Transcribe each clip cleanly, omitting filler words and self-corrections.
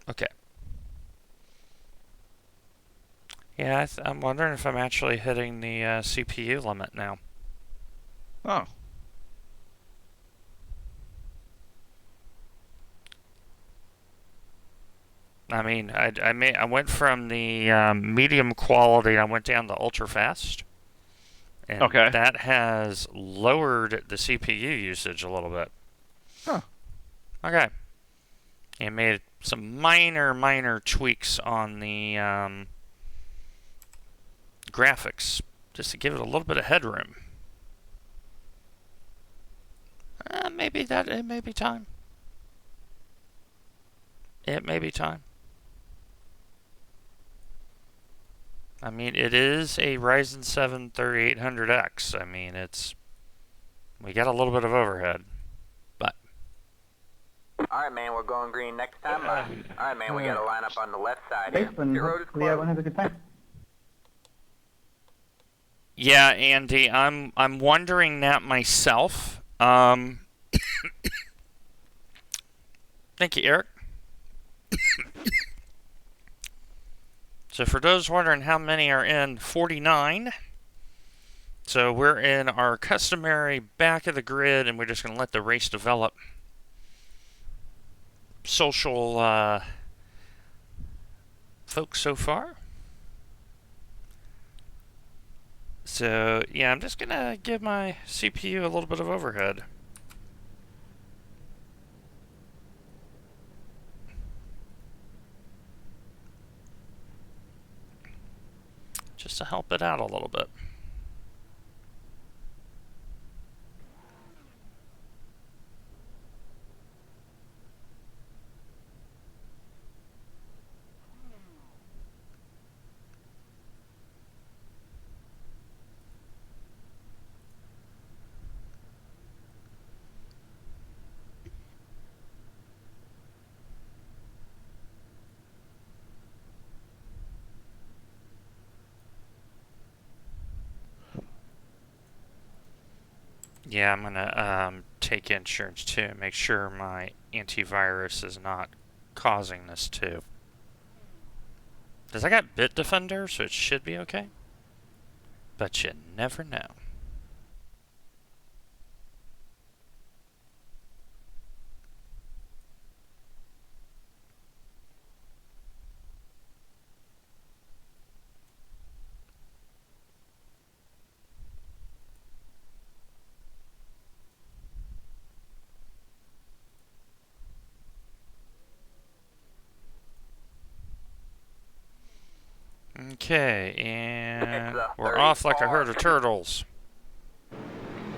Okay. Yeah, I'm wondering if I'm actually hitting the CPU limit now. Oh, I mean, I went from the medium quality, I went down to ultra fast, and okay. that has lowered the CPU usage a little bit. Huh. Okay, and made some minor tweaks on the graphics just to give it a little bit of headroom. Maybe that it may be time. It may be time. I mean, it is a Ryzen 7 3800X. I mean, we got a little bit of overhead, but Alright, man, we're going green next time. Alright, man, we gotta line up on the left side here. Safe, and Your road is hopefully everyone closed. has a good time. yeah, Andy, I'm wondering that myself. Thank you, Eric. So for those wondering how many are in, 49. So we're in our customary back of the grid, and we're just going to let the race develop. Social folks so far. So yeah, I'm just going to give my CPU a little bit of overhead. Just to help it out a little bit. Yeah, I'm gonna take insurance too and make sure my antivirus is not causing this too. Because I got Bitdefender, so it should be okay. But you never know. Okay, and we're off like a herd of turtles.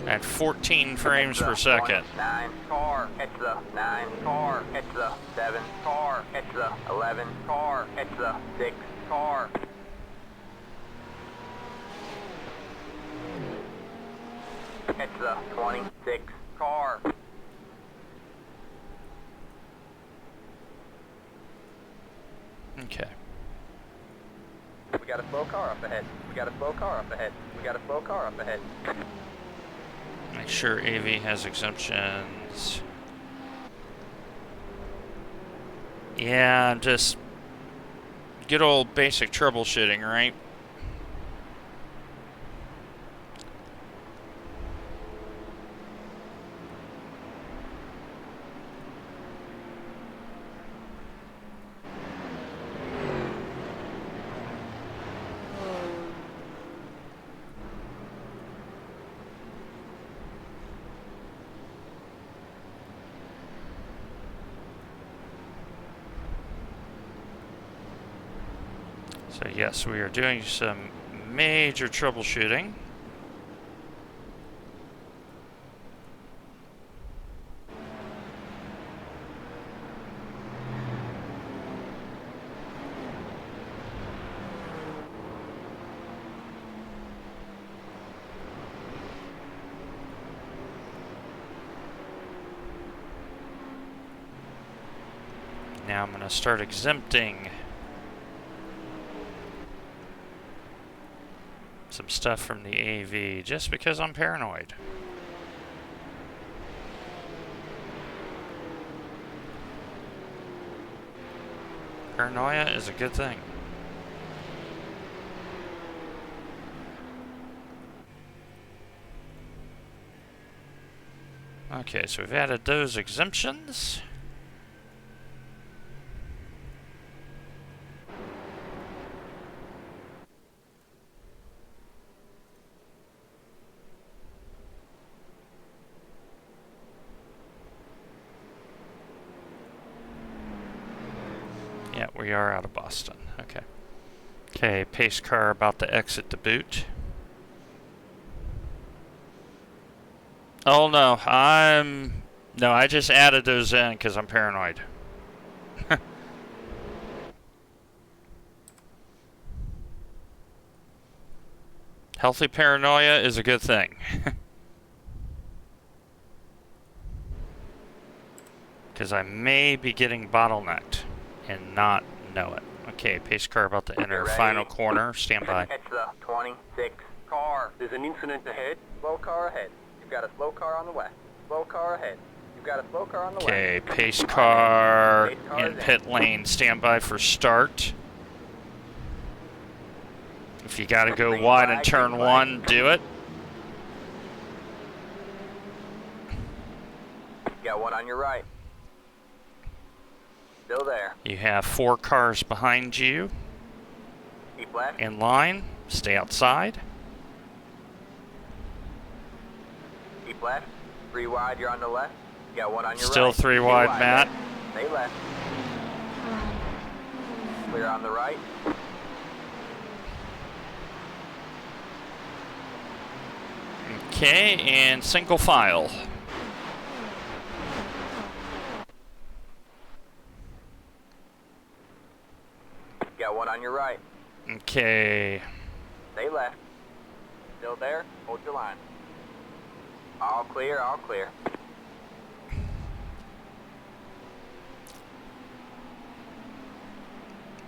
At 14 frames per second. 9 car, it's the 9 car, it's the 7 car, it's the 11 car, it's the 6 car. It's the 26 car. Okay. We got a slow car up ahead. We got a slow car up ahead. We got a slow car up ahead. Make sure AV has exemptions. Yeah, just good old basic troubleshooting, right? So yes, we are doing some major troubleshooting. Now I'm going to start exempting some stuff from the AV just because I'm paranoid. Paranoia is a good thing. Okay, so we've added those exemptions. Yeah, we are out of Boston. Okay. Okay, pace car about to exit the boot. Oh no, no, I just added those in because I'm paranoid. Healthy paranoia is a good thing. Because I may be getting bottlenecked and not know it. Okay, pace car about to enter final corner. Stand by. Catch the 26 car. There's an incident ahead. Slow car ahead. You've got a slow car on the west. Slow car ahead. You've got a slow car on the west. Okay, pace car in pit lane. Stand by for start. If you gotta go wide in turn one, do it. Got one on your right. Still there. You have 4 cars behind you. Keep left. In line. Stay outside. Keep left. 3 wide, you're on the left. You got one on your right. Still 3 wide, Matt. Stay left. Clear on the right. Okay, and single file. Got one on your right. Okay. Stay left. Still there? Hold your line. All clear, all clear.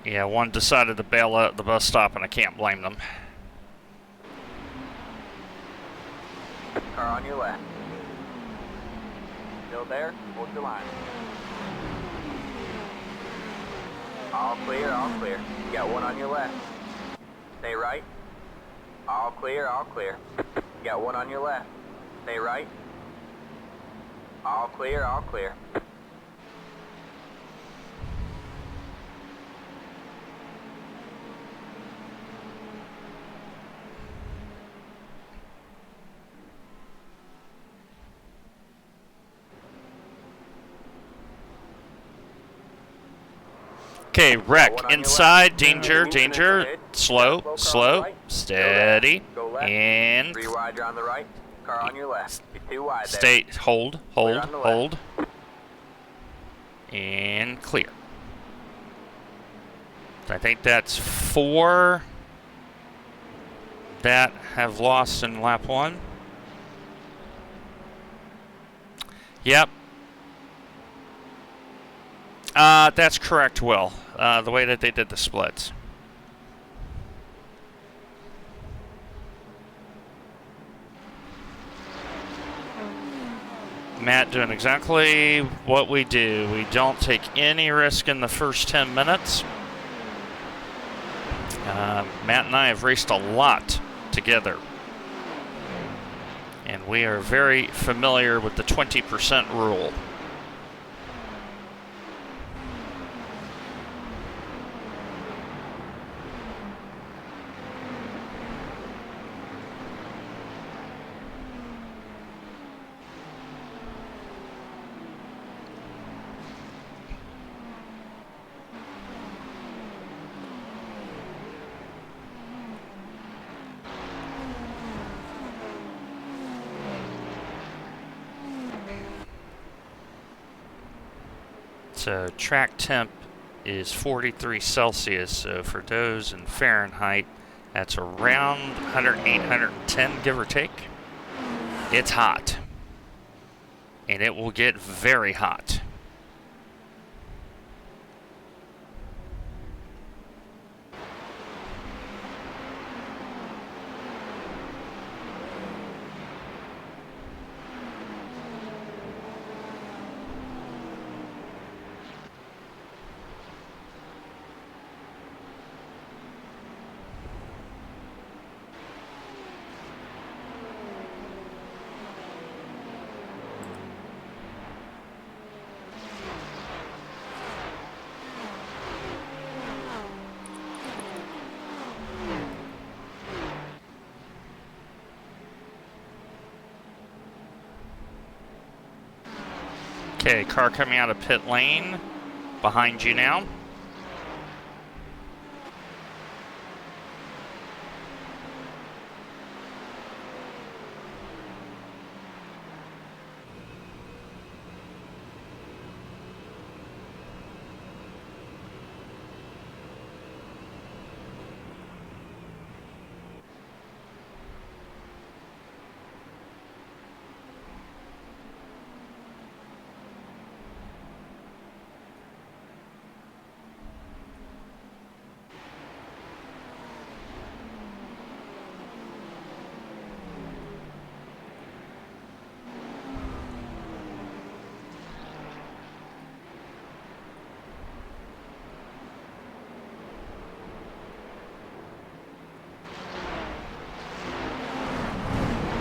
Yeah, one decided to bail out at the bus stop, and I can't blame them. Car on your left. Still there? Hold your line. All clear, all clear. You got one on your left. Stay right. All clear, all clear. You got one on your left. Stay right. All clear, all clear. Okay, wreck. One on your Inside, left. danger, Moving danger. ahead. Slow, Slow car on the slow, right. steady, Go left. and 3 wide, you're on the right. Car on your left. You're 2 wide there. stay, hold, hold, on the left. hold, and clear. So I think that's 4 that have lost in lap 1. Yep. That's correct, Will. The way that they did the splits. Matt doing exactly what we do. We don't take any risk in the first 10 minutes. Matt and I have raced a lot together. And we are very familiar with the 20% rule. So track temp is 43 Celsius, so for those in Fahrenheit, that's around 108, 110, give or take. It's hot. And it will get very hot. Okay, car coming out of pit lane. Behind you now.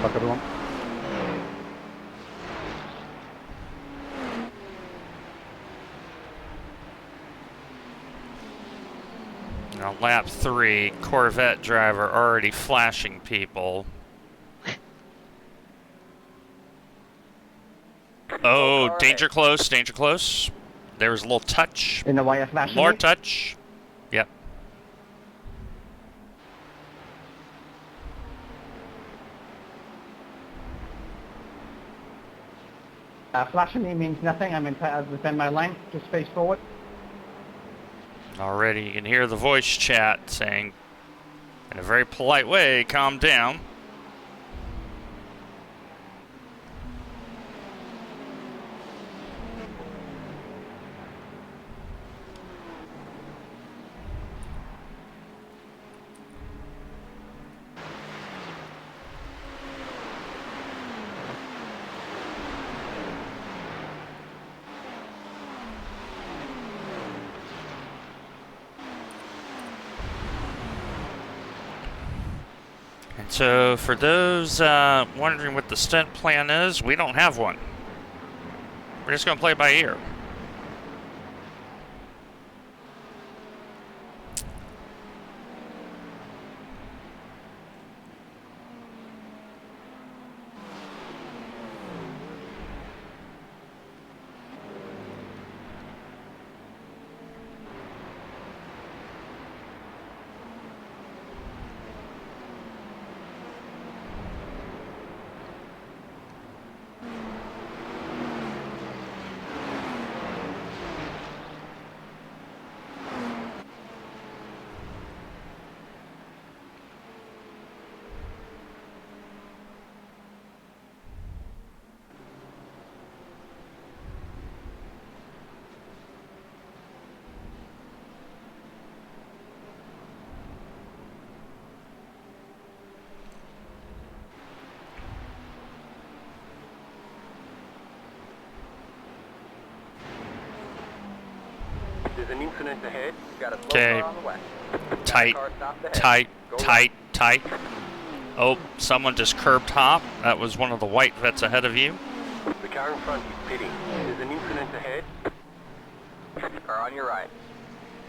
Luck everyone. Now, lap 3, Corvette driver already flashing people. Oh, danger close, danger close. There was a little touch. In the way of flashing More me. touch. Yep. Flashing me means nothing. I'm entitled to defend my lane. Just face forward. Already you can hear the voice chat saying, in a very polite way, calm down. And so for those wondering what the stunt plan is, we don't have one. We're just going to play by ear. There's an incident ahead. Got a slow Okay. car on the left. Tight, Car stopped ahead. tight, Go tight, tight. Oh, someone just curbed top. That was one of the white vets ahead of you. right. The car in front is pitting. There's an incident ahead. Car on your right.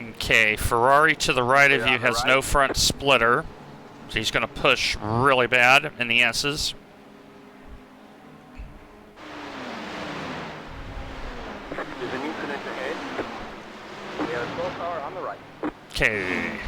Okay, Ferrari to the right of Clear you on the has right. no front splitter. So he's going to push really bad in the S's. There's an incident ahead. We have a slow car on the right. Okay.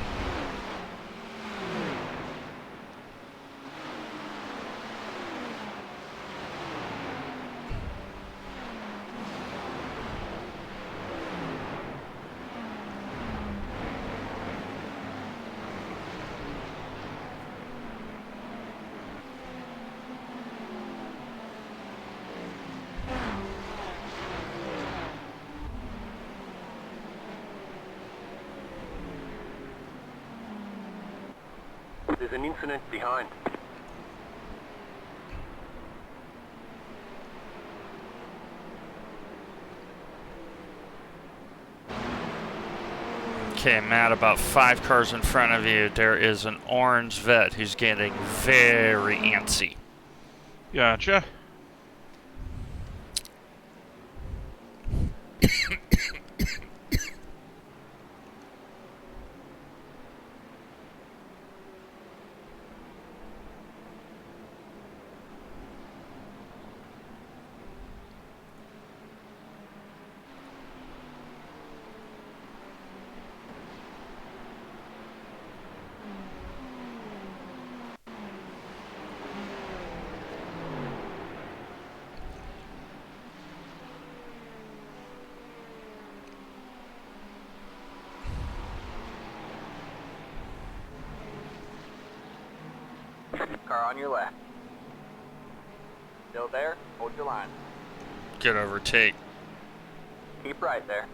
There's an incident behind. Okay, Matt, about 5 cars in front of you, there is an orange vet who's getting very antsy. Gotcha. Car on your left. Still there? Hold your line. Good overtake. Keep right there.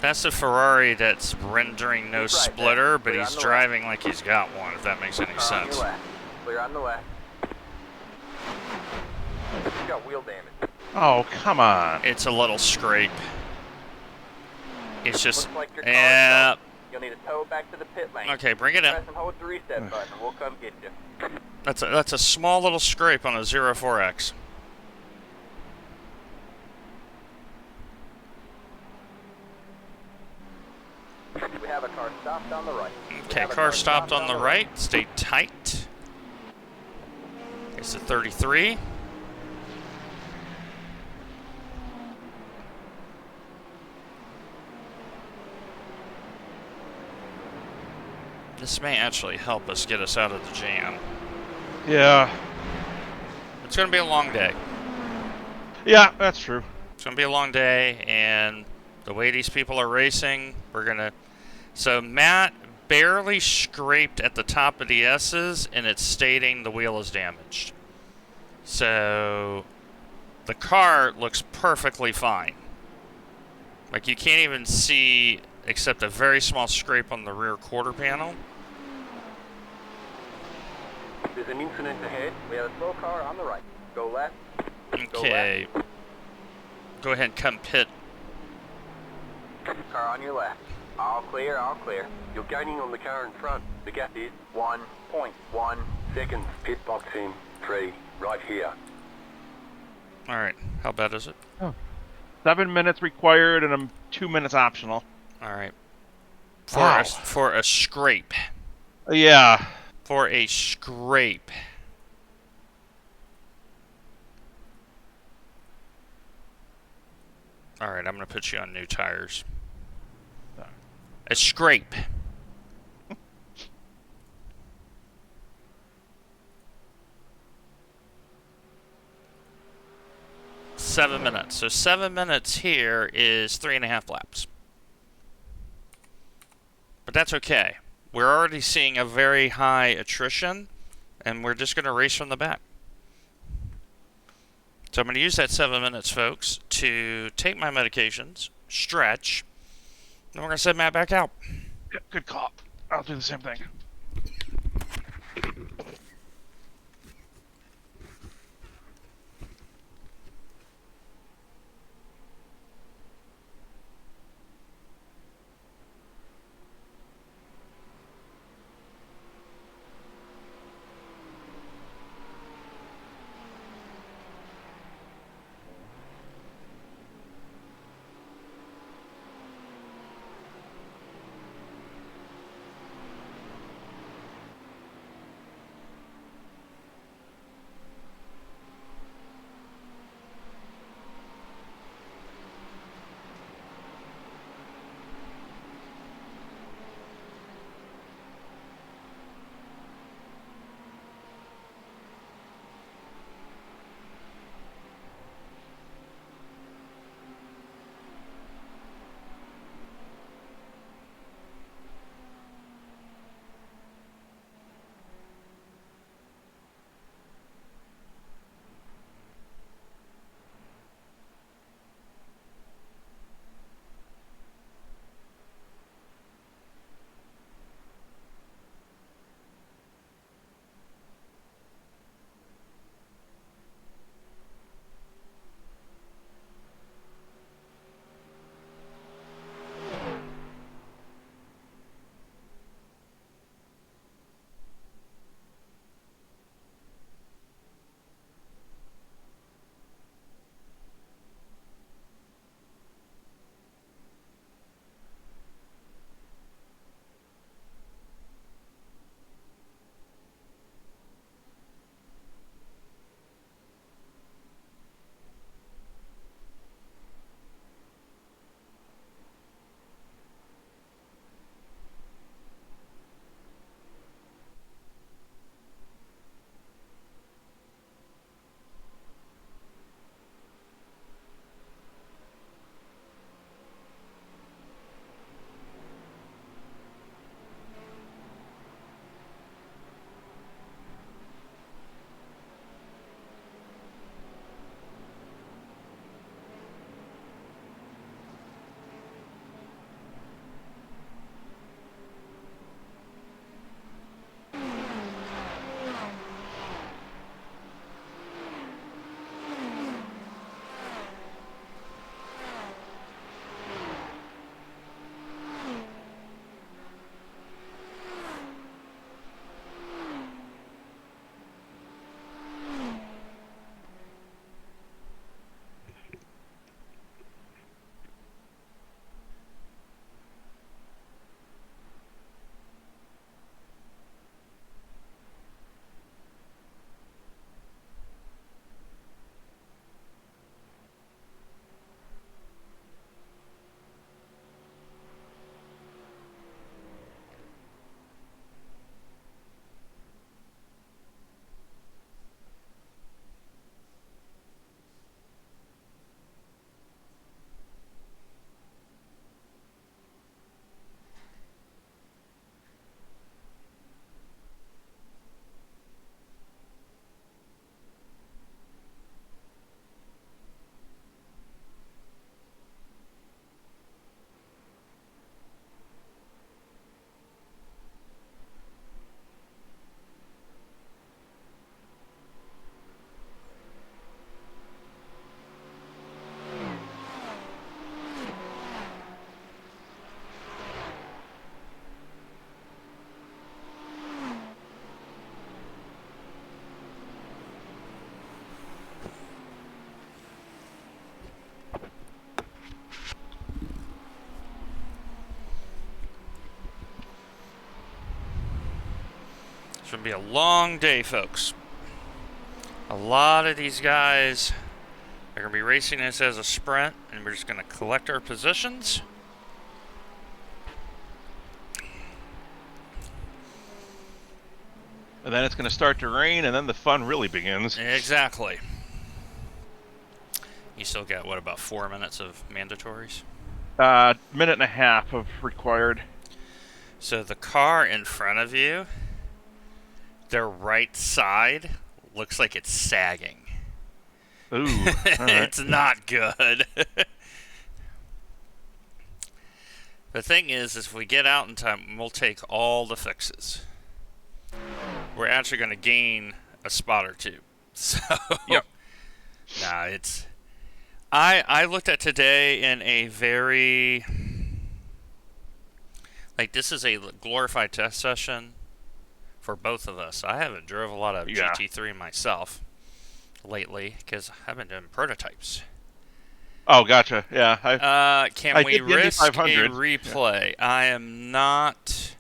That's a Ferrari that's rendering no Keep right splitter, there. but Clear he's on the driving like he's got one, if that makes any Car on your sense. left. Clear on the left. You got wheel damage. Oh, come on. It's a little scrape. It's just, Looks like your car yeah. is towed. You'll need to tow back to the pit lane. Okay, bring it in. Press and hold the reset button and we'll come get you. That's a small little scrape on a 04X. We have a car stopped on the right. Okay, car stopped on the right. Stay tight. It's a 33. This may actually help us get us out of the jam. Yeah. It's going to be a long day. Yeah, that's true. It's going to be a long day, and the way these people are racing, we're going to... So Matt barely scraped at the top of the S's, and it's stating the wheel is damaged. So the car looks perfectly fine. Like, you can't even see except a very small scrape on the rear quarter panel. There's an incident ahead. We have a slow car on the right. Go left. Okay. Go ahead and come pit. Car on your left. All clear, all clear. You're gaining on the car in front. The gap is 1.1 seconds. Pit box in 3, right here. Alright, how bad is it? 7 minutes required and 2 minutes optional. Alright. Wow. For a scrape. Yeah. For a scrape. Alright, I'm going to put you on new tires. A scrape. Seven minutes. So 7 minutes here is 3.5 laps. But that's okay. We're already seeing a very high attrition, and we're just going to race from the back. So I'm going to use that 7 minutes, folks, to take my medications, stretch, and we're going to send Matt back out. Yeah, good call. I'll do the same thing. It's going to be a long day, folks. A lot of these guys are going to be racing this as a sprint, and we're just going to collect our positions. And then it's going to start to rain, and then the fun really begins. Exactly. You still got, what, about 4 minutes of mandatories? Minute and a half of required. So the car in front of you, their right side, looks like it's sagging. Ooh, all right. It's not good. The thing is if we get out in time, we'll take all the fixes. We're actually going to gain a spot or two. So, Yep. Nah, it's... I looked at today in a very... Like, this is a glorified test session for both of us. I haven't drove a lot of Yeah. GT3 myself lately because I've been doing prototypes. Oh, gotcha. Yeah. Can I we did the Indy risk a 500. replay? Yeah. I'm not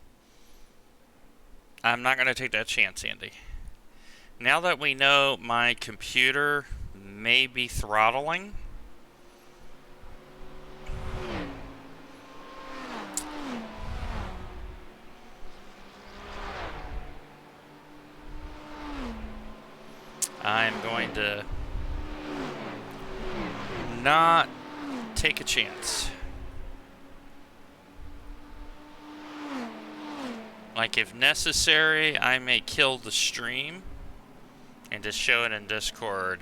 going to take that chance, Andy. Now that we know my computer may be throttling, I'm going to not take a chance. Like, if necessary, I may kill the stream and just show it in Discord.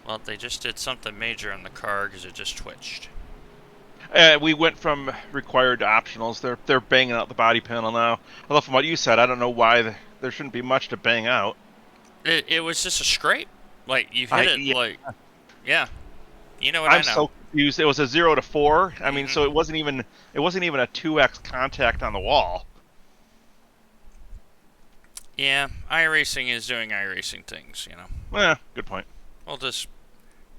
Well, they just did something major on the car because it just twitched. We went from required to optionals. They're banging out the body panel now. Although from what you said, I don't know why there shouldn't be much to bang out. It was just a scrape. Like, you hit it, yeah. like... Yeah. You know what I'm I know. so confused. It was a 0 to 4. I mean, Mhm. so it wasn't even a 2x contact on the wall. Yeah, iRacing is doing iRacing things, you know. Good point. We'll just...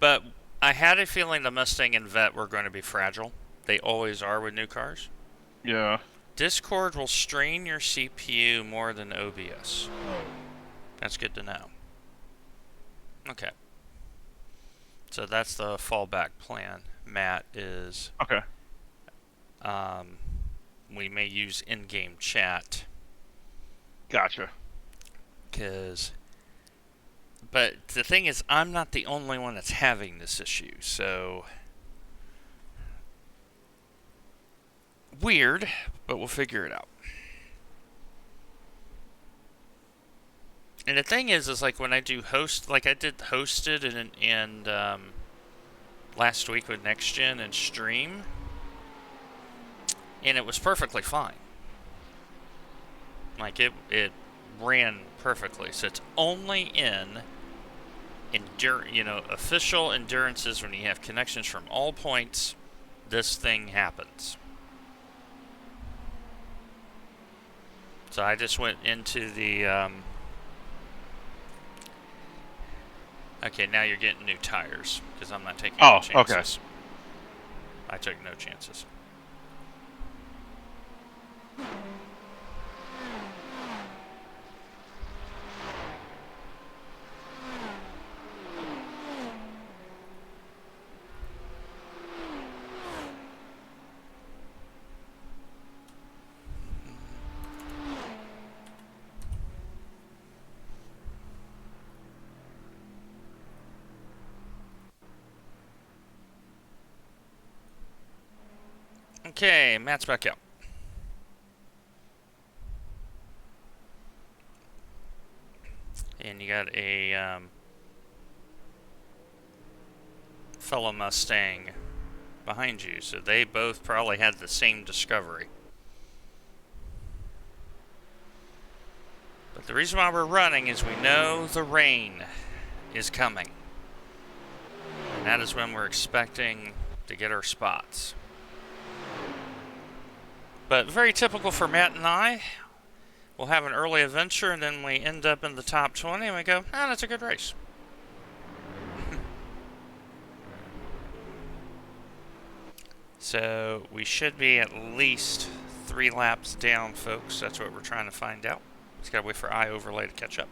But I had a feeling the Mustang and Vet were going to be fragile. They always are with new cars. Yeah. Discord will strain your CPU more than OBS. That's good to know. Okay. So that's the fallback plan, Matt, is Okay. we may use in-game chat. Gotcha. But the thing is, I'm not the only one that's having this issue, so... Weird, but we'll figure it out. And the thing is like when I do host, like I did hosted and last week with Next Gen and Stream, and it was perfectly fine. Like it ran perfectly. So it's only in official endurances when you have connections from all points, this thing happens. So I just went into the okay, now you're getting new tires because I'm not taking no chances. Okay. I took no chances. Okay, Matt's back out. And you got a fellow Mustang behind you, so they both probably had the same discovery. But the reason why we're running is we know the rain is coming. And that is when we're expecting to get our spots. But very typical for Matt and I. We'll have an early adventure and then we end up in the top 20 and we go, that's a good race. So we should be at least 3 laps down, folks. That's what we're trying to find out. Just gotta wait for eye overlay to catch up.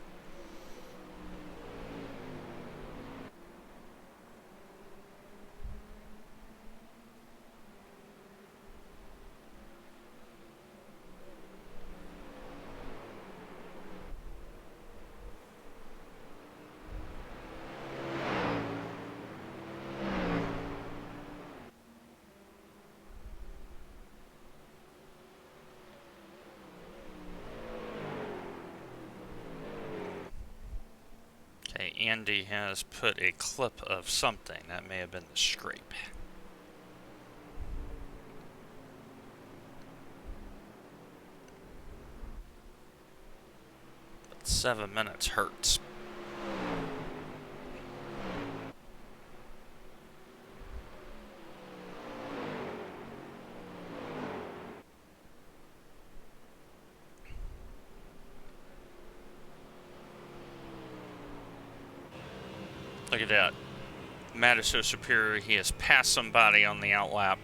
Okay, Andy has put a clip of something. That may have been the scrape. But 7 minutes hurts. Look at that. Matt is so superior, he has passed somebody on the outlap.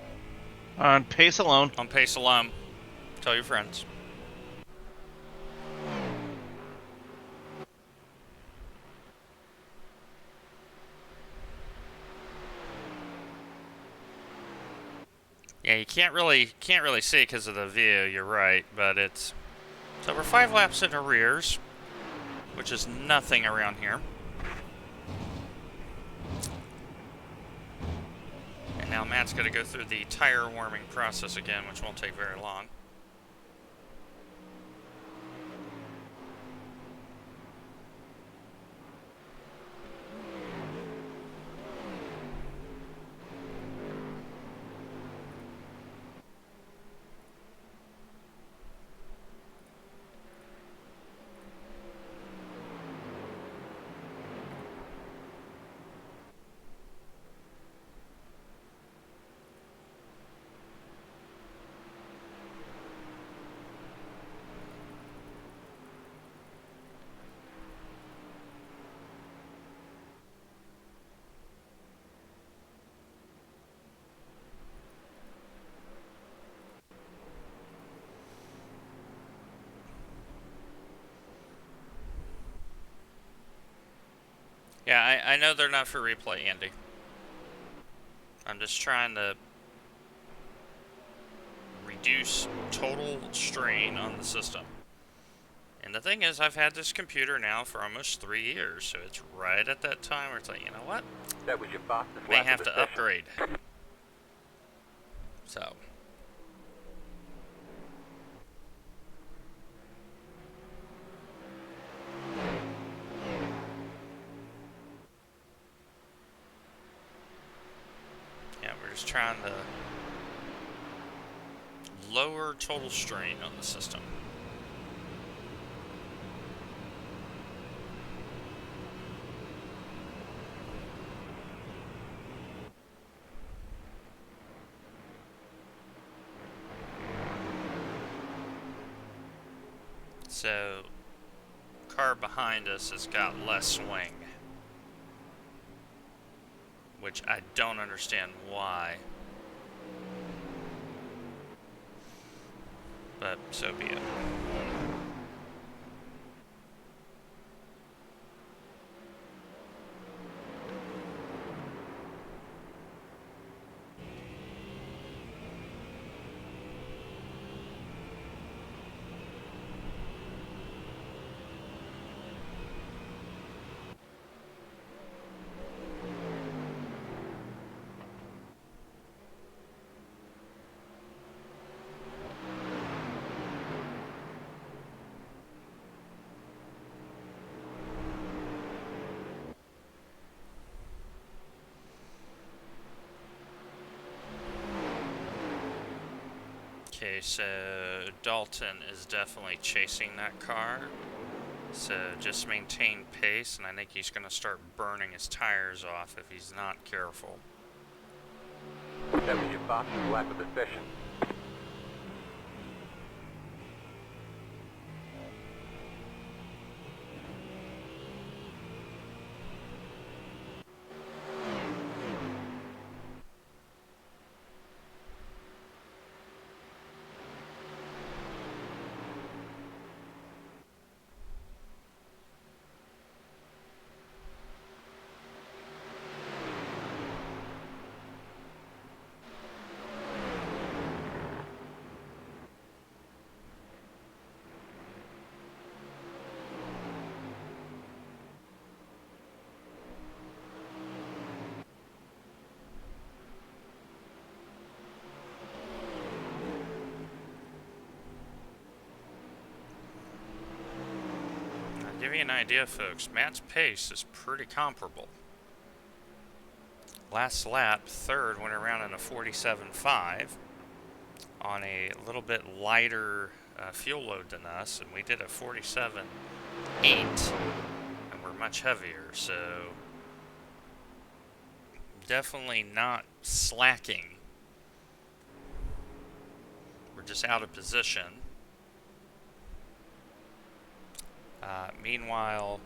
On pace alone. On pace alone. Tell your friends. Yeah, you can't really see it because of the view. You're right, but it's so we're 5 laps in arrears, which is nothing around here. And now Matt's got to go through the tire warming process again, which won't take very long. Yeah, I know they're not for replay, Andy. I'm just trying to reduce total strain on the system. And the thing is, I've had this computer now for almost 3 years, so it's right at that time where it's like, you know what? That was your fastest May lap have of the to session. upgrade. So. Yeah, we're just trying to lower total strain on the system. So, car behind us has got less swing, which I don't understand why, but so be it. Okay, so Dalton is definitely chasing that car. So just maintain pace, and I think he's going to start burning his tires off if he's not careful. That was your fastest lap of the session. you an idea, folks, Matt's pace is pretty comparable. Last lap, third, went around in a 47.5 on a little bit lighter fuel load than us, and we did a 47.8, and we're much heavier, so definitely not slacking. We're just out of position. Meanwhile,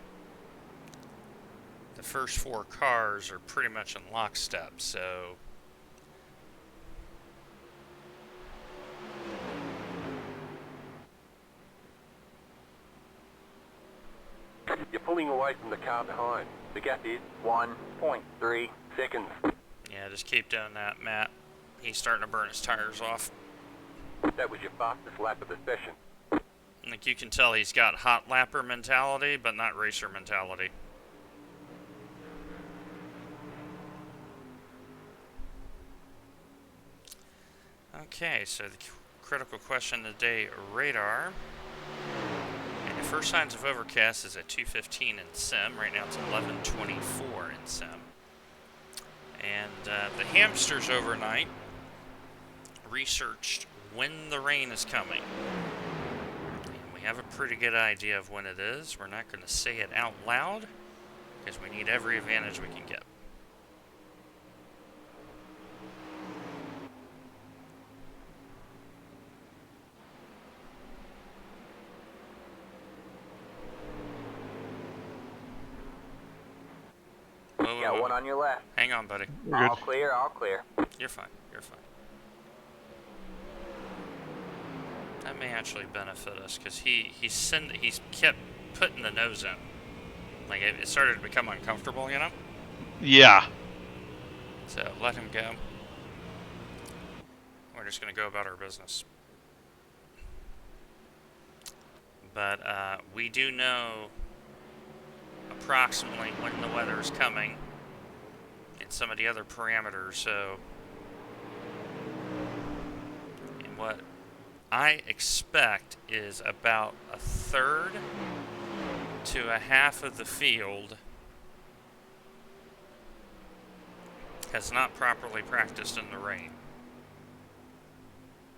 the first 4 cars are pretty much in lockstep, so You're pulling away from the car behind. The gap is 1.3 seconds. yeah, just keep doing that, Matt. He's starting to burn his tires off. That was your fastest lap of the session. Like, you can tell he's got hot lapper mentality, but not racer mentality. Okay, so the critical question today, radar. And the first signs of overcast is at 2:15 in sim. Right now it's 11:24 in sim. And the hamsters overnight researched when the rain is coming. And we have a pretty good idea of when it is. We're not going to say it out loud because we need every advantage we can get. Whoa, Got one on your left. hang on, buddy. We're All good. clear, all clear. You're fine. You're fine. That may actually benefit us because he's kept putting the nose in. Like it started to become uncomfortable, you know. Yeah. So let him go. We're just gonna go about our business. But we do know approximately when the weather is coming and some of the other parameters. So, and what I expect is about a third to a half of the field has not properly practiced in the rain.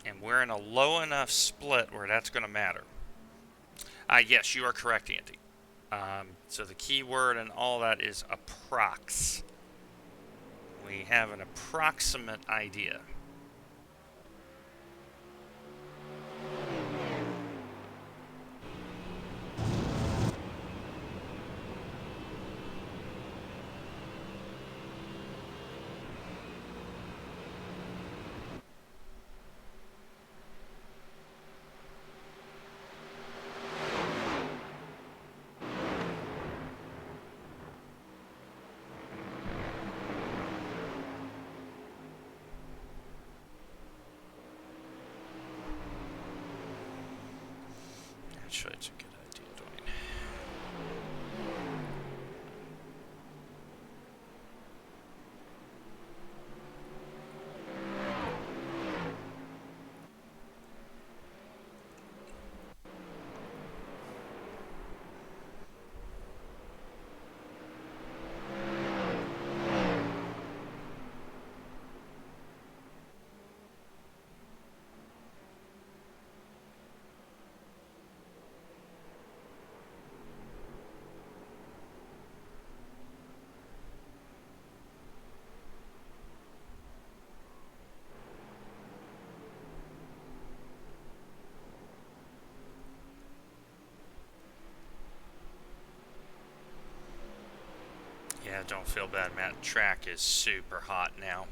And we're in a low enough split where that's going to matter. Yes, you are correct, Andy. So the key word and all that is approx. We have an approximate idea. Actually, it's a good idea, Dwayne. Yeah, don't feel bad, Matt. Track is super hot now.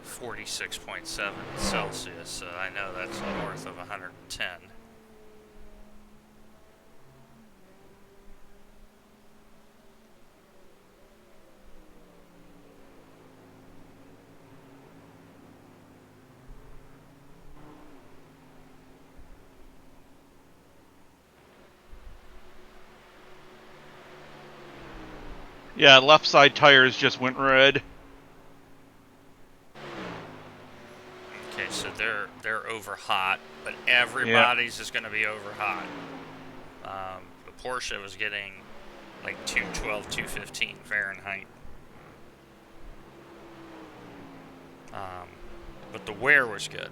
46.7 Celsius, so I know that's north of 110. Yeah, left side tires just went red. Okay, so they're over hot, but everybody's is going to be over hot. The Porsche was getting like 212, 215 Fahrenheit. But the wear was good.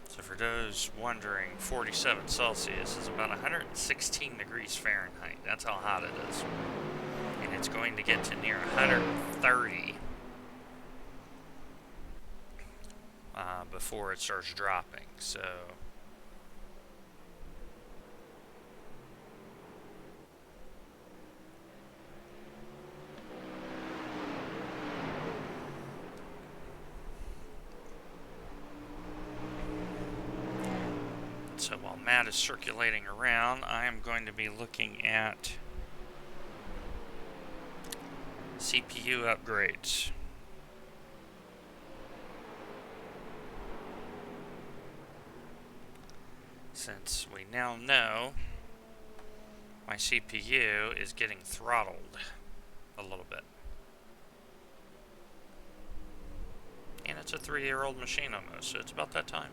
So for those wondering, 47 Celsius is about 116 degrees Fahrenheit. That's how hot it is. And it's going to get to near 130 before it starts dropping. So while Matt is circulating around, I am going to be looking at CPU upgrades. Since we now know my CPU is getting throttled a little bit. And it's a 3-year-old machine almost, so it's about that time.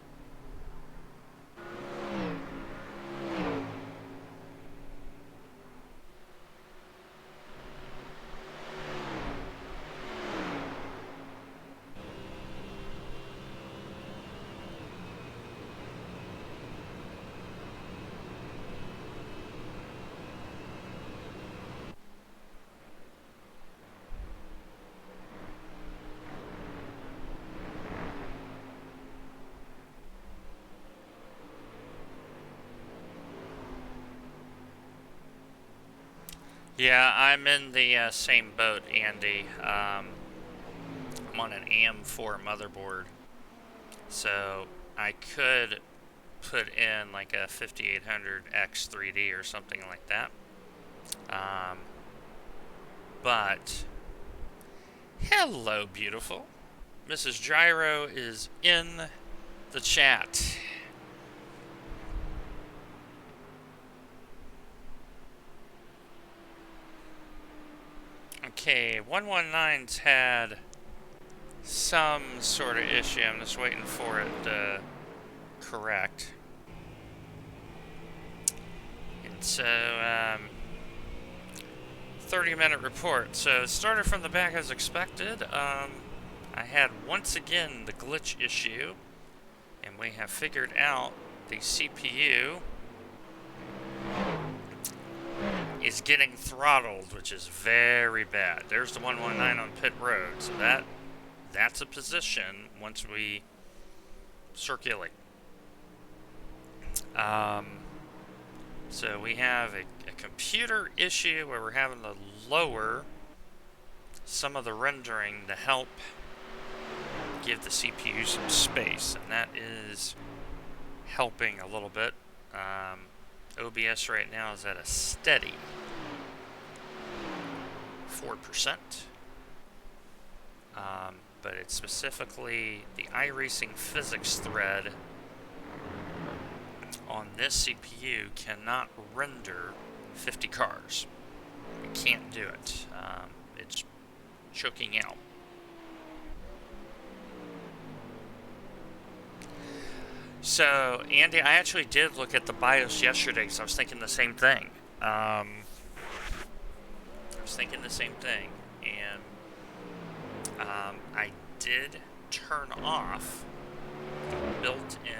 Yeah, I'm in the same boat, Andy. I'm on an AM4 motherboard, so I could put in like a 5800X 3D or something like that. But hello, beautiful. Mrs. Gyro is in the chat. Okay, 119's had some sort of issue. I'm just waiting for it to correct. And so, 30-minute report. So, it started from the back as expected. I had once again the glitch issue, and we have figured out the CPU is getting throttled, which is very bad. There's the 119 on pit road, so that's a position once we circulate. So we have a computer issue where we're having to lower some of the rendering to help give the CPU some space, and that is helping a little bit. OBS right now is at a steady 4%. But it's specifically the iRacing physics thread on this CPU cannot render 50 cars. It can't do it. It's choking out. So, Andy, I actually did look at the BIOS yesterday because I was thinking the same thing. And I did turn off the built-in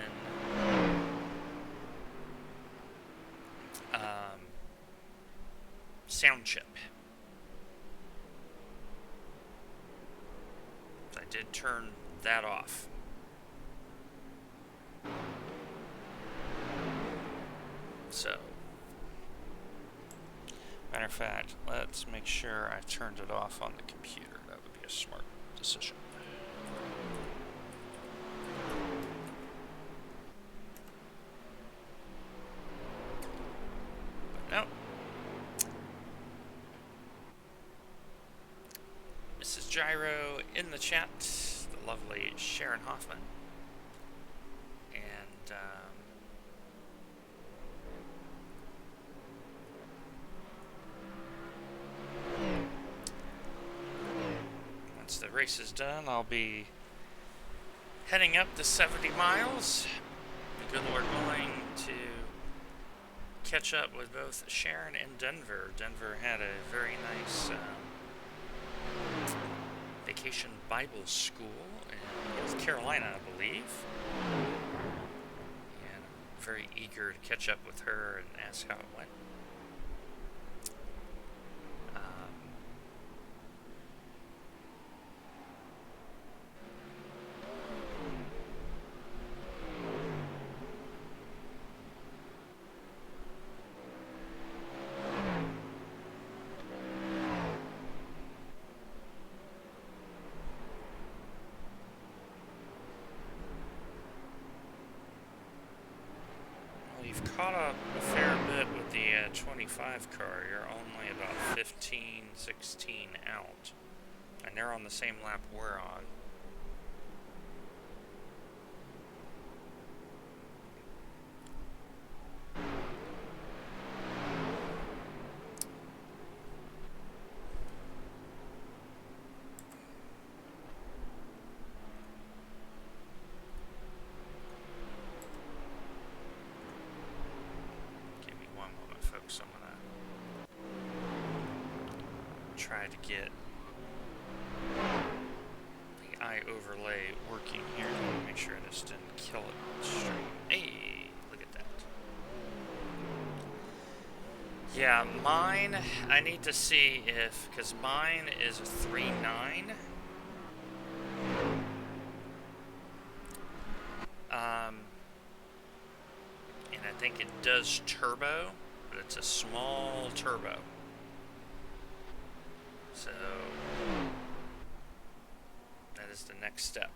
sound chip. I did turn that off. So, matter of fact, let's make sure I turned it off on the computer. That would be a smart decision. But no. Mrs. Gyro in the chat. The the lovely Sharon Hoffman. And once the race is done, I'll be heading up the 70 miles. The good Lord willing, to catch up with both Sharon and Denver. Denver had a very nice vacation Bible school in North Carolina, I believe. And I'm very eager to catch up with her and ask how it went. You've caught up a fair bit with the 25 car. You're only about 15, 16 out. And they're on the same lap we're on. So I'm gonna try to get the eye overlay working here. Make sure this didn't kill it straight. Hey, look at that. Yeah, mine, I need to see if, because mine is a 3.9. And I think it does turbo. But it's a small turbo. So that is the next step.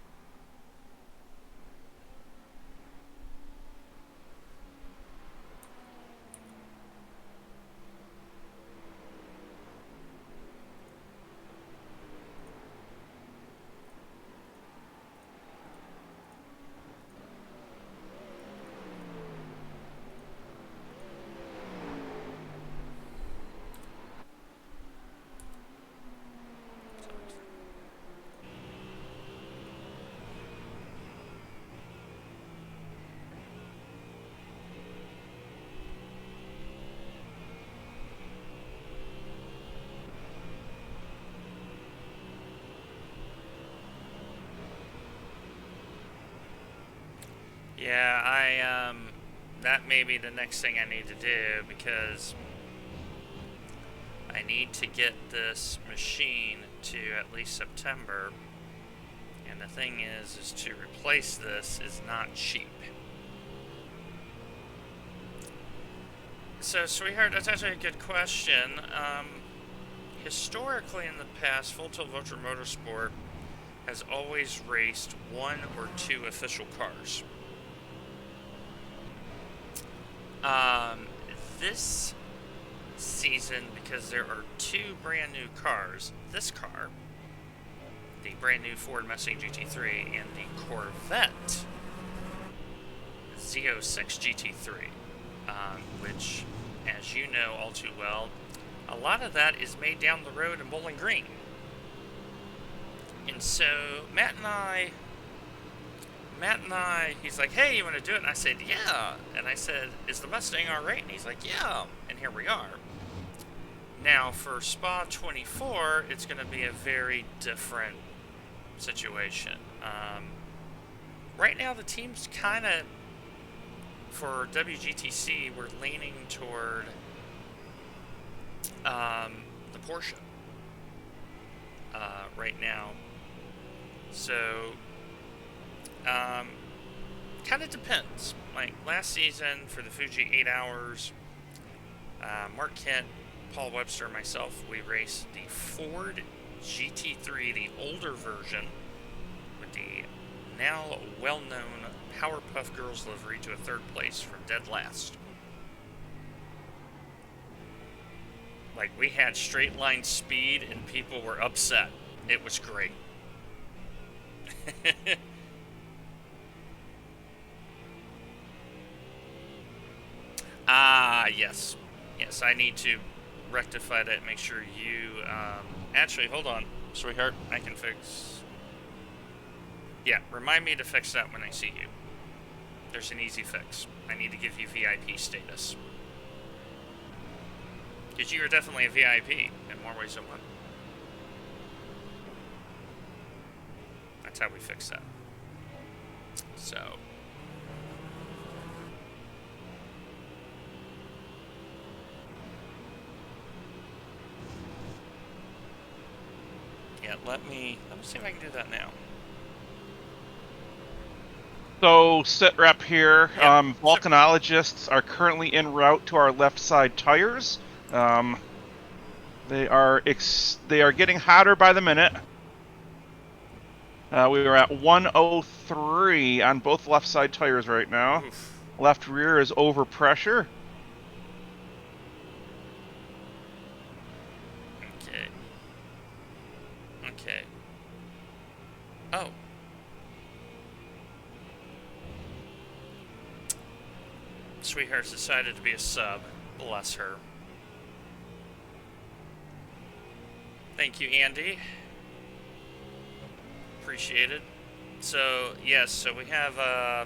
Yeah, that may be the next thing I need to do, because I need to get this machine to at least September, and the thing is to replace this is not cheap. So, sweetheart, that's actually a good question. Historically in the past, Full Tilt Vulture Motorsport has always raced 1 or 2 official cars. This season, because there are 2 brand new cars, this car, the brand new Ford Mustang GT3, and the Corvette Z06 GT3, which, as you know all too well, a lot of that is made down the road in Bowling Green. And so Matt and I, he's like, hey, you want to do it? And I said, yeah. And I said, is the Mustang alright? And he's like, yeah. And here we are. Now, for Spa 24, it's going to be a very different situation. Right now, the team's kind of, for WGTC, we're leaning toward the Porsche right now. So, kind of depends. Like last season for the Fuji 8 Hours, Mark Kent, Paul Webster, and myself, we raced the Ford GT3, the older version, with the now well-known Powerpuff Girls livery, to a 3rd place from dead last. Like, we had straight line speed and people were upset. It was great. Ah, yes. Yes, I need to rectify that. Make sure you, actually, hold on, sweetheart. I can fix... Yeah, remind me to fix that when I see you. There's an easy fix. I need to give you VIP status. Because you are definitely a VIP in more ways than one. That's how we fix that. So... yeah, let me see if I can do that now. So, sit rep here. Yeah, Volcanologists are currently en route to our left side tires. They are getting hotter by the minute. We are at 103 on both left side tires right now. Oof. Left rear is over pressure. Okay. Okay. Oh. Sweetheart's decided to be a sub. Bless her. Thank you, Andy. Appreciate it. So, yes, so we have a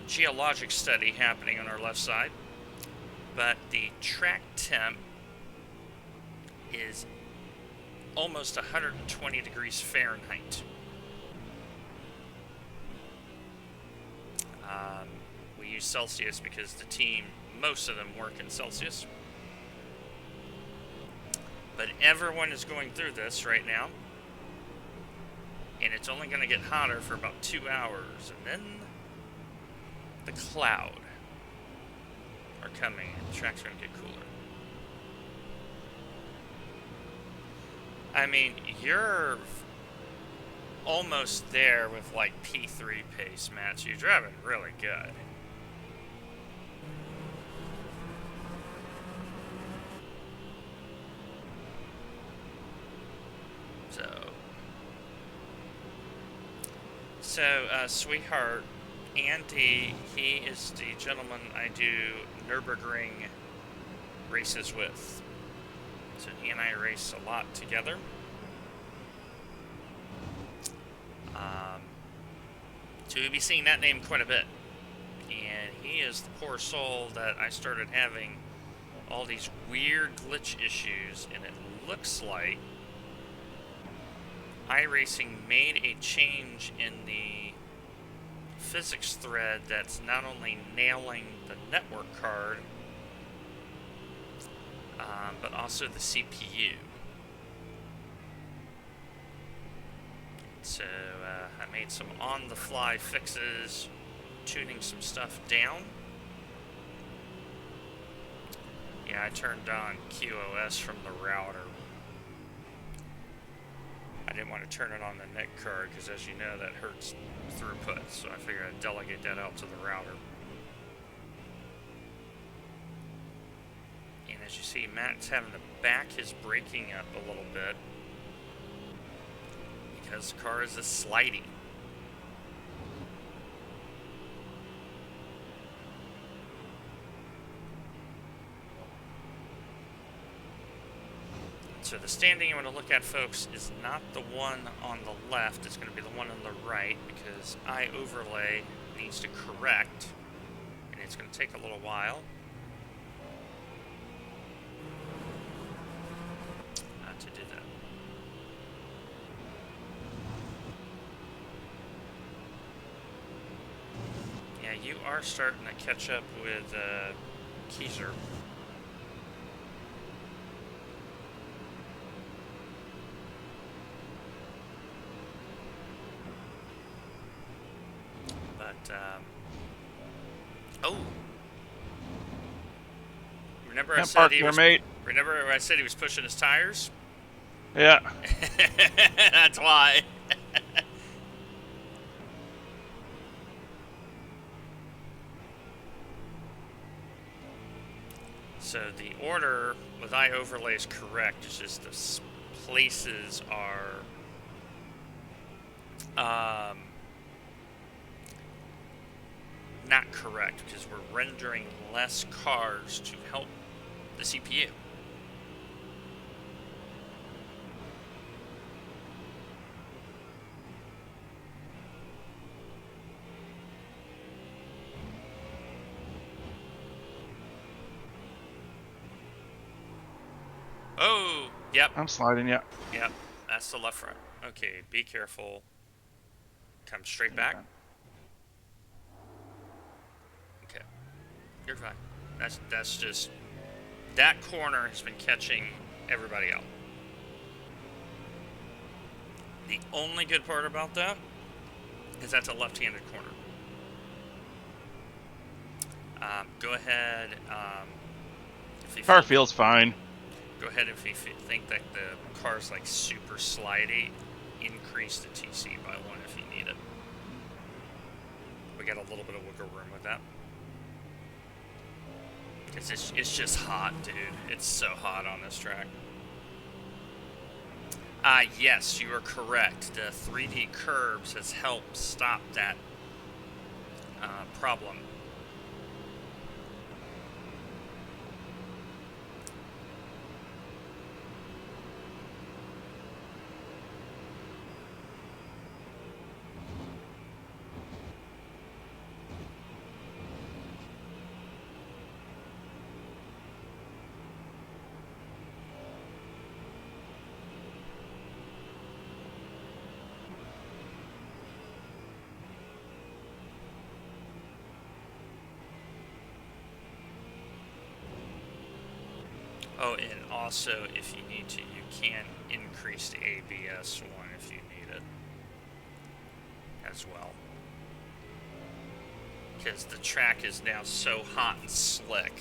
geologic study happening on our left side, but the track temp is almost 120 degrees Fahrenheit. We use Celsius because the team, most of them work in Celsius. But everyone is going through this right now. And it's only going to get hotter for about 2 hours. And then the cloud are coming and the track's going to get cooler. I mean, you're almost there with like P3 pace, Matt. So you're driving really good. So, sweetheart, Andy, he is the gentleman I do Nürburgring races with. So he and I race a lot together. So you'll be seeing that name quite a bit. And he is the poor soul that I started having all these weird glitch issues, and it looks like iRacing made a change in the physics thread that's not only nailing the network card, but also the CPU. So I made some on-the-fly fixes, tuning some stuff down. Yeah, I turned on QoS from the router. I didn't want to turn it on the NIC card because, as you know, that hurts throughput. So I figured I'd delegate that out to the router. And as you see, Matt's having to back his braking up a little bit because the car is a slidey. So the standing you want to look at, folks, is not the one on the left. It's going to be the one on the right because iOverlay needs to correct, and it's going to take a little while. To do that. Yeah, you are starting to catch up with Keyser. Oh, remember I said he was. Remember I said he was pushing his tires? Yeah. That's why. So the order with iOverlay is correct. It's just the places are Um, not correct, because we're rendering less cars to help the CPU. Oh, yep, I'm sliding, yeah. yep, that's the left front. Okay, be careful. Come straight back. Okay, you're fine. That's just, that corner has been catching everybody out. The only good part about that is that's a left-handed corner. Go ahead. If you Car feel, feels fine. go ahead if you think that the car's like super slidey, increase the TC by 1 if you need it. We got a little bit of wiggle room with that. Because it's just hot, dude. It's so hot on this track. Yes, you are correct. The 3D curbs has helped stop that problem. Oh, and also, if you need to, you can increase the ABS 1 if you need it as well. Because the track is now so hot and slick.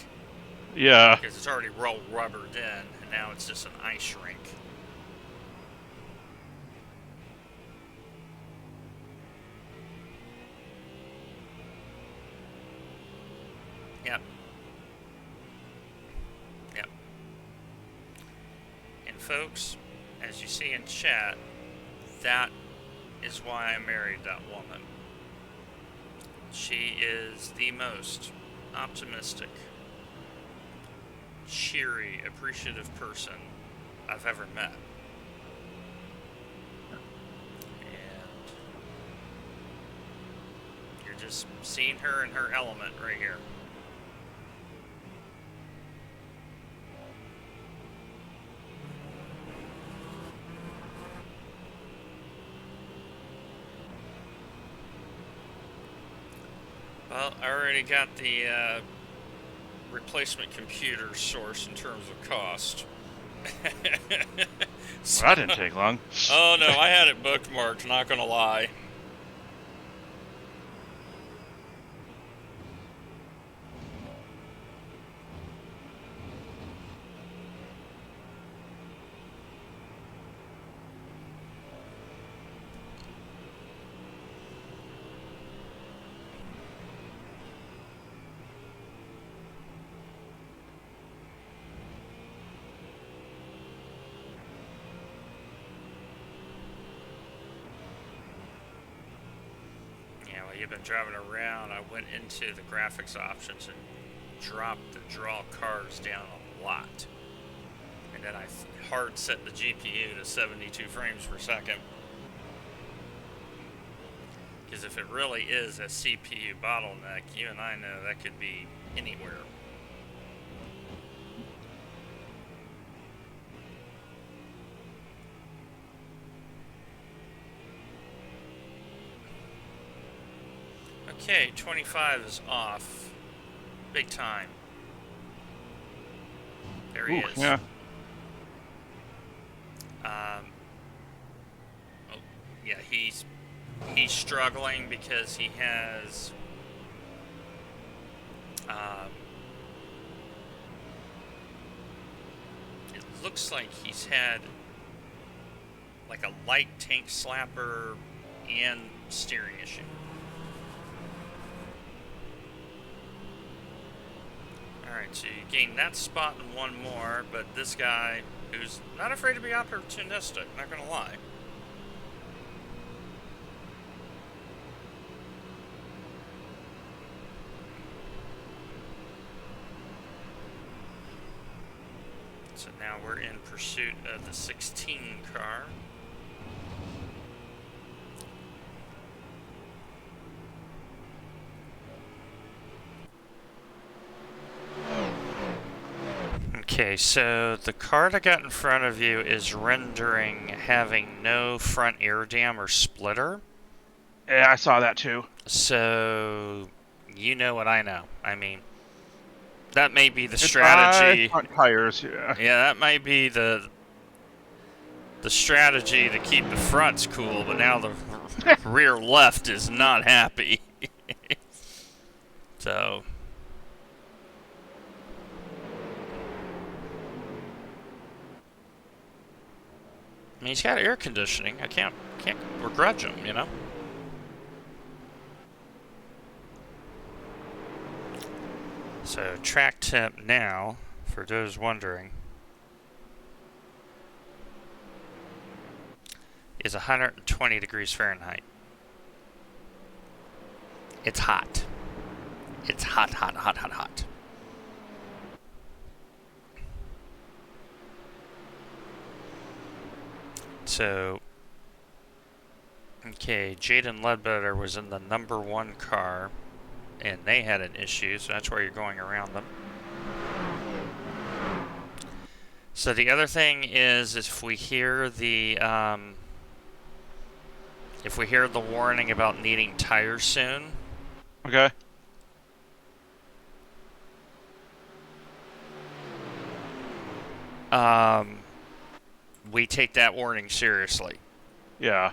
Yeah. Because it's already well rubbered in, and now it's just an ice rink. Yep. Yep. And folks, as you see in chat, that is why I married that woman. She is the most optimistic, cheery, appreciative person I've ever met. And you're just seeing her in her element right here. Well, I already got the replacement computer source in terms of cost. Well, that didn't take long. Oh no, I had it bookmarked, not gonna lie. You've been driving around, I went into the graphics options and dropped the draw cars down a lot. And then I hard set the GPU to 72 frames per second. Because if it really is a CPU bottleneck, you and I know that could be anywhere. Okay, 25 is off. Big time. There he is. Yeah. Oh, yeah, he's struggling because he has it looks like he's had like a light tank slapper and steering issue. Alright, so you gain that spot and one more, but this guy, who's not afraid to be opportunistic, not gonna lie. in pursuit of the 16 car. Okay, so the card I got in front of you is rendering having no front air dam or splitter. Yeah, I saw that too. So, you know what I know. I mean, that may be the It's strategy. front tires, yeah. Yeah, that might be the strategy to keep the fronts cool, but now the rear left is not happy. So, I mean, he's got air conditioning. I can't begrudge him, you know. So track temp now, for those wondering, is 120 degrees Fahrenheit. It's hot. It's hot, hot, hot, hot, hot. So, okay, Jaden Ledbetter was in the number 1 car, and they had an issue, so that's why you're going around them. So the other thing is, if we hear the warning about needing tires soon, Okay. we take that warning seriously. Yeah.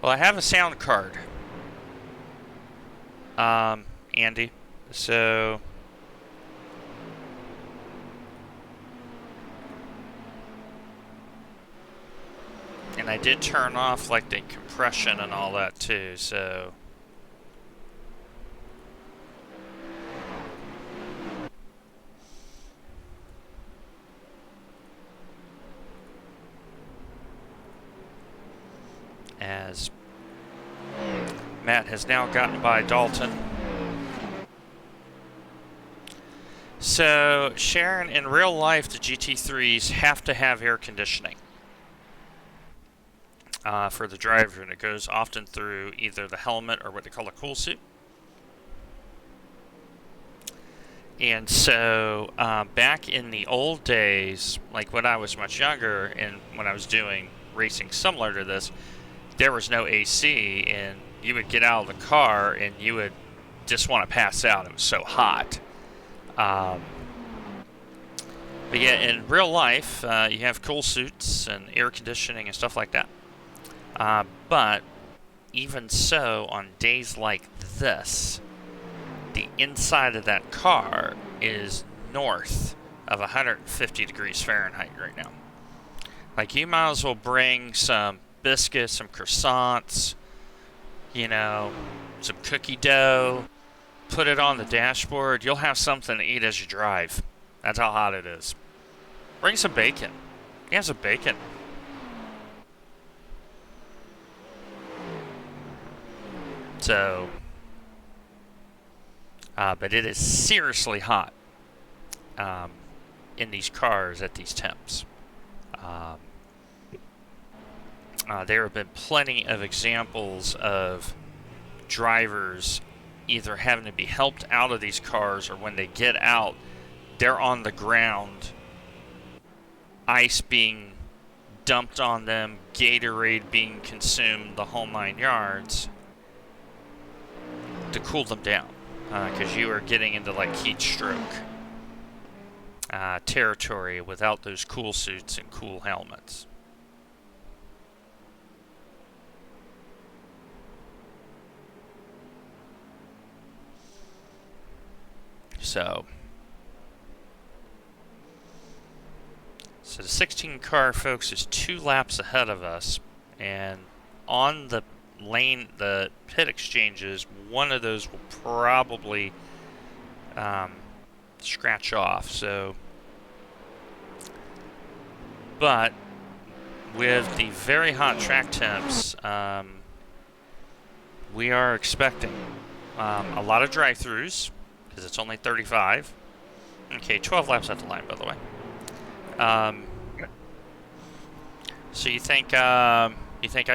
Well, I have a sound card, Andy. So, and I did turn off like the compression and all that too. So, as Matt has now gotten by Dalton. So, Sharon, in real life, the GT3s have to have air conditioning for the driver, and it goes often through either the helmet or what they call a cool suit. And so, back in the old days, like when I was much younger and when I was doing racing similar to this, there was no AC, and you would get out of the car and you would just want to pass out. It was so hot. But yeah, in real life, you have cool suits and air conditioning and stuff like that. But even so, on days like this, the inside of that car is north of 150 degrees Fahrenheit right now. Like, you might as well bring some biscuits, some croissants, you know, some cookie dough, put it on the dashboard. You'll have something to eat as you drive. That's how hot it is. Bring some bacon. You have some bacon. So, but it is seriously hot in these cars at these temps. There have been plenty of examples of drivers either having to be helped out of these cars, or when they get out, they're on the ground, ice being dumped on them, Gatorade being consumed, the whole 9 yards, to cool them down, because you are getting into like heat stroke territory without those cool suits and cool helmets. So the 16 car, folks, is 2 laps ahead of us, and on the lane, the pit exchanges, one of those will probably scratch off. So, but with the very hot track temps, we are expecting a lot of drive-throughs, because it's only 35. Okay, 12 laps at the line, by the way. So you think I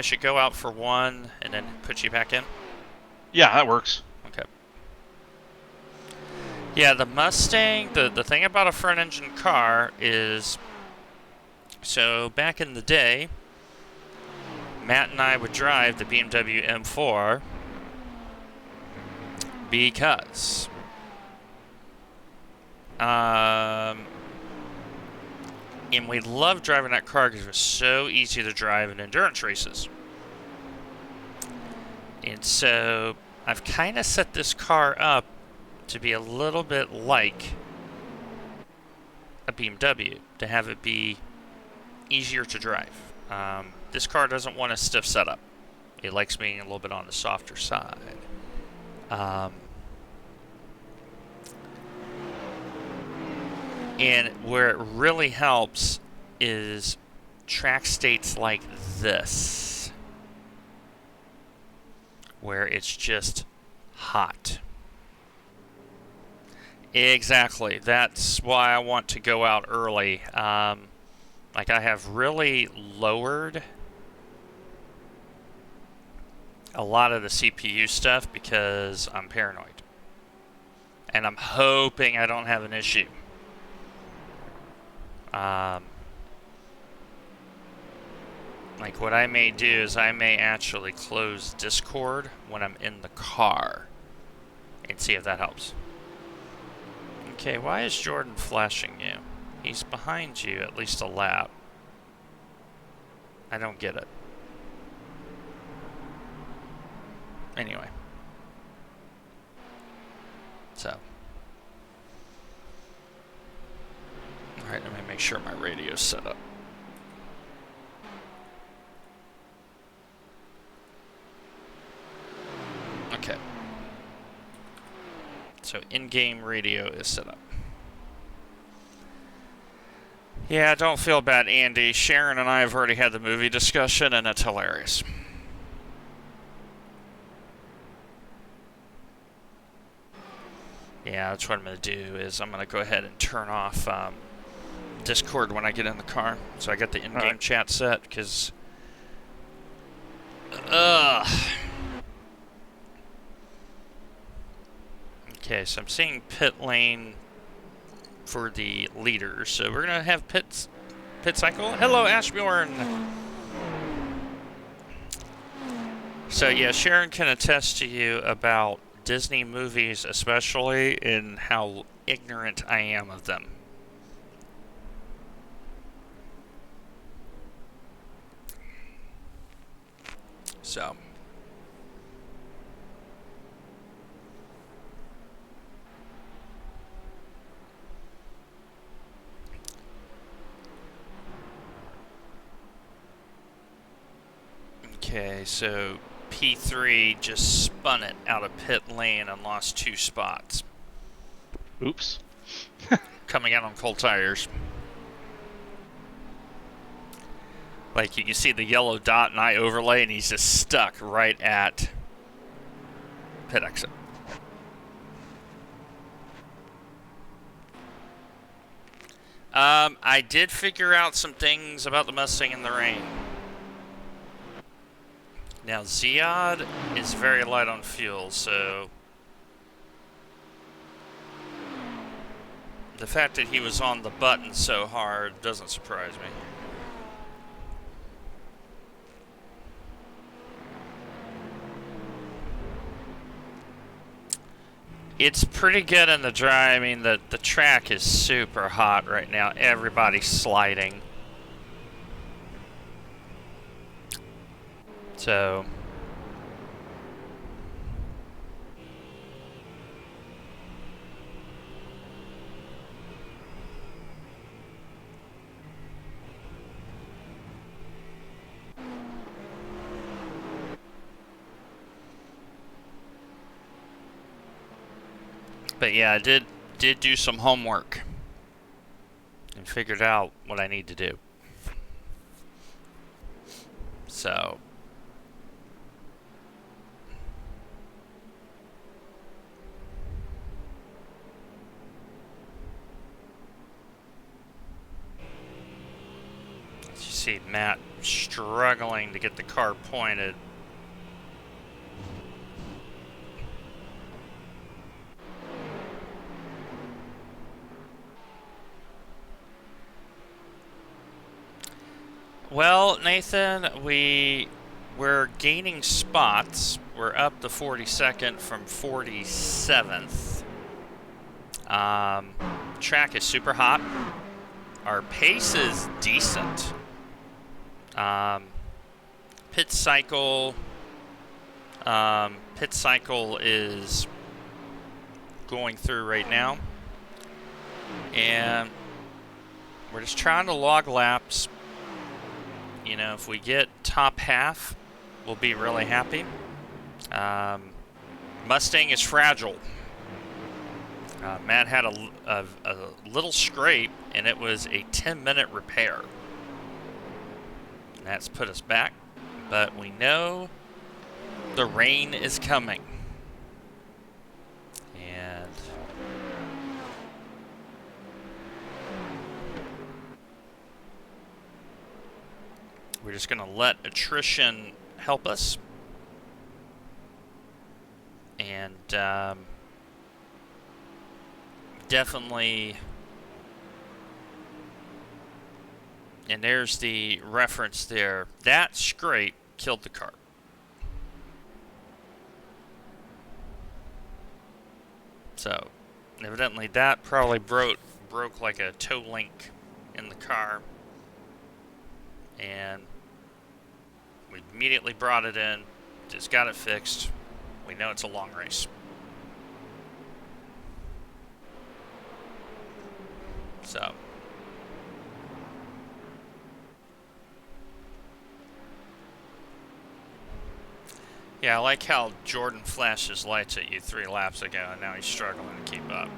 should go out for one and then put you back in? Yeah, that works. Okay. Yeah, the Mustang, the thing about a front engine car is, so back in the day, Matt and I would drive the BMW M4 because and we loved driving that car because it was so easy to drive in endurance races. And so I've kind of set this car up to be a little bit like a BMW, to have it be easier to drive. This car doesn't want a stiff setup. It likes being a little bit on the softer side. And where it really helps is track states like this, where it's just hot. Exactly. That's why I want to go out early. Like, I have really lowered a lot of the CPU stuff because I'm paranoid. And I'm hoping I don't have an issue. Like, what I may do is I may actually close Discord when I'm in the car and see if that helps. Okay, why is Jordan flashing you? He's behind you at least a lap. I don't get it. Anyway. So. Alright, let me make sure my radio's set up. Okay. So in-game radio is set up. Yeah, don't feel bad, Andy. Sharon and I have already had the movie discussion, and it's hilarious. Yeah, that's what I'm going to do, is I'm going to go ahead and turn off Discord when I get in the car. So I got the in-game chat set, because... Okay, so I'm seeing pit lane for the leaders. So we're going to have pit cycle. Hello, Ashbjorn! So yeah, Sharon can attest to you about Disney movies especially, and how ignorant I am of them. So... Okay, so P3 just spun it out of pit lane and lost 2 spots. Oops. Coming out on cold tires. Like, you can see the yellow dot and I overlay, and he's just stuck right at pit exit. I did figure out some things about the Mustang in the rain. Now, Ziad is very light on fuel, so the fact that he was on the button so hard doesn't surprise me. It's pretty good in the dry. I mean, the track is super hot right now. Everybody's sliding. So... But yeah, I did do some homework and figured out what I need to do. So... As you see Matt struggling to get the car pointed. Well, Nathan, we're gaining spots. We're up to 42nd from 47th. Track is super hot. Our pace is decent. Pit cycle is going through right now, and we're just trying to log laps. You know, if we get top half, we'll be really happy. Mustang is fragile. Matt had a little scrape, and it was a 10-minute repair. And that's put us back, but we know the rain is coming. And we're just going to let attrition help us. And definitely, and there's the reference there. That scrape killed the car. So, evidently that probably broke like a toe link in the car. And we immediately brought it in, just got it fixed. We know it's a long race. So, yeah, I like how Jordan flashed his lights at you 3 laps ago, and now he's struggling to keep up.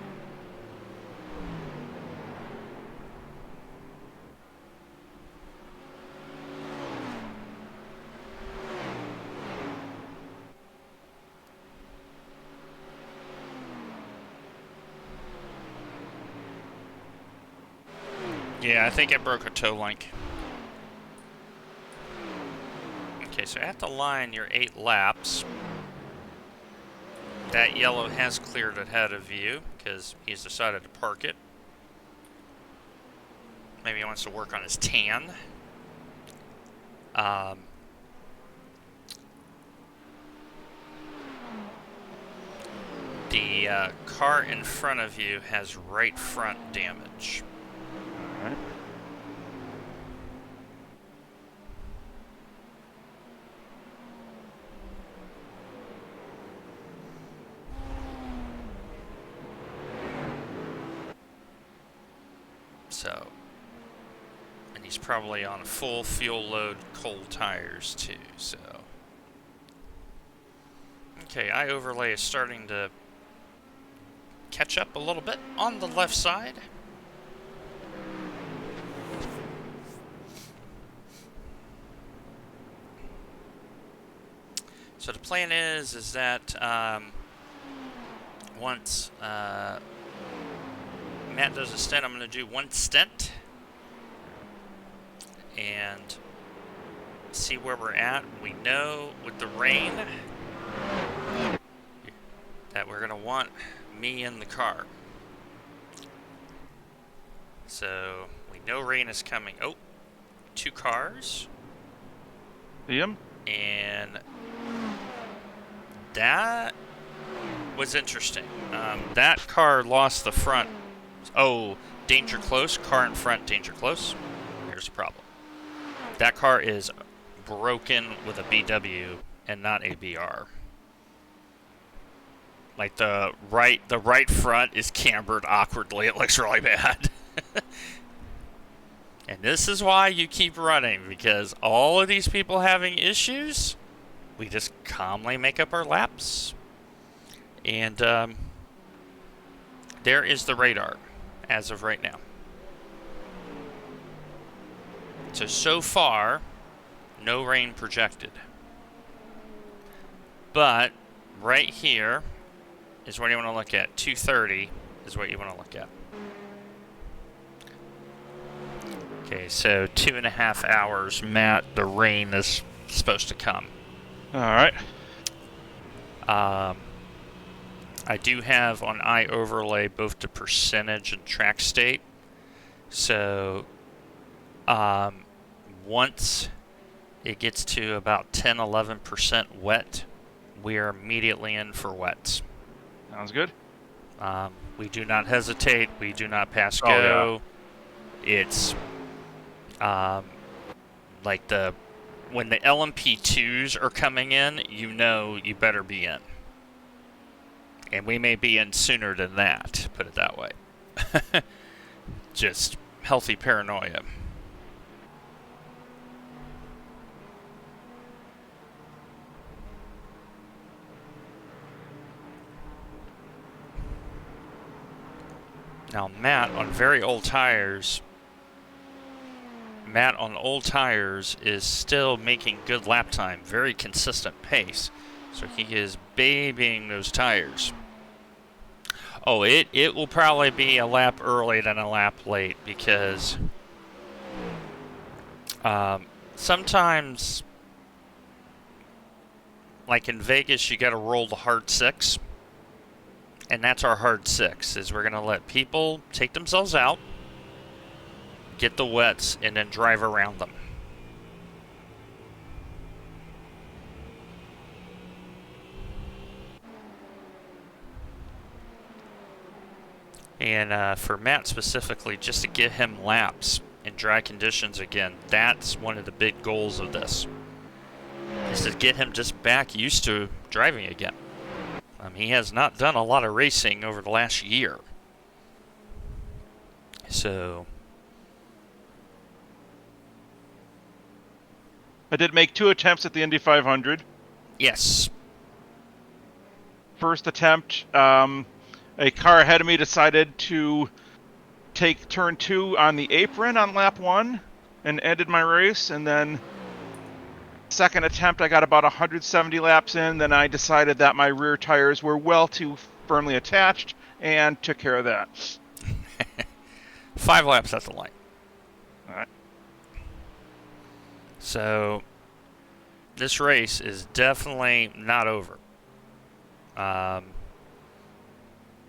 Yeah, I think I broke a toe link. Okay, so at the line, you're 8 laps. That yellow has cleared ahead of you because he's decided to park it. Maybe he wants to work on his tan. The car in front of you has right front damage. All right. So, and he's probably on full fuel load cold tires too, so. Okay, eye overlay is starting to catch up a little bit on the left side. So the plan is that once Matt does a stint, I'm going to do 1 stint and see where we're at. We know with the rain that we're going to want me in the car. So we know rain is coming. Oh, 2 cars. See him? And that was interesting. That car lost the front. Oh, danger close. Car in front, danger close. Here's the problem. That car is broken with a BW and not a BR. Like the right front is cambered awkwardly. It looks really bad. And this is why you keep running, because all of these people having issues, we just calmly make up our laps. And there is the radar as of right now. So far, no rain projected. But right here is what you want to look at. 230 is what you want to look at. Okay, so 2.5 hours, Matt. The rain is supposed to come. All right. I do have on iOverlay both the percentage and track state. So once it gets to about 10-11% wet, we are immediately in for wets. Sounds good. We do not hesitate. We do not pass Oh, go. It's like when the LMP2s are coming in, you know you better be in. And we may be in sooner than that, put it that way. Just healthy paranoia. Now, Matt on old tires is still making good lap time, very consistent pace. So he is babying those tires. Oh, it will probably be a lap early than a lap late because sometimes, like in Vegas, you got to roll the hard 6. And that's our hard 6, is we're going to let people take themselves out, get the wets, and then drive around them. And for Matt specifically, just to get him laps in dry conditions again, that's one of the big goals of this, is to get him just back used to driving again. He has not done a lot of racing over the last year. So I did make 2 attempts at the Indy 500. yes. First attempt, a car ahead of me decided to take turn 2 on the apron on lap 1 and ended my race. And then second attempt, I got about 170 laps in. Then I decided that my rear tires were well too firmly attached and took care of that. 5 laps at the line. All right. So this race is definitely not over.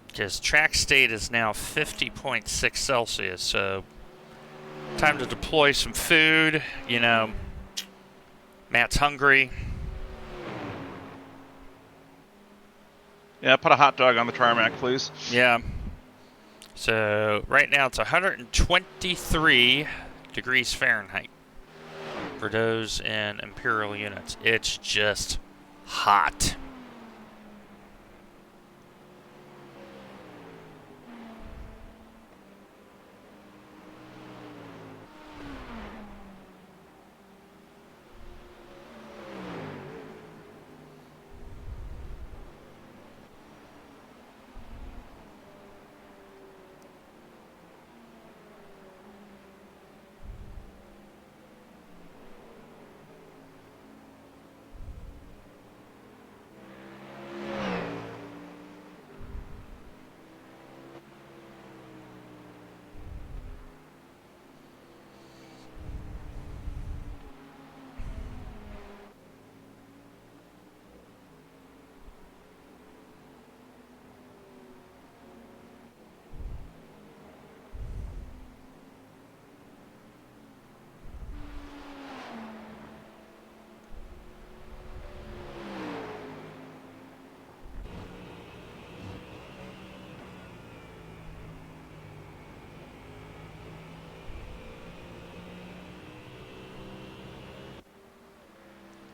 Because track state is now 50.6 Celsius, so time to deploy some food. You know, Matt's hungry. Yeah, put a hot dog on the tarmac, please. Yeah. So right now it's 123 degrees Fahrenheit for those in imperial units. It's just hot.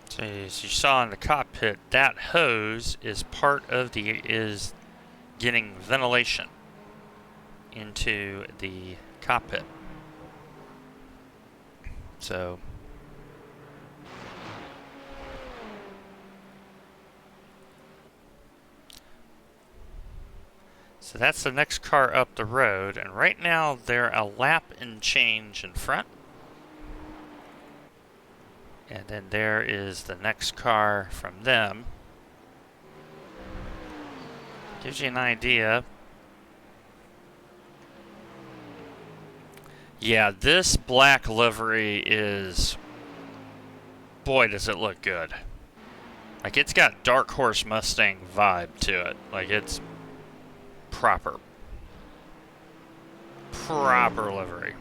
So as you saw in the cockpit, that hose is is getting ventilation into the cockpit. So that's the next car up the road, and right now they're a lap and change in front. And then there is the next car from them. Gives you an idea. Yeah, this black livery is... Boy, does it look good. Like, it's got Dark Horse Mustang vibe to it. Like, it's proper. Proper livery.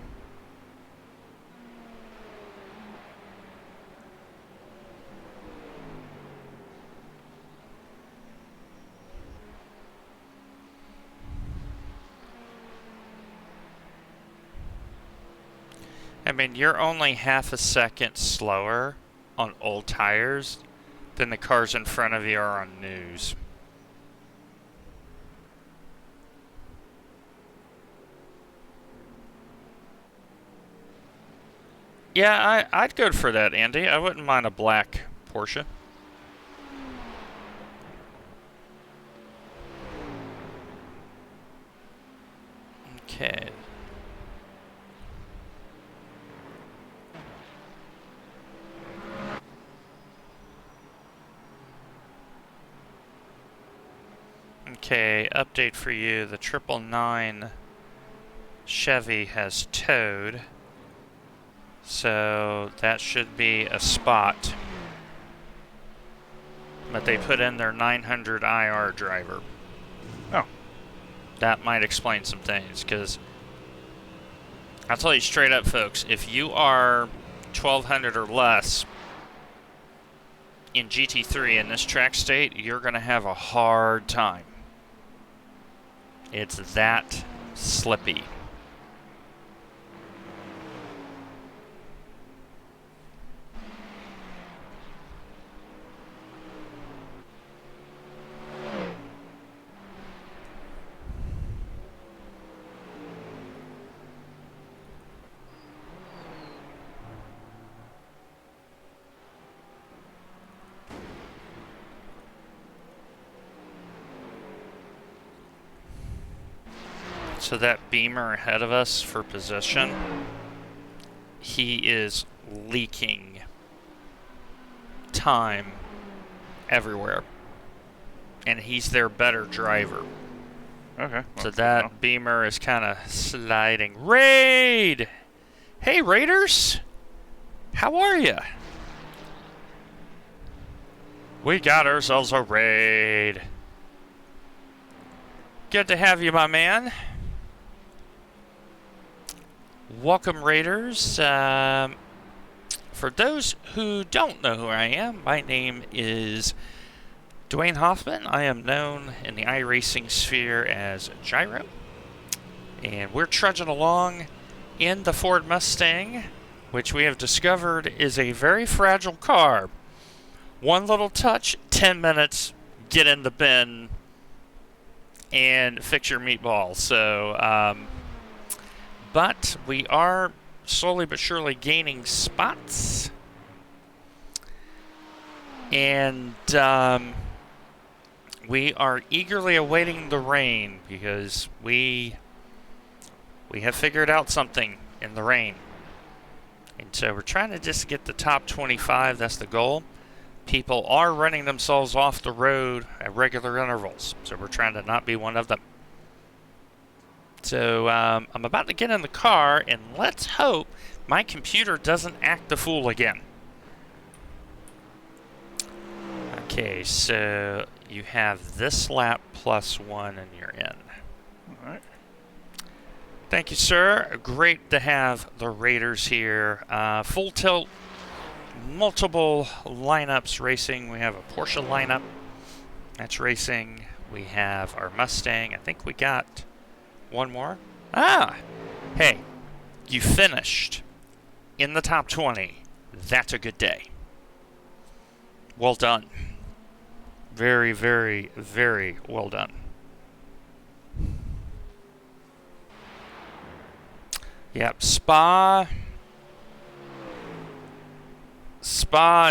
I mean, you're only half a second slower on old tires than the cars in front of you are on news. Yeah, I'd go for that, Andy. I wouldn't mind a black Porsche. Okay. Okay, update for you. The 999 Chevy has towed. So that should be a spot. But they put in their 900 IR driver. Oh. That might explain some things, because I'll tell you straight up, folks, if you are 1200 or less in GT3 in this track state, you're going to have a hard time. It's that slippy. So that Beamer ahead of us for position, he is leaking time everywhere. And he's their better driver. Okay. So that Beamer is kind of sliding. Raid! Hey, Raiders! How are ya? We got ourselves a raid. Good to have you, my man. Welcome, Raiders. For those who don't know who I am, my name is Dwayne Hoffman. I am known in the iRacing sphere as Gyro. And we're trudging along in the Ford Mustang, which we have discovered is a very fragile car. One little touch, 10 minutes, get in the bin, and fix your meatball. So, but we are slowly but surely gaining spots. And we are eagerly awaiting the rain, because we have figured out something in the rain. And so we're trying to just get the top 25. That's the goal. People are running themselves off the road at regular intervals, so we're trying to not be one of them. So I'm about to get in the car, and let's hope my computer doesn't act the fool again. Okay, so you have this lap +1 and you're in. All right. Thank you, sir. Great to have the Raiders here. Full tilt, multiple lineups racing. We have a Porsche lineup that's racing. We have our Mustang. I think we got one more. Ah! Hey, you finished in the top 20. That's a good day. Well done. Very, very, very well done. Yep, Spa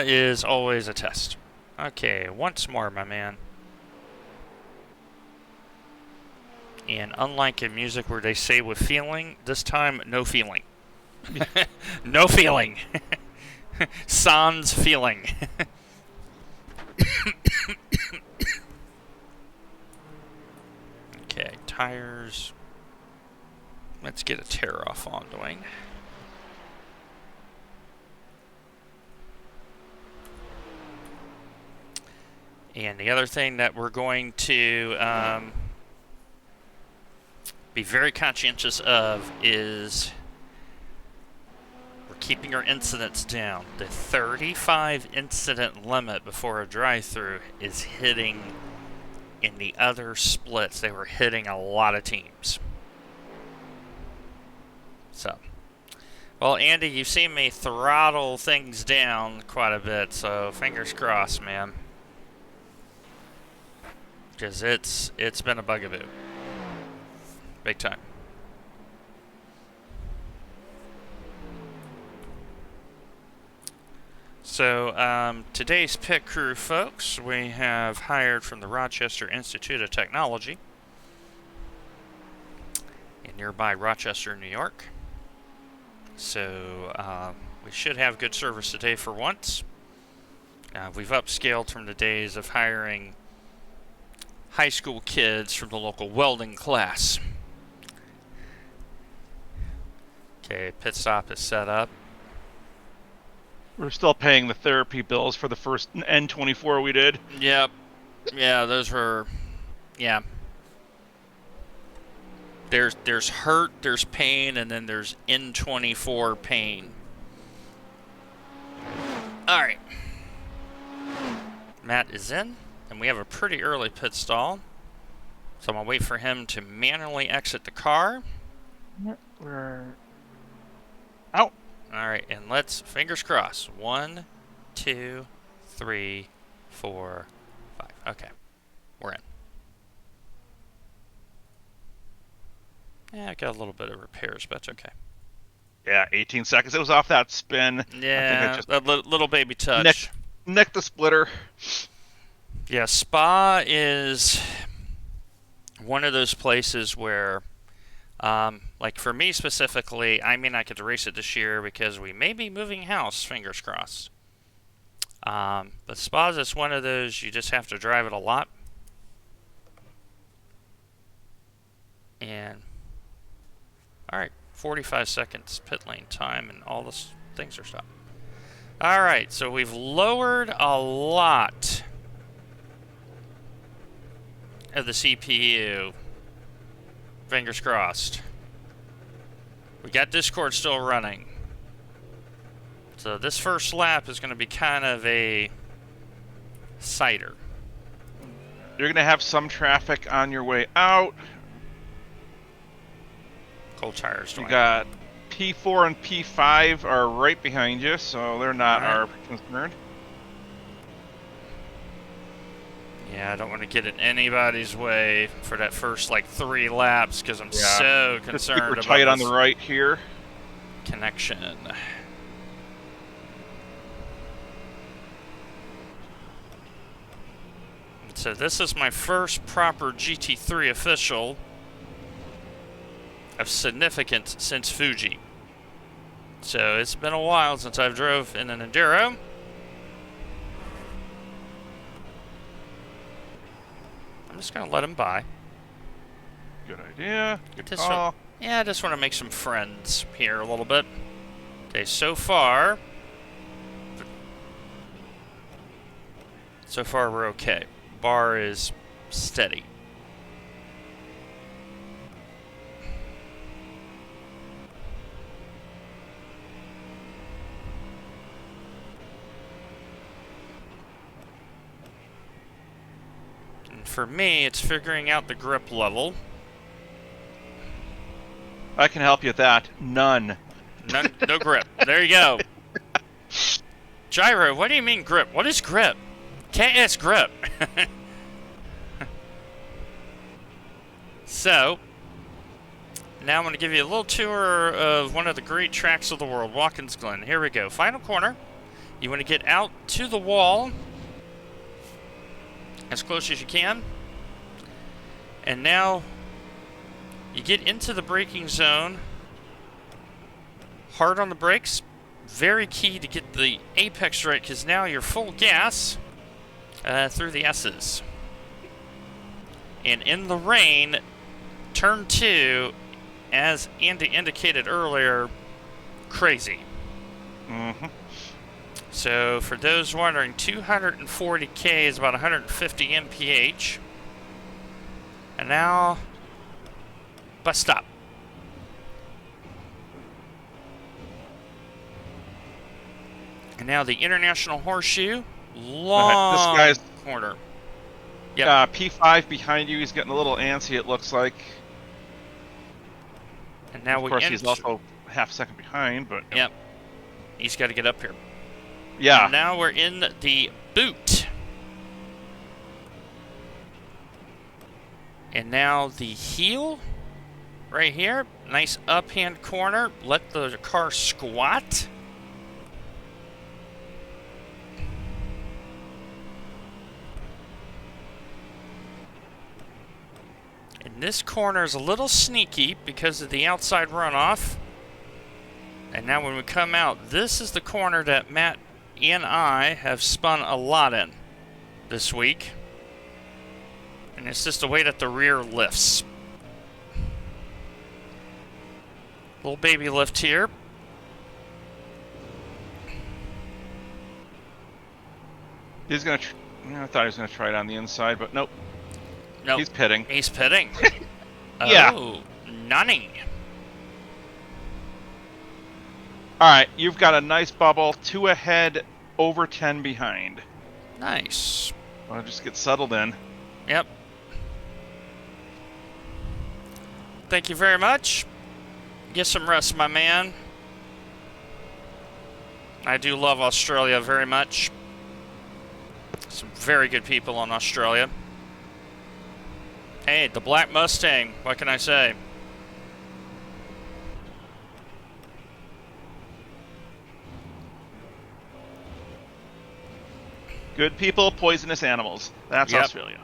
is always a test. Okay, once more, my man. And unlike in music where they say with feeling, this time, no feeling. No feeling. Sans feeling. Okay, tires. Let's get a tear off on Dwayne. And the other thing that we're going to be very conscientious of is we're keeping our incidents down. The 35 incident limit before a drive-through is hitting in the other splits. They were hitting a lot of teams. So, well, Andy, you've seen me throttle things down quite a bit, so fingers crossed, man. Because it's been a bugaboo. Big time. So, today's pit crew, folks, we have hired from the Rochester Institute of Technology in nearby Rochester, New York. So, we should have good service today for once. We've upscaled from the days of hiring high school kids from the local welding class. Okay, pit stop is set up. We're still paying the therapy bills for the first N24 we did. Yep. Yeah, those were... Yeah. There's hurt, there's pain, and then there's N24 pain. Alright. Matt is in, and we have a pretty early pit stall. So I'm going to wait for him to manually exit the car. We're out. Alright, and let's, fingers crossed. 1, 2, 3, 4, 5. Okay, we're in. Yeah, I got a little bit of repairs, but it's okay. Yeah, 18 seconds. It was off that spin. Yeah, I think a little baby touch. Nicked the splitter. Yeah, Spa is one of those places where, like for me specifically, I may not get to race it this year because we may be moving house, fingers crossed. But Spa's is one of those, you just have to drive it a lot. And, alright, 45 seconds pit lane time and all the things are stopped. Alright, so we've lowered a lot of the CPU. Fingers crossed. We got Discord still running. So this first lap is going to be kind of a cider. You're going to have some traffic on your way out. Cold tires. You got P4 and P5 are right behind you, so they're not our concern. Yeah, I don't want to get in anybody's way for that first, like, 3 laps, because I'm so concerned super about tight on this the right here. connection. So this is my first proper GT3 official of significance since Fuji. So it's been a while since I've drove in an Enduro. I'm just going to let him by. Good idea. Good Just call. Yeah, I just want to make some friends here a little bit. Okay, so far we're okay. Bar is steady. And for me, it's figuring out the grip level. I can help you with that. None. No grip. There you go. Gyro, what do you mean grip? What is grip? KS grip. So, now I'm going to give you a little tour of one of the great tracks of the world, Watkins Glen. Here we go. Final corner. You want to get out to the wall as close as you can. And now you get into the braking zone. Hard on the brakes. Very key to get the apex right, because now you're full gas through the S's. And in the rain, turn 2 as Andy indicated earlier, crazy. Mm-hmm. So for those wondering, 240K is about 150 mph. And now, bus stop. And now the International Horseshoe, long This guy's corner. Yep. P5 behind you. He's getting a little antsy, it looks like. And now of course, he's also half a second behind, but... Yep. He's got to get up here. Yeah. And now we're in the boot. And now the heel, right here. Nice up-hand corner. Let the car squat. And this corner is a little sneaky because of the outside runoff. And now when we come out, this is the corner that Matt and I have spun a lot in this week. And it's just the way that the rear lifts. Little baby lift here. He's going to... I thought he was going to try it on the inside, but nope. Nope. He's pitting. He's pitting. Yeah. Oh, nunning. All right, you've got a nice bubble. 2 ahead, over 10 behind. Nice. I'll just get settled in. Yep. Thank you very much. Get some rest, my man. I do love Australia very much. Some very good people in Australia. Hey, the Black Mustang. What can I say? Good people, poisonous animals. That's Yep. Australia.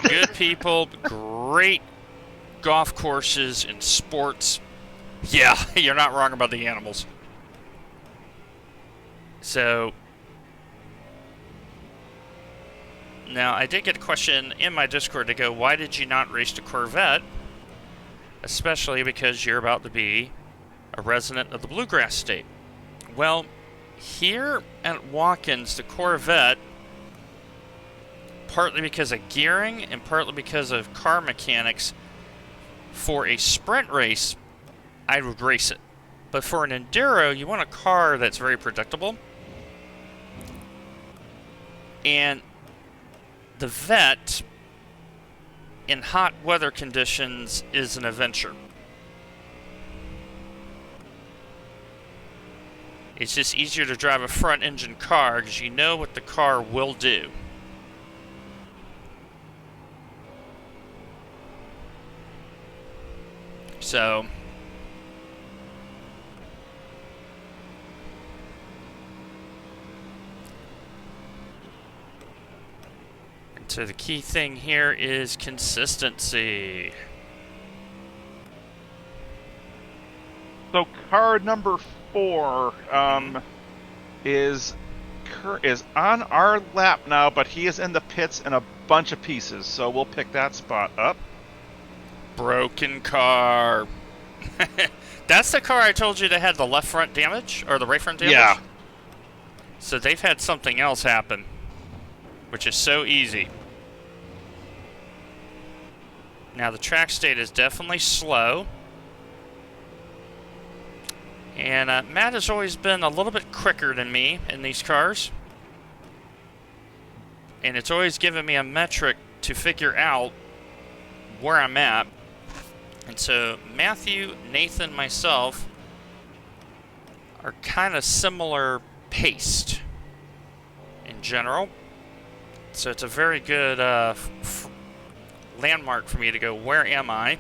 Good people, great golf courses and sports. Yeah, you're not wrong about the animals. So, now I did get a question in my Discord to go, why did you not race the Corvette? Especially because you're about to be a resident of the Bluegrass State. Well, here at Watkins, the Corvette, partly because of gearing and partly because of car mechanics, for a sprint race, I would race it. But for an enduro, you want a car that's very predictable. And the Vet, in hot weather conditions, is an adventure. It's just easier to drive a front engine car because you know what the car will do. So, and so the key thing here is consistency. So car number 4 is on our lap now, but he is in the pits in a bunch of pieces, so we'll pick that spot up. Broken car. That's the car I told you that had the left front damage, or the right front damage? Yeah. So they've had something else happen, which is so easy. Now the track state is definitely slow. And Matt has always been a little bit quicker than me in these cars. And it's always given me a metric to figure out where I'm at. And so Matthew, Nathan, myself are kind of similar paced in general. So it's a very good landmark for me to go, where am I?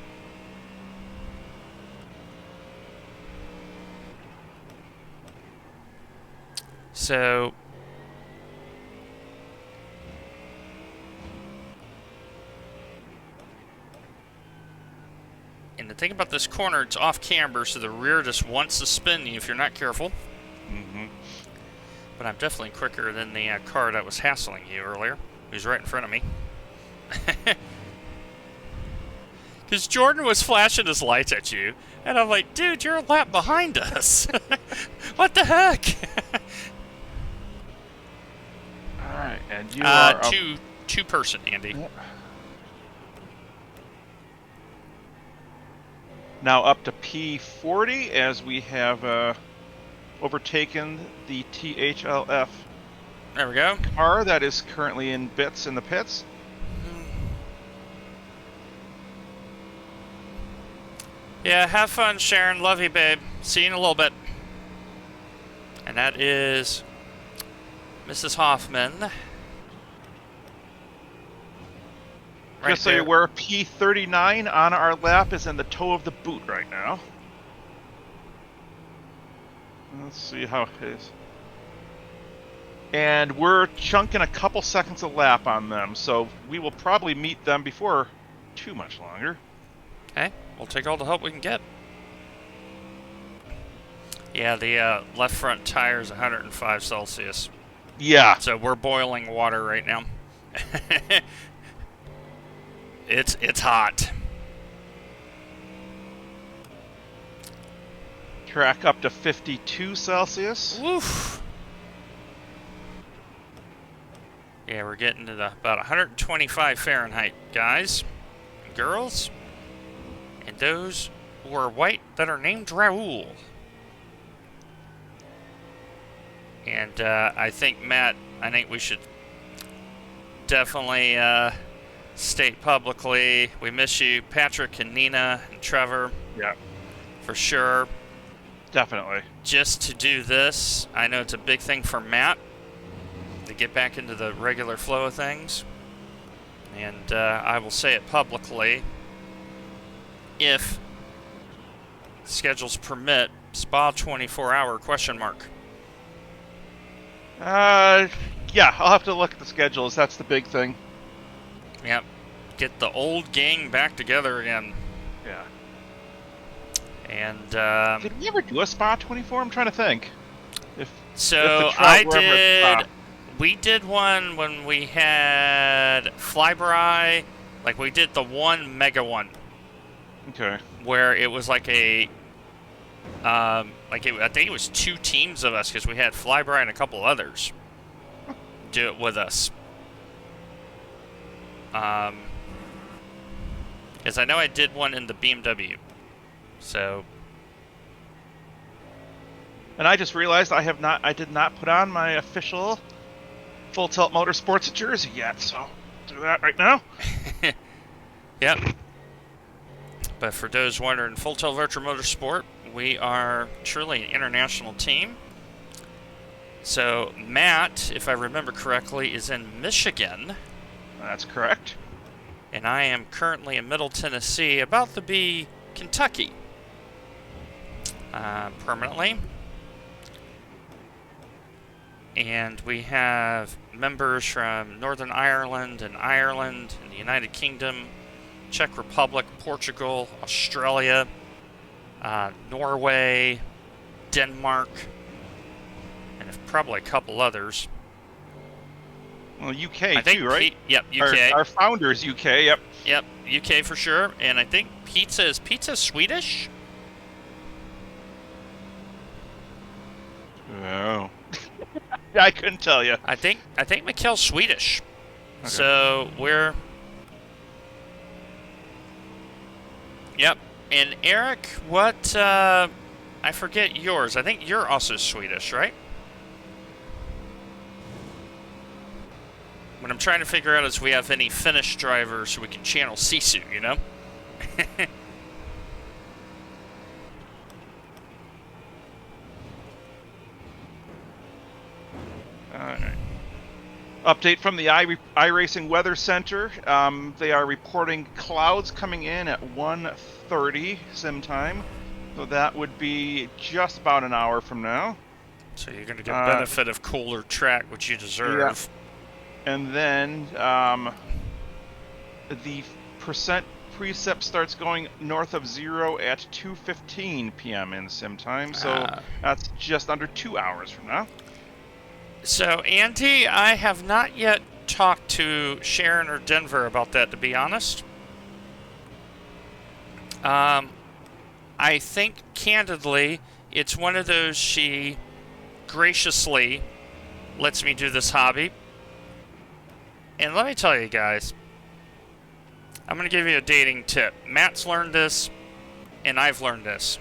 So and the thing about this corner, it's off camber, so the rear just wants to spin you if you're not careful. Mm-hmm. But I'm definitely quicker than the car that was hassling you earlier, who's right in front of me. Because Jordan was flashing his lights at you, and I'm like, dude, you're a lap behind us. What the heck? All right, and you are up. Two person, Andy. Yep. Now up to P40 as we have overtaken the THLF There we go. car that is currently in bits in the pits. Yeah, have fun, Sharon. Love you, babe. See you in a little bit. And that is Mrs. Hoffman. Right Just so you're aware, P39 on our lap is in the toe of the boot right now. Let's see how it is. And we're chunking a couple seconds a lap on them, so we will probably meet them before too much longer. Okay, we'll take all the help we can get. Yeah, the left front tire is 105 Celsius. Yeah. So we're boiling water right now. It's hot. Track up to 52 Celsius. Woof. Yeah, we're getting to about 125 Fahrenheit, guys and girls. And those who are white that are named Raoul. And I think, Matt, we should definitely state publicly, we miss you, Patrick and Nina and Trevor. Yeah. For sure. Definitely. Just to do this, I know it's a big thing for Matt to get back into the regular flow of things. And I will say it publicly. If schedules permit, spa 24-hour question mark. Yeah, I'll have to look at the schedules. That's the big thing. Yep. Get the old gang back together again. Yeah. And did we ever do a spa 24? I'm trying to think. So if I did. We did one when we had Flyby. Like we did the one mega one. Okay. Where it was like a. I think it was 2 teams of us because we had Flyby and a couple others do it with us. Because I know I did one in the BMW. So. And I just realized I did not put on my official Full Tilt Motorsports jersey yet, so I'll do that right now. Yep. But for those wondering, Full Tilt Virtual Motorsport, we are truly an international team. So Matt, if I remember correctly, is in Michigan. That's correct. And I am currently in Middle Tennessee, about to be Kentucky. Permanently. And we have members from Northern Ireland and the United Kingdom, Czech Republic, Portugal, Australia, Norway, Denmark, and probably a couple others. Well, UK I think too, right? Yep, UK. Our founder's UK, yep. Yep, UK for sure. And I think pizza Swedish? Oh. I couldn't tell you. I think Mikkel's Swedish. Okay. So we're. Yep. And Eric, what? I forget yours. I think you're also Swedish, right? What I'm trying to figure out is if we have any Finnish drivers so we can channel Sisu, you know? Alright. Update from the iRacing Weather Center. They are reporting clouds coming in at 1:30 sim time. So that would be just about an hour from now. So you're going to get benefit of cooler track, which you deserve. Yeah. And then the percent precip starts going north of 0 at 2:15 p.m. in sim time. So that's just under 2 hours from now. So, Andy, I have not yet talked to Sharon or Denver about that, to be honest. I think, candidly, it's one of those she graciously lets me do this hobby. And let me tell you guys, I'm going to give you a dating tip. Matt's learned this, and I've learned this.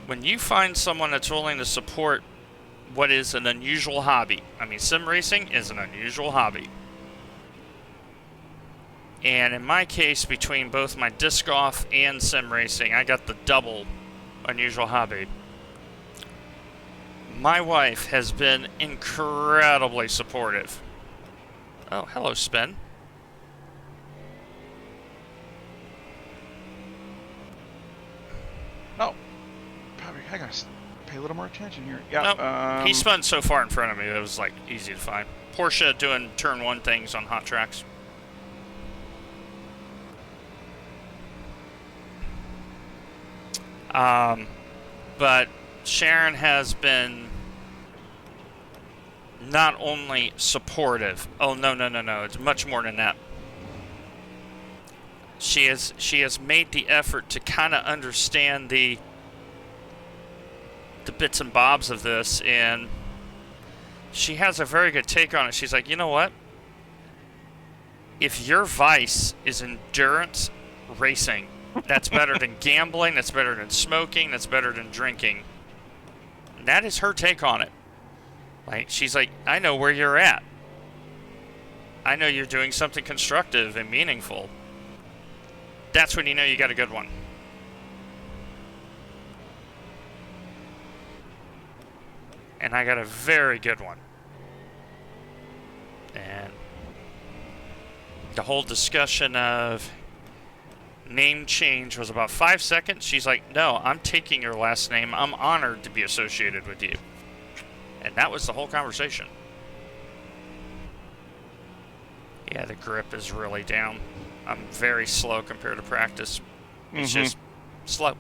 When you find someone that's willing to support what is an unusual hobby, I mean, sim racing is an unusual hobby. And in my case, between both my disc golf and sim racing, I got the double unusual hobby. My wife has been incredibly supportive. Oh, hello, Spin. Oh, probably I gotta pay a little more attention here. Yeah. Nope. He spun so far in front of me, it was like easy to find. Porsche doing turn one things on hot tracks. But Sharon has been not only supportive. Oh, no. It's much more than that. She has made the effort to kind of understand the bits and bobs of this, and she has a very good take on it. She's like, you know what? If your vice is endurance racing, that's better than gambling, that's better than smoking, that's better than drinking. And that is her take on it. Like, she's like, I know where you're at. I know you're doing something constructive and meaningful. That's when you know you got a good one. And I got a very good one. And the whole discussion of name change was about 5 seconds. She's like, no, I'm taking your last name. I'm honored to be associated with you. And that was the whole conversation. Yeah, the grip is really down. I'm very slow compared to practice. It's just slow.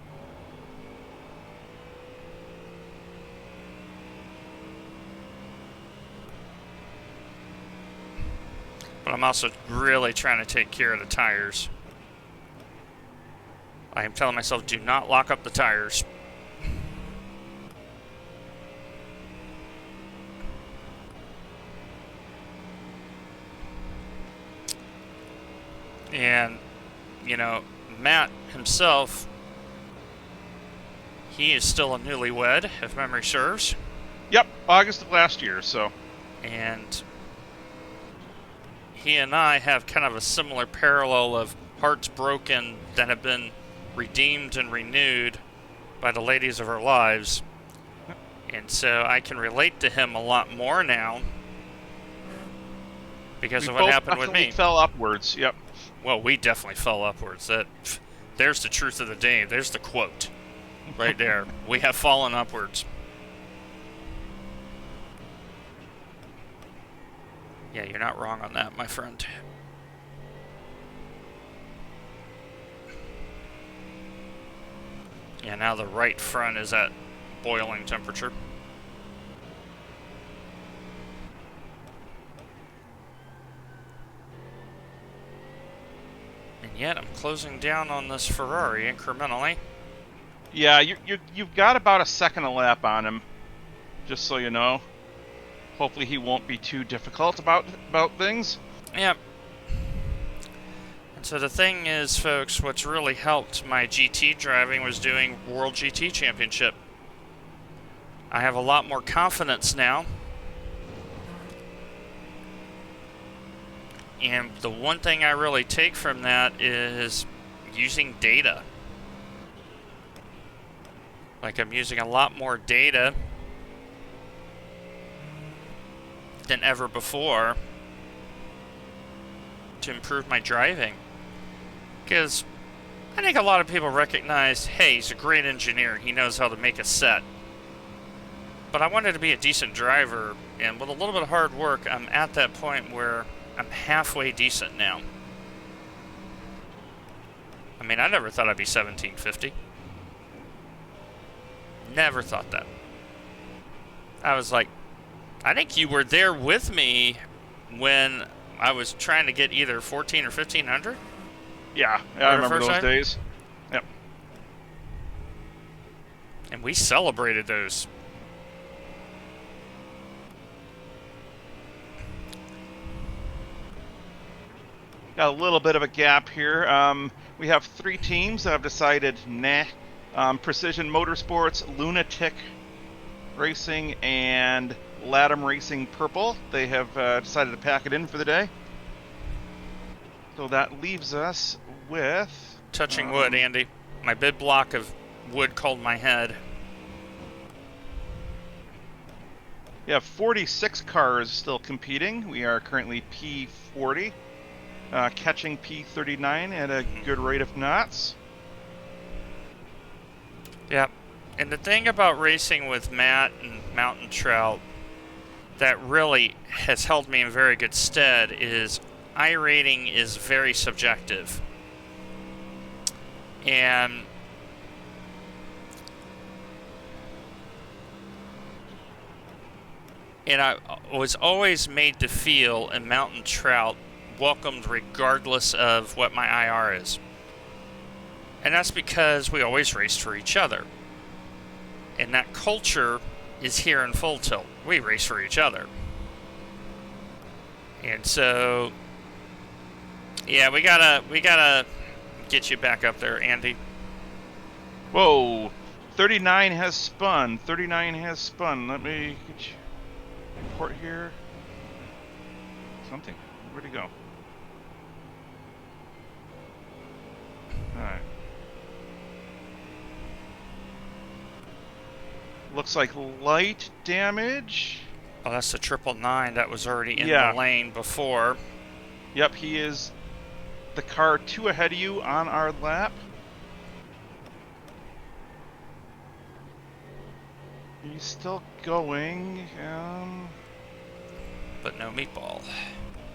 But I'm also really trying to take care of the tires. I am telling myself, do not lock up the tires. And, you know, Matt himself, he is still a newlywed, if memory serves. Yep, August of last year, so. And he and I have kind of a similar parallel of hearts broken that have been redeemed and renewed by the ladies of our lives. And so I can relate to him a lot more now because of what happened with me. We fell upwards, yep. Well, we definitely fell upwards. There's the truth of the day. There's the quote right there. We have fallen upwards. Yeah, you're not wrong on that, my friend. Yeah, now the right front is at boiling temperature. And yet I'm closing down on this Ferrari incrementally. Yeah, you've got about a second a lap on him, just so you know. Hopefully he won't be too difficult about things. Yep. And so the thing is, folks, what's really helped my GT driving was doing World GT Championship. I have a lot more confidence now. And the one thing I really take from that is using data. Like, I'm using a lot more data than ever before to improve my driving. Because I think a lot of people recognize, hey, he's a great engineer. He knows how to make a set. But I wanted to be a decent driver, and with a little bit of hard work, I'm at that point where I'm halfway decent now. I mean, I never thought I'd be 1750. Never thought that. I was like, I think you were there with me when I was trying to get either 14 or 1500. Yeah, I remember those days. Man, we celebrated those. Got a little bit of a gap here. We have 3 teams that have decided, nah. Precision Motorsports, Lunatic Racing, and Latham Racing Purple. They have decided to pack it in for the day. So that leaves us with... Touching wood, Andy. My big block of wood called my head. We have 46 cars still competing. We are currently P40, catching P39 at a good rate of knots. Yep. And the thing about racing with Matt and Mountain Trout that really has held me in very good stead is iRating is very subjective. And I was always made to feel in Mountain Trout welcomed regardless of what my IR is. And that's because we always raced for each other. And that culture is here in Full Tilt. We race for each other. And so, yeah, we gotta get you back up there, Andy. Whoa, 39 has spun. 39 has spun. Let me get you report here. Something. Where'd he go? All right. Looks like light damage. Oh, that's the 999 that was already in Yeah. the lane before. Yep, he is the car 2 ahead of you on our lap. He's still going. But no meatball.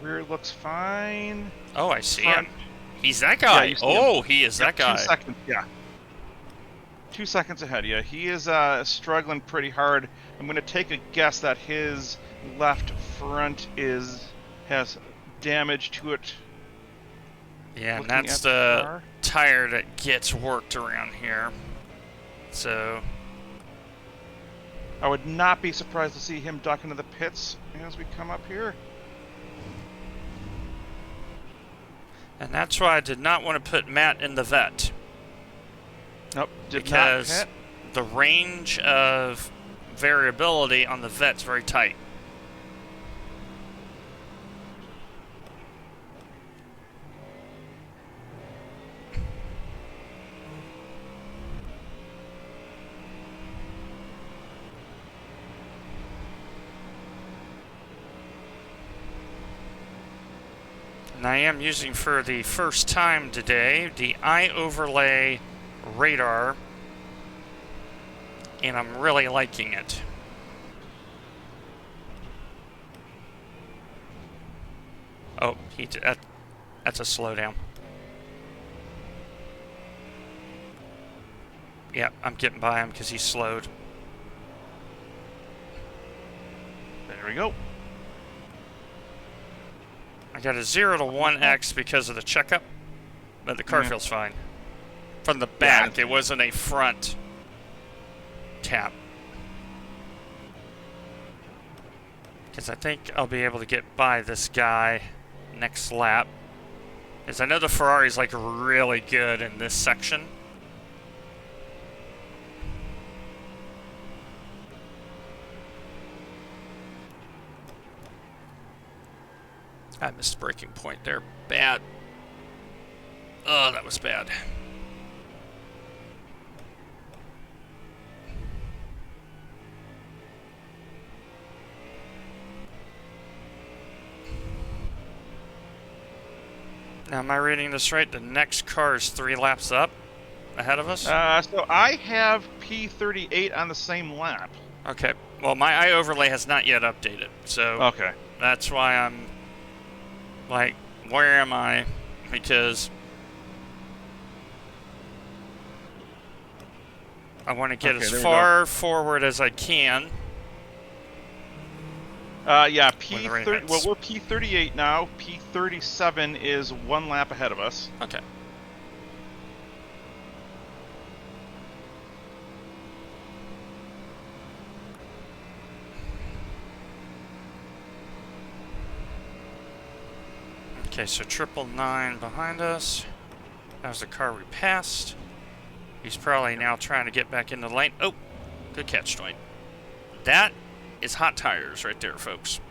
Rear looks fine. Oh, I see Front. him. He's that guy. Yeah, you see him. Oh, he is that guy. 2 seconds, yeah. 2 seconds ahead of you. He is struggling pretty hard. I'm going to take a guess that his left front has damage to it. Yeah, and Looking that's at the the car. tire that gets worked around here. So, I would not be surprised to see him duck into the pits as we come up here. and that's why I did not want to put Matt in the vet. Nope, did Because not pit. the range of variability on the vet's very tight. And I am using for the first time today the eye overlay radar, and I'm really liking it. Oh, that's a slowdown. Yeah, I'm getting by him because he's slowed. There we go. I got a 0 to 1x because of the checkup, but the car Yeah. feels fine. From the back, it wasn't a front tap. Because I think I'll be able to get by this guy next lap. Because I know the Ferrari's like really good in this section. I missed braking point there. Bad. Oh, that was bad. Now, am I reading this right? The next car is 3 laps up ahead of us? So I have P38 on the same lap. Okay. Well, my eye overlay has not yet updated, so Okay. that's why I'm like, where am I? Because I want to get Okay, as there we far forward as I can. Yeah, When the rain P30. hits. Well, we're P38 now. P37 is 1 lap ahead of us. Okay. Okay, so 999 behind us. That was the car we passed. He's probably now trying to get back into the lane. Oh, good catch, Dwight. That is hot tires right there, folks.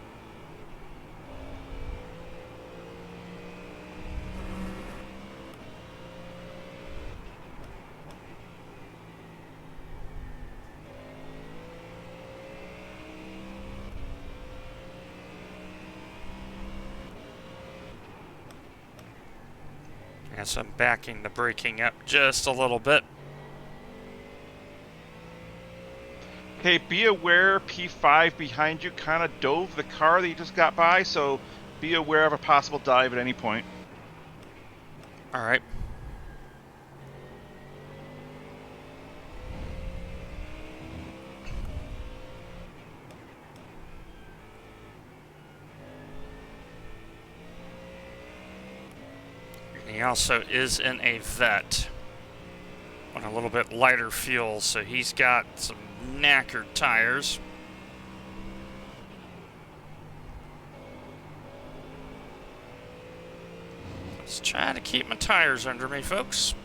As I'm backing the braking up just a little bit. Okay, be aware P5 behind you kind of dove the car that you just got by, so be aware of a possible dive at any point. All right. He also is in a vet on a little bit lighter fuel, so he's got some knackered tires. Let's try to keep my tires under me, folks.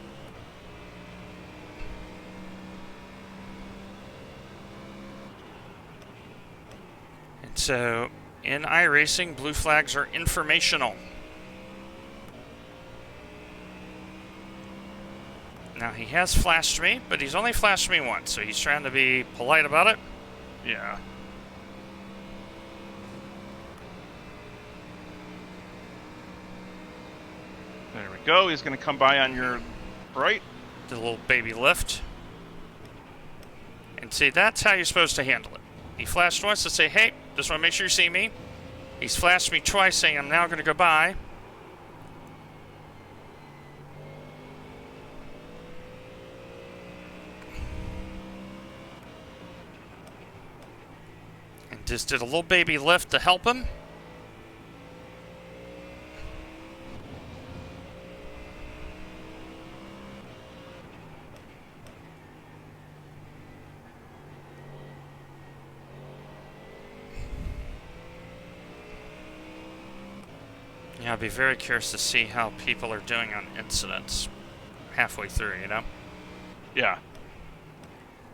And so, in iRacing, blue flags are informational. Now, he has flashed me, but he's only flashed me once, so he's trying to be polite about it. Yeah. There we go. He's going to come by on your right. The little baby lift. And see, that's how you're supposed to handle it. He flashed once to say, hey, just want to make sure you see me. He's flashed me twice saying I'm now going to go by. And just did a little baby lift to help him. Yeah, I'll be very curious to see how people are doing on incidents halfway through, you know? Yeah.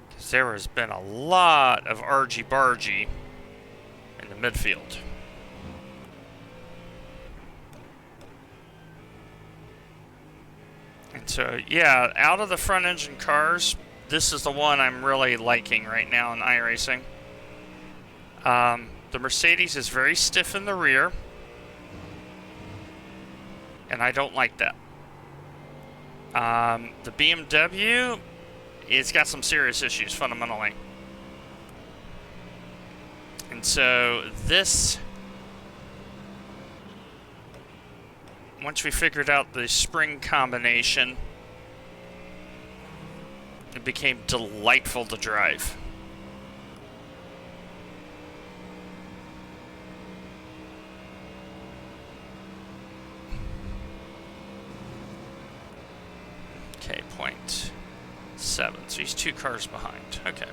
Because there has been a lot of argy-bargy in the midfield. And so, yeah, out of the front engine cars, this is the one I'm really liking right now in iRacing. The Mercedes is very stiff in the rear. And I don't like that. The BMW, it's got some serious issues fundamentally. And so this, once we figured out the spring combination, it became delightful to drive. Okay, 0.7. So he's 2 cars behind. Okay.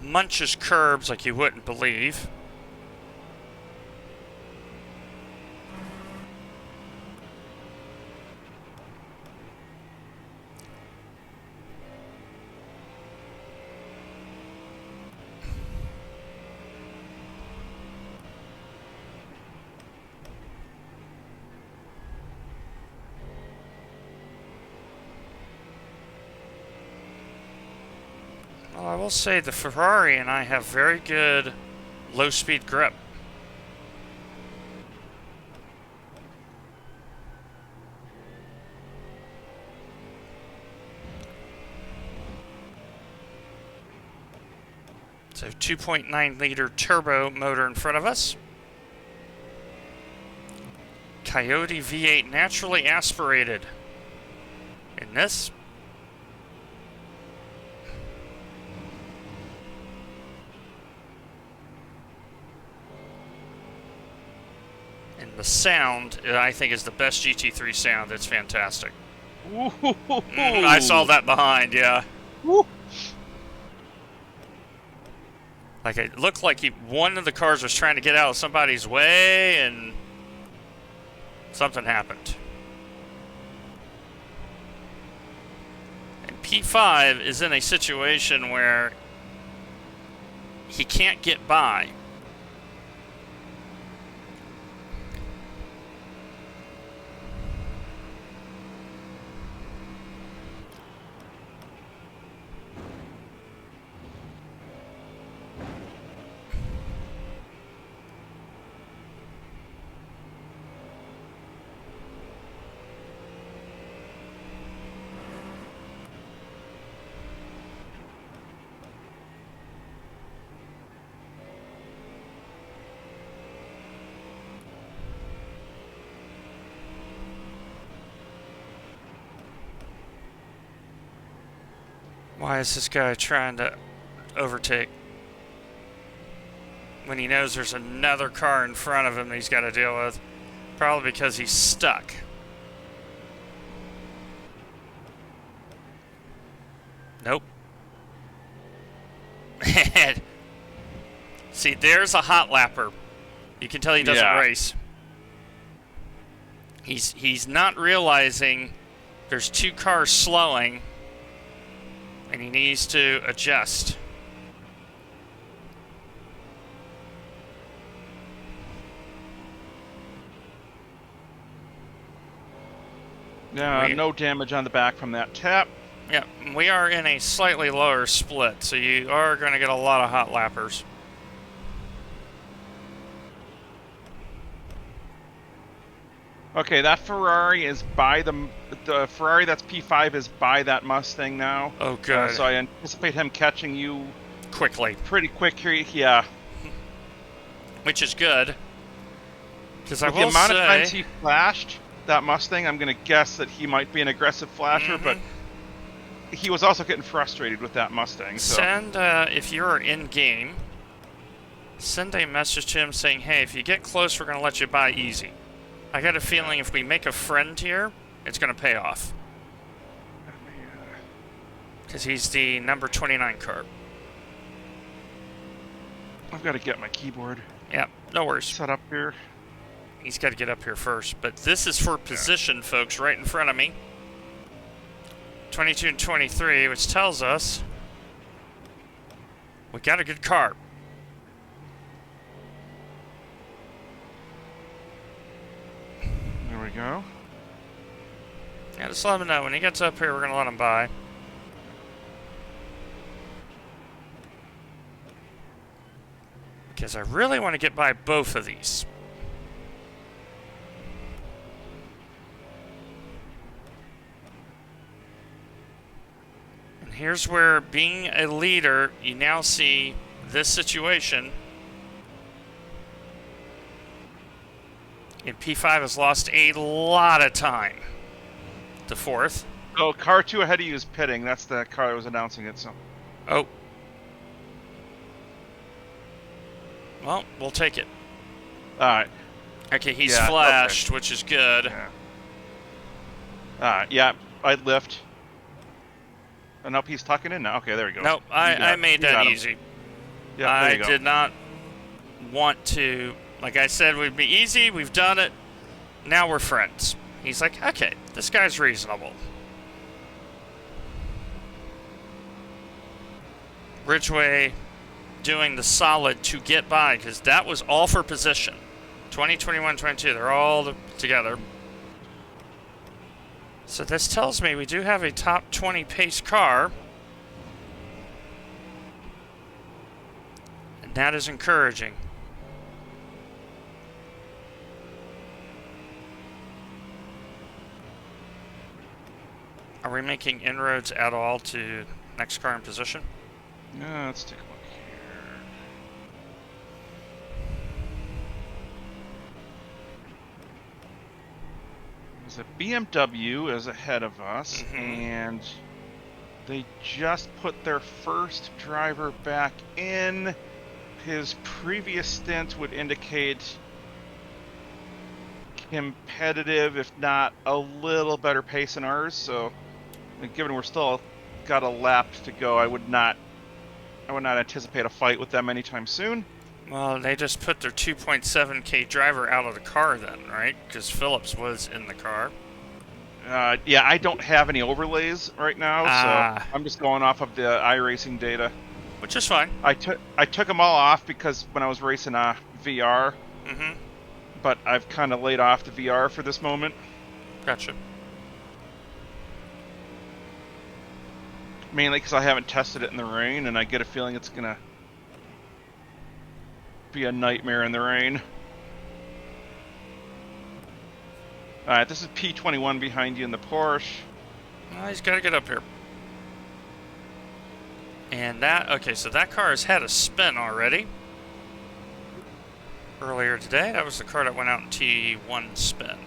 Munches curbs like you wouldn't believe. Well, I will say the Ferrari and I have very good low-speed grip. So 2.9 liter turbo motor in front of us. Coyote V8 naturally aspirated. In this. And the sound, I think, is the best GT3 sound. It's fantastic. I saw that behind, yeah. Woo. Like, it looked like one of the cars was trying to get out of somebody's way, and something happened. And P5 is in a situation where he can't get by. Why is this guy trying to overtake when he knows there's another car in front of him that he's got to deal with? Probably because he's stuck. Nope. See, there's a hot lapper. You can tell he doesn't race. He's not realizing there's two cars slowing, and he needs to adjust. No damage on the back from that tap. Yeah, we are in a slightly lower split, so you are going to get a lot of hot lappers. Okay, that Ferrari is by the Ferrari that's P5 is by that Mustang now. Oh, good. So I anticipate him catching you Quickly. pretty quick here. Yeah. Which is good. Because I With the will amount of times say, he flashed that Mustang, I'm going to guess that he might be an aggressive flasher, but he was also getting frustrated with that Mustang. So. send, if you're in-game, send a message to him saying, hey, if you get close, we're going to let you buy easy. I got a feeling if we make a friend here, it's going to pay off. Because he's the number 29 car. I've got to get my keyboard Yeah, no worries. set up here. He's got to get up here first. But this is for position, folks, right in front of me. 22 and 23, which tells us we got a good car. There we go. Yeah, just let him know. When he gets up here, we're going to let him by. Because I really want to get by both of these. And here's where being a leader, you now see this situation. And P5 has lost a lot of time to fourth. Oh, car 2 ahead of you is pitting. That's the car that was announcing it. So. Oh. Well, we'll take it. All right. Okay, he's Yeah, flashed, which is good. Yeah. All right. Yeah, I'd lift. Oh, nope, he's tucking in now. Okay, there we go. Nope, I made that easy. Yeah, there I you go. did not want to. Like I said, we'd be easy. We've done it. Now we're friends. He's like, okay, this guy's reasonable. Ridgeway doing the solid to get by, because that was all for position. 20, 21, 22, they're all together. So this tells me we do have a top 20 pace car. And that is encouraging. Are we making inroads at all to next car in position? Yeah, let's take a look here. There's a BMW is ahead of us, and they just put their first driver back in. His previous stint would indicate competitive, if not a little better pace than ours. So, and given we're still got a lap to go, I would not anticipate a fight with them anytime soon. Well, they just put their 2.7K driver out of the car then, right? Because Phillips was in the car. Yeah, I don't have any overlays right now, so Ah. I'm just going off of the iRacing data. Which is fine. I took them all off because when I was racing VR, Mm-hmm. but I've kind of laid off the VR for this moment. Gotcha. Mainly because I haven't tested it in the rain, and I get a feeling it's gonna be a nightmare in the rain. Alright, this is P21 behind you in the Porsche. Well, he's got to get up here. And that, okay, so that car has had a spin already. Earlier today, that was the car that went out in T1 spin.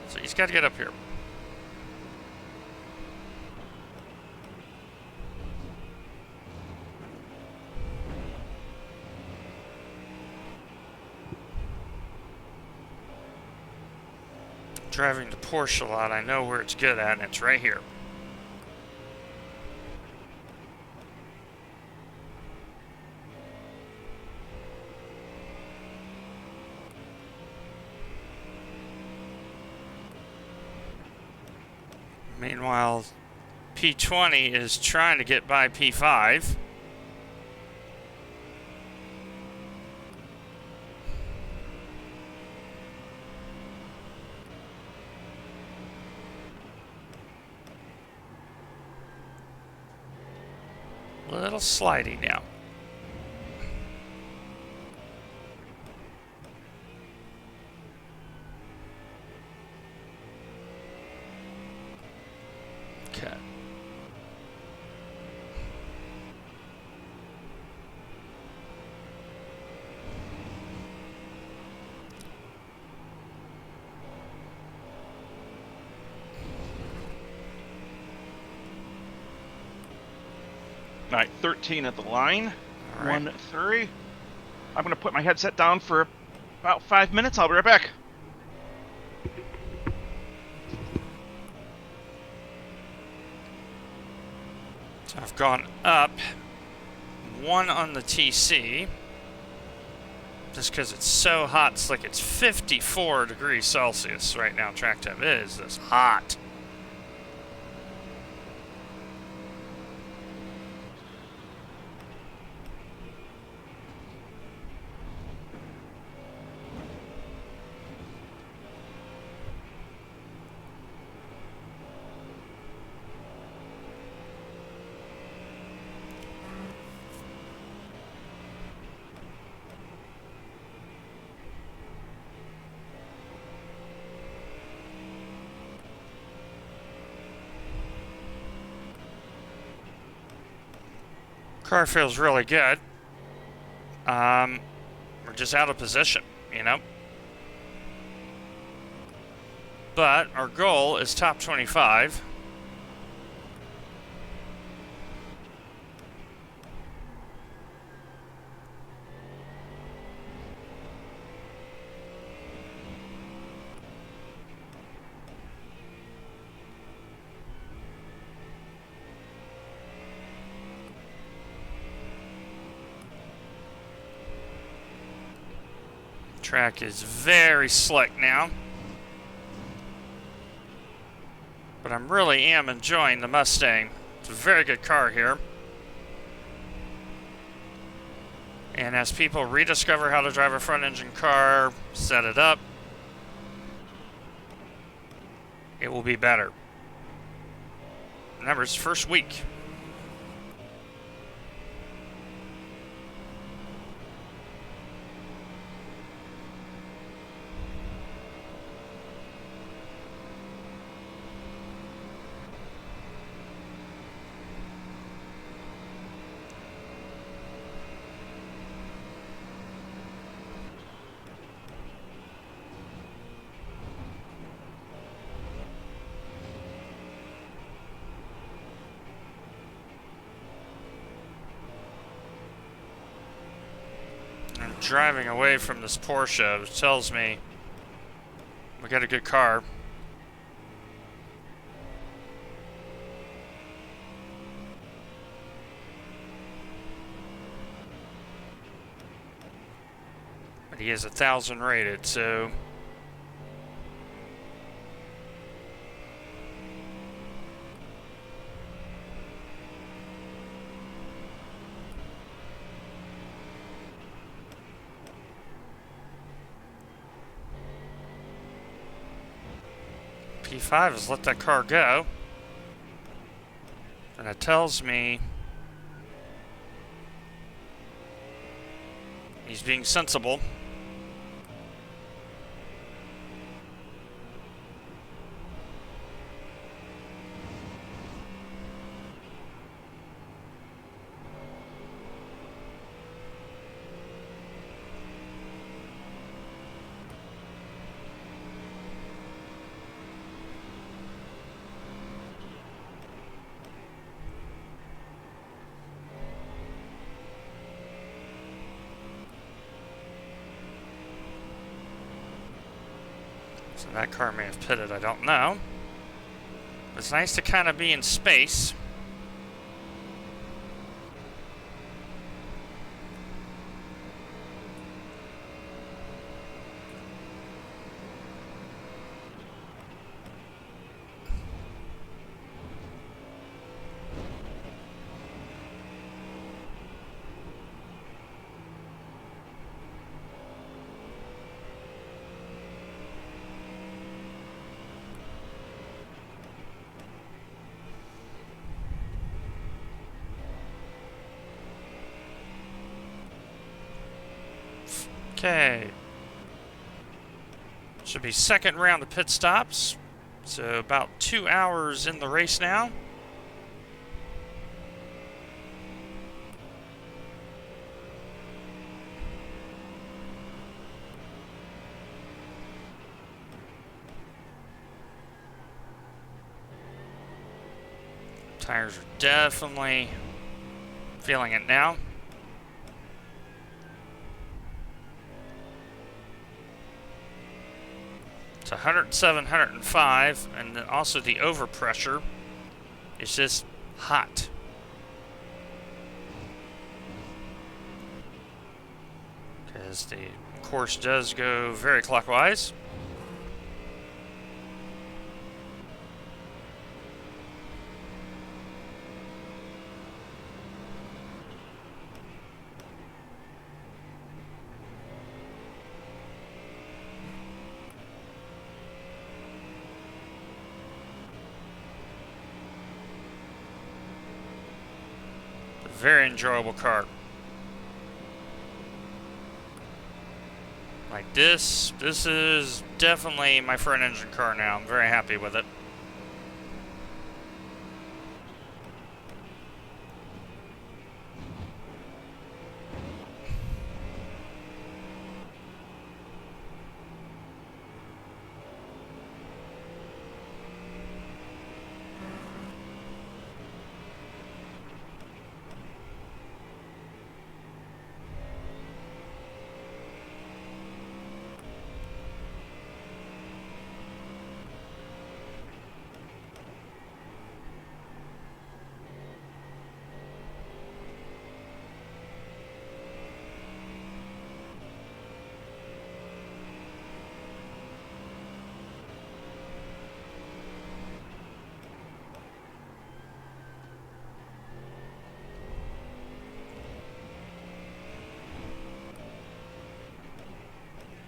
So he's got to get up here. Driving the Porsche a lot, I know where it's good at, and it's right here. Meanwhile, P20 is trying to get by P5. A little slidey now. Okay. Alright, 13 at the line. All right. 1-3. I'm gonna put my headset down for about 5 minutes. I'll be right back. So I've gone up 1 on the TC. Just because it's so hot, it's like it's 54 degrees Celsius right now. Track time is this hot. Car feels really good. We're just out of position, you know? But our goal is top 25. Track is very slick now. But I really am enjoying the Mustang. It's a very good car here. And as people rediscover how to drive a front engine car, set it up, it will be better. Remember, it's first week. I'm driving away from this Porsche, which tells me We got a good car. But he is 1,000 rated, so... P5 has let that car go. And it tells me he's being sensible. So that car may have pitted, I don't know. It's nice to kind of be in space. Okay. Should be second round of pit stops. So about 2 hours in the race now. Tires are definitely feeling it now. It's 107, 105, and then also the overpressure is just hot. Because the course does go very clockwise. Very enjoyable car. Like this is definitely my front engine car now. I'm very happy with it.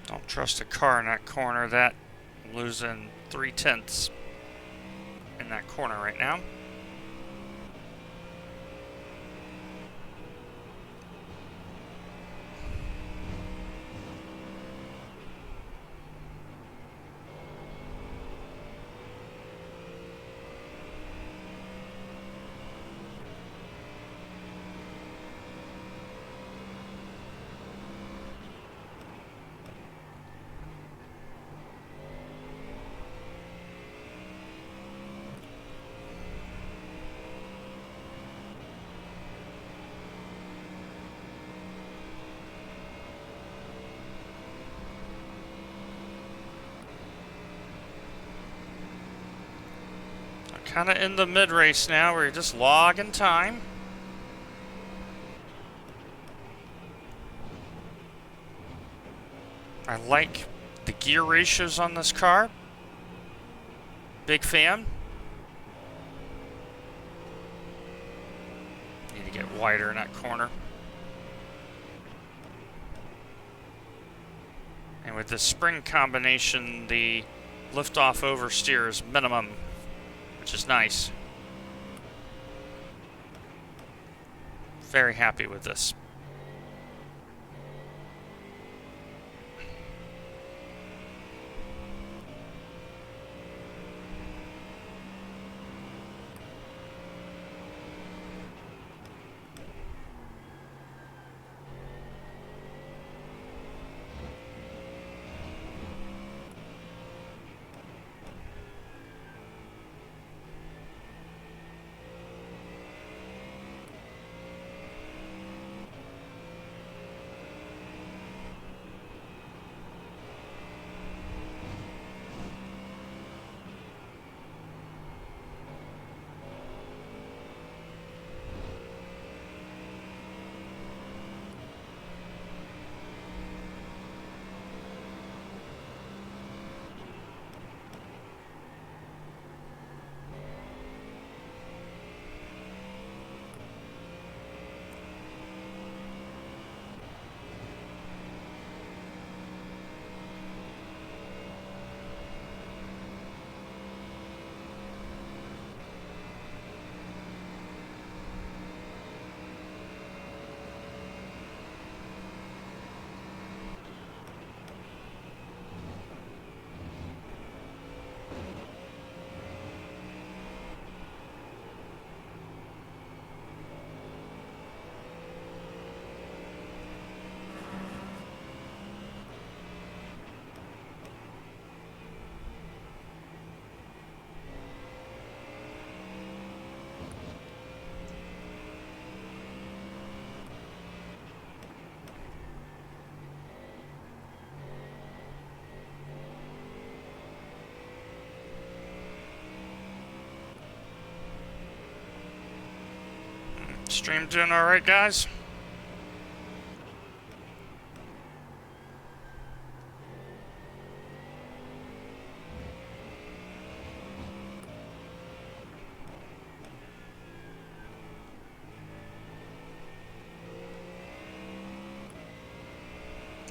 Don't trust a car in that corner. That I'm losing 3/10 in that corner right now. kind of in the mid-race now where you're just logging time. I like the gear ratios on this car. Big fan. Need to get wider in that corner. And with the spring combination, the lift-off oversteer is minimum, which is nice. Very happy with this. Stream doing alright, guys?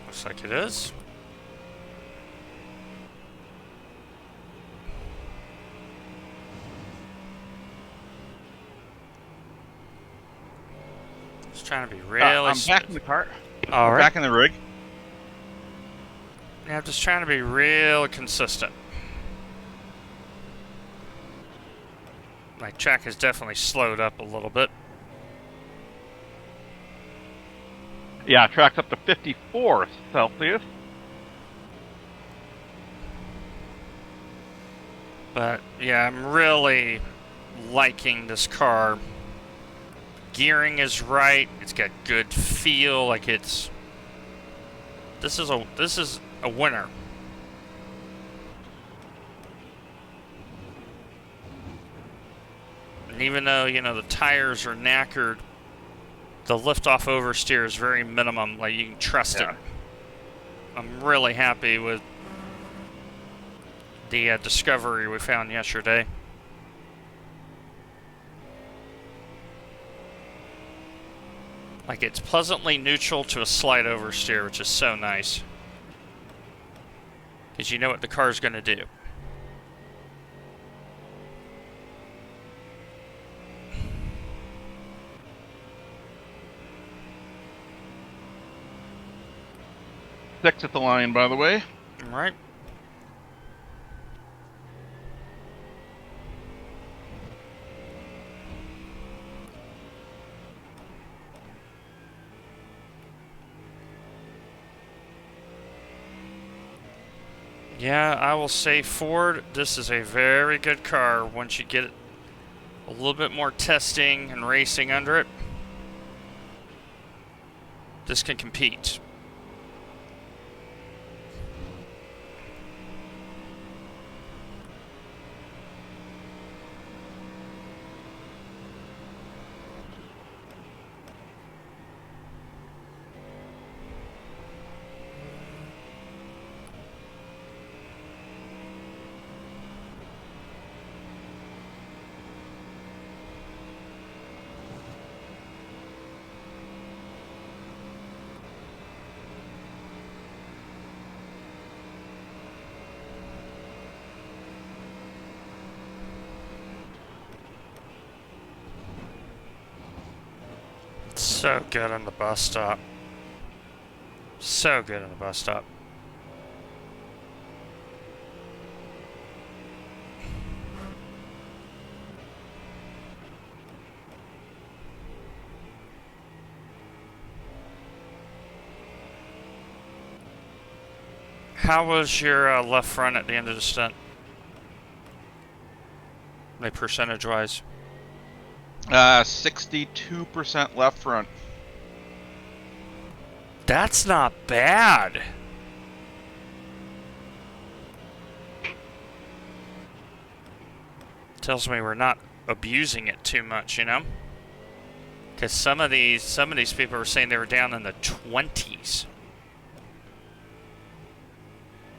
Looks like it is. Just trying to be really I'm back in the cart. All right. Back in the rig. Yeah, I'm just trying to be real consistent. My track has definitely slowed up a little bit. Yeah, track's up to 54 Celsius. But yeah, I'm really liking this car. Gearing is right. It's got good feel. Like it's. This is a winner. And even though the tires are knackered, the lift-off oversteer is very minimum. Like you can trust it. I'm really happy with the discovery we found yesterday. Like it's pleasantly neutral to a slight oversteer, which is so nice. Because you know what the car's going to do. Six at the line, by the way. All right. Yeah, I will say Ford, this is a very good car once you get a little bit more testing and racing under it. This can compete. So good on the bus stop. So good on the bus stop. How was your left front at the end of the stunt? Like percentage-wise? 62% left front. That's not bad. Tells me we're not abusing it too much, you know? Because some of these people were saying they were down in the 20s.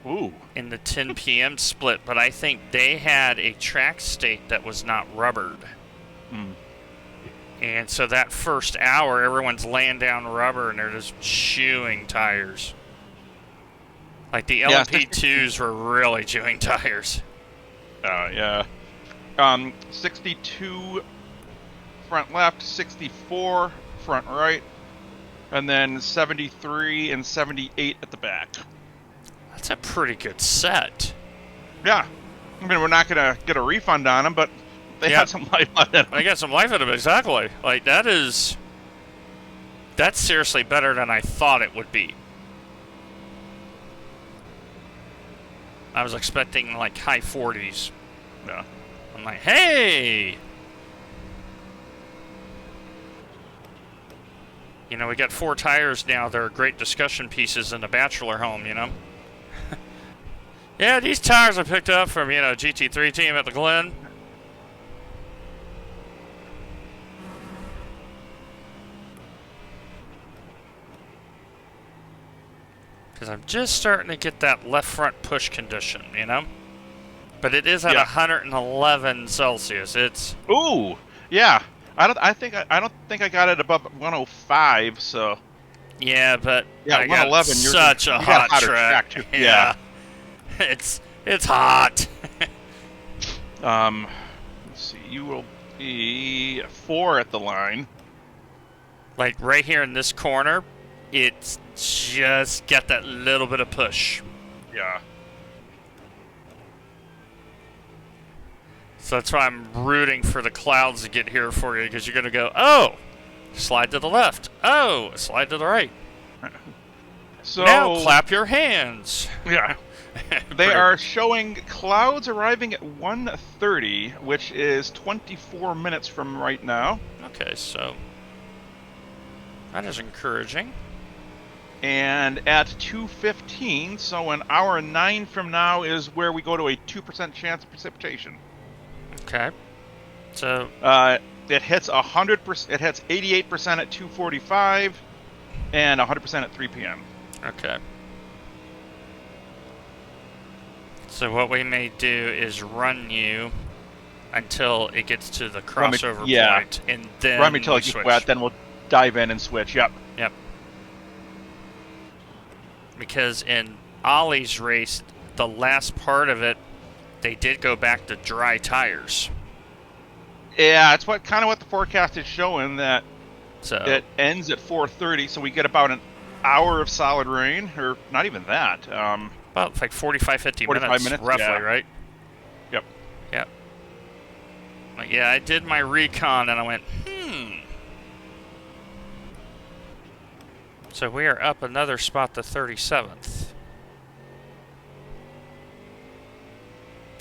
Ooh. In the 10 p.m. split, but I think they had a track state that was not rubbered. Hmm. And so that first hour, everyone's laying down rubber and they're just chewing tires. Like the LMP2s were really chewing tires. Yeah. 62 front left, 64 front right, and then 73 and 78 at the back. That's a pretty good set. Yeah. I mean, we're not going to get a refund on them, but they had some life on them. I got some life in them, exactly. Like, that's seriously better than I thought it would be. I was expecting, like, high 40s. Yeah. I'm like, hey! You know, we got 4 tires now. They're great discussion pieces in the bachelor home, you know? Yeah, these tires I picked up from, you know, GT3 team at the Glen. Because I'm just starting to get that left front push condition, you know? But it is at 111 Celsius. It's... Ooh! Yeah. I don't think I got it above 105, so... Yeah, but yeah, I 111, got you're such a hot track. too. Yeah. It's hot. Let's see. You will be 4 at the line. Like right here in this corner, it's just got that little bit of push. Yeah. So that's why I'm rooting for the clouds to get here for you, because you're going to go, oh, slide to the left. Oh, slide to the right. So now clap your hands. Yeah. They are showing clouds arriving at 1:30, which is 24 minutes from right now. Okay, so that is encouraging. And at 2:15, so an hour and 9 from now, is where we go to a 2% chance of precipitation. Okay. So it hits 100%. It hits 88% at 2:45, and 100% at 3 p.m. Okay. So what we may do is run you until it gets to the crossover point, and then run me till it gets switch. wet. Then we'll dive in and switch. Yep. Yep. Because in Ollie's race, the last part of it, they did go back to dry tires. Yeah, it's what the forecast is showing, that So it ends at 4:30, so we get about an hour of solid rain, or not even that. about like 45, 50 45 minutes, roughly, yeah. right? Yep. Yep. Like, yeah, I did my recon, and I went, So we are up another spot to 37th.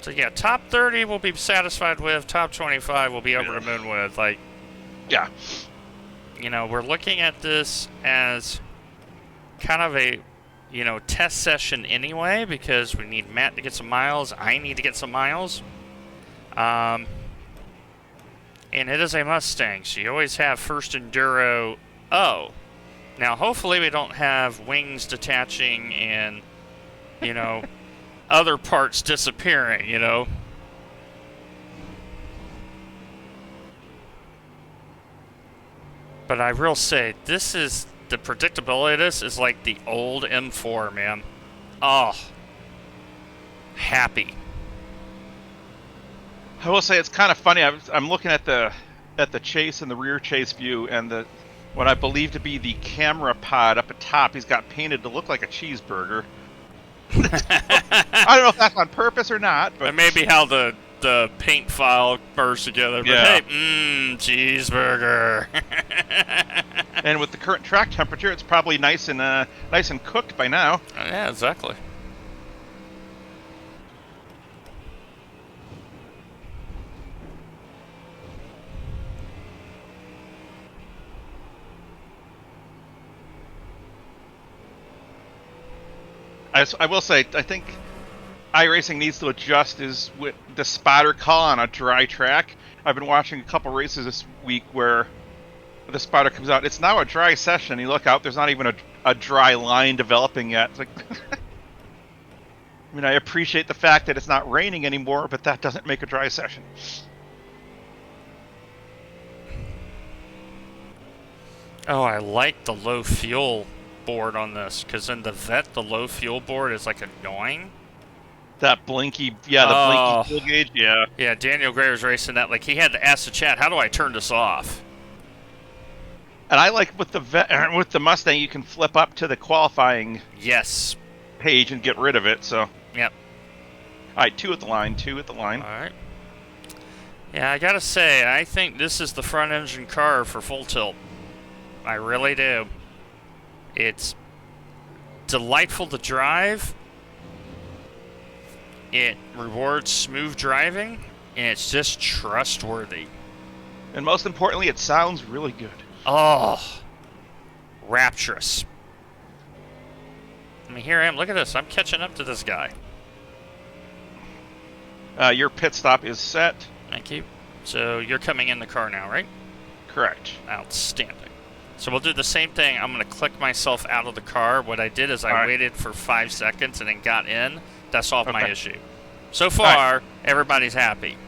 So yeah, top 30 we'll be satisfied with. Top 25 we'll be over the moon with. Like, Yeah. you know, we're looking at this as kind of a, you know, test session anyway, because we need Matt to get some miles. I need to get some miles. And it is a Mustang, so you always have first enduro. Oh, now hopefully we don't have wings detaching and, you know, other parts disappearing, you know. But I will say, this is, the predictability of this is like the old M4, man. Oh, happy. I will say it's kind of funny. I'm looking at the chase and the rear chase view, and what I believe to be the camera pod up at top. He's got painted to look like a cheeseburger. I don't know if that's on purpose or not, but That may be how the paint file merged together. But Yeah. hey, cheeseburger. and with the current track temperature, it's probably nice and cooked by now. Yeah, exactly. I will say, I think iRacing needs to adjust is with the spotter call on a dry track. I've been watching a couple races this week where the spotter comes out. It's now a dry session. You look out, there's not even a dry line developing yet. It's like, I mean, I appreciate the fact that it's not raining anymore, but that doesn't make a dry session. Oh, I like the low fuel board on this, because in the vet, the low fuel board is like annoying. That blinky, yeah, the blinky fuel gauge, yeah. Yeah, Daniel Gray was racing that. Like, he had to ask the chat, how do I turn this off? And I like with the Mustang, you can flip up to the qualifying Yes. page and get rid of it. So, Yep. all right, two at the line. All right. Yeah, I gotta say, I think this is the front engine car for full tilt. I really do. It's delightful to drive. It rewards smooth driving, and it's just trustworthy. And most importantly, it sounds really good. Oh, rapturous. I mean, here I am. Look at this. I'm catching up to this guy. Your pit stop is set. Thank you. So you're coming in the car now, right? Correct. Outstanding. So we'll do the same thing. I'm going to click myself out of the car. What I did is I waited for 5 seconds and then got in. That solved my issue. So far, everybody's happy.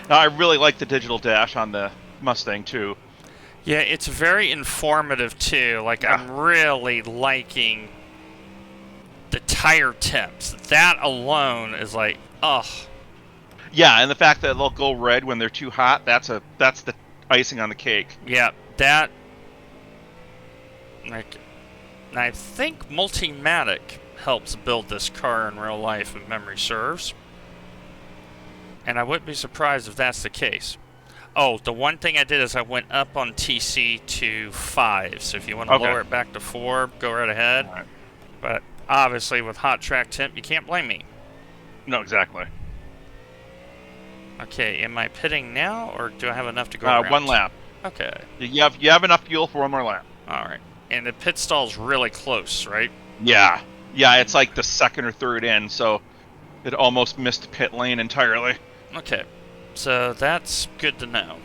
I really like the digital dash on the Mustang too. Yeah, it's very informative too. Like, I'm really liking the tire temps. That alone is like, ugh. Yeah, and the fact that they'll go red when they're too hot, that's the icing on the cake. Yeah, that, like, and I think Multimatic helps build this car in real life, if memory serves. And I wouldn't be surprised if that's the case. Oh, the one thing I did is I went up on TC to 5. So if you want to lower it back to 4, go right ahead. All right. But obviously with hot track temp, you can't blame me. No, exactly. Okay, am I pitting now, or do I have enough to go around? 1 lap. Okay. You have enough fuel for 1 more lap. All right. And the pit stall's really close, right? Yeah. Yeah, it's like the second or third in, so it almost missed pit lane entirely. Okay. So that's good to know.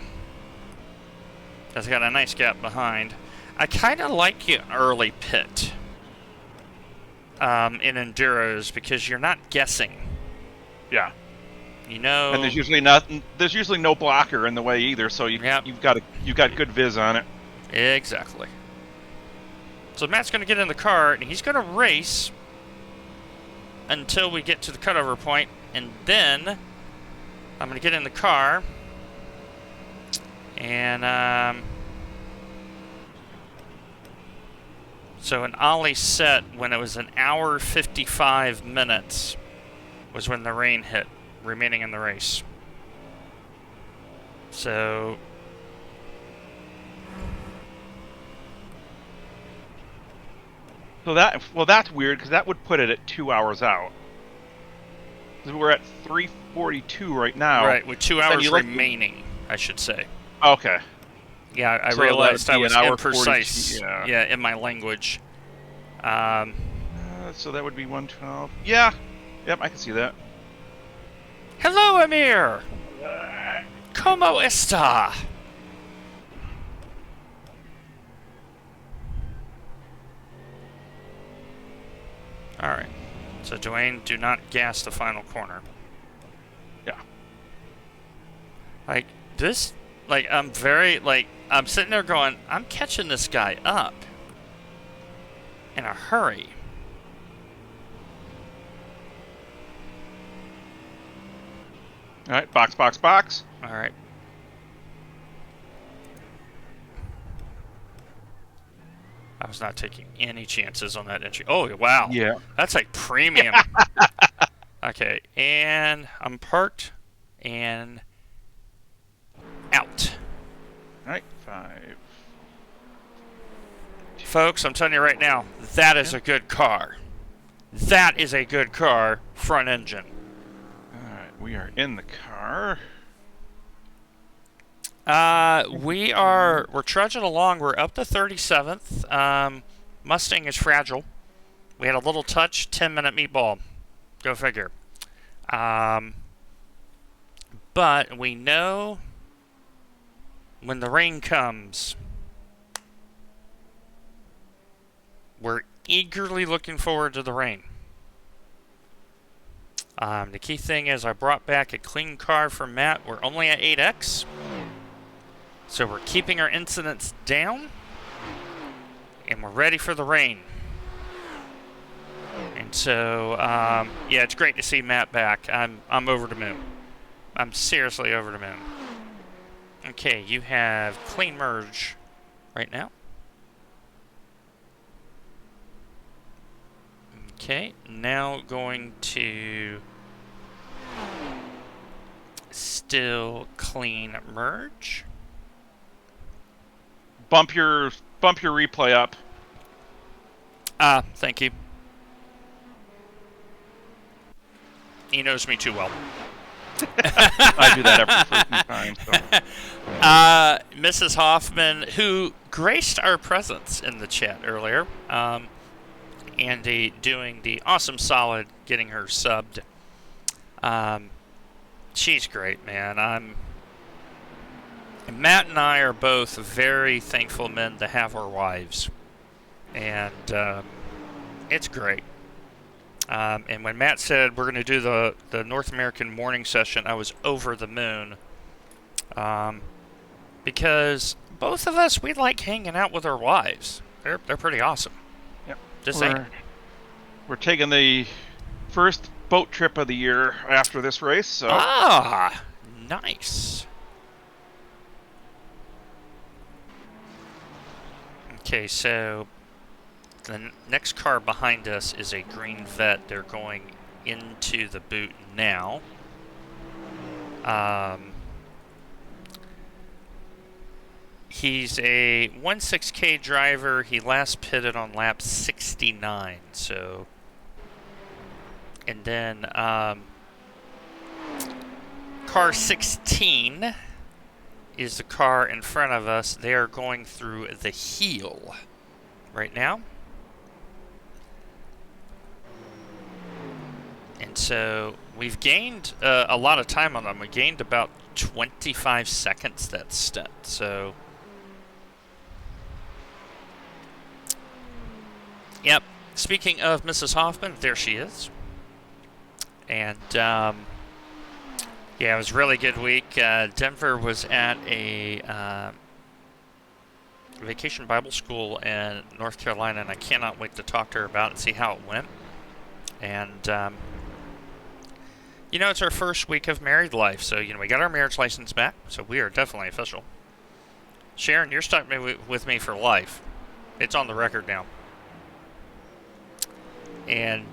It's got a nice gap behind. I kind of like your early pit in Enduros because you're not guessing. Yeah. You know. And there's usually no blocker in the way either, so you've got good viz on it. Exactly. So Matt's going to get in the car and he's going to race until we get to the cutover point, and then I'm going to get in the car and so an ollie set when it was 1 hour 55 minutes was when the rain hit, remaining in the race. So that's weird because that would put it at 2 hours out. We're at 3:42 right now. right, with 2 hours remaining, I should say. Okay. Yeah, I So realized I that'd be was an hour imprecise. 42, Yeah, in my language. So that would be 1:12. Yeah. Yep, I can see that. Hello, Amir. ¿Cómo está? All right. So, Dwayne, do not gas the final corner. Yeah. Like, this Like, I'm very, like, I'm sitting there going, I'm catching this guy up in a hurry. All right, box, box, box. All right. I was not taking any chances on that entry. Oh, wow. Yeah. That's like premium. Okay, and I'm parked and out. All right, 5. Folks, I'm telling you right now, that is a good car. That is a good car, front engine. All right, we are in the car. We're trudging along. We're up to 37th. Mustang is fragile. We had a little touch, 10-minute meatball. Go figure. But we know when the rain comes, we're eagerly looking forward to the rain. The key thing is I brought back a clean car for Matt. We're only at 8x. So we're keeping our incidents down. And we're ready for the rain. And so, yeah, it's great to see Matt back. I'm over the moon. I'm seriously over the moon. Okay, you have clean merge right now. Okay, now going to still clean merge. Bump your replay up. Thank you. He knows me too well. I do that every freaking time. So. Mrs. Hoffman, who graced our presence in the chat earlier, Andy doing the awesome solid, getting her subbed. She's great, man. Matt and I are both very thankful men to have our wives, and it's great. And when Matt said we're going to do the North American morning session, I was over the moon. Because both of us, we like hanging out with our wives. They're pretty awesome. Yep. Just saying. We're taking the first boat trip of the year after this race. So. Ah, nice. Okay, so the next car behind us is a green Vet. They're going into the boot now. He's a 1.6K driver. He last pitted on lap 69. So, and then car 16 is the car in front of us. They are going through the heel right now. And so we've gained a lot of time on them. We gained about 25 seconds that stint. So, yep. Speaking of Mrs. Hoffman, there she is. And yeah, it was a really good week. Denver was at a vacation Bible school in North Carolina, and I cannot wait to talk to her about it and see how it went. And, you know, it's our first week of married life, so, you know, we got our marriage license back, so we are definitely official. Sharon, you're stuck with me for life. It's on the record now. And,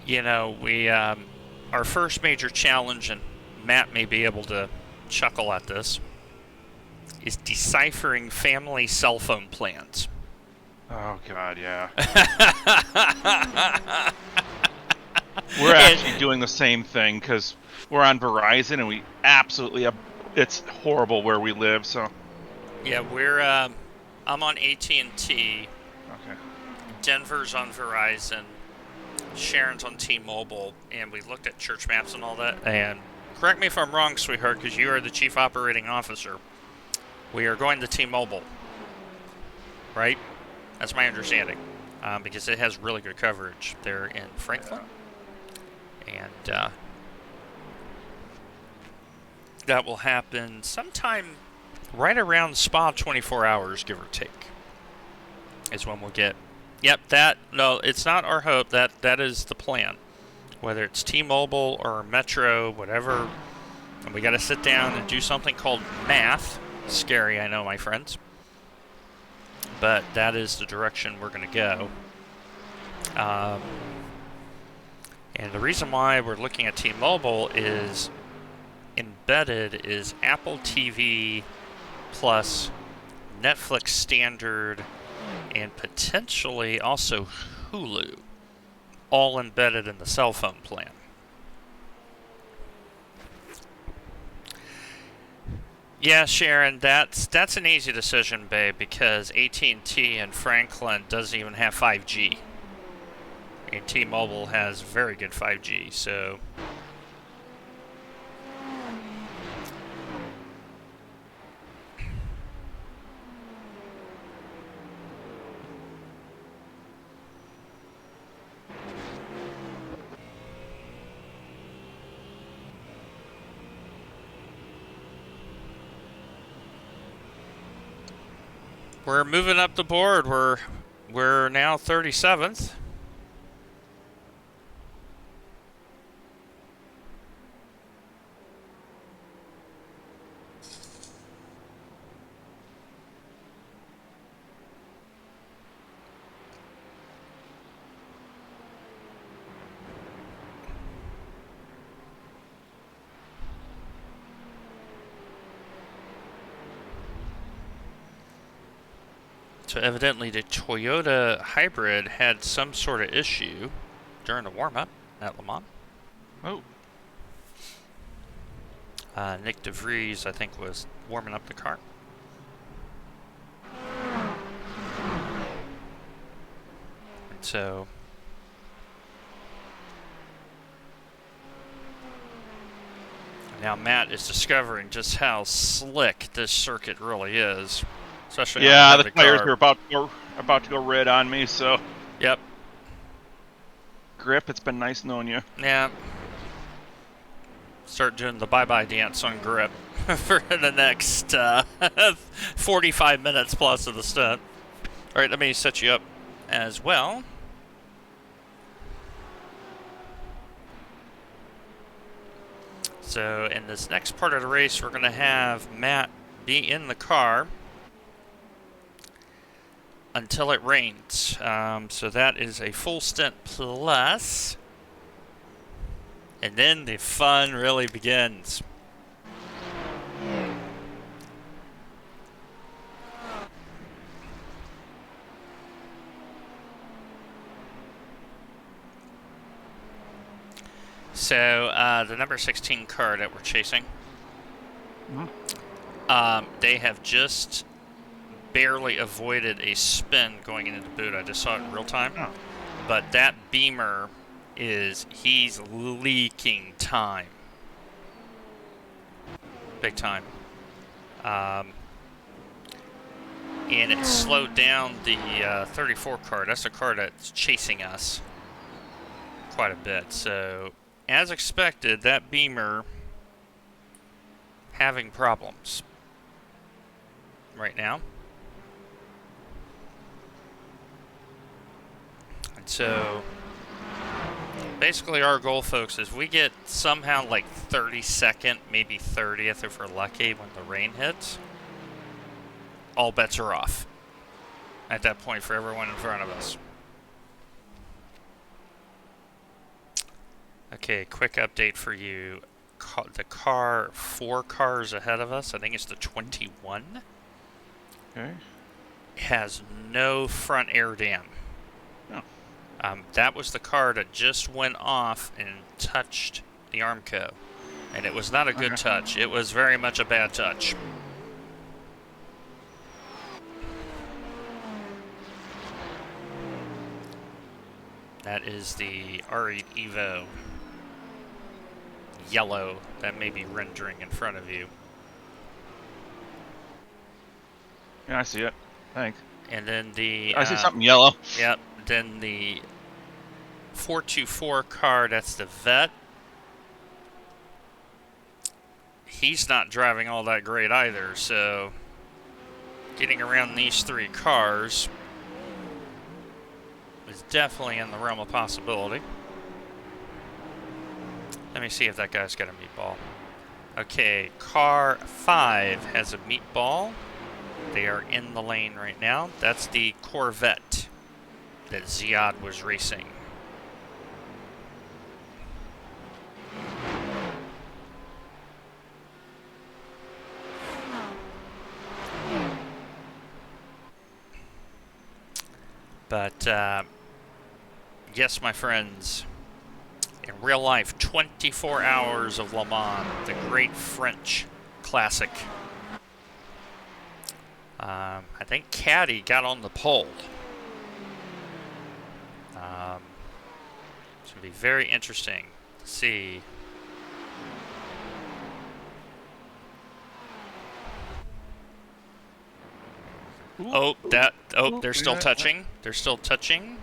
you know, we, our first major challenge, and Matt may be able to chuckle at this, is deciphering family cell phone plans. Oh, God, yeah. We're actually doing the same thing because we're on Verizon and we absolutely, it's horrible where we live, so. Yeah, we're, I'm on AT&T. Okay. Denver's on Verizon. Sharon's on T-Mobile, and we looked at church maps and all that. And correct me if I'm wrong, sweetheart, because you are the chief operating officer. We are going to T-Mobile, right? That's my understanding, because it has really good coverage there in Franklin. And that will happen sometime right around Spa 24 hours, give or take, is when we'll get. Yep, no, it's not our hope. That is the plan. Whether it's T-Mobile or Metro, whatever, and we got to sit down and do something called math. Scary, I know, my friends. But that is the direction we're going to go. And the reason why we're looking at T-Mobile is embedded is Apple TV plus Netflix Standard and potentially also Hulu, all embedded in the cell phone plan. Yeah, Sharon, that's an easy decision, babe, because AT&T and Franklin doesn't even have 5G. And T-Mobile has very good 5G, so we're moving up the board. We're now 37th. So evidently the Toyota hybrid had some sort of issue during the warm-up at Le Mans. Oh. Nick DeVries, I think, was warming up the car. And so now Matt is discovering just how slick this circuit really is. Especially Yeah, on the the tires car. are about to go red on me, so Yep. grip, it's been nice knowing you. Yeah. Start doing the bye-bye dance on grip for the next 45 minutes plus of the stunt. All right, let me set you up as well. So in this next part of the race, we're going to have Matt be in the car until it rains. So that is a full stint plus. And then the fun really begins. So the number 16 car that we're chasing, they have just barely avoided a spin going into the boot. I just saw it in real time. Oh. But that Beamer he's leaking time. Big time. And it slowed down the 34 car. That's the car that's chasing us quite a bit. So, as expected, that Beamer having problems right now. And so, basically our goal, folks, is we get somehow like 32nd, maybe 30th if we're lucky when the rain hits. All bets are off at that point for everyone in front of us. Okay, quick update for you. The car 4 cars ahead of us, I think it's the 21, Okay. has no front air dam. Oh. That was the car that just went off and touched the Armco. And it was not a good touch. It was very much a bad touch. That is the R8 Evo yellow that may be rendering in front of you. Yeah, I see it. Thanks. And then the... I see something yellow. Yep. Then the 424 car, that's the Vet. he's not driving all that great either, so getting around these 3 cars is definitely in the realm of possibility. Let me see if that guy's got a meatball. Okay, car 5 has a meatball. They are in the lane right now. That's the Corvette that Ziad was racing. But, yes, my friends, in real life, 24 hours of Le Mans, the great French classic. I think Caddy got on the pole. It's going to be very interesting to see. Ooh. They're still touching. They're still touching.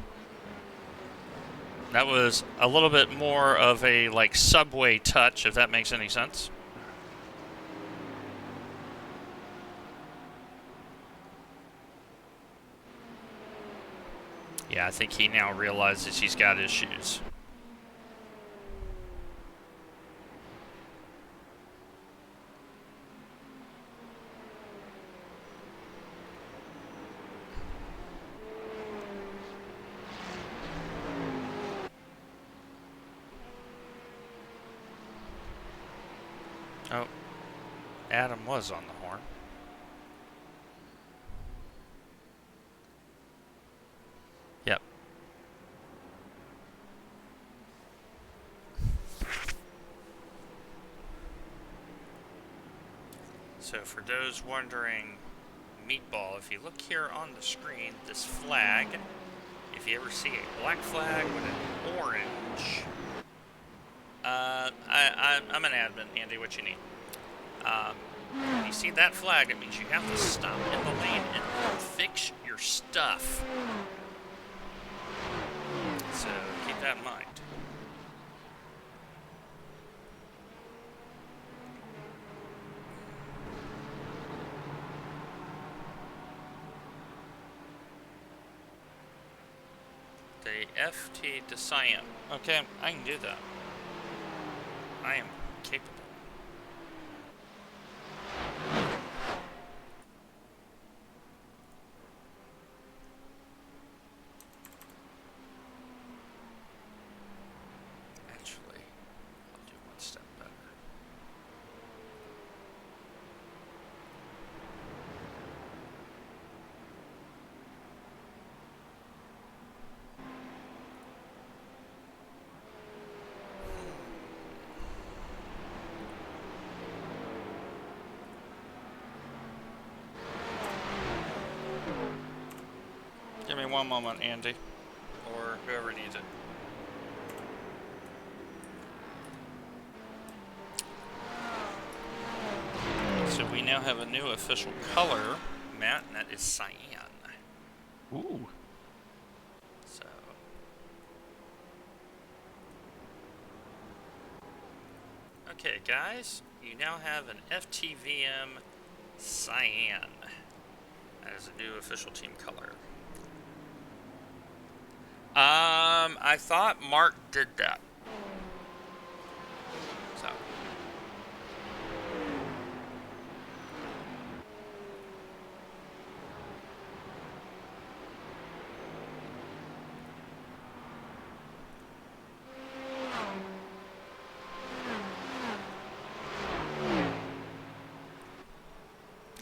That was a little bit more of a, like, subway touch, if that makes any sense. Yeah, I think he now realizes he's got issues. Oh, Adam was on the horn. Yep. So for those wondering, meatball, if you look here on the screen, this flag, if you ever see a black flag with an orange, I'm an admin, Andy, what you need? When you see that flag, it means you have to stop in the lane and fix your stuff. So keep that in mind. The FT to Siam. Okay, I can do that. I am capable. Actually, I'll do one step better. Give me one moment, Andy, or whoever needs it. So we now have a new official color, Matt, and that is cyan. Ooh. So okay, guys, you now have an FTVM cyan as a new official team color. I thought Mark did that. So.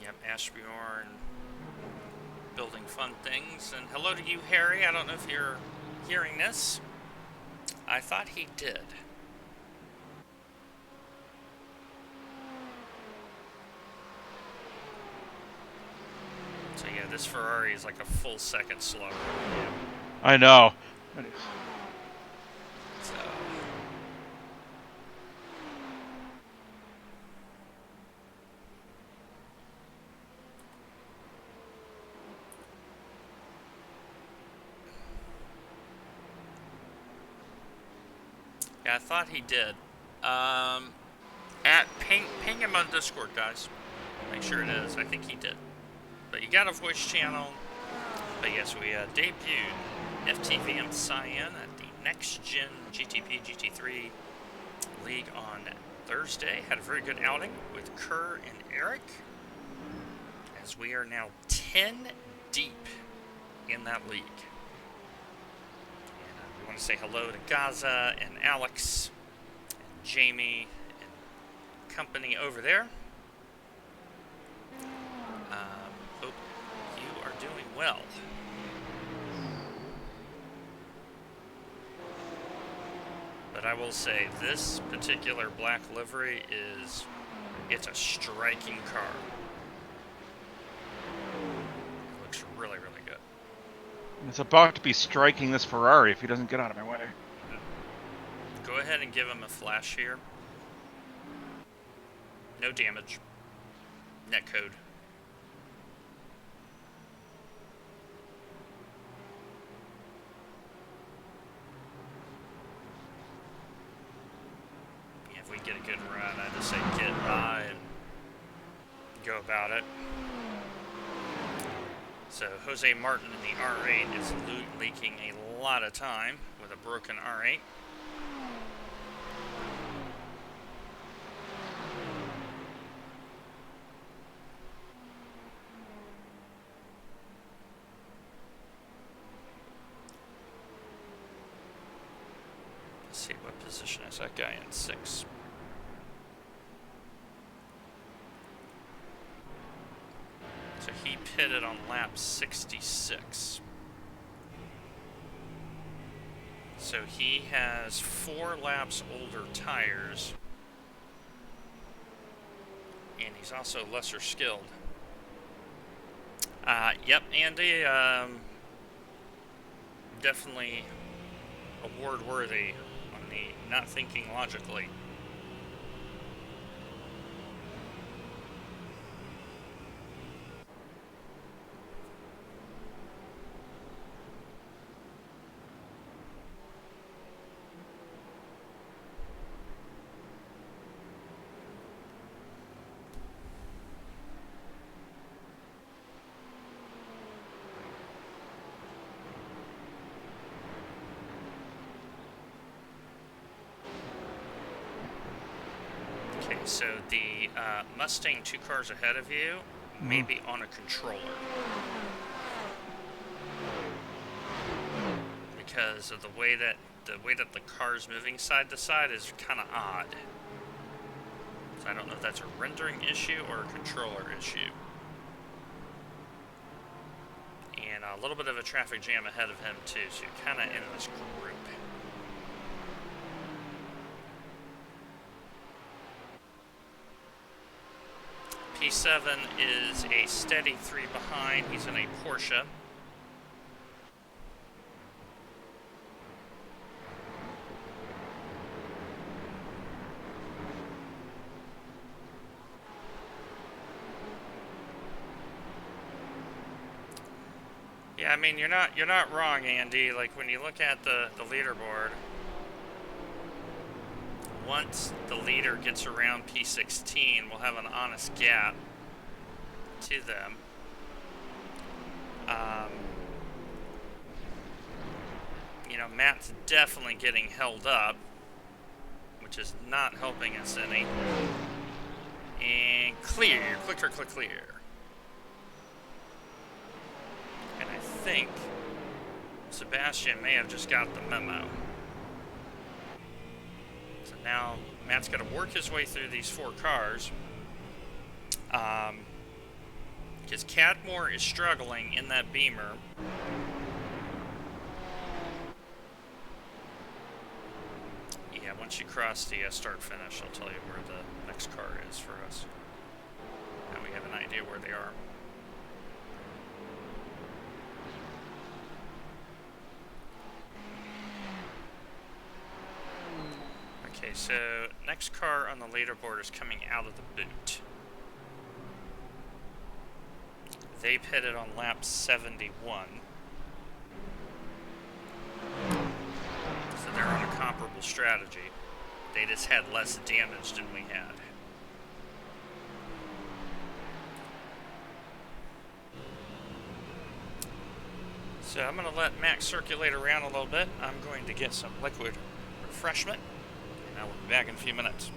Yep, Ashbjorn building fun things. And hello to you, Harry. I don't know if you're hearing this. I thought he did. So yeah, this Ferrari is like a full second slower. Yeah. I know. So. Yeah, I thought he did. Ping him on Discord, guys. Make sure it is. I think he did. But you got a voice channel. But yes, we debuted FTVM Cyan at the Next Gen GTP GT3 League on Thursday. Had a very good outing with Kerr and Eric, as we are now 10 deep in that league. And we want to say hello to Gaza and Alex and Jamie and company over there. Hope you are doing well. But I will say, this particular black livery it's a striking car. It looks really, really good. It's about to be striking this Ferrari if he doesn't get out of my way. Go ahead and give him a flash here. No damage. Netcode. If we get a good run, I just say get by and go about it. So Jose Martin in the R8 is leaking a lot of time with a broken R8. Let's see, what position is that guy in? 6. So he pitted on lap 66. So he has 4 laps older tires. And he's also lesser skilled. Yep, Andy, definitely award worthy on the not thinking logically. Okay, so the Mustang 2 cars ahead of you may be on a controller. Because of the way that the car's moving side to side is kind of odd. So I don't know if that's a rendering issue or a controller issue. And a little bit of a traffic jam ahead of him too, so you're kind of in this group. P7 is a steady 3 behind. He's in a Porsche. Yeah, I mean, you're not wrong, Andy. Like, when you look at the leaderboard, once the leader gets around P16, we'll have an honest gap to them. You know, Matt's definitely getting held up, which is not helping us any. And clear, click clear. And I think Sebastian may have just got the memo. So now Matt's got to work his way through these 4 cars. Because Cadmore is struggling in that Beamer. Yeah, once you cross the start finish, I'll tell you where the next car is for us. Now we have an idea where they are. Okay, so next car on the leaderboard is coming out of the boot. They pitted on lap 71. So they're on a comparable strategy. They just had less damage than we had. So I'm going to let Max circulate around a little bit. I'm going to get some liquid refreshment, and I will be back in a few minutes.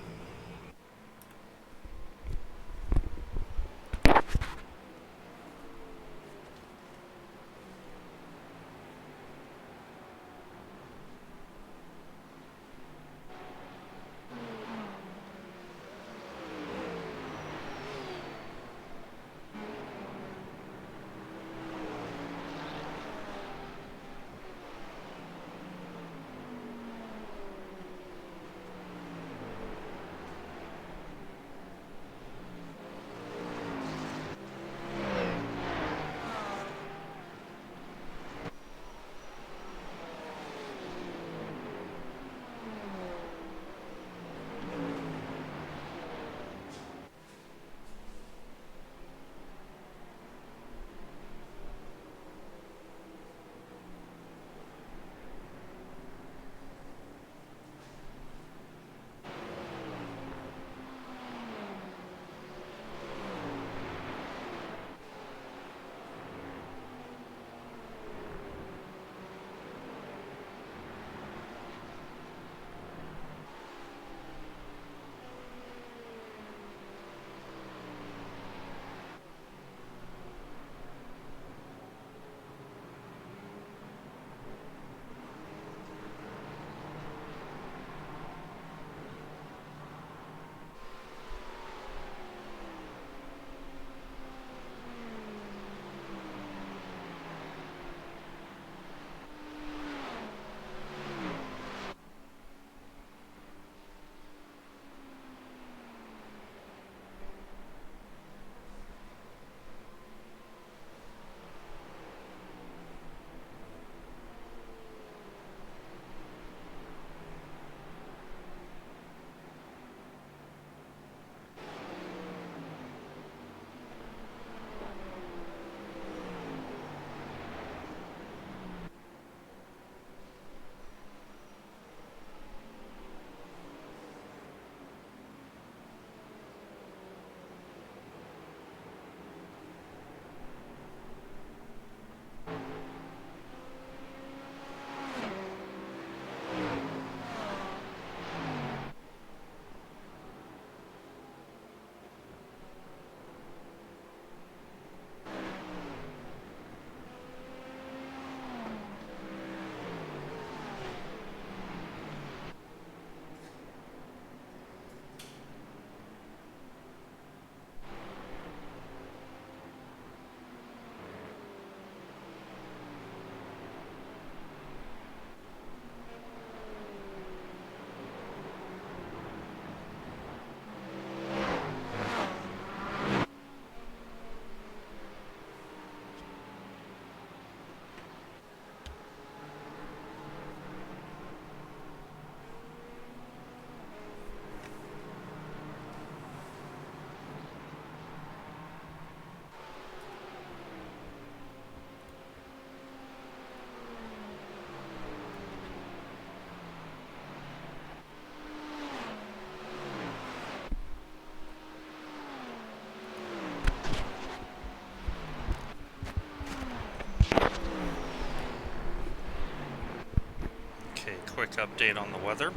Okay, quick update on the weather.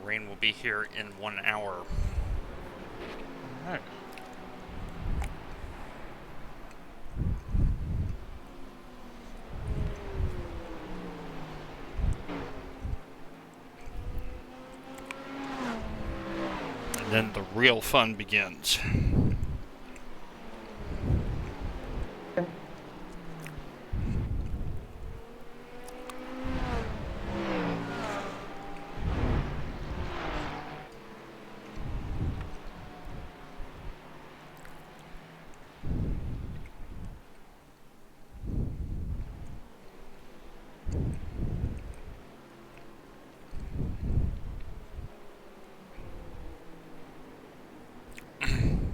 Rain will be here in 1 hour. Alright. And then the real fun begins.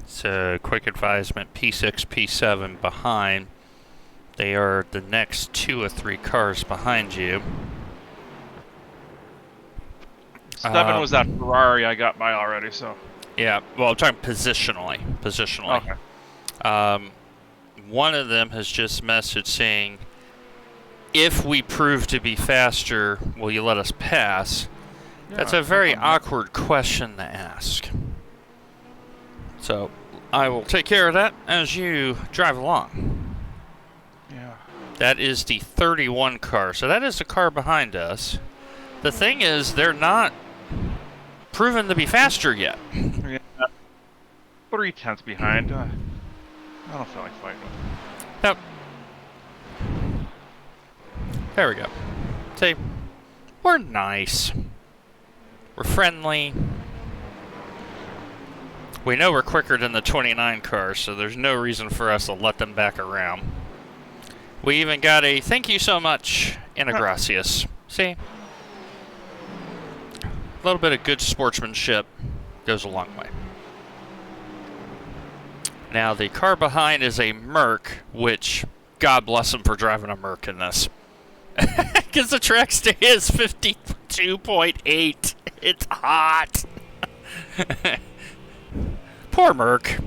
So, quick advisement, P6, P7 behind. They are the next 2 or 3 cars behind you. 7 was that Ferrari I got by already, so. Yeah, well, I'm talking positionally. Okay. one of them has just messaged saying, if we prove to be faster, will you let us pass? Yeah, That's a very awkward question to ask. So I will take care of that as you drive along. Yeah. That is the 31 car. So that is the car behind us. The thing is, they're not proven to be faster yet. Yeah. 3/10 behind. I don't feel like fighting with them. Nope. There we go. See, we're nice. We're friendly. We know we're quicker than the 29 cars, so there's no reason for us to let them back around. We even got a thank you so much and a gracias. See? A little bit of good sportsmanship goes a long way. Now, the car behind is a Merc, which, God bless him for driving a Merc in this. Because the track stay is 52.8. It's hot. Poor Merc.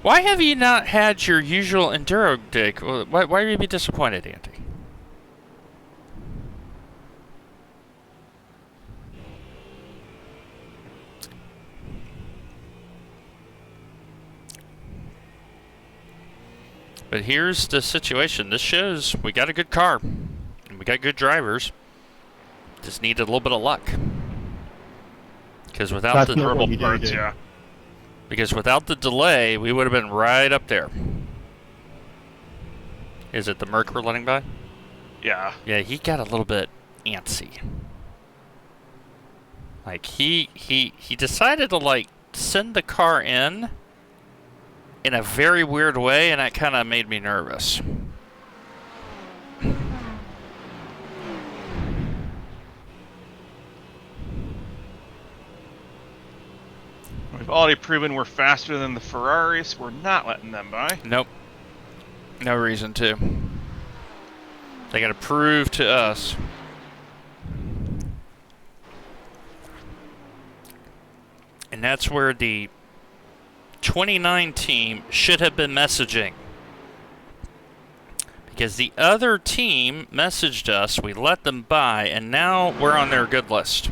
Why have you not had your usual enduro dig? Why are you be disappointed, Andy? But here's the situation. This shows we got a good car. And we got good drivers. Just needed a little bit of luck. Because without That's the not Verbal what you do, parts, dude. yeah. because without the delay, we would have been right up there. Is it the Merc we're letting by? Yeah. Yeah, he got a little bit antsy. Like he decided to like send the car in a very weird way, and that kind of made me nervous. We've already proven we're faster than the Ferraris. We're not letting them by. Nope. No reason to. They got to prove to us. And that's where the 29 team should have been messaging. Because the other team messaged us, we let them by, and now we're on their good list.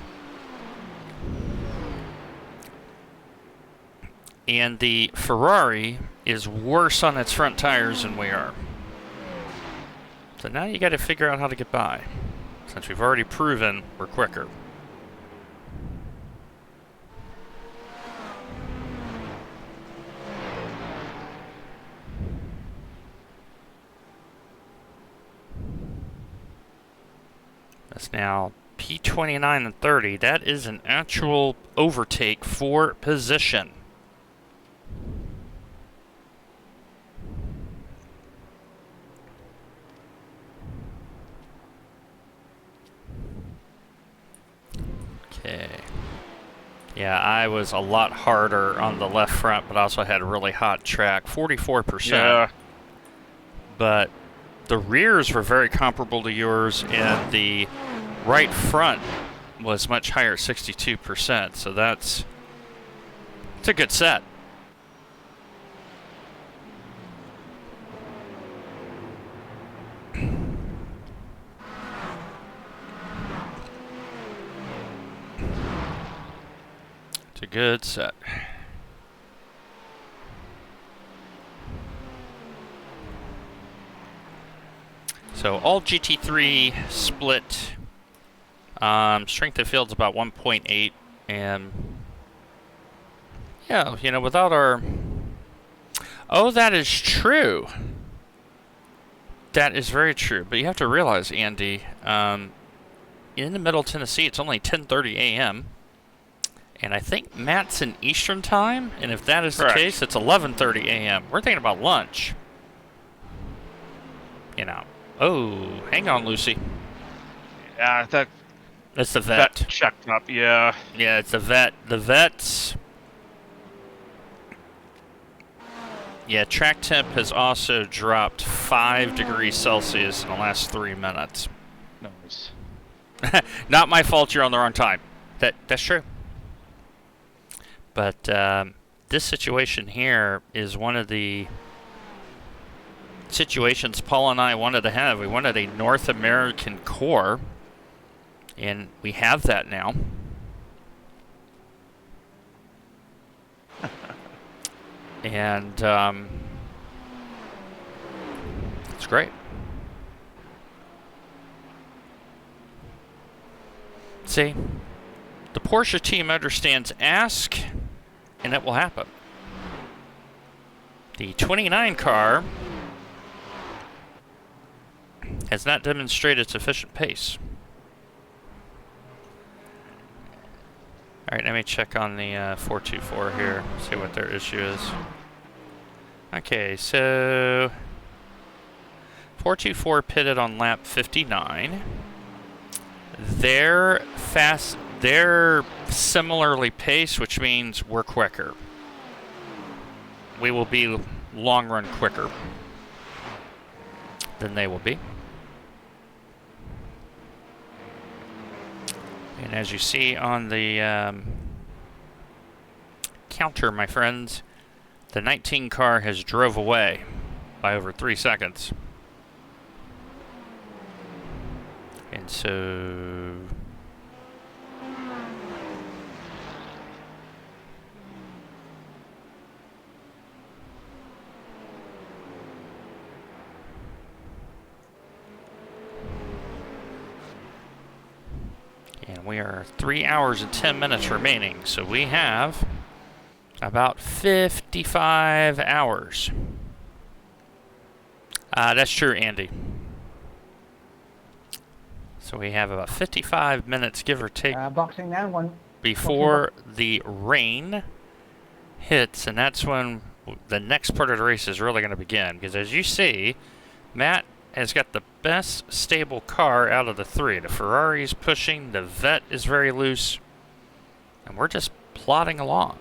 And the Ferrari is worse on its front tires than we are. So now you got to figure out how to get by, since we've already proven we're quicker. That's now P29 and 30. That is an actual overtake for position. Okay. Yeah, I was a lot harder on the left front, but also had a really hot track, 44%. Yeah. But the rears were very comparable to yours, and the right front was much higher, 62%. So it's a good set. It's a good set. So all GT3 split. Strength of field's about 1.8, and yeah, you know, without our... Oh, that is true. That is very true. But you have to realize, Andy, in the Middle Tennessee, it's only 10:30 a.m. And I think Matt's in Eastern time, and if that is Correct. the case, it's 11:30 a.m. We're thinking about lunch. You know. Oh, hang on, Lucy. Yeah, That's the vet. that checked up, yeah. Yeah, it's the vet. The vets. Yeah, track temp has also dropped 5 degrees Celsius in the last 3 minutes. Nice. Not my fault you're on the wrong time. That's true. But, this situation here is one of the situations Paul and I wanted to have. We wanted a North American core, and we have that now. And it's great. See, the Porsche team understands ask, and it will happen. The 29 car has not demonstrated sufficient pace. All right, let me check on the 424 here, see what their issue is. Okay, so 424 pitted on lap 59. They're similarly paced, which means we're quicker. We will be long run quicker than they will be. And as you see on the counter, my friends, the 19 car has drove away by over 3 seconds. And so and we are 3 hours and 10 minutes remaining, so we have about 55 hours. That's true, Andy. So we have about 55 minutes, give or take, Boxing now, one. before the rain hits, and that's when the next part of the race is really going to begin. Because as you see, Matt has got the best stable car out of the three. The Ferrari's pushing, the Vet is very loose, and we're just plodding along.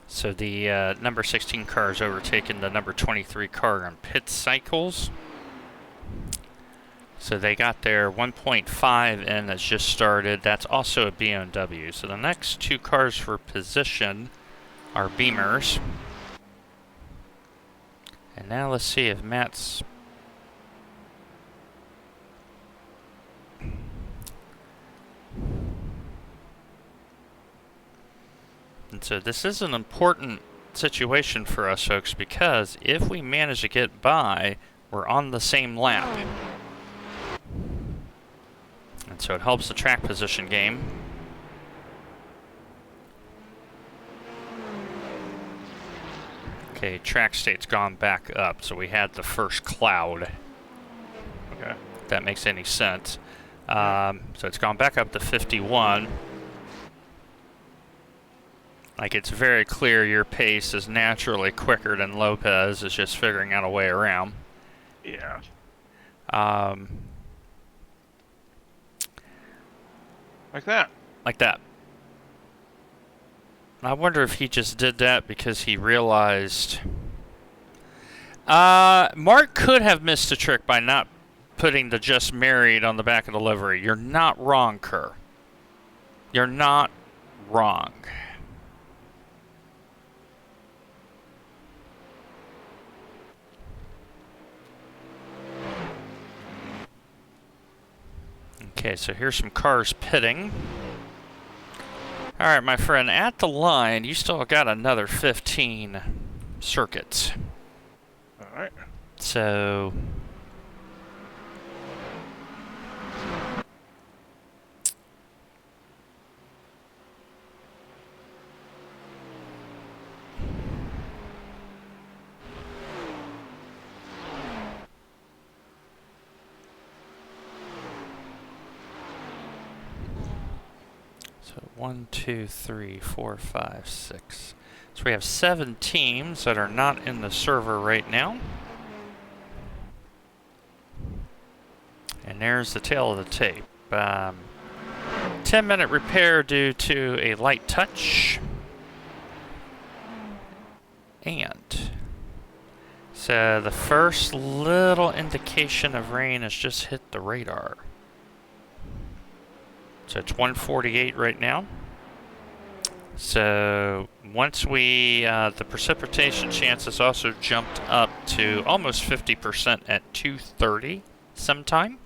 So the number 16 car has overtaken the number 23 car on pit cycles. So they got their 1.5 in that's just started. That's also a BMW. So the next two cars for position are Beamers. And now let's see if Matt's... And so this is an important situation for us, folks, because if we manage to get by, we're on the same lap. And so it helps the track position game. Okay, track state's gone back up, so we had the first cloud. Okay. If that makes any sense. So it's gone back up to 51. Like, it's very clear your pace is naturally quicker than Lopez. Is just figuring out a way around. Yeah. Like that. Like that. I wonder if he just did that because he realized... Mark could have missed a trick by not putting the just married on the back of the livery. You're not wrong, Kerr. You're not wrong. Okay, so here's some cars pitting. All right, my friend, at the line, you still got another 15 circuits. All right. So... So 1, 2, 3, 4, 5, 6. So we have 7 teams that are not in the server right now. And there's the tail of the tape. 10-minute repair due to a light touch. And so the first little indication of rain has just hit the radar. So it's 148 right now. So once the precipitation chances also jumped up to almost 50% at 2:30 sometime.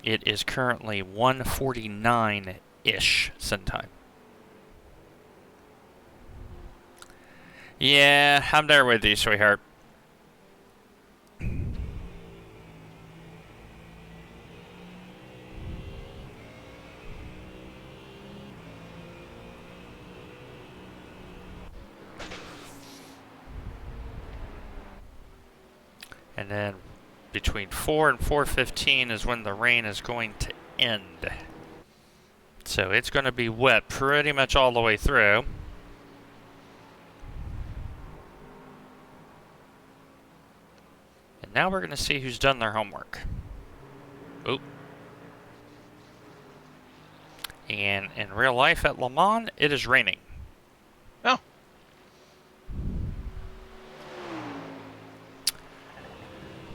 It is currently 149-ish sometime. Yeah, I'm there with you, sweetheart. And then between 4 and 4:15 is when the rain is going to end. So it's going to be wet pretty much all the way through. And now we're going to see who's done their homework. Oop. And in real life at Le Mans, it is raining. Oh.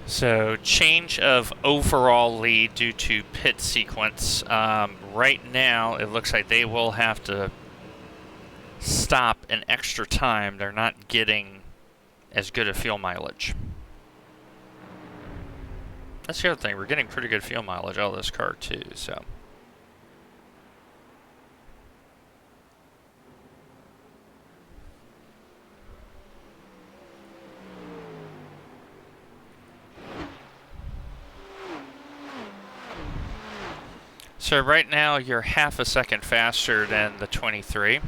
So change of overall lead due to pit sequence. Right now, it looks like they will have to stop an extra time. They're not getting as good a fuel mileage. That's the other thing. We're getting pretty good fuel mileage out of this car too. So right now you're half a second faster than the 23.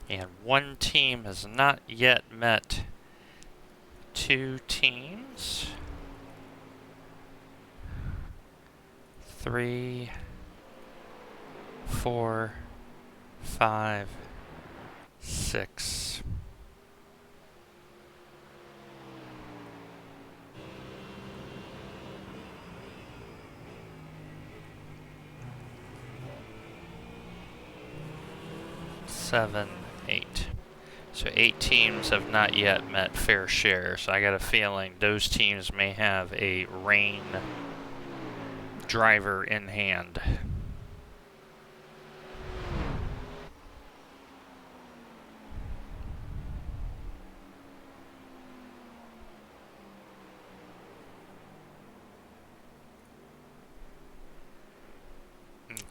And one team has not yet met two teams. 3, 4, 5, 6. Seven, 8. So 8 teams have not yet met fair share. So I got a feeling those teams may have a rain driver in hand.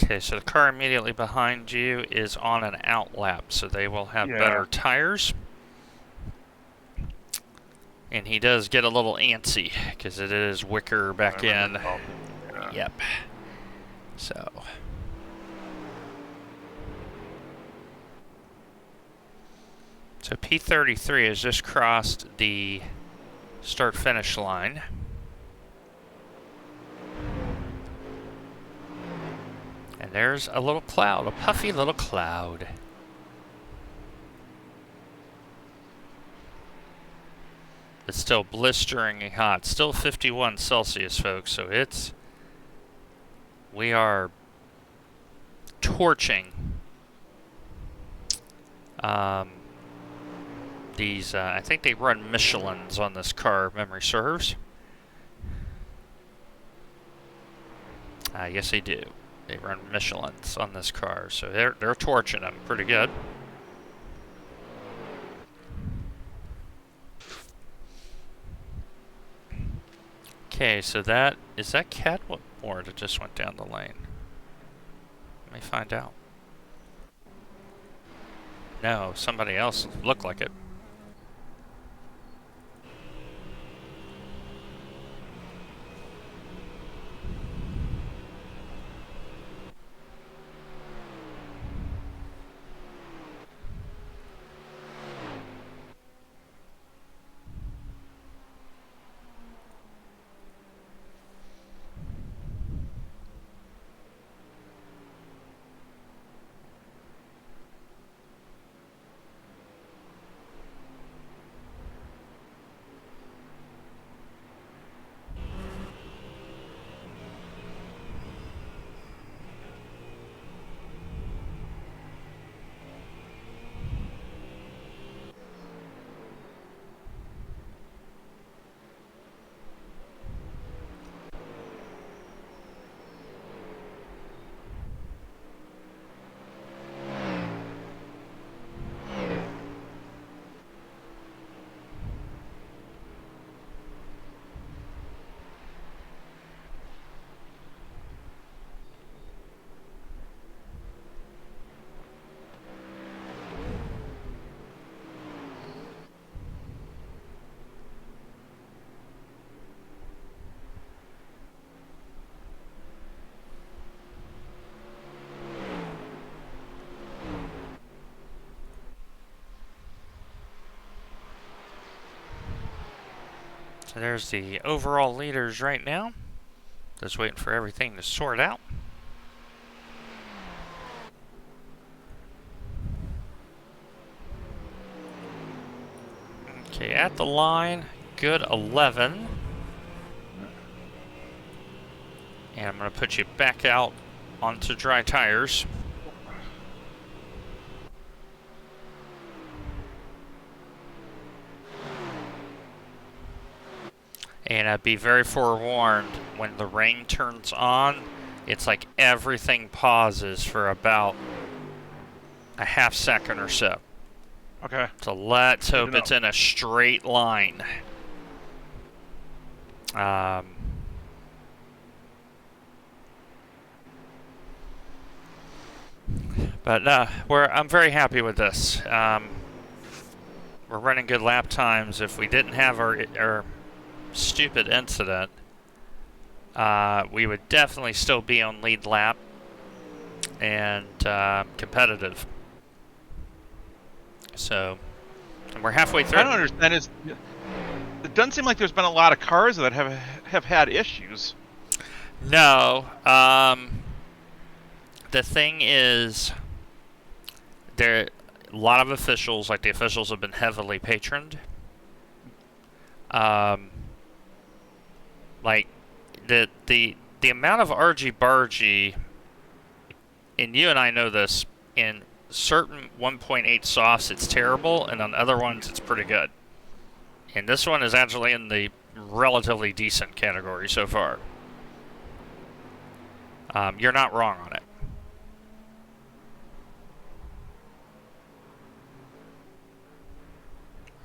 Okay, so the car immediately behind you is on an outlap, so they will have better tires. And he does get a little antsy, because it is Wicker back in. Yep. So. So P33 has just crossed the start-finish line. And there's a little cloud, a puffy little cloud. It's still blisteringly hot. Still 51 Celsius, folks, so we are torching these, I think they run Michelins on this car, if memory serves. Yes, they do. They run Michelins on this car, so they're torching them pretty good. Okay, so is that Cadwell Moore that just went down the lane? Let me find out. No, somebody else looked like it. So there's the overall leaders right now. Just waiting for everything to sort out. Okay, at the line, good 11. And I'm going to put you back out onto dry tires. And be very forewarned, when the rain turns on, it's like everything pauses for about a half second or so. Okay. So let's Good to hope it's know. in a straight line. But I'm very happy with this. We're running good lap times. If we didn't have our stupid incident, we would definitely still be on lead lap and competitive. So, and we're halfway through. I don't understand. It doesn't seem like there's been a lot of cars that have had issues. No. The thing is, there a lot of officials, like the officials, have been heavily patroned. Like the amount of argy-bargy, and you and I know this, in certain 1.8 softs it's terrible, and on other ones it's pretty good. And this one is actually in the relatively decent category so far. You're not wrong on it.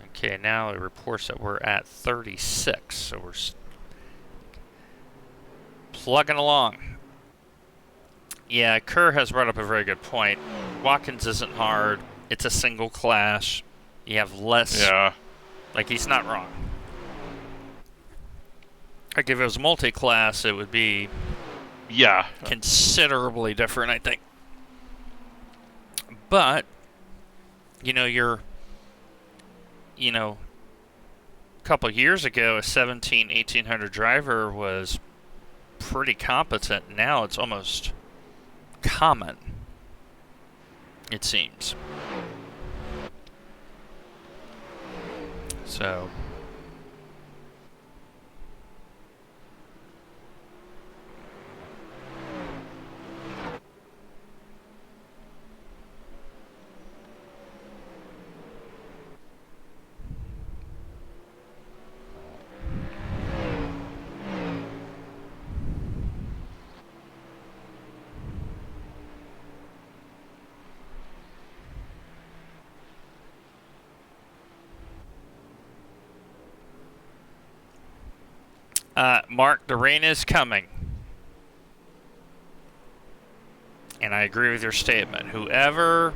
Okay, now it reports that we're at 36, so we're plugging along. Yeah, Kerr has brought up a very good point. Watkins isn't hard. It's a single class. You have less. Yeah. Like, he's not wrong. Like, if it was multi-class, it would be considerably different, I think. But, a couple years ago, a 1800 driver was pretty competent. Now it's almost common, it seems. So, Mark, the rain is coming. And I agree with your statement. Whoever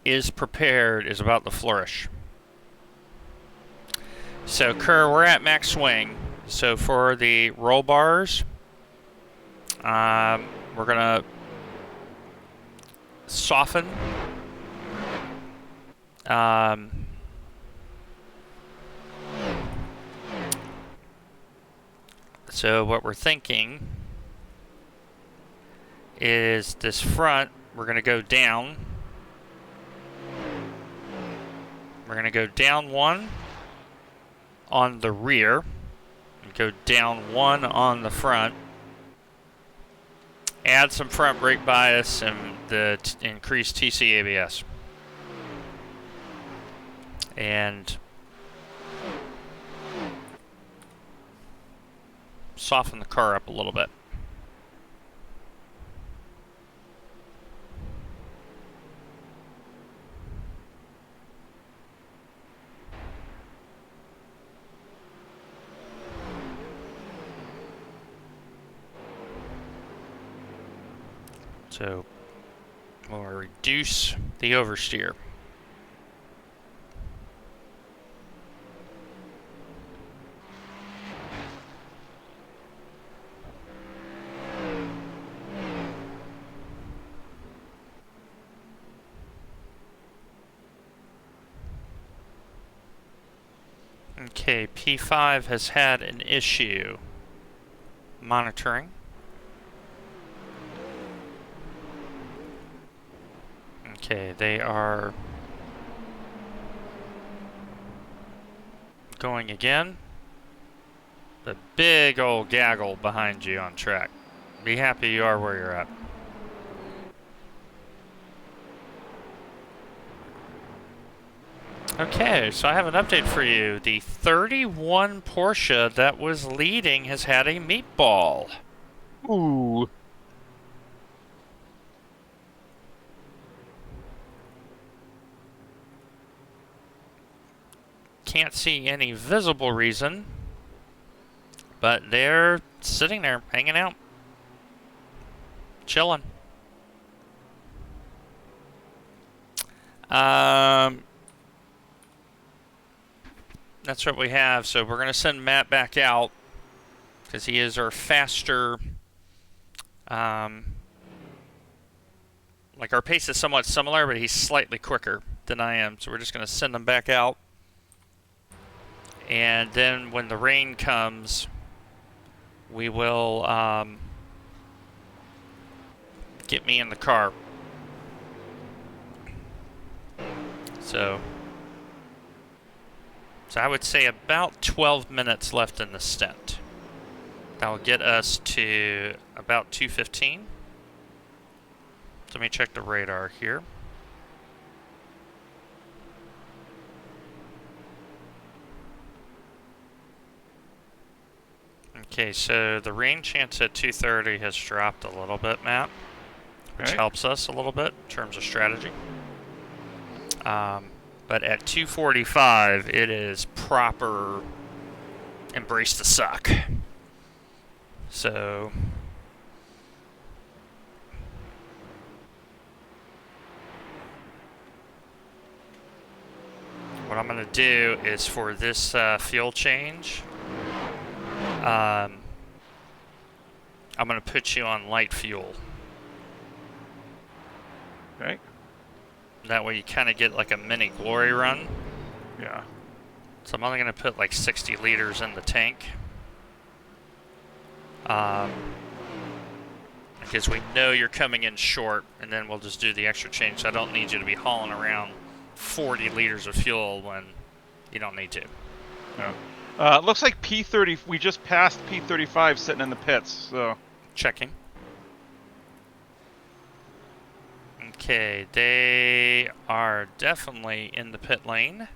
is prepared is about to flourish. So, Kerr, we're at max swing. So, for the roll bars, we're going to soften. So what we're thinking is this front, we're going to go down. We're going to go down one on the rear and go down one on the front. Add some front brake bias and the increased TC ABS. And soften the car up a little bit. So we'll reduce the oversteer. Okay, P5 has had an issue monitoring. Okay, they are going again. The big old gaggle behind you on track. Be happy you are where you're at. Okay, so I have an update for you. The 31 Porsche that was leading has had a meatball. Ooh. Can't see any visible reason, but they're sitting there, hanging out, chilling. That's what we have. So we're going to send Matt back out because he is our faster. Like our pace is somewhat similar, but he's slightly quicker than I am. So we're just going to send him back out. And then when the rain comes, we will get me in the car. So I would say about 12 minutes left in the stint. That will get us to about 2:15. Let me check the radar here. Okay, so the rain chance at 2:30 has dropped a little bit, Matt, which helps us a little bit in terms of strategy. But at 2:45, it is proper embrace the suck. So what I'm going to do is for this fuel change, I'm going to put you on light fuel. Okay. That way you kind of get like a mini glory run. Yeah. So I'm only going to put like 60 liters in the tank. Because we know you're coming in short, and then we'll just do the extra change. So I don't need you to be hauling around 40 liters of fuel when you don't need to. Yeah. Looks like P30. We just passed P35 sitting in the pits. So checking. Okay, they are definitely in the pit lane.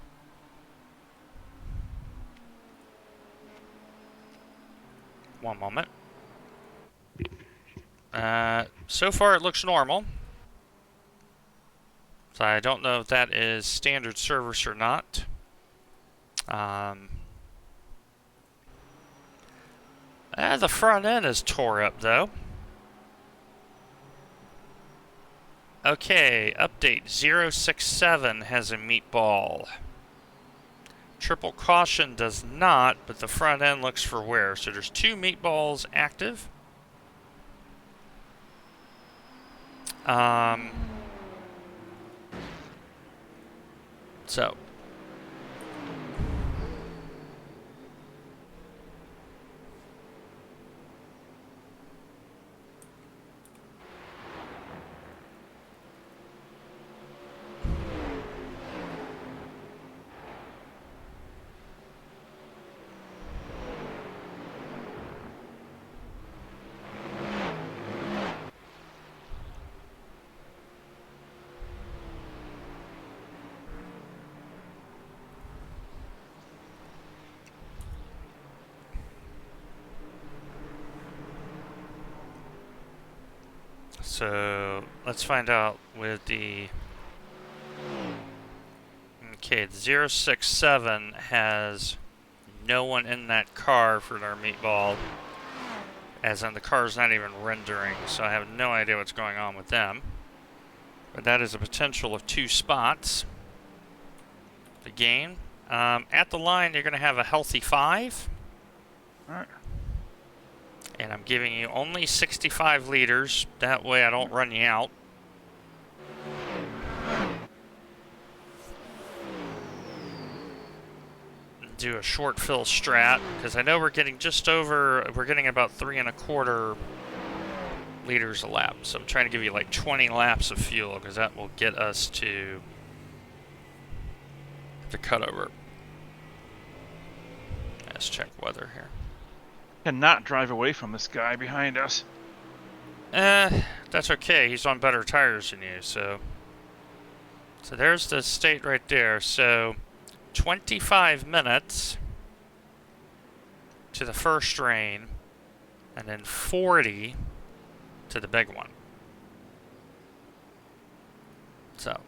One moment. So far it looks normal. So I don't know if that is standard service or not. The front end is tore up though. Okay, update 067 has a meatball. Triple caution does not, but the front end looks for wear. So there's 2 meatballs active. So let's find out with the... Okay, the 067 has no one in that car for their meatball. As in the car's not even rendering, so I have no idea what's going on with them. But that is a potential of 2 spots to gain. At the line, you're going to have a healthy 5. Alright. And I'm giving you only 65 liters. That way I don't run you out. do a short fill strat, because I know we're getting we're getting about 3.25 liters a lap. So I'm trying to give you like 20 laps of fuel, because that will get us to the cutover. Let's check weather here. Cannot drive away from this guy behind us. That's okay. He's on better tires than you, so there's the state right there. So 25 minutes to the first rain, and then 40 to the big one. So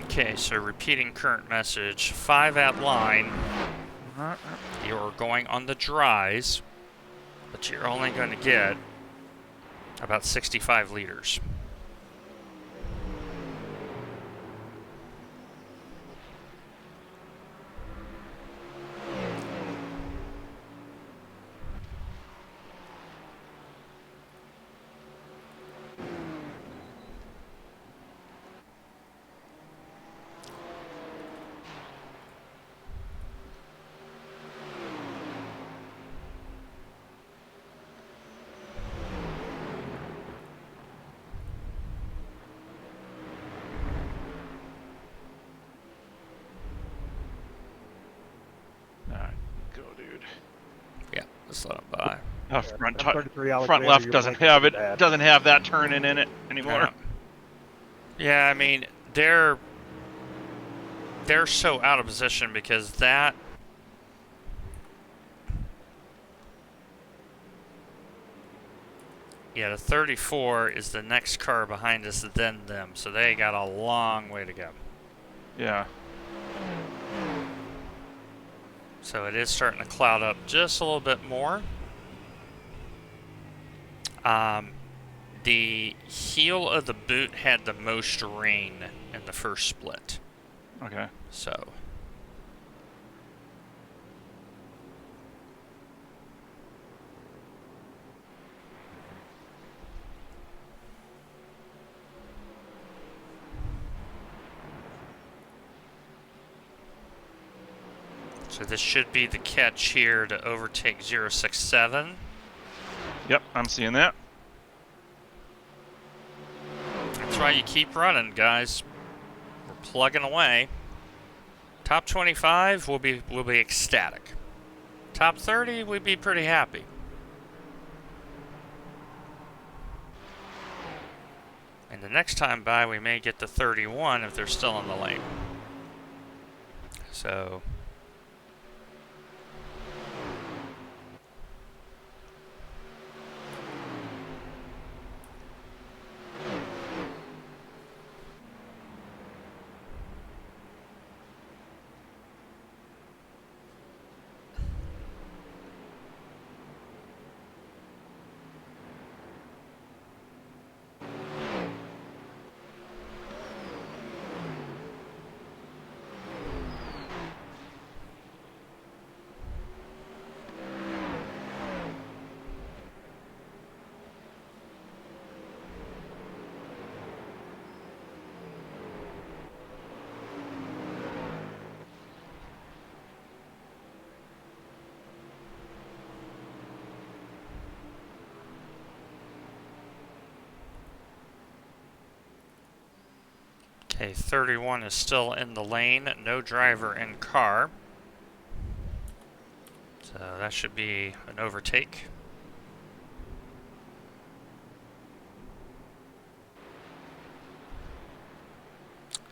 okay, so repeating current message, 5 at line. You're going on the dries, but you're only going to get about 65 liters. Alright, go, dude. Yeah, let's let him by. Front left doesn't have it. Doesn't have that turning in it anymore. Yeah, I mean they're so out of position because that. Yeah, the 34 is the next car behind us, then them, so they got a long way to go. Yeah. So it is starting to cloud up just a little bit more. The heel of the boot had the most rain in the first split. Okay. So. So this should be the catch here to overtake 067. Yep, I'm seeing that. That's why you keep running, guys. We're plugging away. Top 25, we'll be ecstatic. Top 30, we'd be pretty happy. And the next time by, we may get to 31 if they're still in the lane. So. Okay, 31 is still in the lane, no driver in car. So that should be an overtake.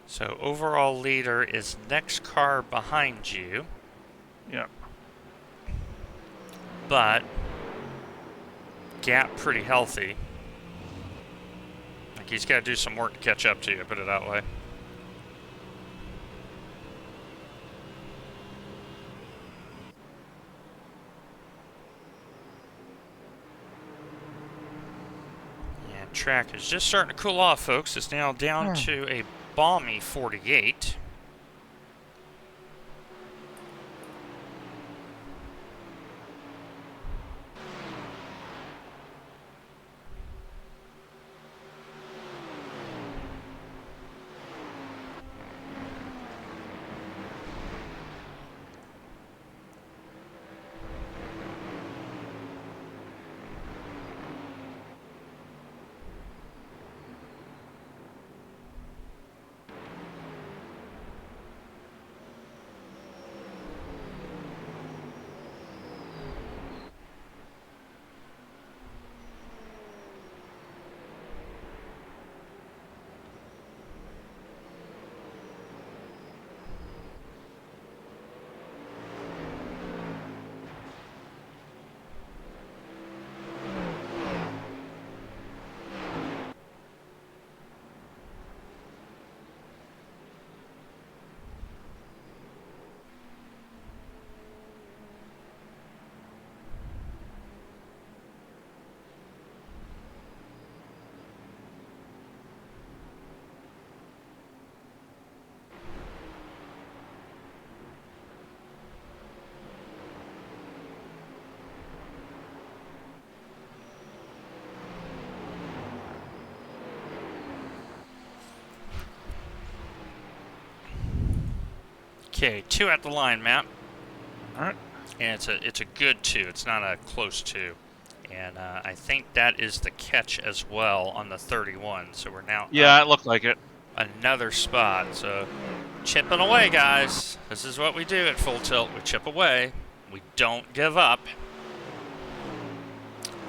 So overall leader is next car behind you. Yep. But gap pretty healthy. Like he's got to do some work to catch up to you, put it that way. And track is just starting to cool off, folks. It's now down to a balmy 48. Okay, 2 at the line, Matt. All right. And it's a good 2. It's not a close 2. And I think that is the catch as well on the 31. So we're now Yeah, up it looked like it. another spot. So chipping away, guys. This is what we do at Full Tilt. We chip away. We don't give up.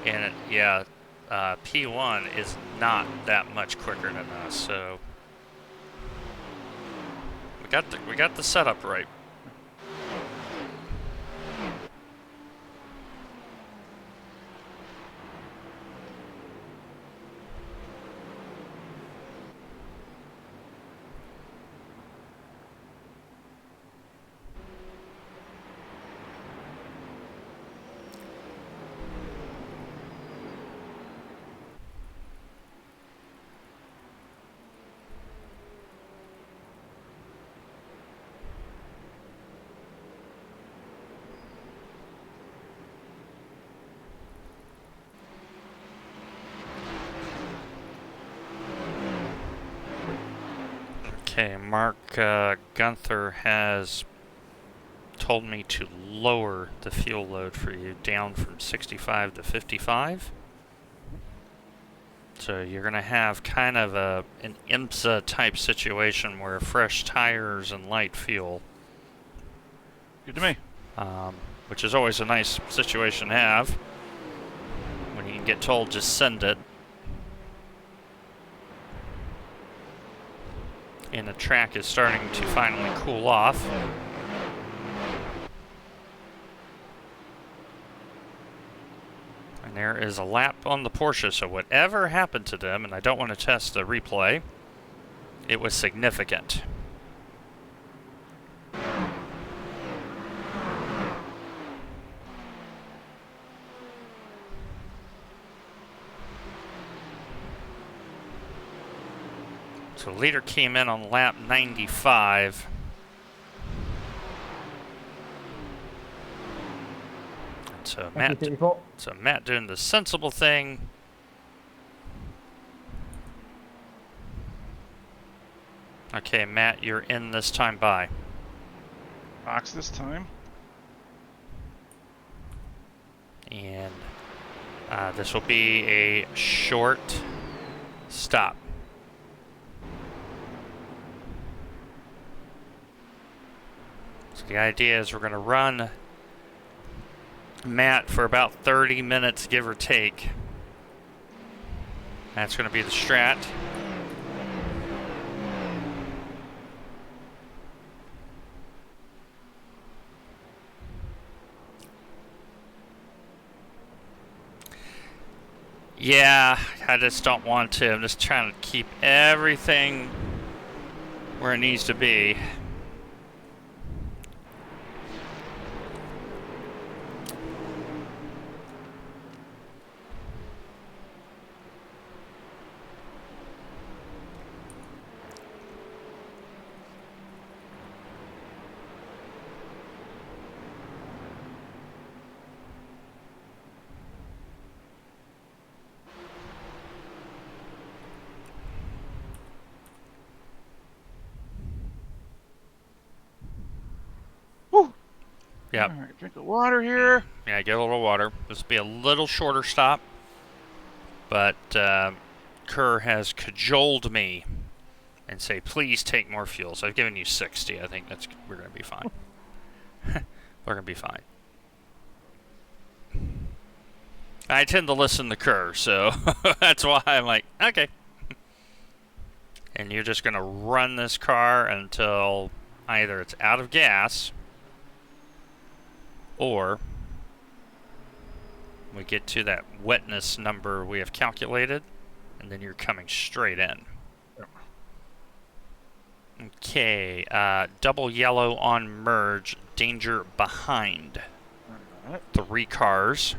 And yeah, P1 is not that much quicker than us. So we got the setup right. Okay, Mark Gunther has told me to lower the fuel load for you down from 65 to 55. So you're going to have kind of an IMSA type situation where fresh tires and light fuel, Good to me. which is always a nice situation to have when you can get told just send it. And the track is starting to finally cool off. And there is a lap on the Porsche, so whatever happened to them, and I don't want to test the replay, it was significant. So leader came in on lap 95. So Matt doing the sensible thing. Okay, Matt, you're in this time by. Box this time. And this will be a short stop. So the idea is we're going to run Matt for about 30 minutes, give or take. That's going to be the strat. Yeah, I just don't want to. I'm just trying to keep everything where it needs to be. Woo! Yep. All right, drink of water here. Yeah, get a little water. This will be a little shorter stop, but Kerr has cajoled me and say, please take more fuel. So I've given you 60. I think we're going to be fine. We're going to be fine. I tend to listen to Kerr, so that's why I'm like, okay. And you're just going to run this car until either it's out of gas or we get to that wetness number we have calculated, and then you're coming straight in. Okay, double yellow on merge, danger behind. All right. 3 cars.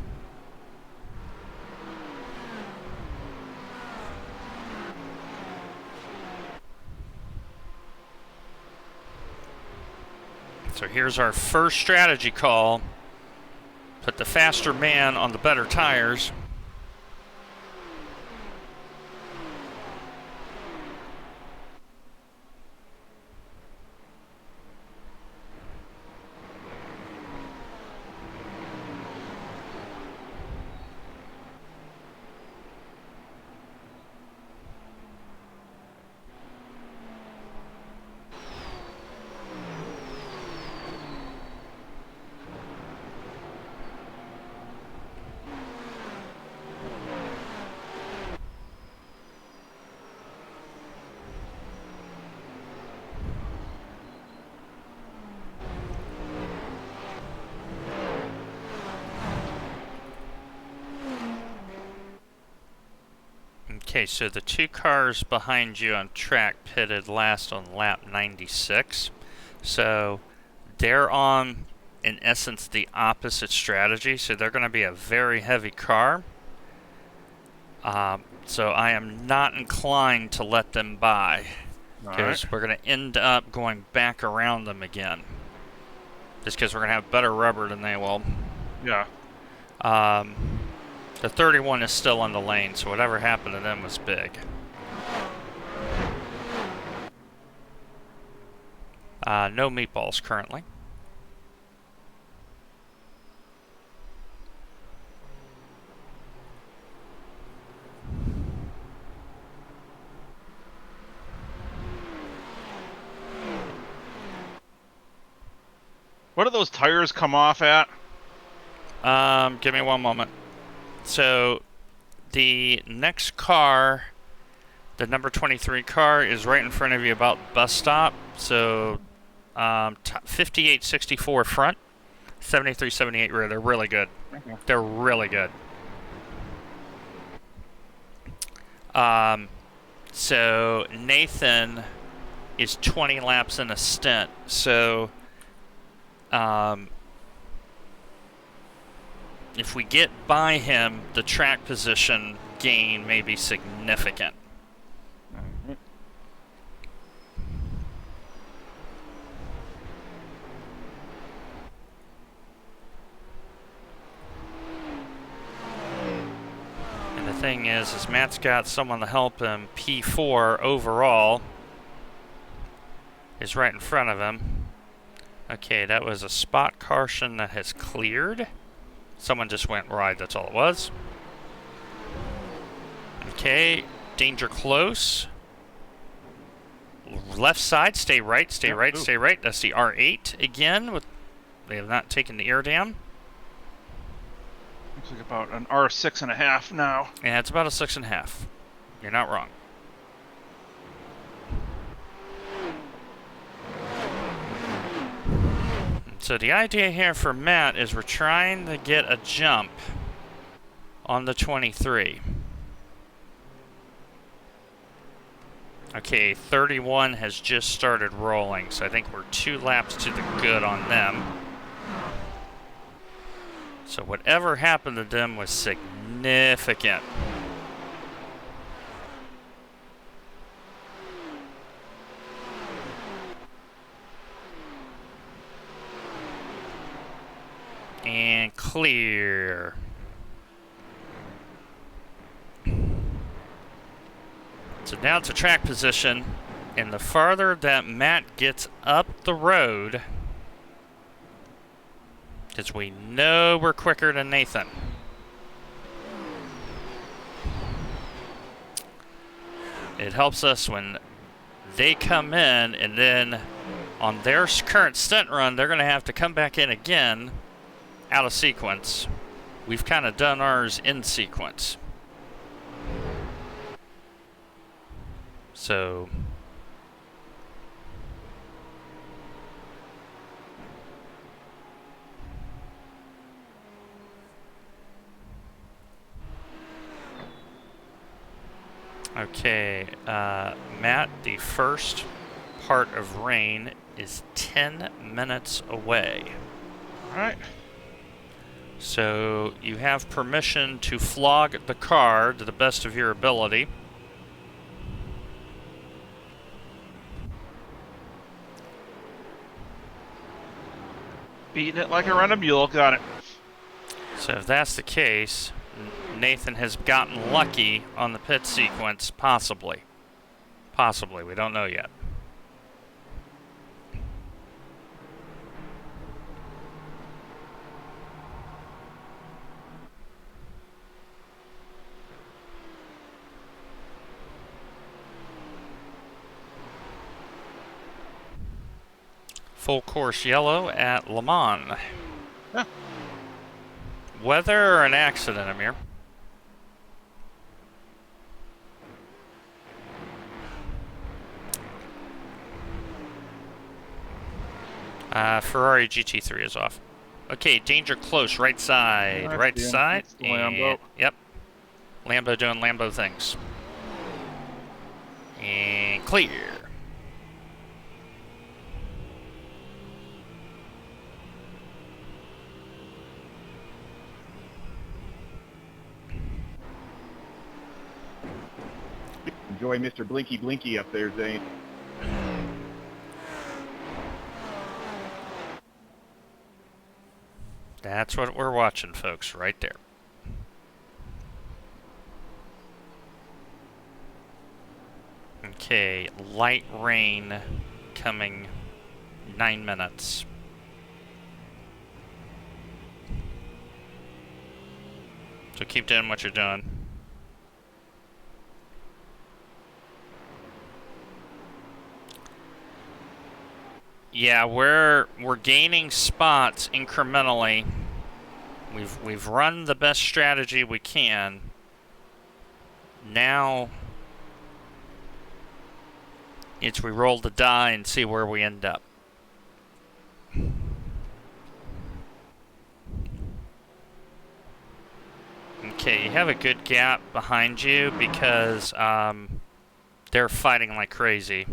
So here's our first strategy call. Put the faster man on the better tires. Okay, so the two cars behind you on track pitted last on lap 96. So they're on, in essence, the opposite strategy. So they're going to be a very heavy car. So I am not inclined to let them by, because we're going to end up going back around them again. Just because we're going to have better rubber than they will. Yeah. The 31 is still on the lane, so whatever happened to them was big. No meatballs currently. What do those tires come off at? Give me one moment. So, the next car, the number 23 car, is right in front of you about bus stop. So, 58-64 front, 73-78 rear. They're really good. They're really good. So, Nathan is 20 laps in a stint. So, if we get by him, the track position gain may be significant. And the thing is Matt's got someone to help him. P4 overall is right in front of him. Okay, that was a spot caution that has cleared. Someone just went wide, that's all it was. Okay, danger close. Left side, stay right, stay right, stay right. That's the R8 again. They have not taken the air down. Looks like about an R6.5 now. Yeah, it's about a 6.5. You're not wrong. So the idea here for Matt is we're trying to get a jump on the 23. Okay, 31 has just started rolling, so I think we're 2 laps to the good on them. So whatever happened to them was significant. And clear. So now it's a track position, and the farther that Matt gets up the road, because we know we're quicker than Nathan. It helps us when they come in, and then on their current stunt run, they're going to have to come back in again out of sequence. We've kind of done ours in sequence. So okay, Matt, the first part of rain is 10 minutes away. All right. So you have permission to flog the car to the best of your ability. Beating it like I run a mule. Got it. So if that's the case, Nathan has gotten lucky on the pit sequence, possibly. Possibly, we don't know yet. Full course yellow at Le Mans. Huh. Weather or an accident, Amir? Ferrari GT3 is off. Okay, danger close, right side, right side. Lambo. Yep. Lambo doing Lambo things. And clear. Enjoy Mr. Blinky Blinky up there, Zane. That's what we're watching, folks, right there. Okay, light rain coming 9 minutes. So keep doing what you're doing. Yeah, we're gaining spots incrementally. We've run the best strategy we can. Now it's we roll the die and see where we end up. Okay, you have a good gap behind you because they're fighting like crazy.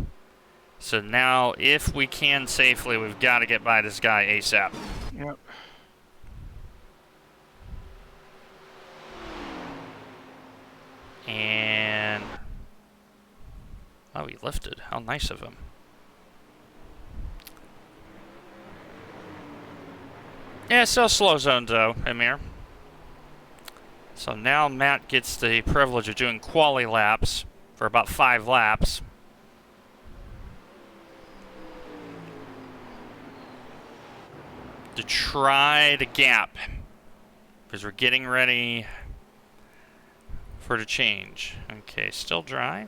So now, if we can safely, we've got to get by this guy ASAP. Yep. And... oh, he lifted. How nice of him. Yeah, still slow zoned though, Amir. So now Matt gets the privilege of doing quali laps for about 5 laps. To try to gap. Because we're getting ready for the change. Okay, still dry.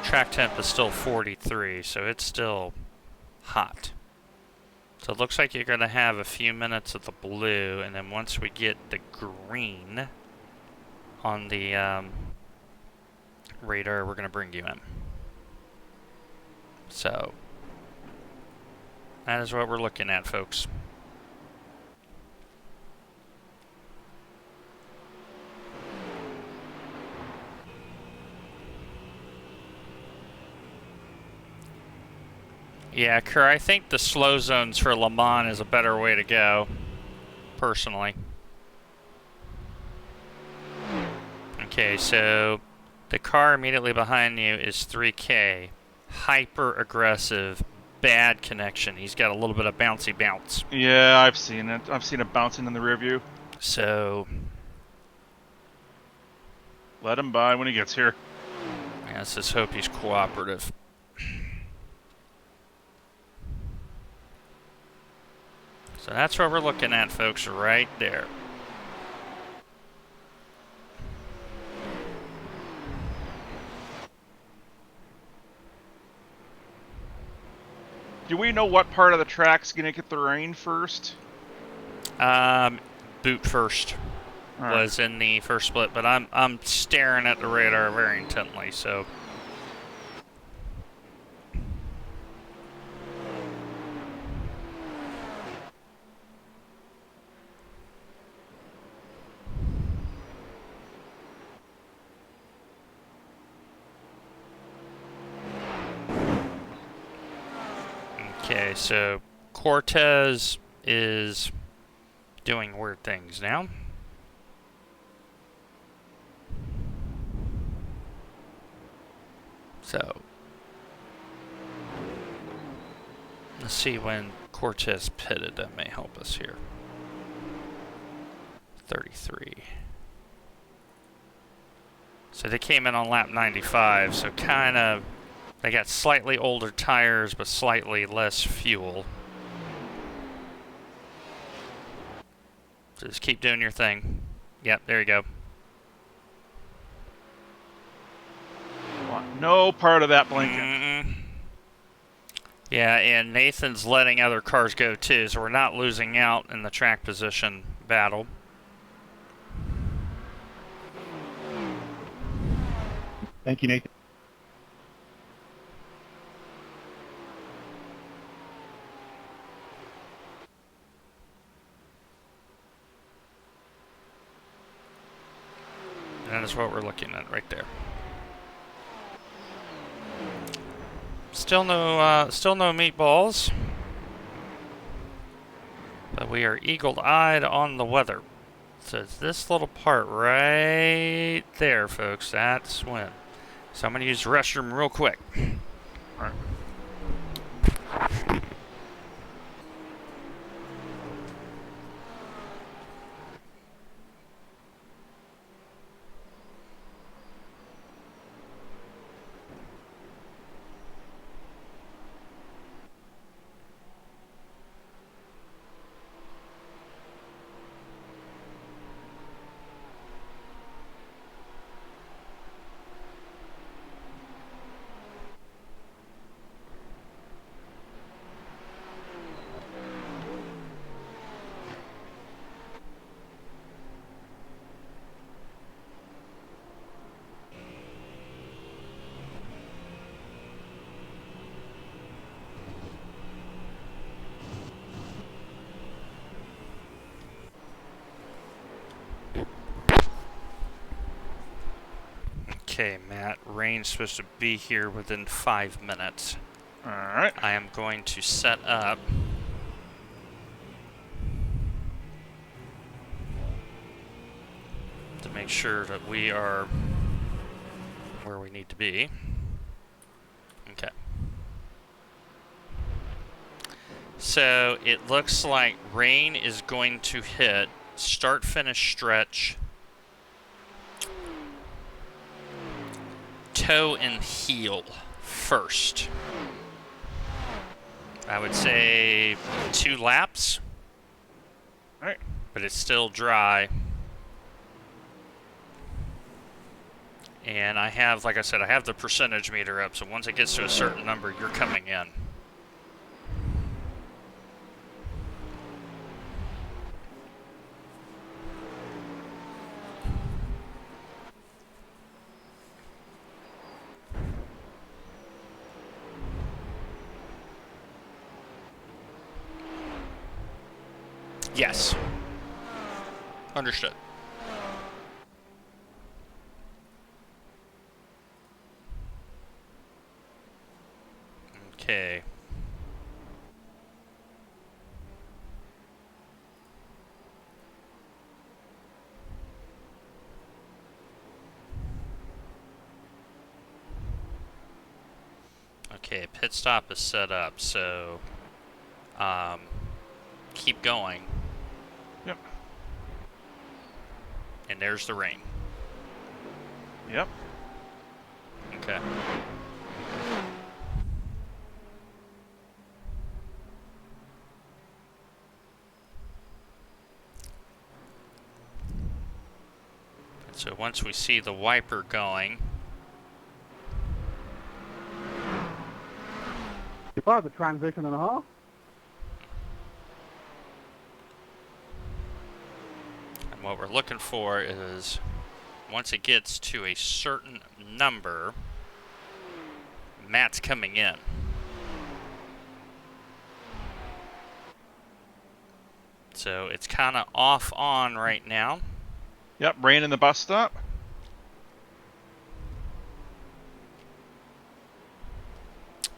Track temp is still 43, so it's still hot. So it looks like you're going to have a few minutes of the blue, and then once we get the green on the radar, we're going to bring you in. So that is what we're looking at, folks. Yeah, Kerr, I think the slow zones for Le Mans is a better way to go, personally. Okay, so the car immediately behind you is 3K. Hyper aggressive, bad connection. He's got a little bit of bouncy bounce. Yeah, I've seen it. I've seen it bouncing in the rear view. So Let him by when he gets here. yeah, let's just hope he's cooperative. So that's what we're looking at, folks, right there. Do we know what part of the track's gonna get the rain first? Boot first All right. was in the first split, but I'm staring at the radar very intently, so. Okay, so Cortez is doing weird things now. So let's see when Cortez pitted. That may help us here. 33. So they came in on lap 95, so kind of they got slightly older tires but slightly less fuel. So just keep doing your thing. Yep, there you go. No part of that blinking. Mm-mm. Yeah, and Nathan's letting other cars go too, so we're not losing out in the track position battle. Thank you, Nathan. what we're looking at right there. Still no meatballs. But we are eagle-eyed on the weather. So it's this little part right there, folks. That's when. So I'm going to use the restroom real quick. All right. Okay, Matt. Rain's supposed to be here within 5 minutes. All right. I am going to set up to make sure that we are where we need to be. Okay. So it looks like rain is going to hit start-finish stretch, toe and heel first. I would say 2 laps. All right. But it's still dry. And I have, like I said, I have the percentage meter up, so once it gets to a certain number, you're coming in. Yes. Understood. Okay. Okay, pit stop is set up, so keep going. Yep. And there's the rain. Yep. Okay. And so once we see the wiper going, If I was a transition and a half. and what we're looking for is once it gets to a certain number, Matt's coming in. So it's kind of off on right now. Yep. Rain in the bus stop.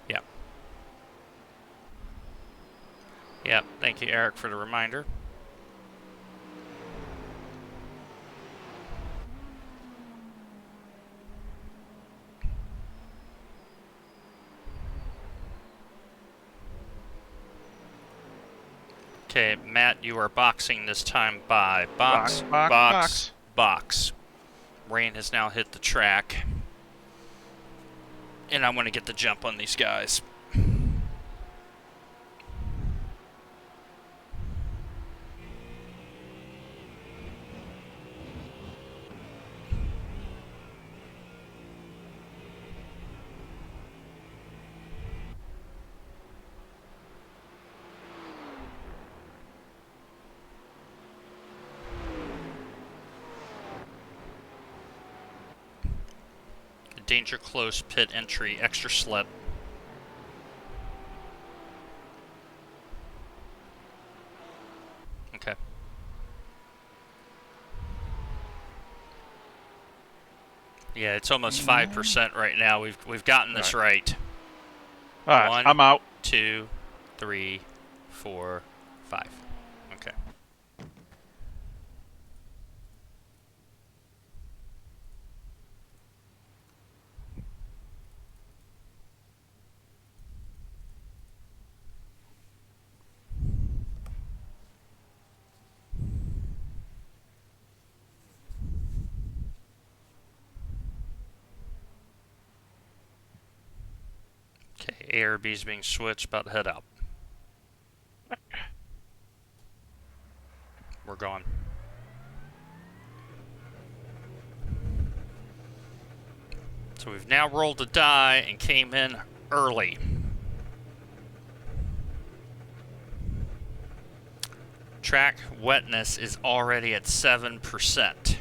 Yep. Yep. Thank you, Eric, for the reminder. Okay, Matt, you are boxing this time by box, box. Rain has now hit the track. And I want to get the jump on these guys. Danger close, pit entry, extra slip. Okay. Yeah, it's almost 5% right now. We've gotten this right. All right, One, I'm out. 2, 3, 4, 5. Okay. Okay, ARB is being switched, about to head out. We're gone. So we've now rolled a die and came in early. Track wetness is already at 7%.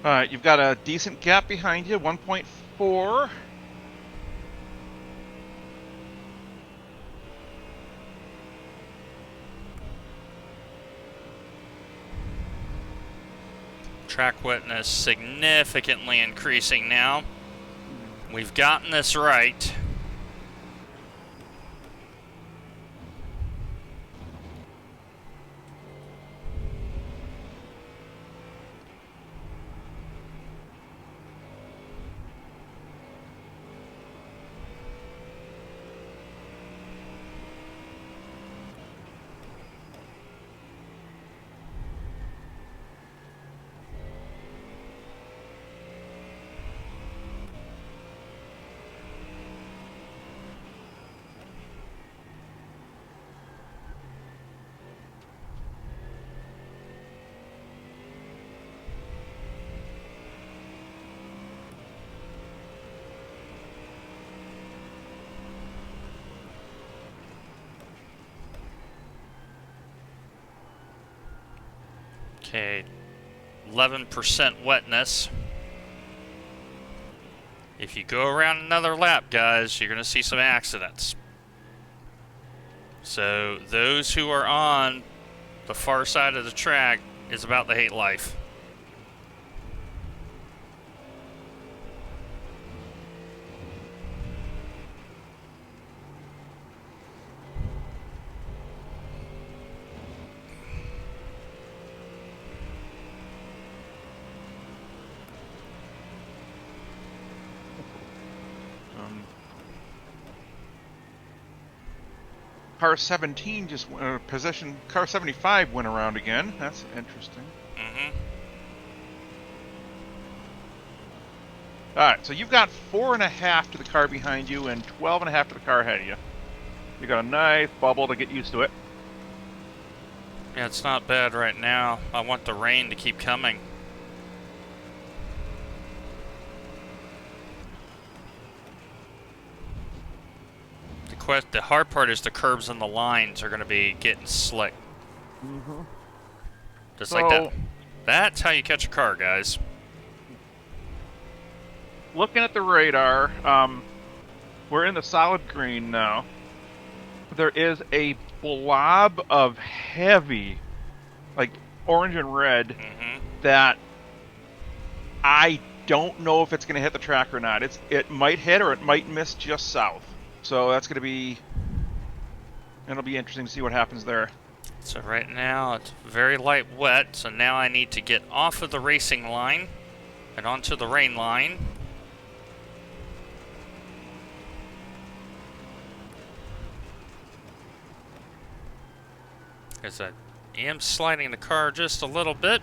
All right, you've got a decent gap behind you, 1.4. Track wetness significantly increasing now. We've gotten this right. Okay, 11% wetness. If you go around another lap, guys, you're going to see some accidents. So those who are on the far side of the track is about to hate life. Car 17 just position. Car 75 went around again. That's interesting. Mm-hmm. All right, so you've got 4.5 to the car behind you and 12.5 to the car ahead of you. You got a nice bubble to get used to it. Yeah, it's not bad right now. I want the rain to keep coming. The hard part is the curbs and the lines are going to be getting slick. Mm-hmm. Just like that. That's how you catch a car, guys. Looking at the radar, we're in the solid green now. There is a blob of heavy, like orange and red, that I don't know if it's going to hit the track or not. It might hit or it might miss just south. So that's going to be, it'll be interesting to see what happens there. So right now it's very light wet, so now I need to get off of the racing line and onto the rain line. Because I am sliding the car just a little bit.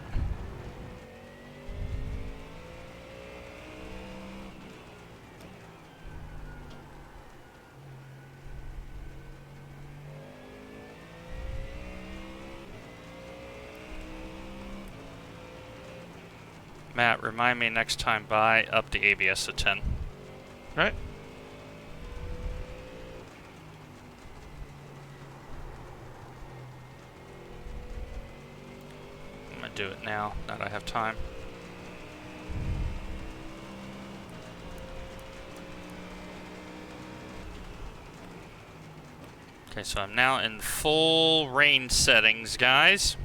Matt, remind me next time by up the ABS to 10. Right? I'm going to do it now that I have time. Okay, so I'm now in full range settings, guys.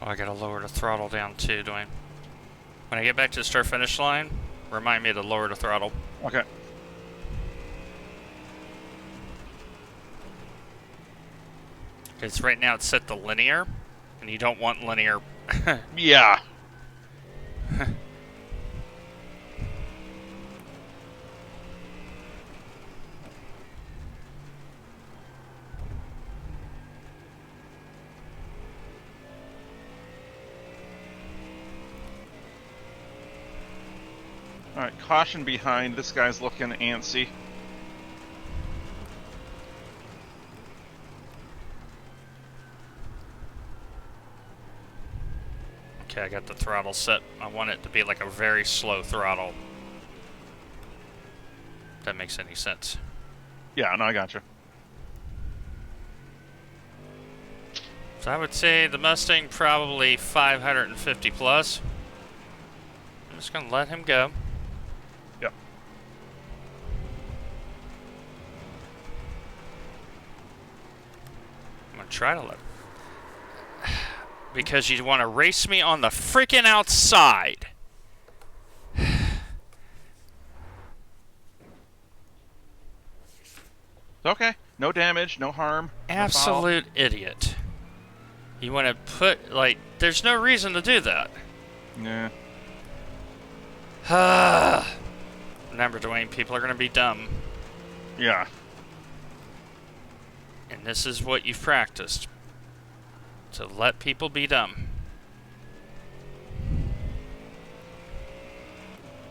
Oh, I gotta lower the throttle down too, Dwayne. When I get back to the start finish line, remind me to lower the throttle. Okay. Because right now it's set to linear, and you don't want linear. Yeah. Alright, caution behind. This guy's looking antsy. Okay, I got the throttle set. I want it to be like a very slow throttle. If that makes any sense. Yeah, no, I gotcha. So I would say the Mustang probably 550 plus. I'm just gonna let him go. Yep. I'm gonna try to let him. Because you want to race me on the freaking outside. Okay. No damage, no harm. No foul. Absolute idiot. You want to put, like, there's no reason to do that. Yeah. Remember, Dwayne, people are going to be dumb. Yeah. And this is what you've practiced. To let people be dumb.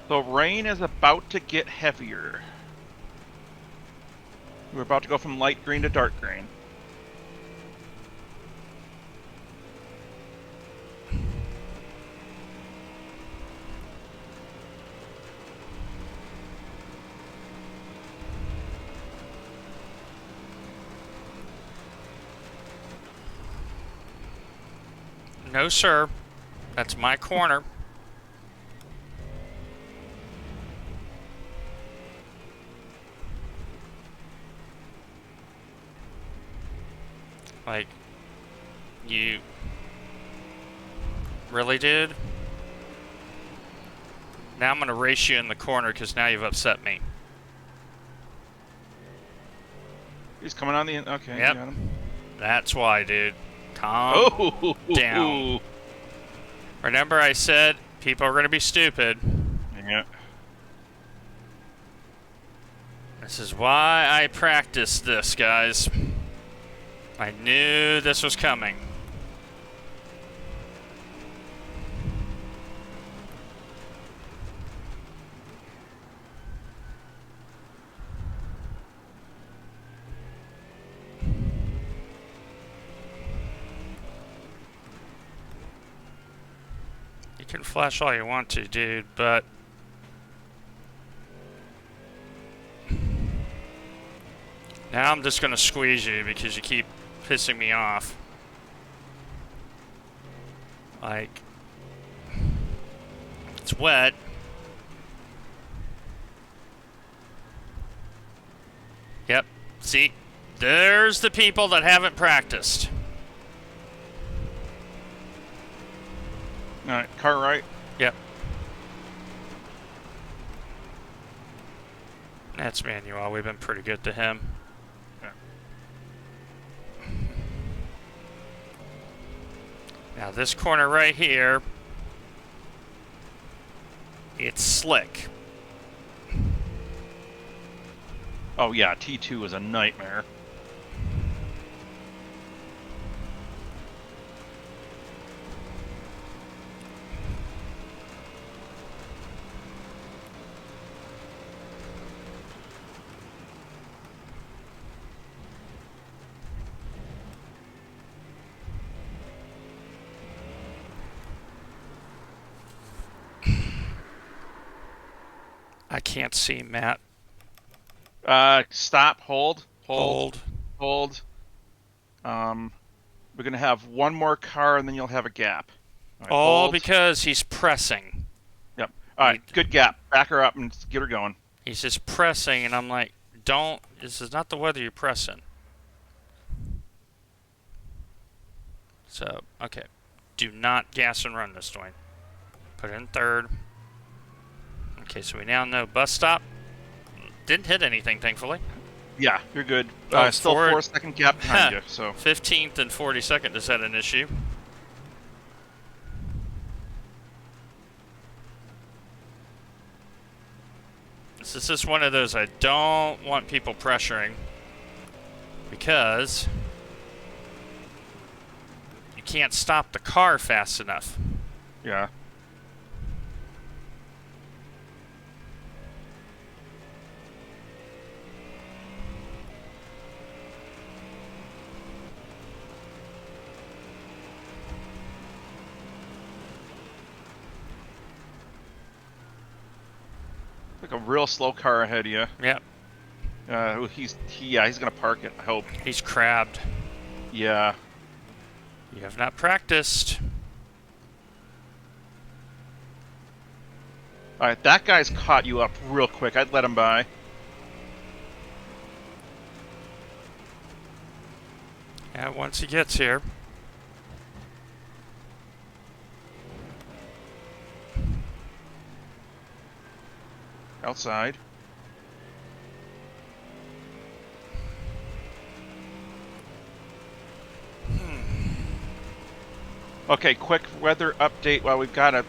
The rain is about to get heavier. We're about to go from light green to dark green. No, sir. That's my corner. Like, you... Really, dude? Now I'm gonna race you in the corner because now you've upset me. He's coming on the... Okay, Yep. you got him. That's why, dude. Calm Oh! down. Remember I said people are gonna be stupid. Yeah. This is why I practiced this, guys. I knew this was coming. You can flash all you want to, dude, but... Now I'm just gonna squeeze you because you keep pissing me off. Like... It's wet. Yep, see? There's the people that haven't practiced. Alright, car right. Yep. That's Manuel. We've been pretty good to him. Yeah. Now this corner right here, it's slick. Oh yeah, T2 is a nightmare. I can't see Matt. Stop. Hold. Hold. Hold. We're gonna have one more car, and then you'll have a gap. All right, All hold. because he's pressing. Yep. All right. Good gap. Back her up and get her going. He's just pressing, and I'm like, don't. This is not the weather you're pressing. So, okay. Do not gas and run this, Dwayne. Put it in third. Okay, so we now know bus stop. Didn't hit anything, thankfully. Yeah, you're good. Oh, Still forward. 4-second gap behind you. So 15th and 42nd is that an issue? This is just one of those I don't want people pressuring because you can't stop the car fast enough. yeah. Like a real slow car ahead of you. Yep, He's gonna park it. I hope. he's crabbed. Yeah. You have not practiced. All right, that guy's caught you up real quick. I'd let him by. Yeah, once he gets here. Outside. Okay, quick weather update while we've got a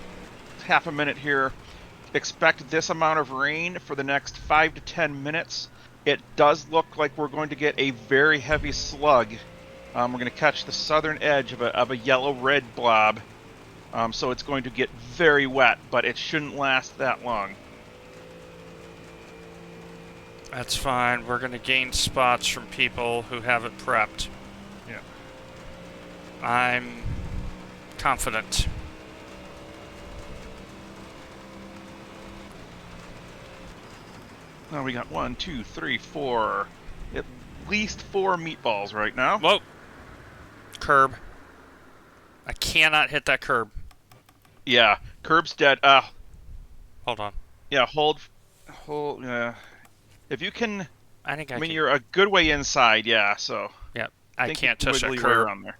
half a minute here. Expect this amount of rain for the next 5 to 10 minutes. It does look like we're going to get a very heavy slug. We're going to catch the southern edge of a yellow-red blob. So it's going to get very wet, but it shouldn't last that long. That's fine. We're going to gain spots from people who have it prepped. Yeah. I'm confident. Now we got 1, 2, 3, 4. At least 4 meatballs right now. Whoa. Curb. I cannot hit that curb. Yeah, curb's dead. Hold on. Yeah, hold. Yeah. If you can, I think I I mean, can. you're a good way inside. Yeah, so Yep. I think can't you can touch that wiggle your way curb. around there.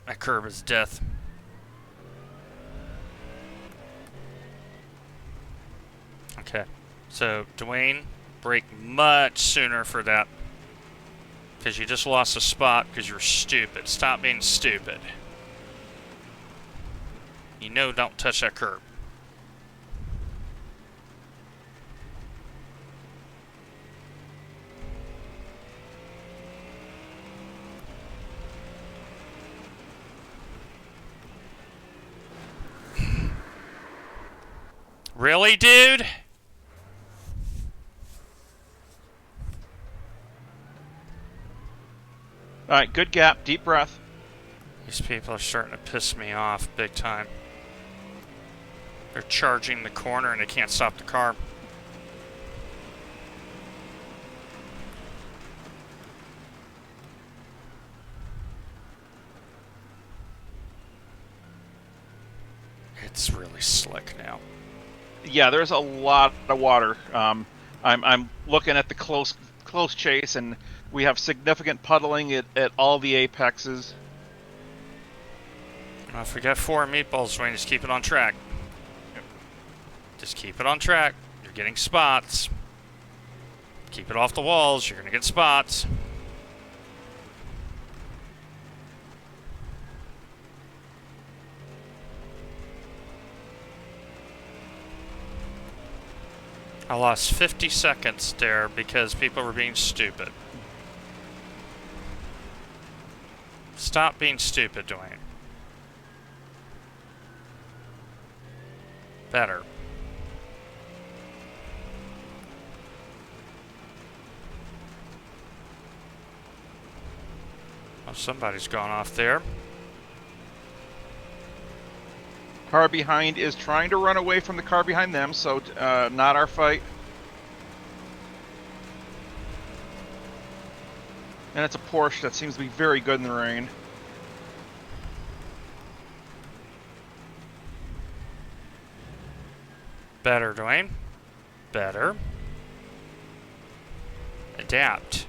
That curb is death. Okay. So, Dwayne, brake much sooner for that. Because you just lost a spot because you're stupid. Stop being stupid. You know don't touch that curb. Really, dude? All right, good gap, deep breath. These people are starting to piss me off big time. They're charging the corner and they can't stop the car. It's really slick now. Yeah, there's a lot of water. I'm looking at the close chase, and we have significant puddling at all the apexes. Well, if we got 4 meatballs, Dwayne, just keep it on track. Just keep it on track. You're getting spots. Keep it off the walls. You're going to get spots. I lost 50 seconds there because people were being stupid. Stop being stupid, Dwayne. Better. Oh, somebody's gone off there. Car behind is trying to run away from the car behind them, so not our fight. And it's a Porsche that seems to be very good in the rain. Better, Dwayne. Better. Adapt.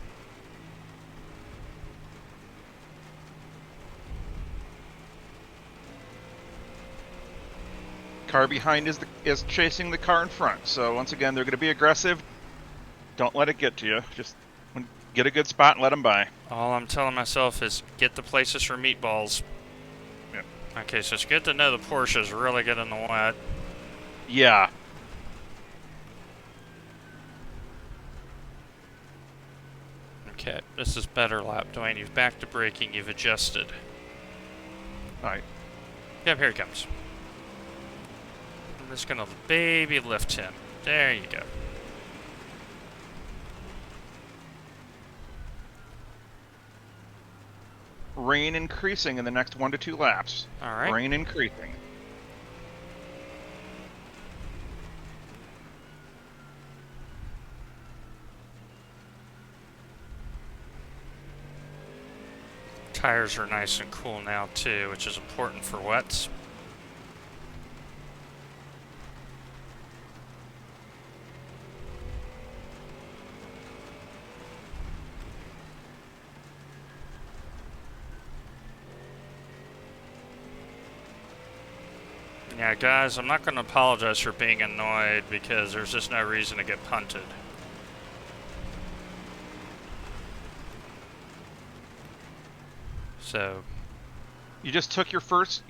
Car behind is chasing the car in front. So once again, they're going to be aggressive. Don't let it get to you. Just get a good spot and let them by. All I'm telling myself is get the places for meatballs. Yep. Okay, so it's good to know the Porsche's really good in the wet. Yeah. Okay, this is better lap, Dwayne. You've back to braking, you've adjusted. Alright. Yep, here he comes. I'm just gonna baby lift him. There you go. Rain increasing in the next 1 to 2 laps. Alright. Rain increasing. Tires are nice and cool now too, which is important for wets. Yeah, guys, I'm not going to apologize for being annoyed because there's just no reason to get punted. So, You just took your first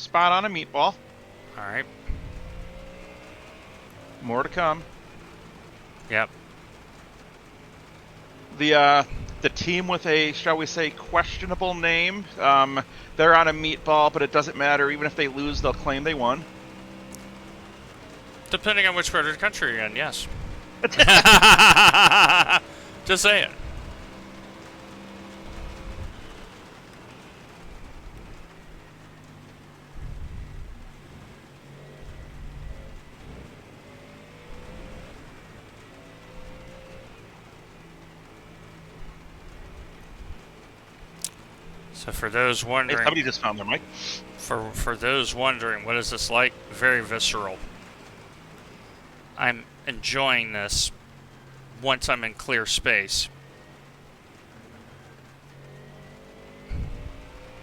spot on a meatball. alright. More to come. Yep. The team with a, shall we say, questionable name, they're on a meatball, but it doesn't matter. Even if they lose, they'll claim they won. Depending on which part of the country you're in, yes. Just saying. So for those Hey, wondering, somebody just found their mic. for those wondering, what is this like? Very visceral. I'm enjoying this once I'm in clear space.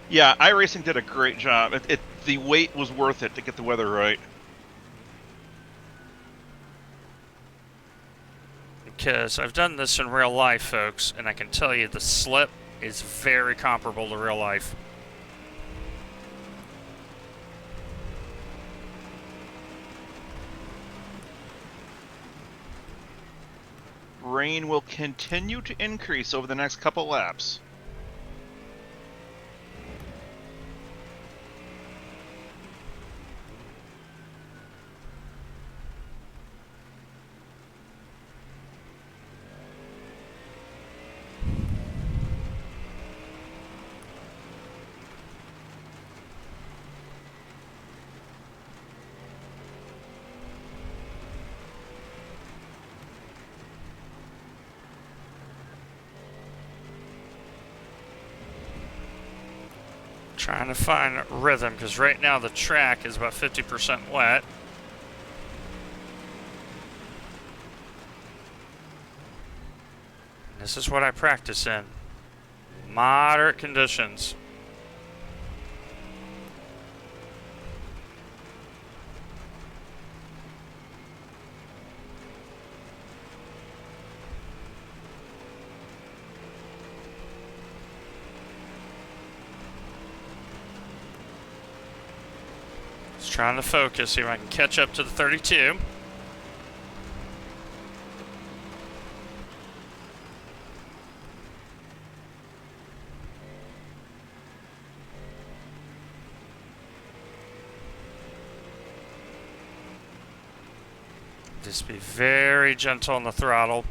Yeah, iRacing did a great job. The wait was worth it to get the weather right. Because I've done this in real life, folks, and I can tell you the slip is very comparable to real life. Rain will continue to increase over the next couple laps. Trying to find rhythm, because right now the track is about 50% wet. This is what I practice in. Moderate conditions. Just trying to focus, see if I can catch up to the 32. Just be very gentle on the throttle.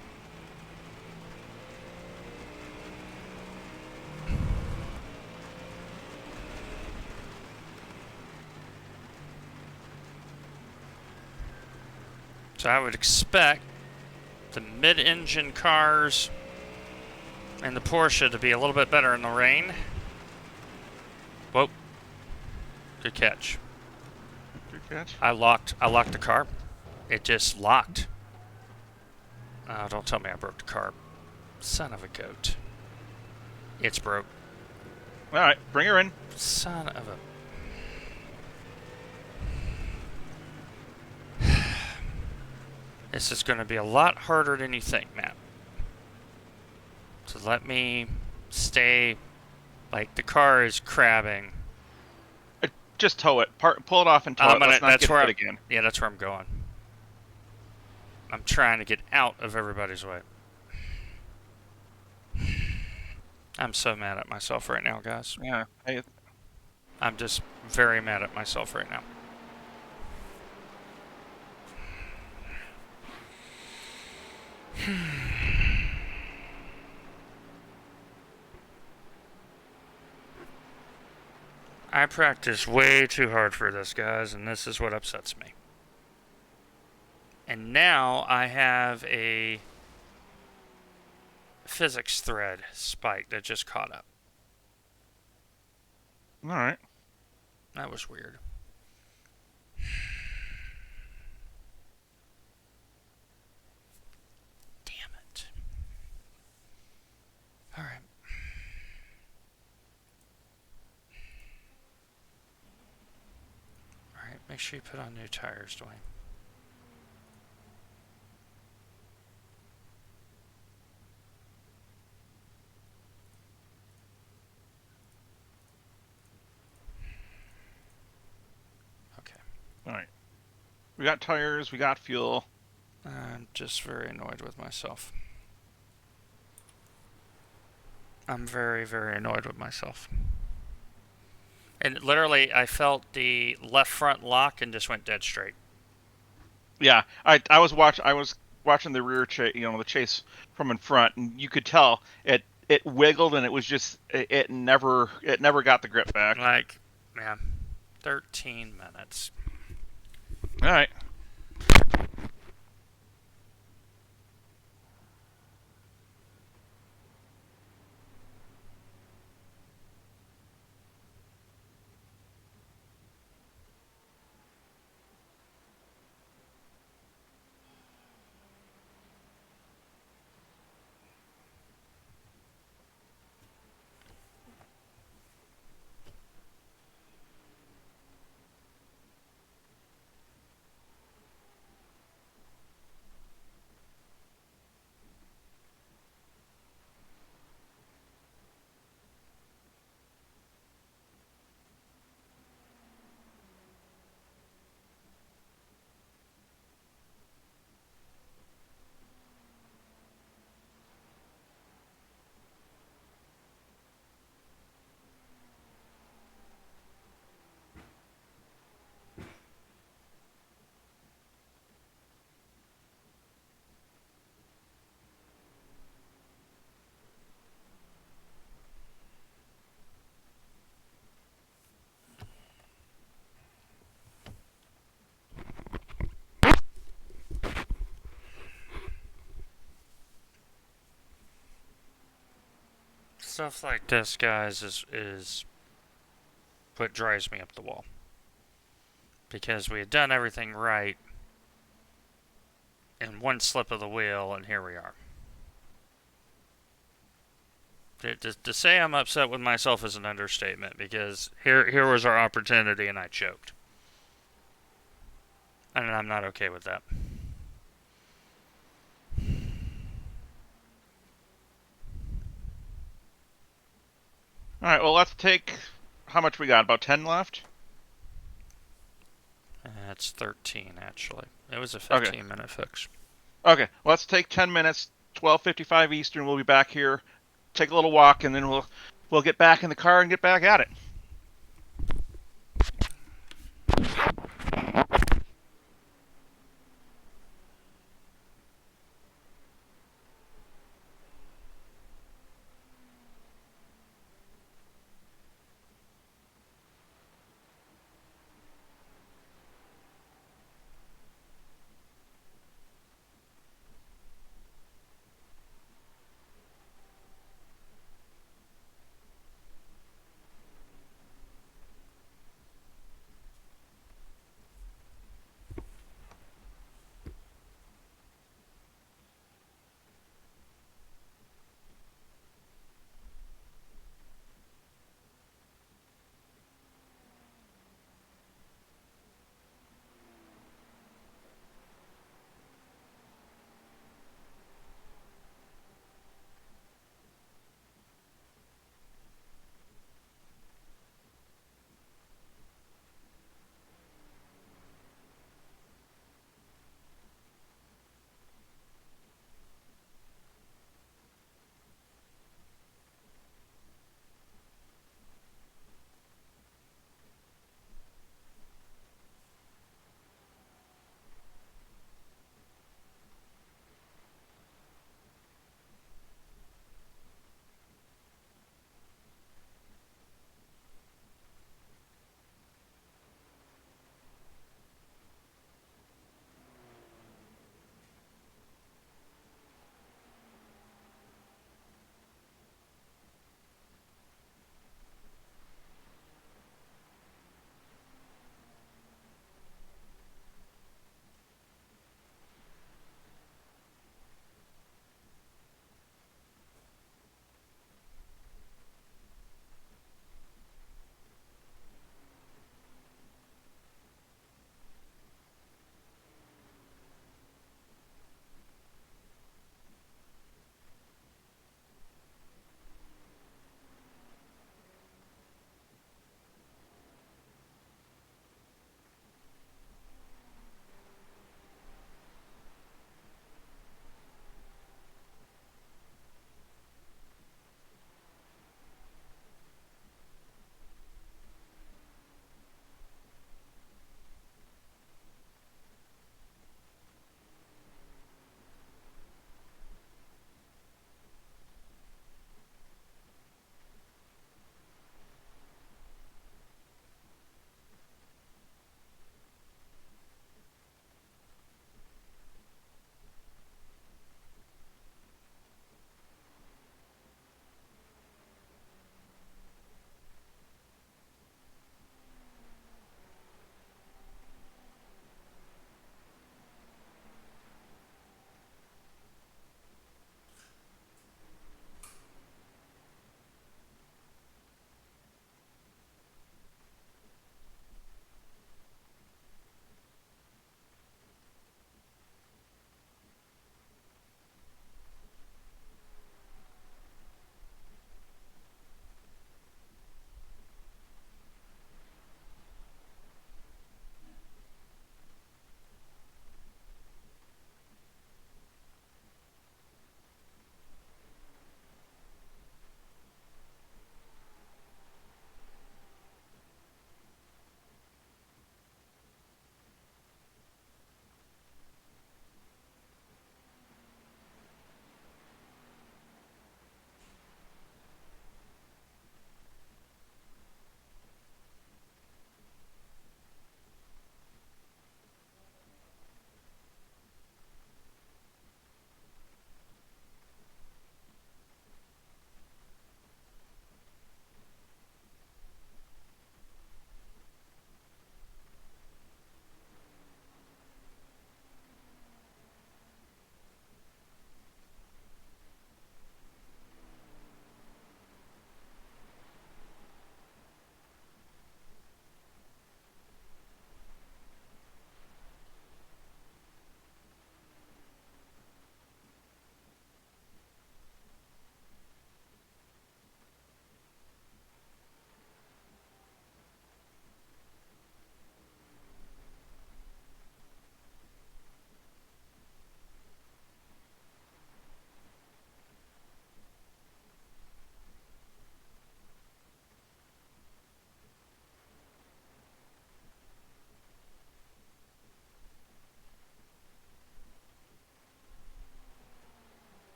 So I would expect the mid-engine cars And the Porsche to be a little bit better in the rain. Whoa. Good catch. Good catch. I locked the car. It just locked. Oh, don't tell me I broke the car. Son of a goat. It's broke. All right, bring her in. Son of a... This is going to be a lot harder than you think, Matt. So let me stay... Like, the car is crabbing. Just tow it. Pull it off and tow it. Let's not get hit again. Yeah, that's where I'm going. I'm trying to get out of everybody's way. I'm so mad at myself right now, guys. Yeah. I'm just very mad at myself right now. I practiced way too hard for this, guys, and this is what upsets me. And now I have a physics thread spike that just caught up. All right. That was weird. Damn it. All right. All right, make sure you put on new tires, Dwayne. All right. We got tires. We got fuel. I'm just very annoyed with myself. I'm very, very annoyed with myself. And literally, I felt the left front lock and just went dead straight. Yeah. I was watching the rear chase, the chase from in front, and you could tell it wiggled, and it was just it never got the grip back. Like, man, 13 minutes. All right. Stuff like this, guys, is what drives me up the wall. Because we had done everything right in one slip of the wheel, and here we are. To say I'm upset with myself is an understatement, because here was our opportunity and I choked. And I'm not okay with that. All right. Well, let's take. How much we got? About 10 left. It's 13 actually. It was a 15-minute fix. Okay. Let's take 10 minutes. 12:55 Eastern. We'll be back here. Take a little walk, and then we'll get back in the car and get back at it.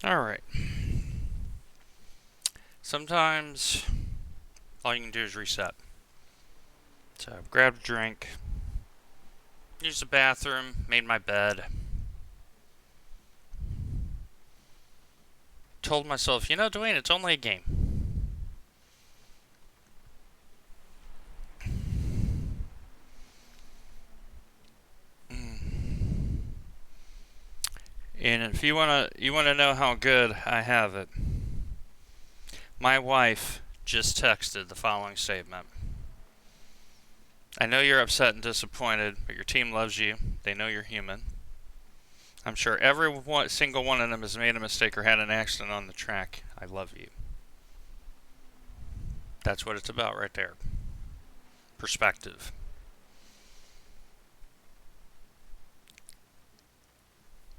Alright. Sometimes all you can do is reset. So, grabbed a drink, used the bathroom, made my bed. Told myself, Dwayne, it's only a game. And if you wanna know how good I have it, my wife just texted the following statement. I know you're upset and disappointed, but your team loves you. They know you're human. I'm sure single one of them has made a mistake or had an accident on the track. I love you. That's what it's about right there. Perspective.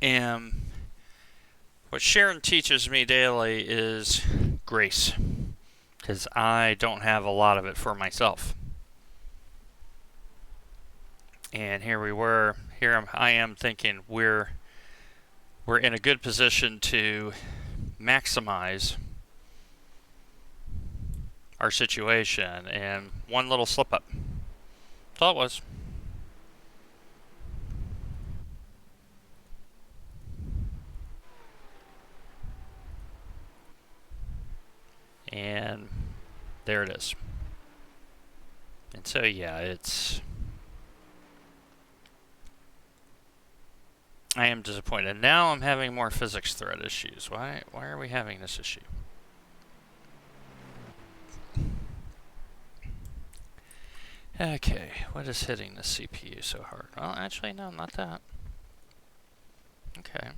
And what Sharon teaches me daily is grace, because I don't have a lot of it for myself. And here I am thinking we're in a good position to maximize our situation, and one little slip up. That's all it was. And there it is. And so yeah, I am disappointed. Now I'm having more physics thread issues. Why are we having this issue? Okay, what is hitting the CPU so hard? Well, actually, no, not that. Okay.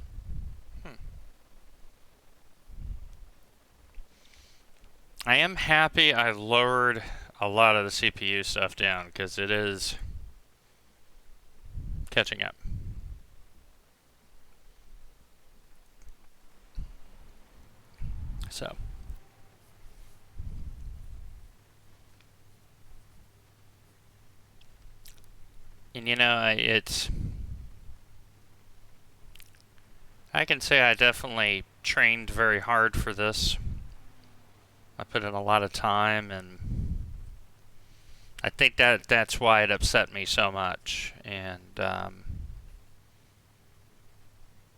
I am happy I lowered a lot of the CPU stuff down, because it is catching up. So. And I can say I definitely trained very hard for this. I put in a lot of time, and I think that's why it upset me so much. And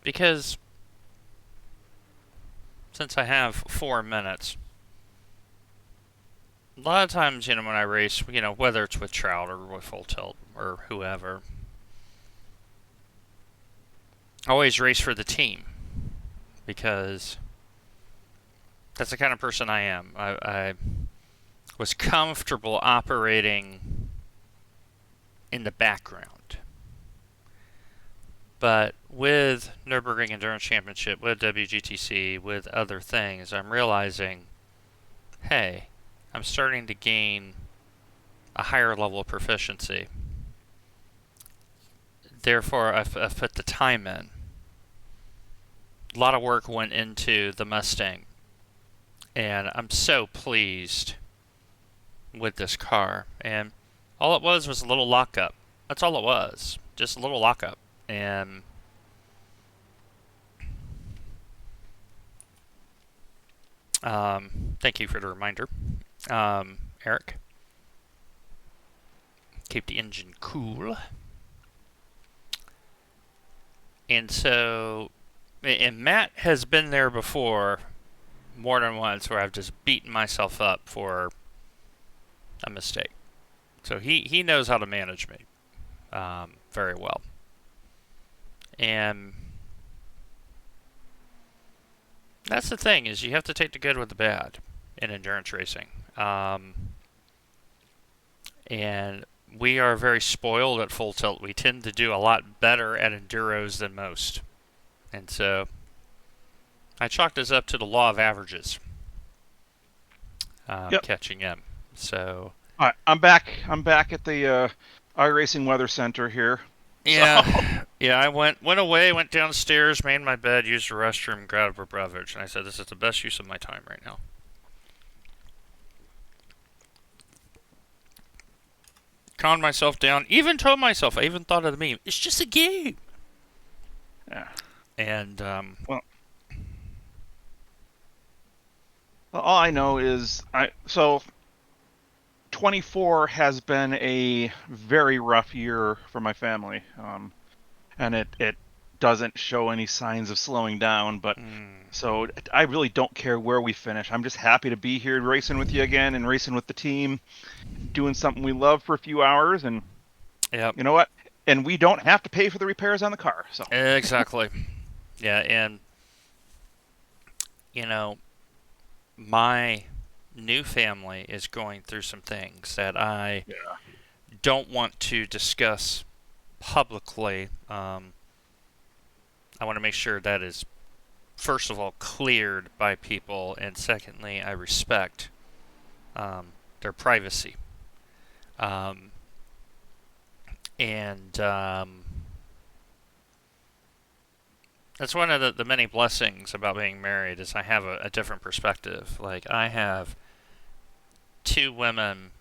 because since I have 4 minutes, a lot of times, when I race, whether it's with Trout or with Full Tilt or whoever, I always race for the team, because that's the kind of person I am. I was comfortable operating in the background. But with Nürburgring Endurance Championship, with WGTC, with other things, I'm realizing, hey, I'm starting to gain a higher level of proficiency. Therefore, I've put the time in. A lot of work went into the Mustang, and I'm so pleased with this car. And all it was a little lockup. That's all it was, just a little lockup. And thank you for the reminder, Eric. Keep the engine cool. And so, and Matt has been there before more than once, where I've just beaten myself up for a mistake. So he knows how to manage me very well. And that's the thing, is you have to take the good with the bad in endurance racing. And we are very spoiled at Full Tilt. We tend to do a lot better at enduros than most. And so I chalk this up to the law of averages. Catching in. So All right, I'm back at the iRacing Weather Center here. Yeah, So. yeah. I went away, went downstairs, made my bed, used the restroom, grabbed a beverage, and I said, "This is the best use of my time right now." Calmed myself down. Even told myself, I even thought of the meme. It's just a game. Yeah. And Well, All I know is so 24 has been a very rough year for my family, and it doesn't show any signs of slowing down. But so I really don't care where we finish. I'm just happy to be here racing with you again and racing with the team, doing something we love for a few hours, and Yep. you know what? And we don't have to pay for the repairs on the car. So Exactly. Yeah, and my new family is going through some things that I don't want to discuss publicly. I want to make sure that is, first of all, cleared by people, and secondly, I respect their privacy. And that's one of the many blessings about being married is I have a different perspective. Like, I have 2 women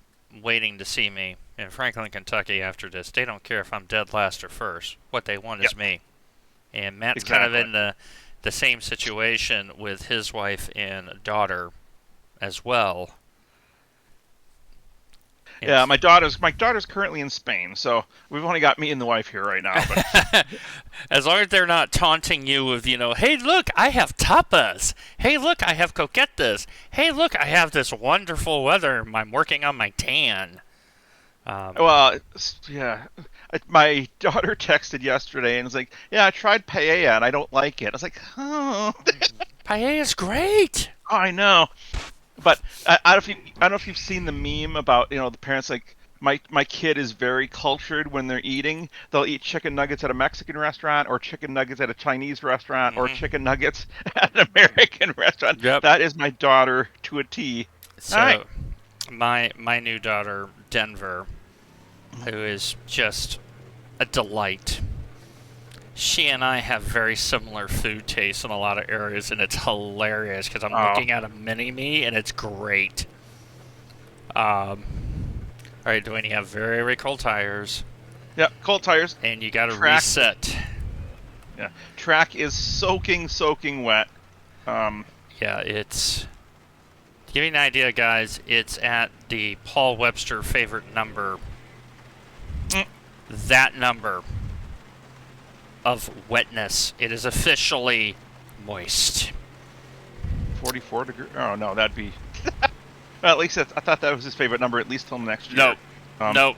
waiting to see me in Franklin, Kentucky after this. They don't care if I'm dead last or first. What they want is me. And Matt's kind of in the same situation with his wife and daughter as well. yeah, my daughter's currently in Spain, so we've only got me and the wife here right now. But as long as they're not taunting you with, hey, look, I have tapas. Hey, look, I have coquetas. Hey, look, I have this wonderful weather. I'm working on my tan. well, yeah, my daughter texted yesterday and was like, "Yeah, I tried paella and I don't like it." I was like, "Oh, Paella is great." I know." But I don't know if you've seen the meme about the parents like my kid is very cultured when they're eating. They'll eat chicken nuggets at a Mexican restaurant, or chicken nuggets at a Chinese restaurant, or chicken nuggets at an American restaurant. Yep. That is my daughter to a T. So, All right. my new daughter, Denver, who is just a delight. She and I have very similar food tastes in a lot of areas, and it's hilarious because I'm looking at a mini-me, and it's great. All right, Dwayne, you have very, very cold tires. Yeah, cold tires. And you got to Track. reset. Yeah, track is soaking wet. Yeah, it's... To give you an idea, guys, it's at the Paul Webster favorite number. That number of wetness. It is officially moist. 44 degrees. Oh no, that'd be. Well, at least I thought that was his favorite number. At least till next year. Nope.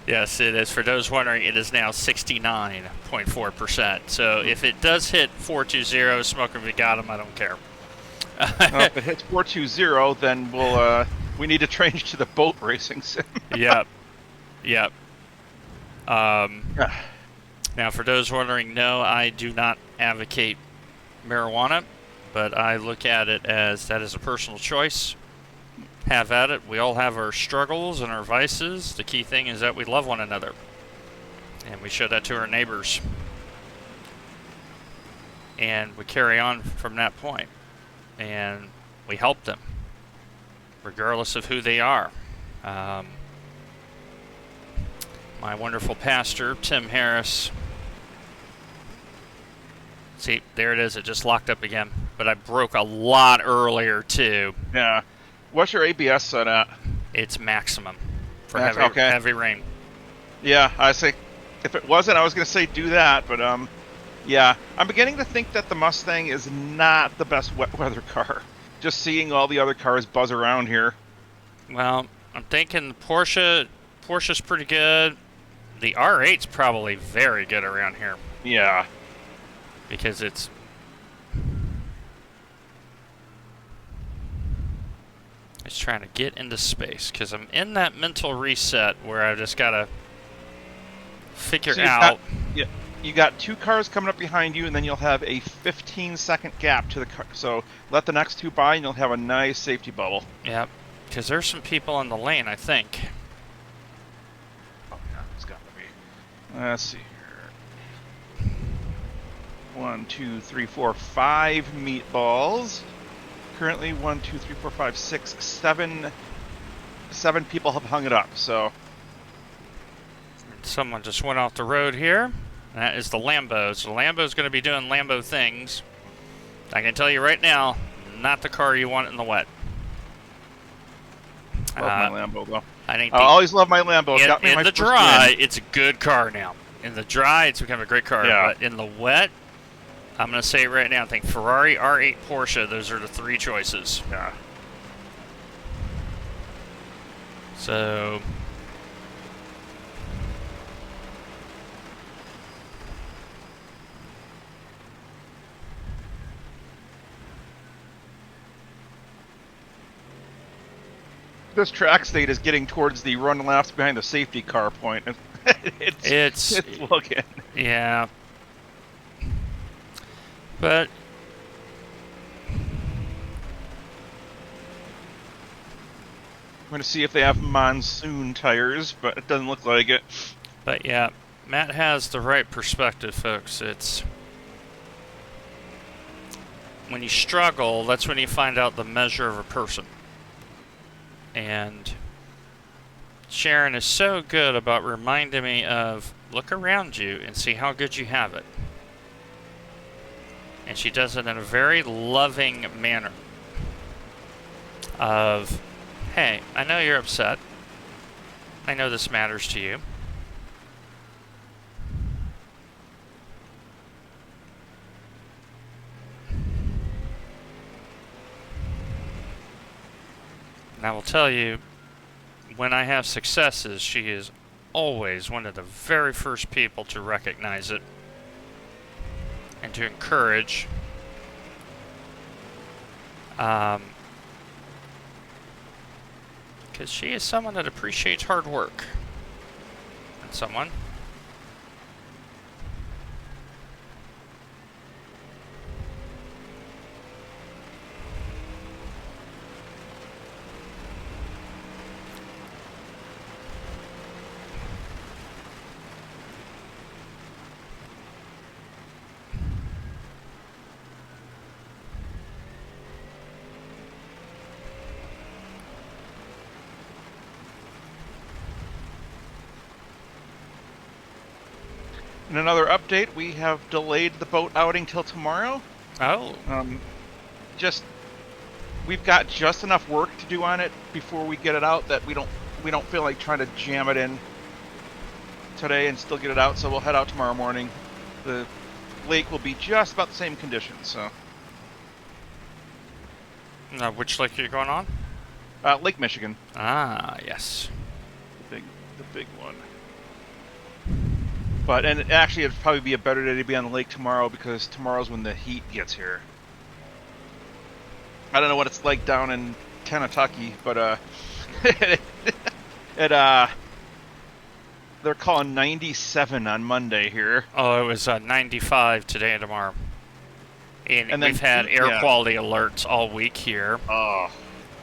Yes, it is. For those wondering, it is now 69.4%. So if it does hit 420, smoking we got him, I don't care. If it hits 420, then we need to change to the boat racing sim. Yep. Now, for those wondering, no, I do not advocate marijuana, but I look at it as that is a personal choice. Have at it. We all have our struggles and our vices. The key thing is that we love one another, and we show that to our neighbors. And we carry on from that point, and we help them, regardless of who they are. My wonderful pastor, Tim Harris. See, there it is. It just locked up again. But I broke a lot earlier, too. Yeah. What's your ABS set at? It's maximum for Okay. heavy rain. Yeah, I say, if it wasn't, I was going to say do that, but yeah. I'm beginning to think that the Mustang is not the best wet weather car. Just seeing all the other cars buzz around here. Well, I'm thinking Porsche's pretty good. The R8's probably very good around here. Yeah. Because it's... It's trying to get into space. Because I'm in that mental reset where I've just got to figure out... You got 2 cars coming up behind you, and then you'll have a 15-second gap to the car. So let the next 2 by, and you'll have a nice safety bubble. Yep. Because there's some people in the lane, I think. Oh, yeah, it's got to be. Let's see here. 1, 2, 3, 4, 5 meatballs. Currently, 1, 2, 3, 4, 5, 6, 7. 7 people have hung it up, so. Someone just went off the road here. That is the Lambo. So the Lambo's going to be doing Lambo things. I can tell you right now, not the car you want in the wet. Love my Lambo, though. I think I always love my Lambo. Got me in my the first dry, win. it's a good car now. In the dry, it's become a great car. Yeah. But in the wet, I'm going to say it right now, I think Ferrari, R8, Porsche, those are the three choices. Yeah. So... This track state is getting towards the run laps behind the safety car point. it's looking. Yeah. But... I'm going to see if they have monsoon tires, but it doesn't look like it. But yeah, Matt has the right perspective, folks. It's... when you struggle, that's when you find out the measure of a person. And Sharon is so good about reminding me of, look around you and see how good you have it. And she does it in a very loving manner of, hey, I know you're upset. I know this matters to you. And I will tell you, when I have successes, she is always one of the very first people to recognize it and to encourage. Because she is someone that appreciates hard work. And someone. In another update, we have delayed the boat outing till tomorrow. Oh. We've got just enough work to do on it before we get it out that we don't feel like trying to jam it in today and still get it out. So we'll head out tomorrow morning. The lake will be just about the same conditions. So. Now, which lake are you going on? Lake Michigan. Ah, yes. The big one. And actually, it'd probably be a better day to be on the lake tomorrow because tomorrow's when the heat gets here. I don't know what it's like down in Kentucky, but they're calling 97 on Monday here. Oh, it was 95 today and tomorrow. And then we've had air yeah. quality alerts all week here, Oh,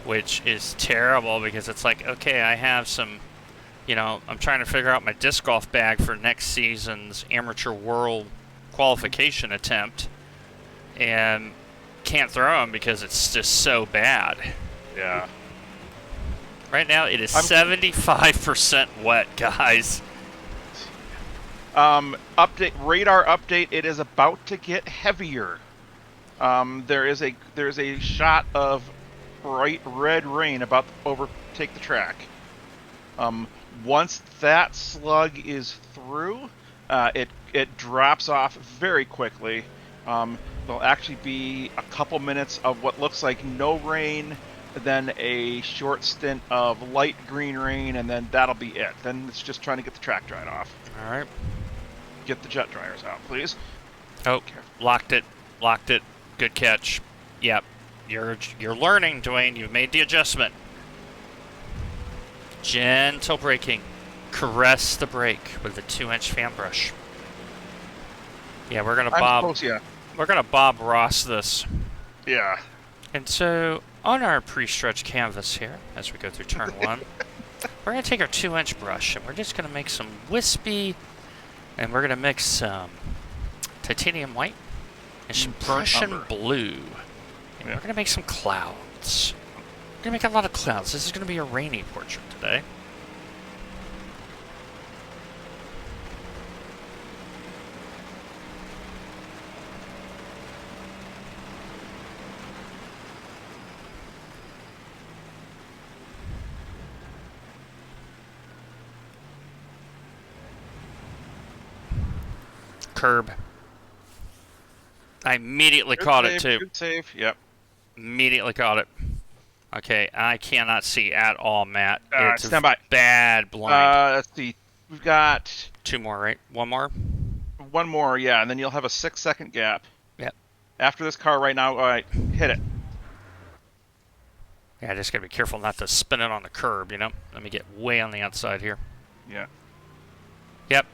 which is terrible because it's like, okay, I have some, I'm trying to figure out my disc golf bag for next season's Amateur World qualification attempt, and can't throw them because it's just so bad. yeah. Right now, it is 75% wet, guys. Radar update. It is about to get heavier. There is a shot of bright red rain about to overtake the track. Once that slug is through, it drops off very quickly. There'll actually be a couple minutes of what looks like no rain, then a short stint of light green rain, and then that'll be it. Then it's just trying to get the track dried off. All right. Get the jet dryers out, please. Oh, locked it. Good catch. Yep. You're learning, Dwayne. You've made the adjustment. Gentle braking. Caress the brake with a 2-inch fan brush. Yeah, we're gonna We're gonna Bob Ross this. Yeah. And so on our pre-stretch canvas here, as we go through turn 1, we're gonna take our 2-inch brush and we're just gonna make some wispy, and we're gonna mix some titanium white and some Prussian blue. And we're gonna make some clouds. We're gonna make a lot of clouds. This is gonna be a rainy portrait today. curb. I immediately Good caught save, it too. Good save. Yep. Immediately caught it. Okay, I cannot see at all, Matt. It's Stand by. bad blind. Let's see. We've got 2 more, right? 1 more? one more, yeah, and then you'll have a 6-second gap. Yep. After this car right now, all right, hit it. Yeah, I just gotta be careful not to spin it on the curb, you know? Let me get way on the outside here. Yeah. Yep.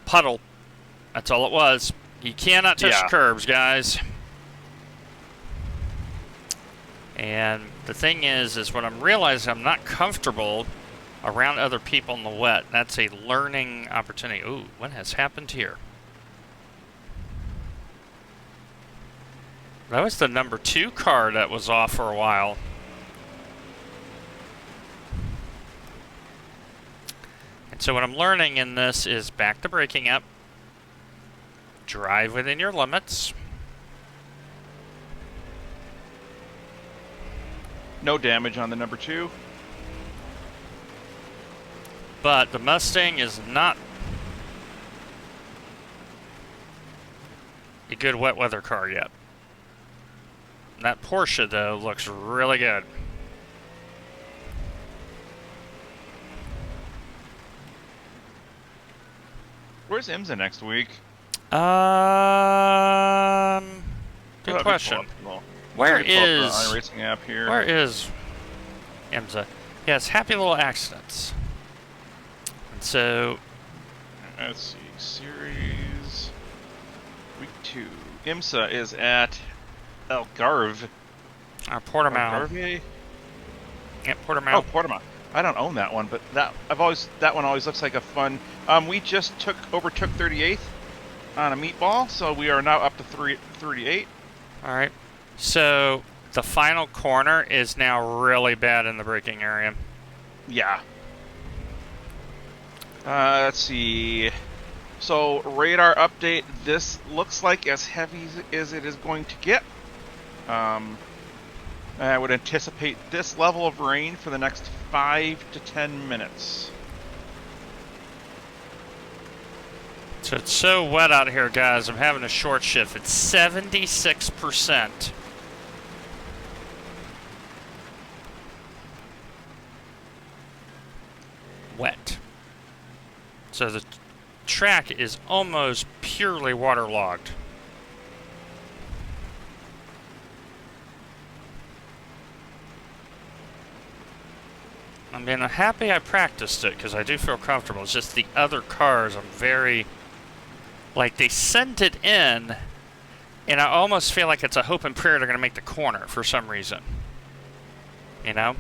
Puddle. That's all it was. You cannot touch Yeah. the curbs, guys. And the thing is what I'm realizing, I'm not comfortable around other people in the wet. That's a learning opportunity. Ooh, what has happened here? That was the number 2 car that was off for a while. And so what I'm learning in this is back to braking up. Drive within your limits. No damage on the number 2. But the Mustang is not a good wet weather car yet. That Porsche, though, looks really good. Where's IMSA next week? Good Let me question. pull up- Where let me pull up is the iRacing app here? where is IMSA? Yes, happy little accidents. And so Let's see. Series week 2. IMSA is at Algarve. Portimao. Algarve? Yep, Portimao. Oh, Portimao. I don't own that one, but that one always looks like a fun. We just overtook 38th on a meatball, so we are now up to 38. All right. So the final corner is now really bad in the braking area. Yeah. Let's see. So radar update. This looks like as heavy as it is going to get. I would anticipate this level of rain for the next 5 to 10 minutes. So it's so wet out here, guys. I'm having a short shift. It's 76%. Wet. So the track is almost purely waterlogged. I mean, I'm happy I practiced it because I do feel comfortable. It's just the other cars, I'm very... Like, they sent it in, and I almost feel like it's a hope and prayer they're going to make the corner for some reason. You know?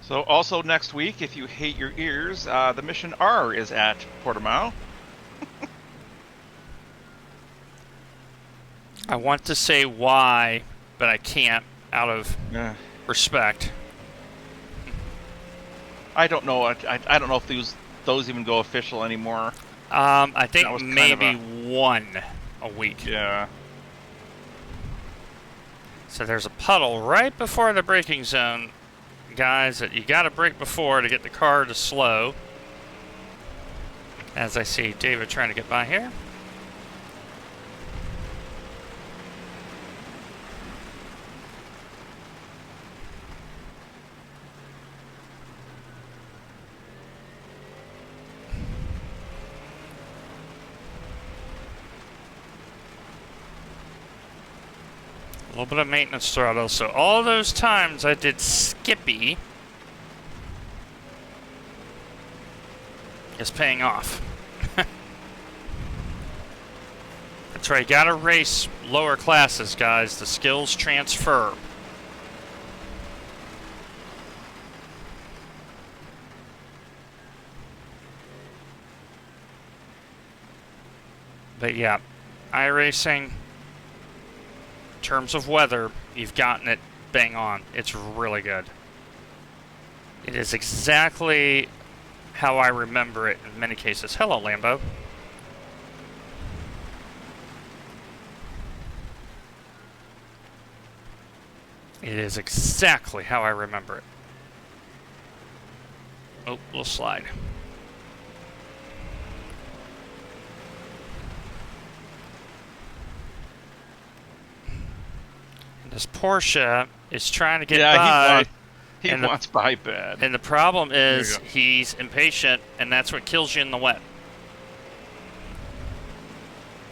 So also next week, if you hate your ears, the Mission R is at Portimao. I want to say why, but I can't out of respect. I don't know. I don't know if those even go official anymore. I think That was kind maybe of one a week. Yeah. So there's a puddle right before the braking zone, guys, that you got to brake before to get the car to slow. As I see David trying to get by here. A little bit of maintenance throttle. So all those times I did Skippy is paying off. That's right, you gotta race lower classes, guys. The skills transfer. But yeah, iRacing, terms of weather, you've gotten it bang on. It's really good. It is exactly how I remember it in many cases. Hello, Lambo. It is exactly how I remember it. Oh, we'll slide. And this Porsche is trying to get by. He wants by bad. And the problem is he's impatient, and that's what kills you in the wet.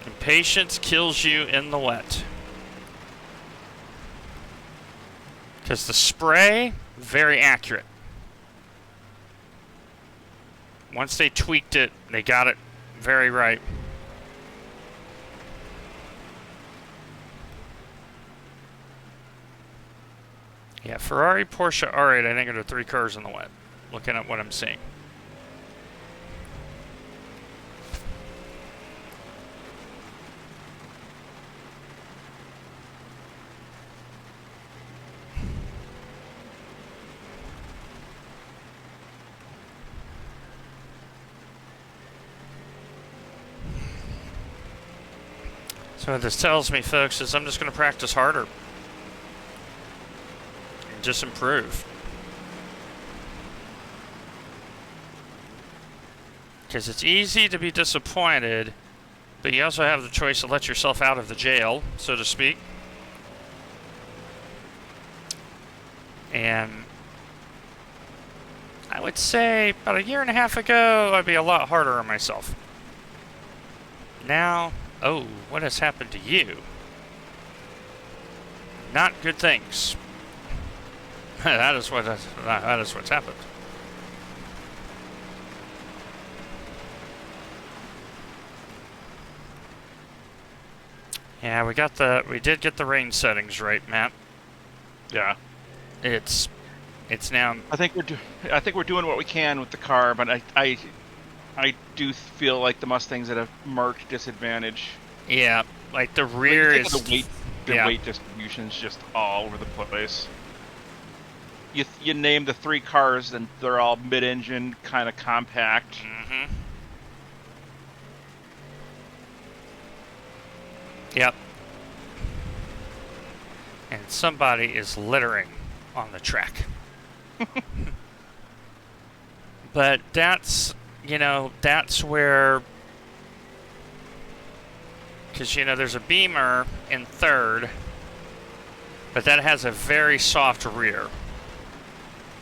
Impatience kills you in the wet. Because the spray, very accurate. Once they tweaked it, they got it very right. Yeah, Ferrari, Porsche, R8, I think are the 3 cars in the wet. Looking at what I'm seeing. So what this tells me, folks, is I'm just going to practice harder. And just improve. Because it's easy to be disappointed, but you also have the choice to let yourself out of the jail, so to speak. And I would say about a year and a half ago, I'd be a lot harder on myself. Now, oh, what has happened to you? Not good things. that is what's happened. Yeah, we did get the rain settings right, Matt. Yeah. It's now. I think we're doing what we can with the car, but I do feel like the Mustang's at a marked disadvantage. Yeah, like the rear is. The weight distribution's just all over the place. You name the 3 cars, and they're all mid-engine, kind of compact. Mm-hmm. Yep. And somebody is littering on the track. But that's where, because there's a Beamer in 3rd, but that has a very soft rear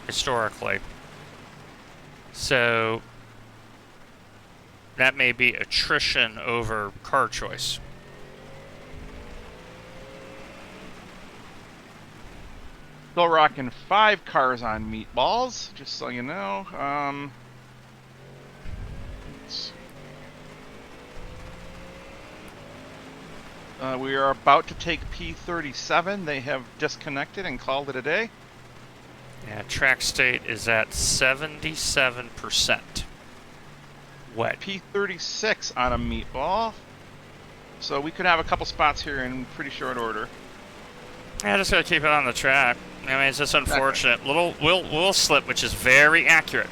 historically, so that may be attrition over car choice. Still rocking 5 cars on meatballs, just so you know. We are about to take P37. They have disconnected and called it a day. Yeah, track state is at 77% wet. P36 on a meatball. So we could have a couple spots here in pretty short order. Yeah, just gotta keep it on the track. I mean, it's just unfortunate. Little wheel slip, which is very accurate.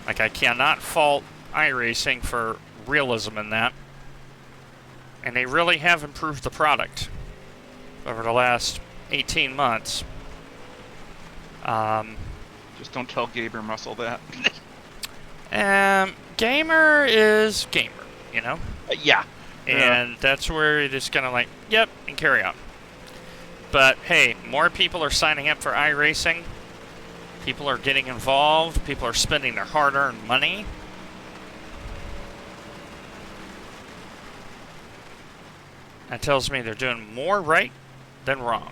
Like, I cannot fault iRacing for realism in that. And they really have improved the product over the last 18 months. Just don't tell Gaber Muscle that. Gamer is gamer, Yeah. And that's where you're just gonna like, yep, and carry on. But hey, more people are signing up for iRacing. People are getting involved. People are spending their hard-earned money. That tells me they're doing more right than wrong.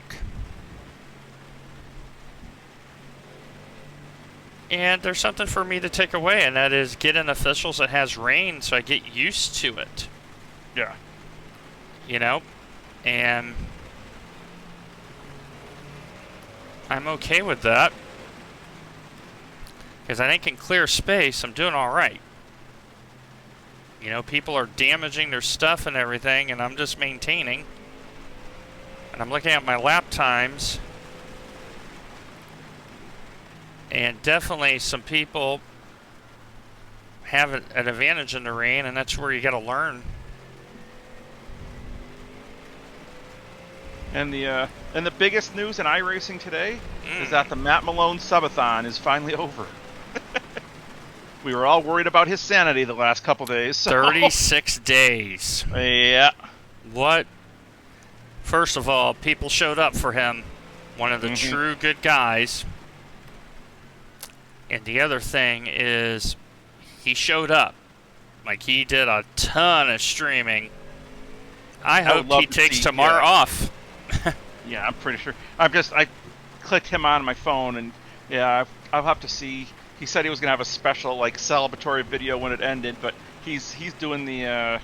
And there's something for me to take away, and that is get in officials that has rain so I get used to it. Yeah. And I'm okay with that. Because I think in clear space, I'm doing all right. People are damaging their stuff and everything, and I'm just maintaining. And I'm looking at my lap times. And definitely some people have an advantage in the rain, and that's where you got to learn. And the biggest news in iRacing today is that the Matt Malone subathon is finally over. We were all worried about his sanity the last couple days. So. 36 days. Yeah. What? First of all, people showed up for him. One of the true good guys. And the other thing is, he showed up. Like, he did a ton of streaming. I hope he takes tomorrow off. Yeah, I'm pretty sure. I clicked him on my phone, and yeah, I'll have to see. He said he was gonna have a special like celebratory video when it ended, but he's doing the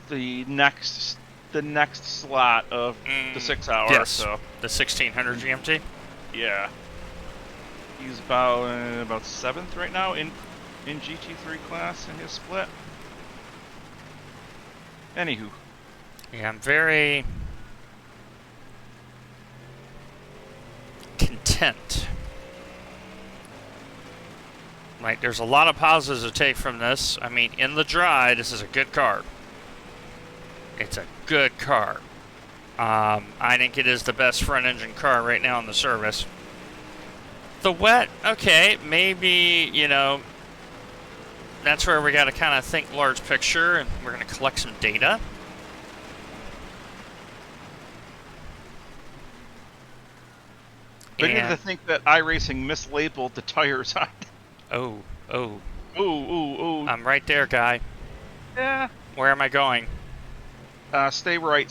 next slot of the 6 hours. Yes, so the 1600 GMT. Yeah, he's about 7th right now in GT3 class in his split. Anywho. Yeah, I'm very content. Like, there's a lot of positives to take from this. I mean, in the dry, this is a good car. It's a good car. I think it is the best front-engine car right now in the service. The wet, okay, maybe, you know, that's where we got to kind of think large picture, and we're going to collect some data. Beginning to think that iRacing mislabeled the tires on. Oh. Ooh. I'm right there, guy. Yeah. Where am I going? Stay right.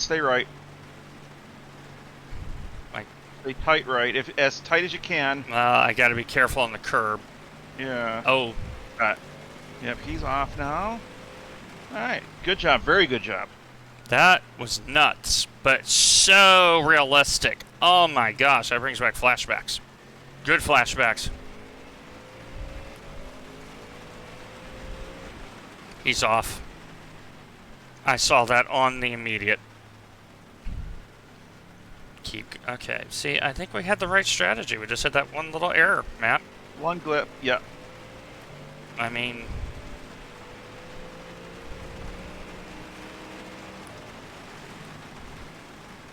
Like, stay tight right. If as tight as you can. I got to be careful on the curb. Yeah. Oh. Yep, he's off now. All right. Good job. Very good job. That was nuts, but so realistic. Oh my gosh, that brings back flashbacks. Good flashbacks. He's off. I saw that on the immediate. Okay, see, I think we had the right strategy. We just had that one little error, Matt. One glip, yeah. I mean...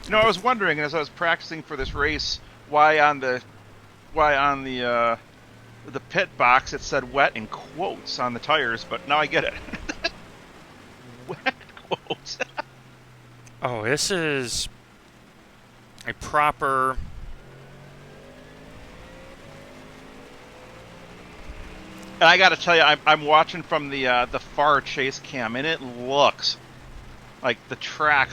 You know, I was wondering as I was practicing for this race why on the pit box it said wet in quotes on the tires, but now I get it. Wet quotes. Oh, this is a proper... And I got to tell you, I'm watching from the far chase cam, and it looks like the track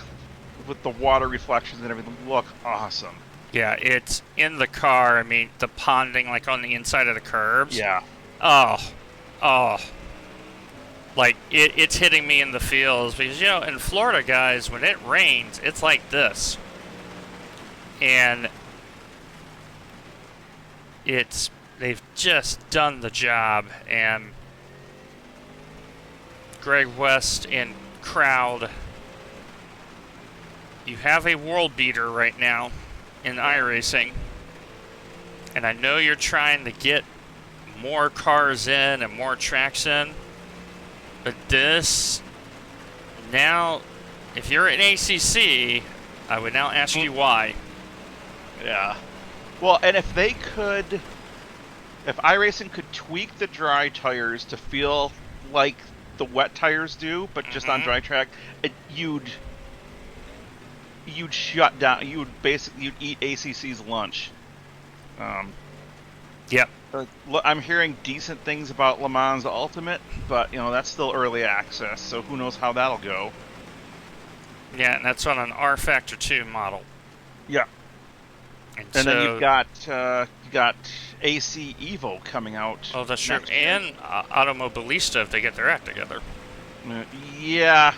with the water reflections and everything look awesome. Yeah, it's in the car. I mean, the ponding like on the inside of the curbs. Yeah. Oh. Like, it's hitting me in the feels because, you know, in Florida, guys, when it rains, it's like this. And they've just done the job. And Greg West and crowd, you have a world beater right now in iRacing, and I know you're trying to get more cars in and more tracks in, but this, now, if you're in ACC, I would now ask you why. Yeah. Well, and if iRacing could tweak the dry tires to feel like the wet tires do, but just on dry track, you'd shut down. You'd eat ACC's lunch. Yep. I'm hearing decent things about Le Mans Ultimate, but you know that's still early access, so who knows how that'll go. Yeah, and that's on an R Factor 2 model. Yeah. And then so, you got AC Evo coming out. Oh, that's true. And Automobilista if they get their act together. Yeah.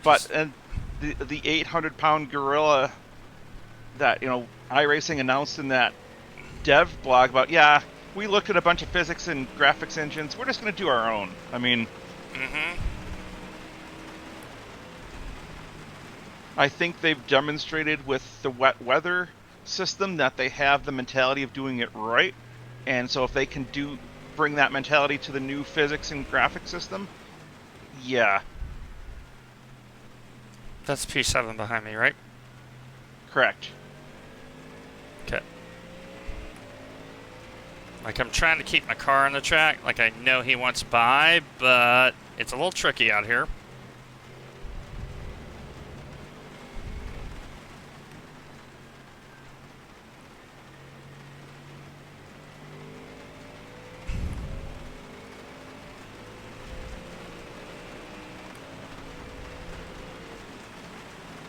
But and the 800-pound gorilla that, you know, iRacing announced in that dev blog about, yeah, we looked at a bunch of physics and graphics engines. We're just going to do our own. I mean, I think they've demonstrated with the wet weather system that they have the mentality of doing it right. And so if they can bring that mentality to the new physics and graphics system, yeah, That's P7 behind me, right? correct. Okay. Like, I'm trying to keep my car on the track. Like, I know he wants by, but it's a little tricky out here.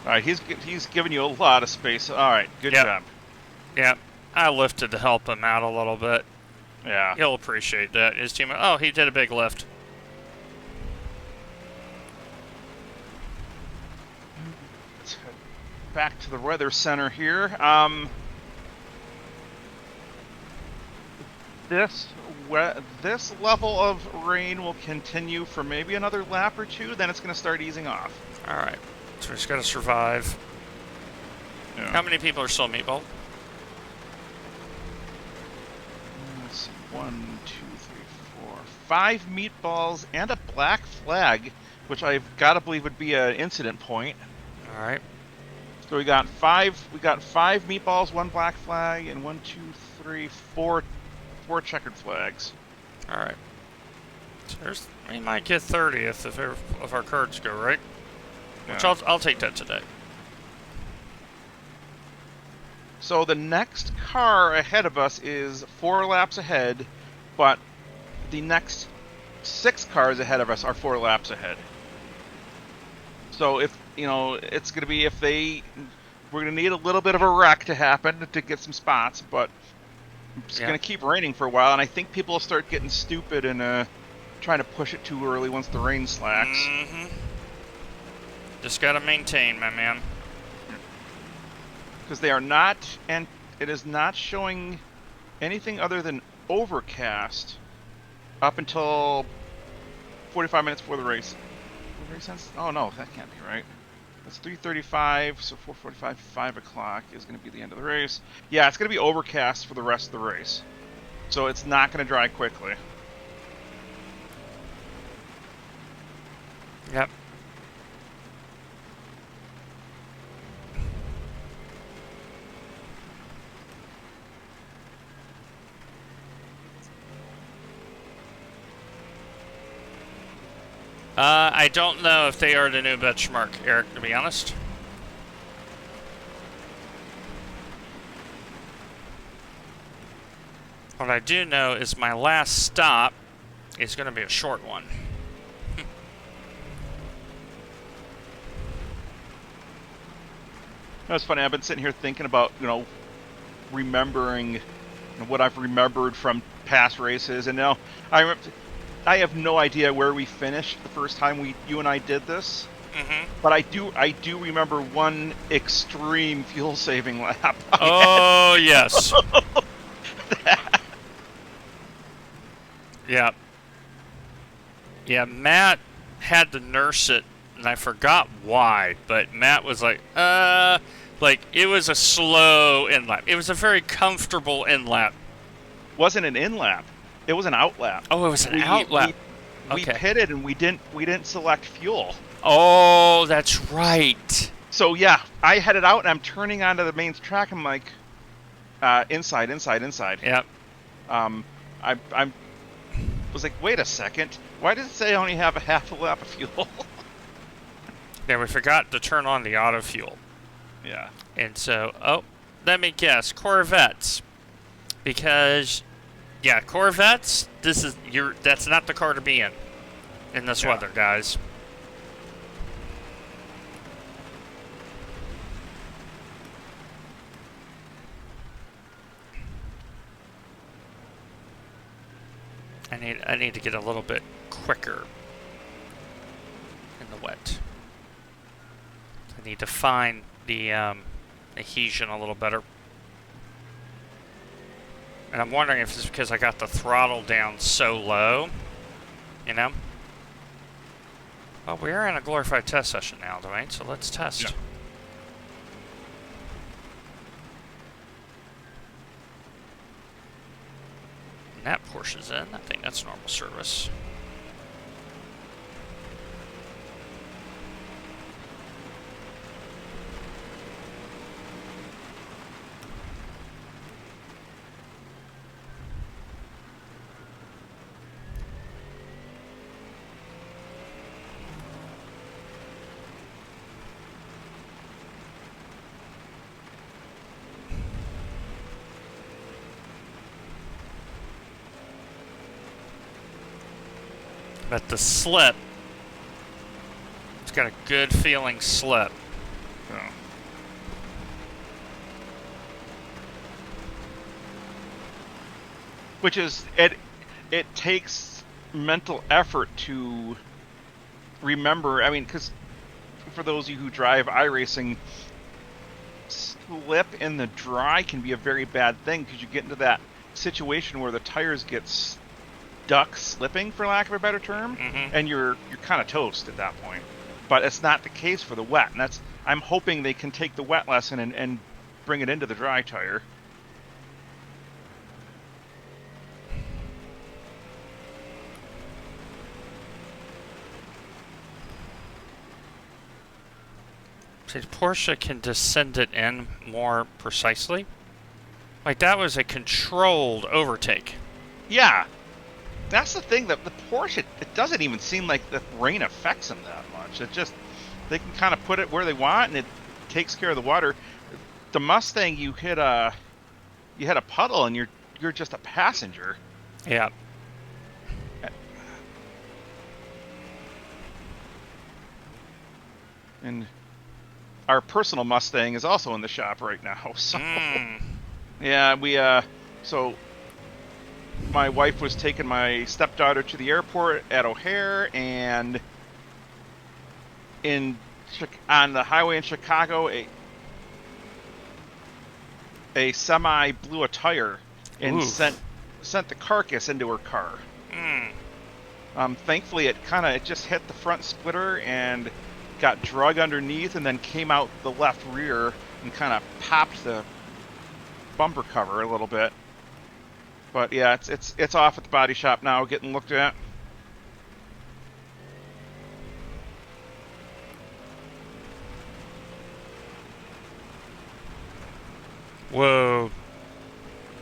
All right, he's giving you a lot of space. All right, good Yep. job. Yeah, I lifted to help him out a little bit. Yeah. He'll appreciate that. His team, oh, he did a big lift. Let's head back to the weather center here. This level of rain will continue for maybe another lap or two. Then it's going to start easing off. All right, so we just got to survive. Yeah. How many people are still meatball? Let's see. 1, 2, 3, 4, 5 meatballs and a black flag, which I've got to believe would be an incident point. All right. So we got five. We got 5 meatballs, 1 black flag, and 1, 2, 3, 4 checkered flags. All right. So we might get 30th if our cards go right. Which Yeah. I'll take that today. So the next car ahead of us is 4 laps ahead, but the next 6 cars ahead of us are 4 laps ahead. So if it's going to be we're going to need a little bit of a wreck to happen to get some spots, but it's going to keep raining for a while, and I think people will start getting stupid and trying to push it too early once the rain slacks. Mm-hmm. Just got to maintain, my man. Because they are not, and it is not showing anything other than overcast up until 45 minutes before the race. The race ends? Oh no, that can't be right. It's 3:35, so 4:45, 5 o'clock is going to be the end of the race. Yeah, it's going to be overcast for the rest of the race, so it's not going to dry quickly. Yep. I don't know if they are the new benchmark, Eric, to be honest. What I do know is my last stop is going to be a short one. That's funny. I've been sitting here thinking about, remembering what I've remembered from past races, and now I have no idea where we finished the first time you and I did this. Mm-hmm. But I do remember one extreme fuel saving lap. Oh, yes. Yeah. Yeah, Matt had to nurse it, and I forgot why, but Matt was like, it was a slow in lap. It was a very comfortable in lap. Wasn't an in lap. It was an out lap. Oh, it was an out lap. We pitted and we didn't select fuel. Oh, that's right. So yeah, I headed out and I'm turning onto the main track. I'm like, inside. Yep. I was like, wait a second. Why does it say I only have a half a lap of fuel? Yeah, we forgot to turn on the auto fuel. Yeah. And so, let me guess, Corvettes. Because, yeah, Corvettes, that's not the car to be in this weather, guys. I need to get a little bit quicker in the wet. I need to find the adhesion a little better. And I'm wondering if it's because I got the throttle down so low, Well, we're in a glorified test session now, Dwayne, so let's test. Yeah. And that Porsche's in. I think that's normal service. But the slip, it's got a good feeling slip. So. Which is, it takes mental effort to remember. I mean, because for those of you who drive iRacing, slip in the dry can be a very bad thing because you get into that situation where the tires get stuck slipping, for lack of a better term, and you're kind of toast at that point. But it's not the case for the wet, and I'm hoping they can take the wet lesson and bring it into the dry tire. See, Porsche can descend it in more precisely. Like, that was a controlled overtake. Yeah. That's the thing, that the Porsche, it doesn't even seem like the rain affects them that much. It just, they can kind of put it where they want, and it takes care of the water. The Mustang, you hit a puddle, and you're just a passenger. Yeah. And our personal Mustang is also in the shop right now. So, yeah, so my wife was taking my stepdaughter to the airport at O'Hare, and on the highway in Chicago, a semi blew a tire and sent the carcass into her car. Thankfully, it just hit the front splitter and got drug underneath, and then came out the left rear and kind of popped the bumper cover a little bit. But yeah, it's off at the body shop now, getting looked at. Whoa.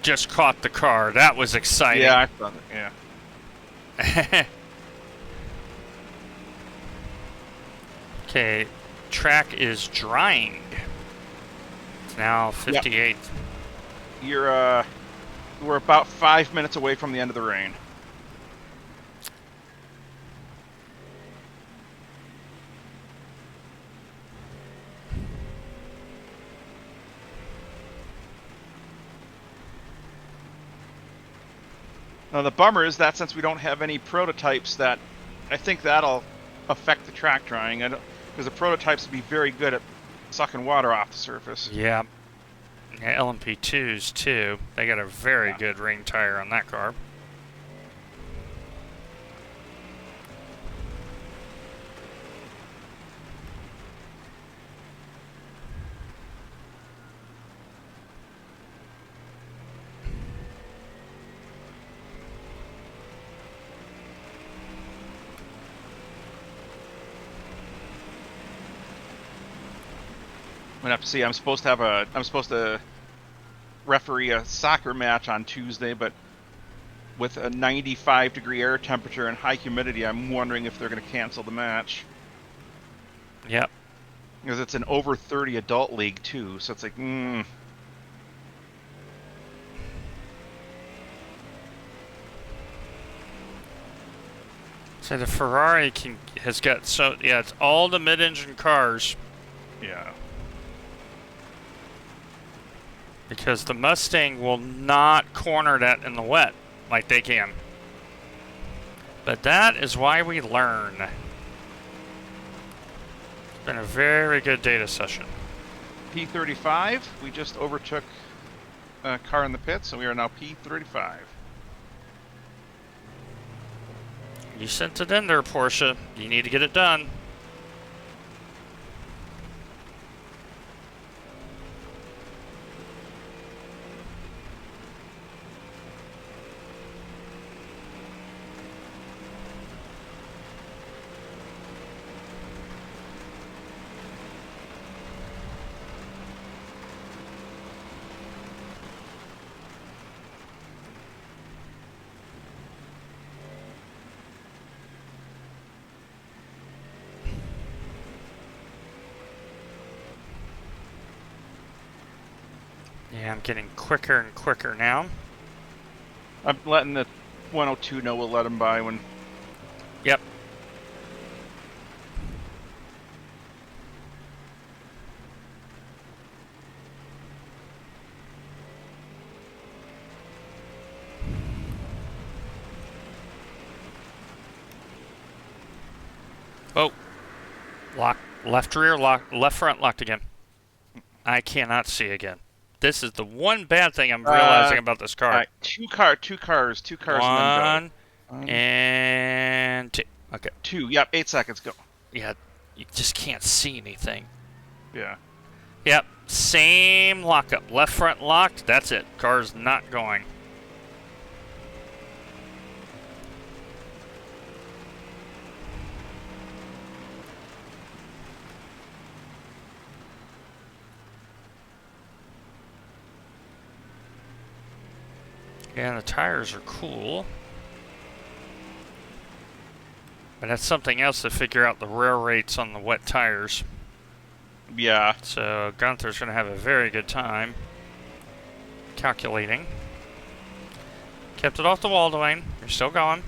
Just caught the car. That was exciting. Yeah, I thought it, yeah. Okay, track is drying. It's now 58. Yep. We're about 5 minutes away from the end of the rain. Now the bummer is that since we don't have any prototypes, that I think that'll affect the track drying. Because the prototypes would be very good at sucking water off the surface. Yeah. Yeah, LMP2s too. They got a very good ring tire on that car. I'm gonna have to see. I'm supposed to referee a soccer match on Tuesday, but with a 95-degree air temperature and high humidity, I'm wondering if they're going to cancel the match. Yep. Because it's an over 30 adult league too, so it's like, So the Ferrari has got it's all the mid-engine cars. Yeah. Because the Mustang will not corner that in the wet like they can. But that is why we learn. It's been a very good data session. P35, we just overtook a car in the pit, so we are now P35. You sent it in there, Porsche. You need to get it done. Yeah, I'm getting quicker and quicker now. I'm letting the 102 know we'll let him by when. Yep. Oh. Lock. Left rear lock. Left front locked again. I cannot see again. This is the one bad thing I'm realizing about this car. All right, two cars, and then go. One and two. Okay. 2. Yep, 8 seconds. Go. Yeah, you just can't see anything. Yeah. Yep, same lockup. Left front locked. That's it. Car's not going. Yeah, the tires are cool. But that's something else to figure out the wear rates on the wet tires. Yeah. So Gunther's going to have a very good time calculating. Kept it off the wall, Dwayne. You're still going.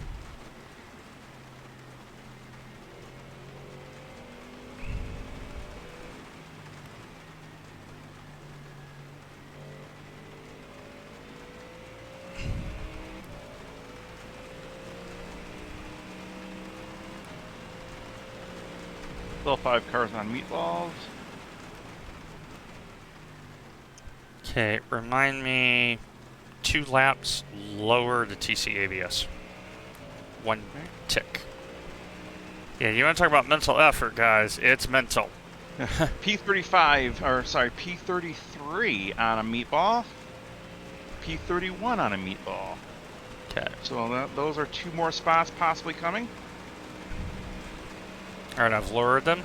Still 5 cars on meatballs. Okay, remind me 2 laps, lower the TC ABS. 1 tick. Yeah, you want to talk about mental effort, guys? It's mental. P35, or sorry, P33 on a meatball. P31 on a meatball. Okay. So those are 2 more spots possibly coming. Alright, I've lowered them.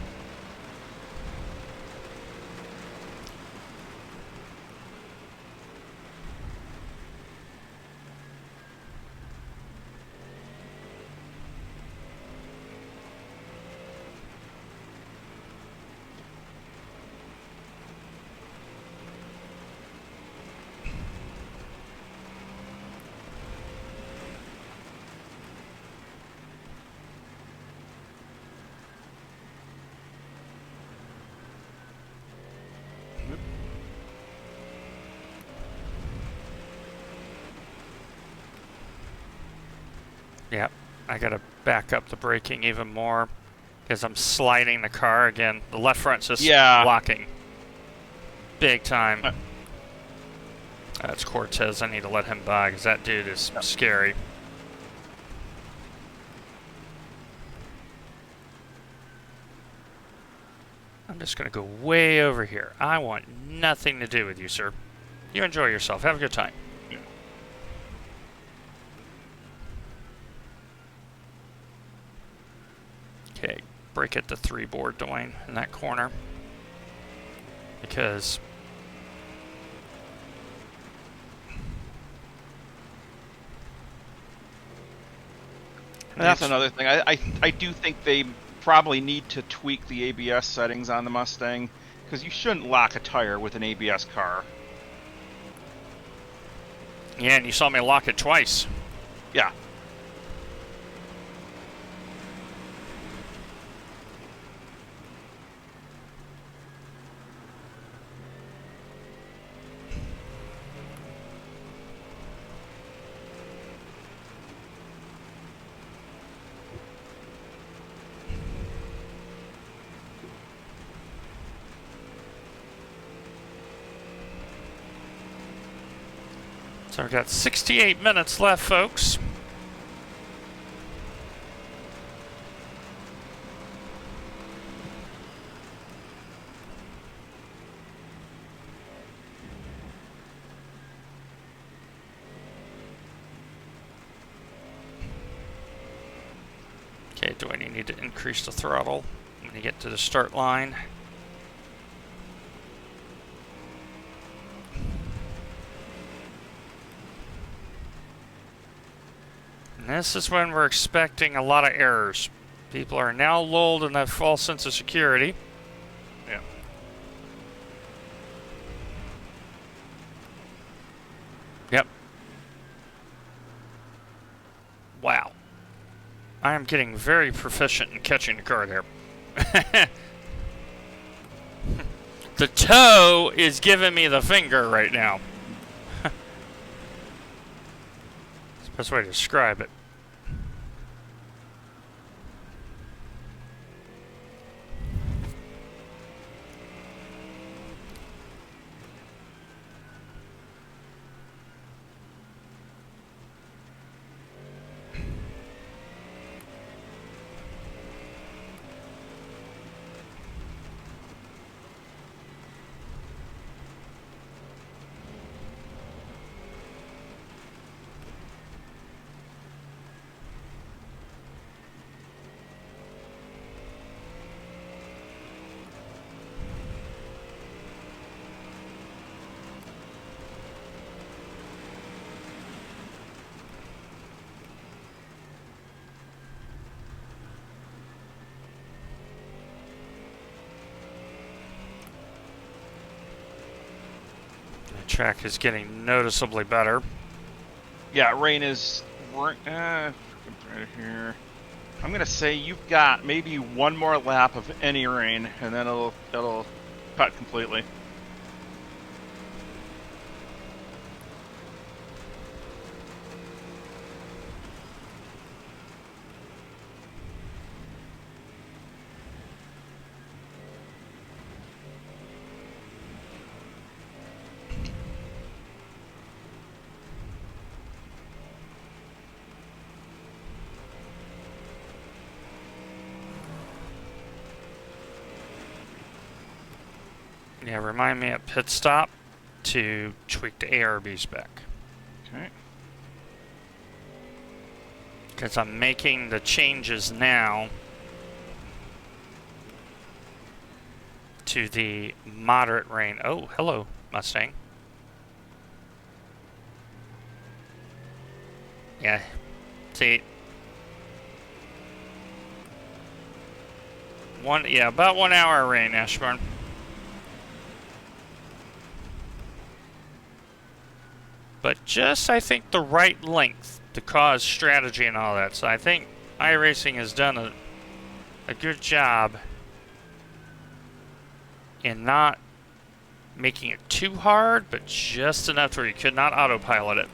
Yep, I gotta back up the braking even more because I'm sliding the car again. The left front's just blocking. Big time. That's Cortez. I need to let him by because that dude is scary. I'm just gonna go way over here. I want nothing to do with you, sir. You enjoy yourself. Have a good time. Okay, brake at the 3 board, Dwayne, in that corner. Because... And that's another thing. I do think they probably need to tweak the ABS settings on the Mustang, because you shouldn't lock a tire with an ABS car. Yeah, and you saw me lock it twice. Yeah. So we've got 68 minutes left, folks. Okay, do I need to increase the throttle when you get to the start line? And this is when we're expecting a lot of errors. People are now lulled in that false sense of security. Yeah. I am getting very proficient in catching the car there. The toe is giving me the finger right now. That's the best way to describe it. The track is getting noticeably better. Yeah, rain is right here. I'm gonna say you've got maybe one more lap of any rain, and then it'll cut completely. Yeah, remind me at pit stop to tweak the ARBs back. Okay. Because I'm making the changes now to the moderate rain. Oh, hello, Mustang. Yeah, see, about 1 hour rain, Ashburn. But just, I think, the right length to cause strategy and all that. So I think iRacing has done a good job in not making it too hard, but just enough to where you could not autopilot it.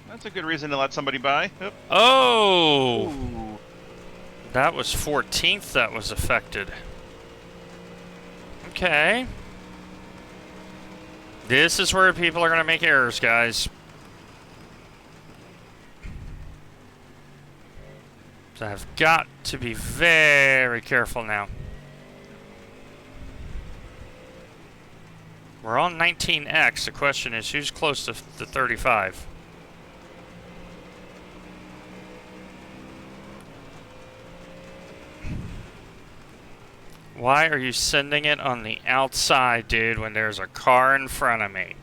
That's a good reason to let somebody by. Yep. Oh! Ooh. That was 14th that was affected. Okay. This is where people are going to make errors, guys. So I've got to be very careful now. We're on 19X. The question is, who's close to the 35? Why are you sending it on the outside, dude, when there's a car in front of me?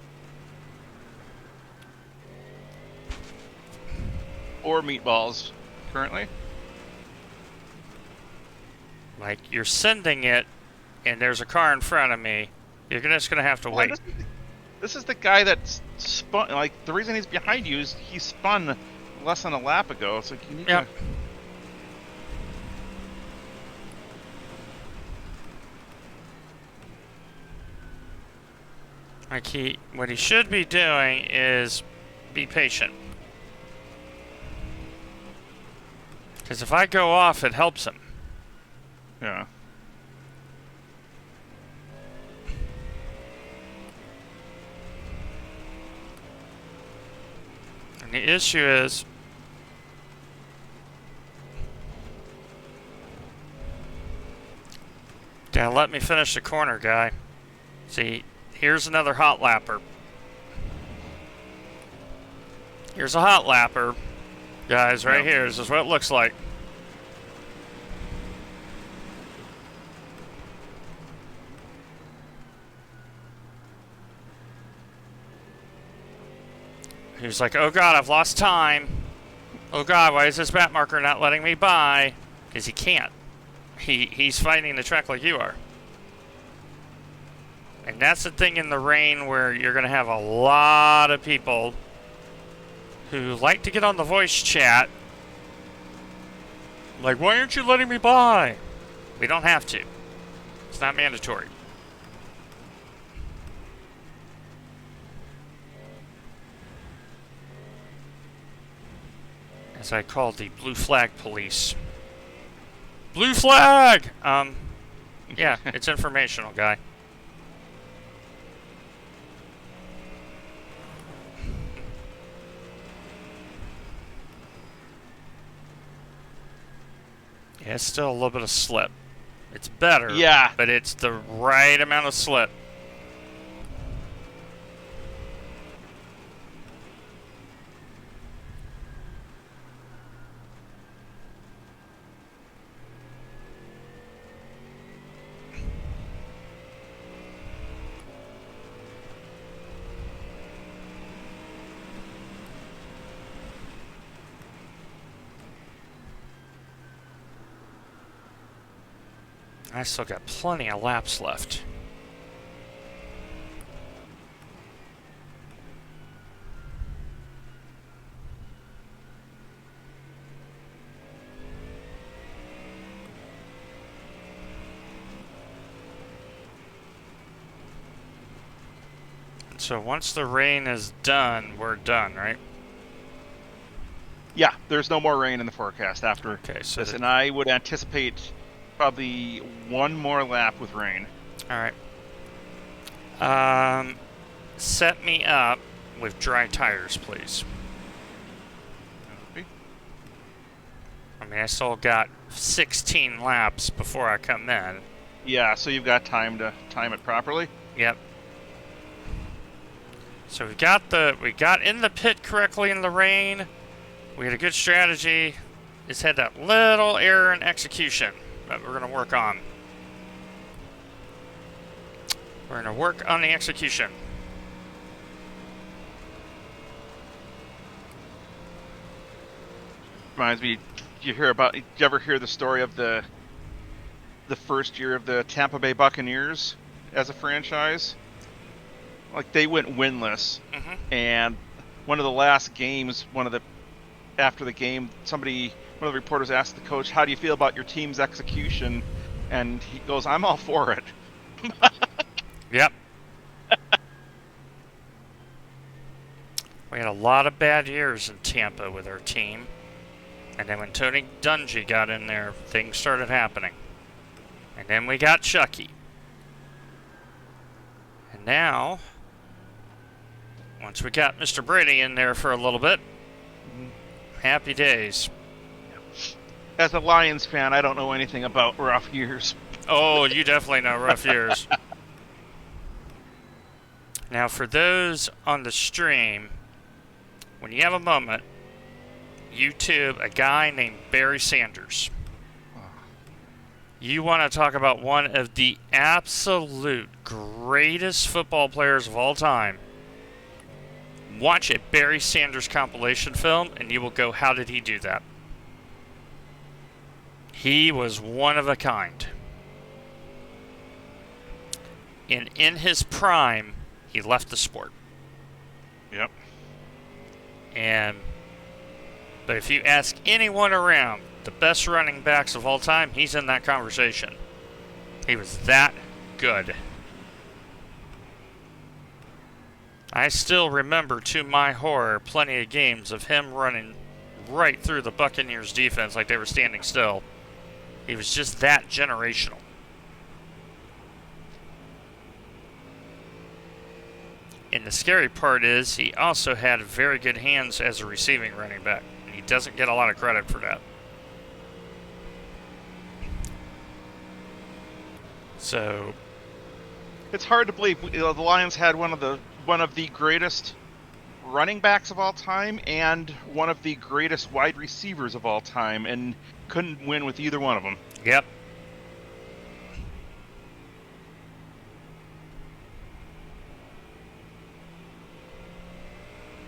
Or meatballs, currently. Like, you're sending it, and there's a car in front of me. You're just gonna have to wait. This is the guy that spun. Like, the reason he's behind you is he spun less than a lap ago. It's like you need to. Like what he should be doing is be patient. Because if I go off, it helps him. Yeah. And the issue is Gotta let me finish the corner, guy. See, here's another hot lapper. Here's a hot lapper. Guys, right here. This is what it looks like. He's like, oh god, I've lost time. Oh god, why is this map marker not letting me by? Because he can't. He's fighting the track like you are. And that's the thing in the rain where you're going to have a lot of people who like to get on the voice chat. Like, why aren't you letting me by? We don't have to. It's not mandatory. As I call the blue flag police. Blue flag! Yeah, it's informational, guy. Yeah, it's still a little bit of slip. It's better, Yeah. but it's the right amount of slip. I still got plenty of laps left. So once the rain is done, we're done, right? Yeah, there's no more rain in the forecast after Okay, so this, and I would anticipate probably one more lap with rain. all right. Set me up with dry tires, please. I mean, I still got 16 laps before I come in. Yeah, so you've got time to time it properly. Yep. So we got in the pit correctly in the rain. We had a good strategy. Just had that little error in execution that we're gonna work on. We're gonna work on the execution. Reminds me, you ever hear the story of the first year of the Tampa Bay Buccaneers as a franchise? Like, they went winless, and one of the last games, after the game, one of the reporters asked the coach, "How do you feel about your team's execution?" And he goes, "I'm all for it." Yep. We had a lot of bad years in Tampa with our team. And then when Tony Dungy got in there, things started happening. And then we got Chucky. And now, once we got Mr. Brady in there for a little bit, happy days. As a Lions fan, I don't know anything about rough years. Oh, you definitely know rough years. Now, for those on the stream, when you have a moment, YouTube a guy named Barry Sanders. You want to talk about one of the absolute greatest football players of all time. Watch a Barry Sanders compilation film and you will go, how did he do that? He was one of a kind. And in his prime, he left the sport. Yep. But if you ask anyone around, the best running backs of all time, he's in that conversation. He was that good. I still remember, to my horror, plenty of games of him running right through the Buccaneers defense like they were standing still. He was just that generational. And the scary part is he also had very good hands as a receiving running back. And he doesn't get a lot of credit for that. So, It's hard to believe the Lions had one of the greatest running backs of all time and one of the greatest wide receivers of all time, and couldn't win with either one of them. yep.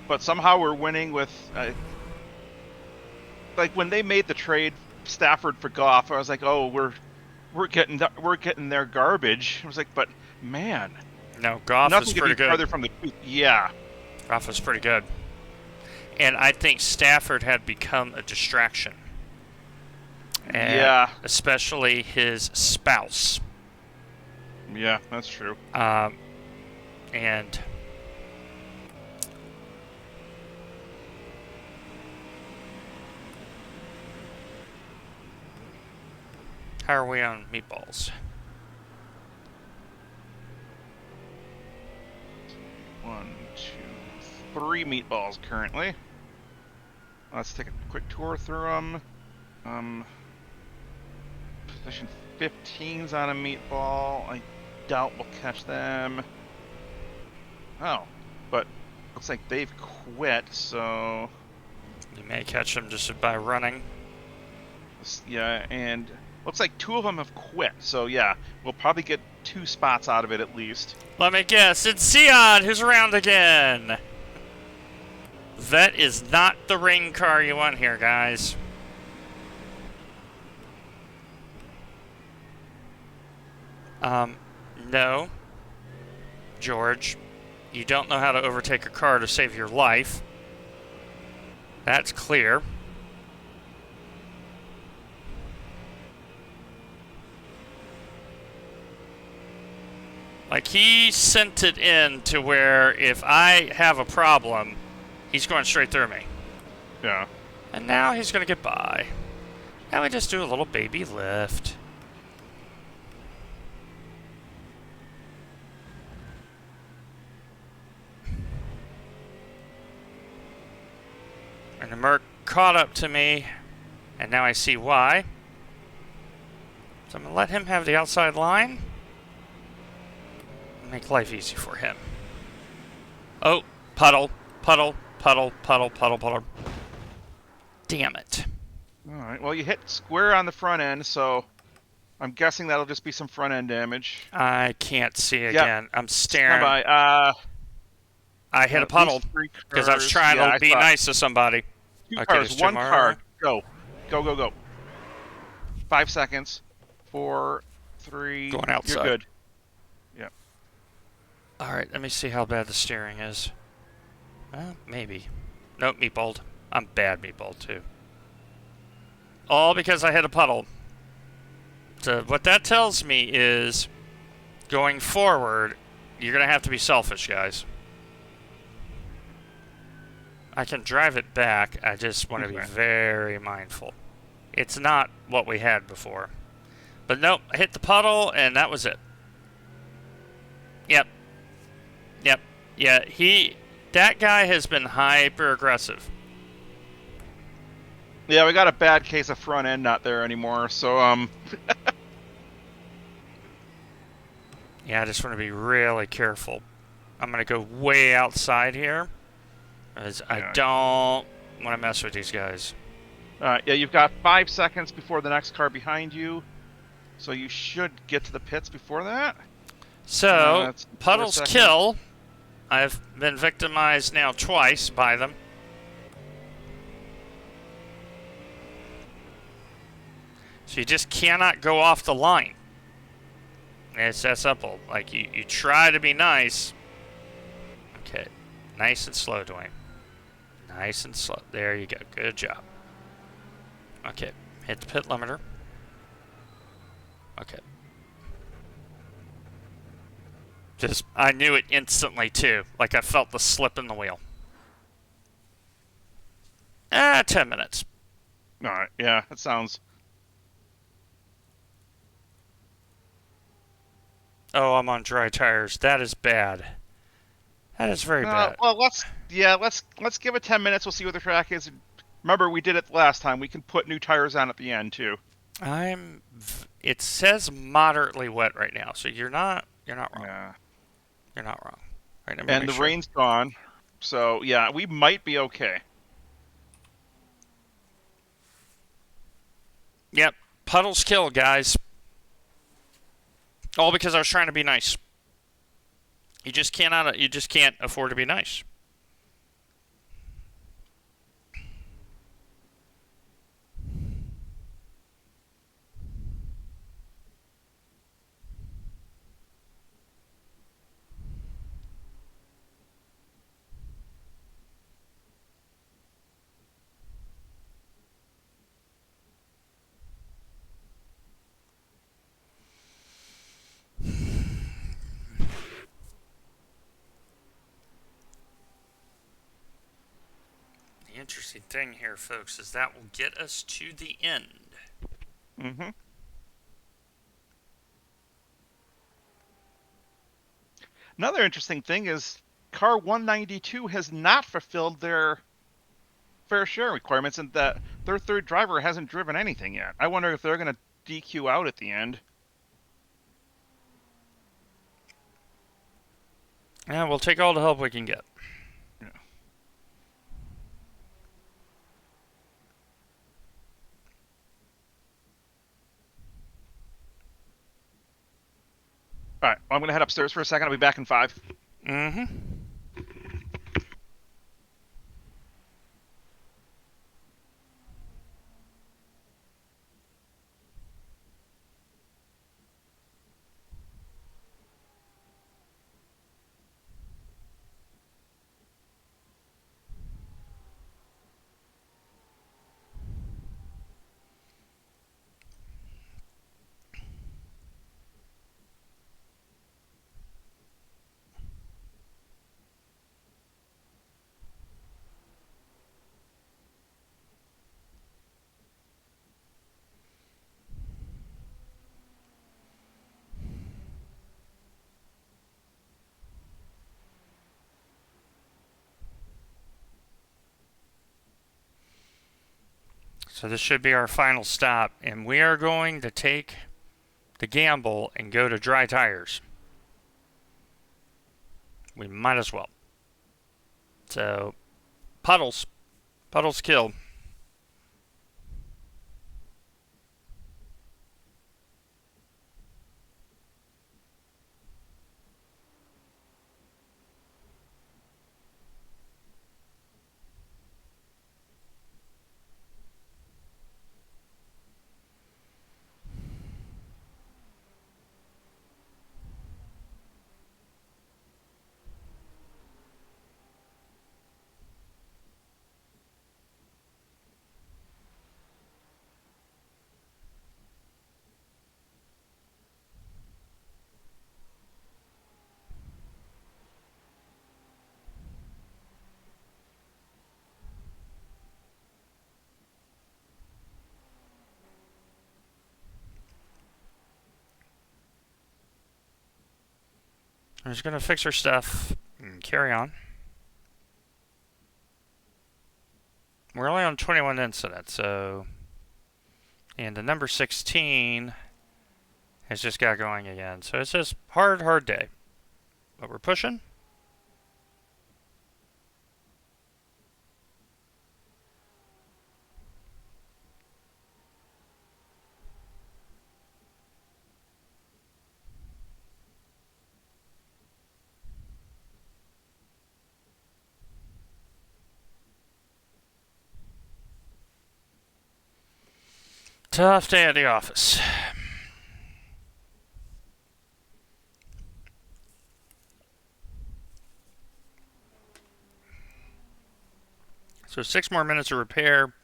But somehow we're winning with, like when they made the trade Stafford for Goff, I was like, oh, we're getting their garbage. I was like, but man, No, Goff nothing was could pretty be farther good. from the truth. Yeah, Goff was pretty good. And I think Stafford had become a distraction. And yeah, especially his spouse. yeah, that's true. And how are we on meatballs? 1, 2, 3 meatballs currently. Let's take a quick tour through them. Position 15's on a meatball. I doubt we'll catch them. Oh, but looks like they've quit, so You may catch them just by running. yeah, and looks like 2 of them have quit, so yeah, we'll probably get 2 spots out of it at least. Let me guess, it's Sion who's around again. That is not the ring car you want here, guys. No. George, you don't know how to overtake a car to save your life. That's clear. Like, he sent it in to where if I have a problem, he's going straight through me. Yeah. And now he's going to get by. Now we just do a little baby lift. And the Merc caught up to me, and now I see why. So I'm going to let him have the outside line. Make life easy for him. Oh, puddle, puddle, puddle, puddle, puddle, puddle. Damn it. Alright, well you hit square on the front end, so I'm guessing that'll just be some front end damage. I can't see again. I'm staring. Stand by. I hit a at puddle least 3 because I was cars. trying Yeah, to I be thought- nice to somebody. 2 Okay, cars, there's 2 1 more. car. Go. Go, go, go. 5 seconds. 4, 3. Going outside. You're good. Alright, let me see how bad the steering is. Maybe. Nope, meatballed. I'm bad meatballed too. All because I hit a puddle. So what that tells me is, going forward, you're going to have to be selfish, guys. I can drive it back, I just want to be Okay. very mindful. It's not what we had before. But nope, I hit the puddle, and that was it. Yep. Yep. Yeah, that guy has been hyper aggressive. Yeah, we got a bad case of front end not there anymore, so Yeah, I just want to be really careful. I'm going to go way outside here, as I Yeah. don't want to mess with these guys. yeah, you've got 5 seconds before the next car behind you, so you should get to the pits before that. So, that's 4 puddles seconds. kill. I've been victimized now twice by them. So you just cannot go off the line. It's that simple. Like, you try to be nice. Okay. Nice and slow, Dwayne. Nice and slow. There you go. Good job. Okay. Hit the pit limiter. Okay. Just, I knew it instantly, too. Like, I felt the slip in the wheel. 10 minutes. Alright, yeah, that sounds... Oh, I'm on dry tires. That is bad. That is very bad. Well, let's give it 10 minutes. We'll see what the track is. Remember, we did it last time. We can put new tires on at the end too. it says moderately wet right now, so you're not wrong. Yeah. You're not wrong. Right, let me And make the sure. rain's gone. So, yeah, we might be okay. Yep, puddles kill, guys. All because I was trying to be nice. You just can't afford to be nice. The interesting thing here, folks, is that will get us to the end. Mm-hmm. Another interesting thing is car 192 has not fulfilled their fair share requirements, and that their third driver hasn't driven anything yet. I wonder if they're going to DQ out at the end. Yeah, we'll take all the help we can get. Yeah. All right, I'm going to head upstairs for a second. I'll be back in 5. Mm-hmm. So this should be our final stop, and we are going to take the gamble and go to dry tires. We might as well. So, puddles. Puddles kill. I'm just going to fix her stuff and carry on. We're only on 21 incidents, so... And the number 16 has just got going again. So it's just hard day. But we're pushing. Tough day at the office. So 6 more minutes of repair.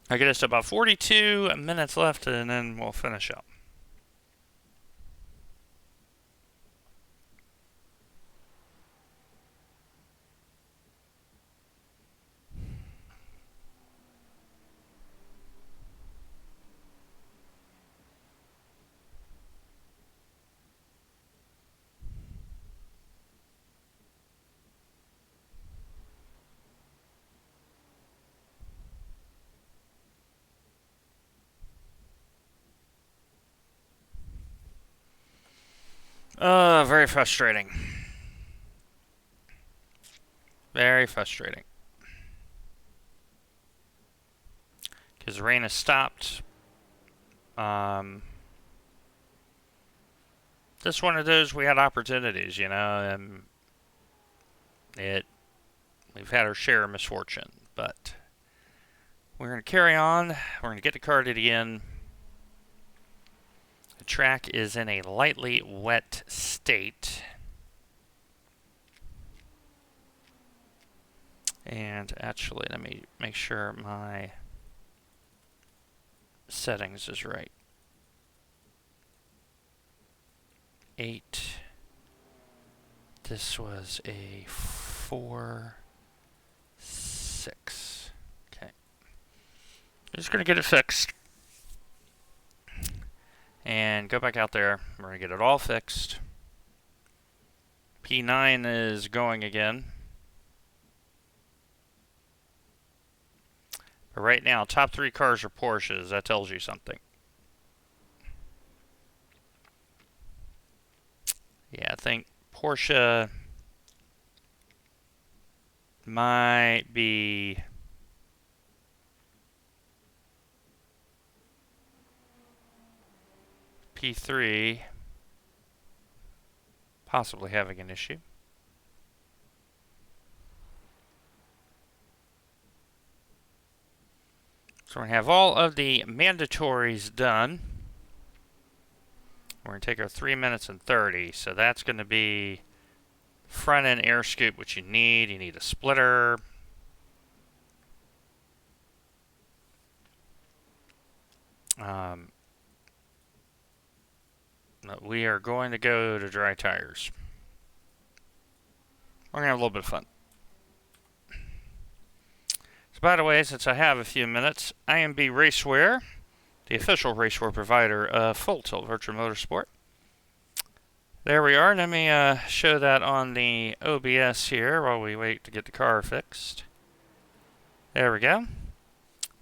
I get us to about 42 minutes left, and then we'll finish up. Very frustrating. Very frustrating. Because the rain has stopped. Just one of those we had opportunities, you know, and we've had our share of misfortune, but we're going to carry on. We're going to get the car to the end. The track is in a lightly wet state. And actually, let me make sure my settings is right. 8. This was a 4, 6. Okay. I'm just going to get it fixed. And go back out there. We're going to get it all fixed. P9 is going again. But right now, top 3 cars are Porsches. That tells you something. Yeah, I think Porsche might be P3 possibly having an issue. So we're going to have all of the mandatories done. We're going to take our 3 minutes and 30. So that's going to be front end air scoop, which you need. You need a splitter. We are going to go to dry tires. We're going to have a little bit of fun. So by the way, since I have a few minutes, IMB Racewear, the official racewear provider of Full Tilt Virtual Motorsport. There we are. Let me show that on the OBS here while we wait to get the car fixed. There we go.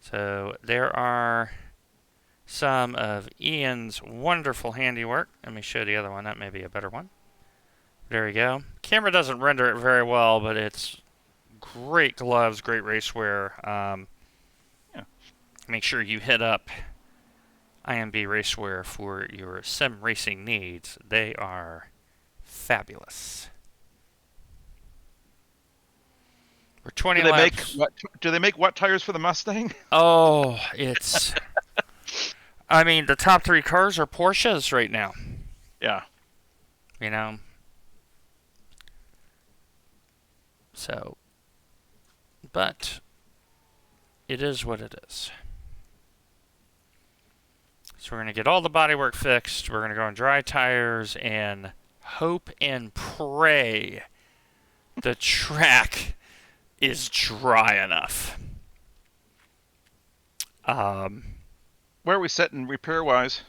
So there are some of Ian's wonderful handiwork. Let me show the other one. That may be a better one. There we go. Camera doesn't render it very well, but it's great gloves, great racewear. Yeah. Make sure you hit up IMB Racewear for your sim racing needs. They are fabulous. We're 20 laps. Do they make wet tires for the Mustang? Oh, it's... I mean, the top 3 cars are Porsches right now. Yeah. You know? So... But... It is what it is. So we're going to get all the bodywork fixed. We're going to go on dry tires and hope and pray the track is dry enough. Where are we sitting repair-wise?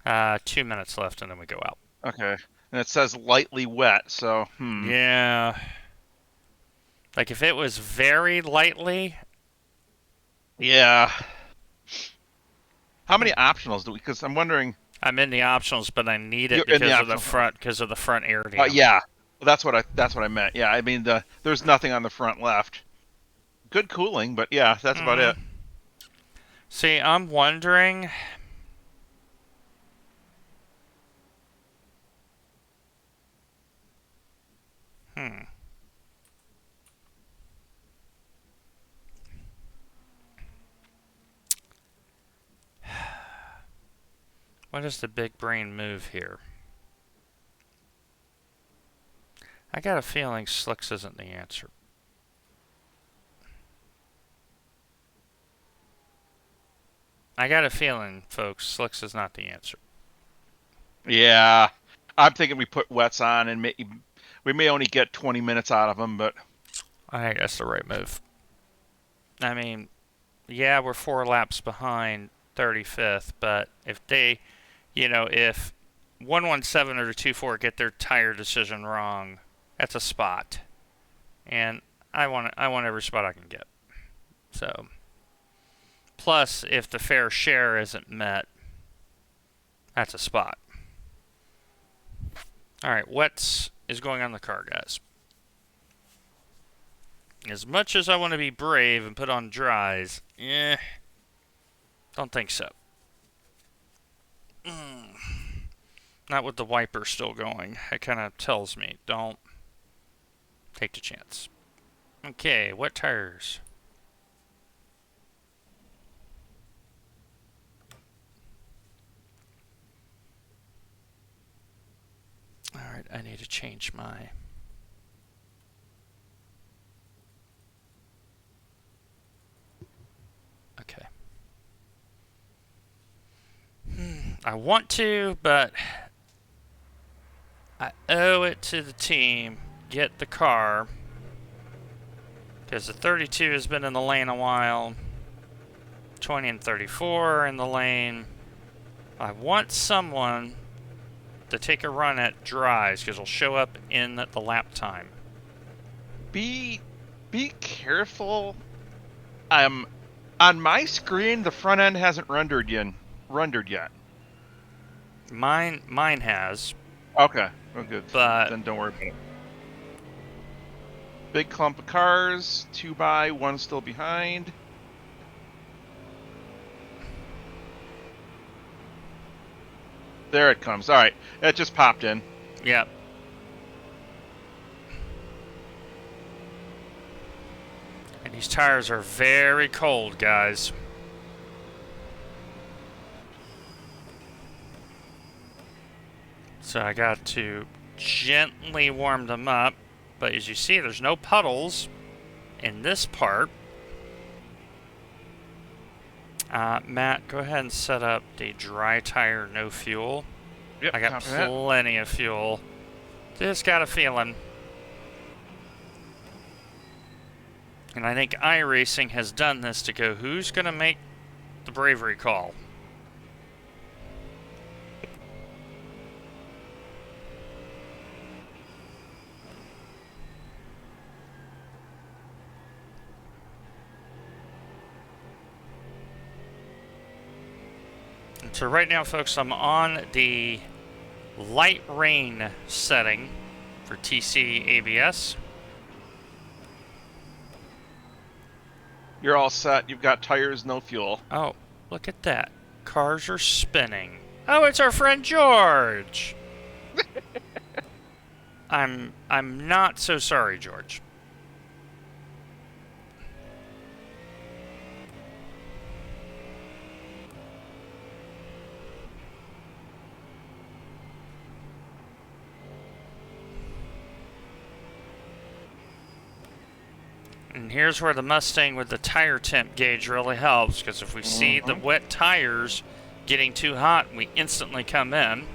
2 minutes left and then we go out. Okay. And it says lightly wet, so, Yeah. Like if it was very lightly... Yeah. How many optionals do we... Because I'm wondering... I'm in the optionals, but I need it You're in the because of the front air dam. yeah. Well, that's what I meant. Yeah, I mean, there's nothing on the front left. Good cooling, but yeah, that's about it. See, I'm wondering... What is the big brain move here? I got a feeling slicks isn't the answer. I got a feeling, folks, slicks is not the answer. Yeah. I'm thinking we put wets on and we may only get 20 minutes out of them, but... I think that's the right move. I mean, yeah, we're 4 laps behind 35th, but if they, you know, if 117 or the 24 get their tire decision wrong, that's a spot. And I want every spot I can get. So, plus, if the fair share isn't met, that's a spot. Alright, what is going on in the car, guys? As much as I want to be brave and put on dries, don't think so. Not with the wiper still going. It kind of tells me, don't take the chance. Okay, wet tires. Alright, I need to change my... Okay. I want to, but I owe it to the team. Get the car. Because the 32 has been in the lane a while. 20 and 34 are in the lane. I want someone to take a run at dries because it'll show up in the lap time. Be careful. On my screen, the front end hasn't rendered yet. Mine has. Okay, well, good. But Then don't worry about it. Big clump of cars, 2 by, 1 still behind. There it comes. All right, it just popped in. yeah. And these tires are very cold, guys. So I got to gently warm them up. But as you see, there's no puddles in this part. Matt, go ahead and set up the dry tire, no fuel. Yep, I got copy that. plenty of fuel. Just got a feeling. And I think iRacing has done this to go, who's going to make the bravery call? So right now, folks, I'm on the light rain setting for TC ABS. You're all set. You've got tires, no fuel. Oh, look at that. Cars are spinning. Oh, it's our friend George. I'm not so sorry, George. And here's where the Mustang with the tire temp gauge really helps, because if we see the wet tires getting too hot, we instantly come in.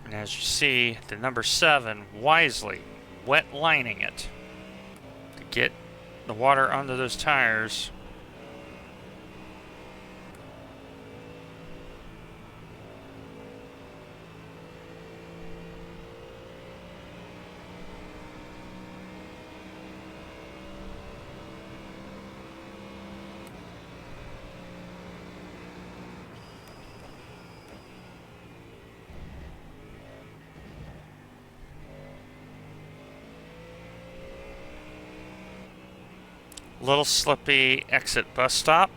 And as you see, the number 7 wisely wet lining it to get the water onto those tires. Little slippy exit bus stop.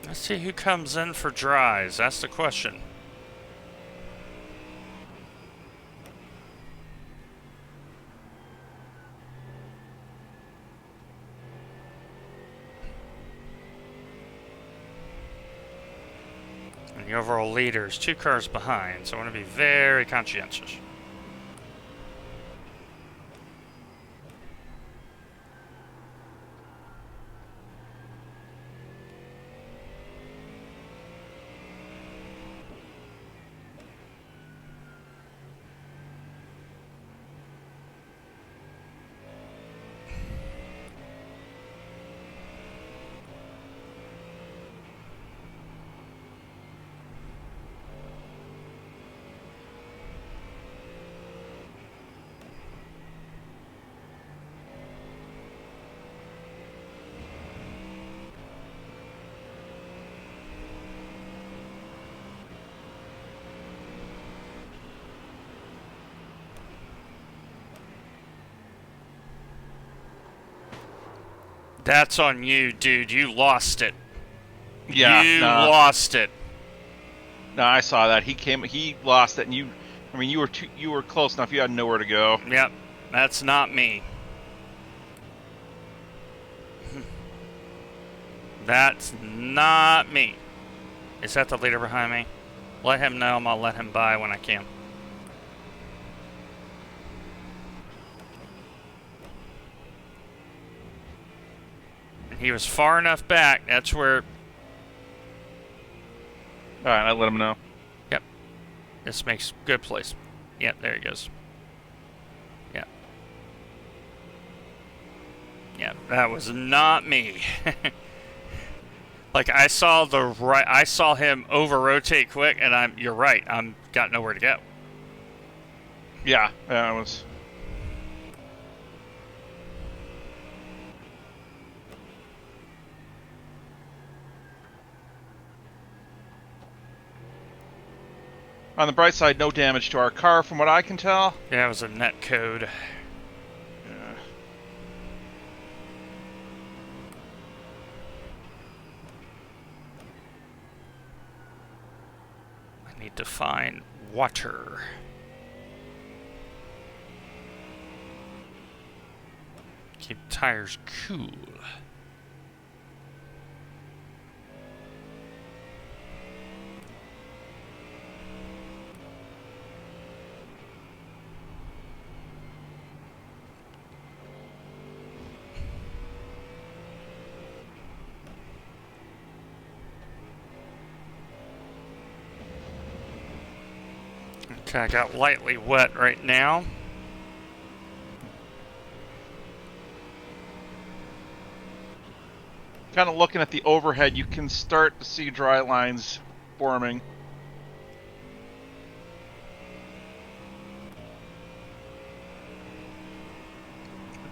Let's see who comes in for dries. That's the question. And the overall leader is 2 cars behind, so I want to be very conscientious. That's on you, dude. You lost it. Yeah, You nah, lost it. nah, I saw that. He lost it, and you were close enough. You had nowhere to go. Yep, that's not me. That's not me. Is that the leader behind me? Let him know. I'm gonna let him by when I can. He was far enough back. That's where. All right, I let him know. Yep. This makes good place. Yep, there he goes. Yep. Yep, that was not me. Like I saw him over rotate quick, and you're right. I'm got nowhere to go. Yeah, I was. On the bright side, no damage to our car, from what I can tell. Yeah, it was a net code. Yeah. I need to find water. Keep tires cool. Okay, I got lightly wet right now. Kind of looking at the overhead, you can start to see dry lines forming.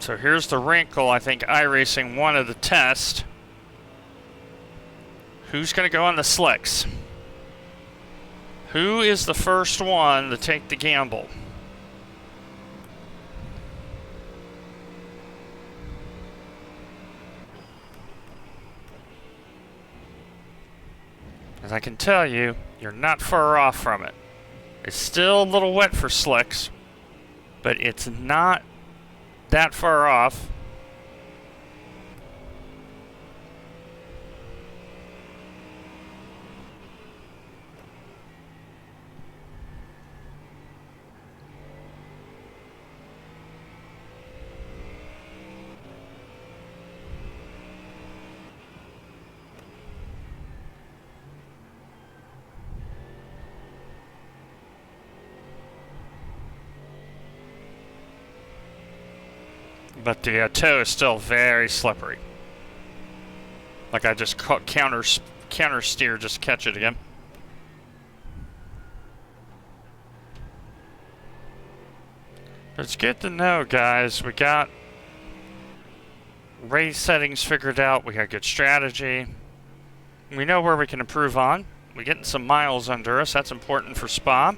So here's the wrinkle. I think iRacing wanted the test. Who's going to go on the slicks? Who is the first one to take the gamble? As I can tell you, you're not far off from it. It's still a little wet for slicks, but it's not that far off. But the toe is still very slippery. Like I just counter steer just to catch it again. It's good to know, guys. We got race settings figured out. We got good strategy. We know where we can improve on. We're getting some miles under us. That's important for Spa.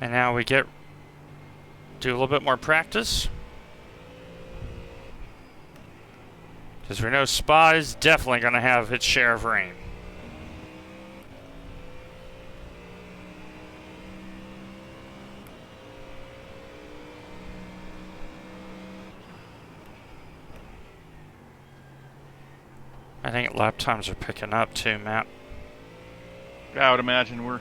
And now we do a little bit more practice. Because we know Spa is definitely going to have its share of rain. I think lap times are picking up too, Matt. I would imagine we're.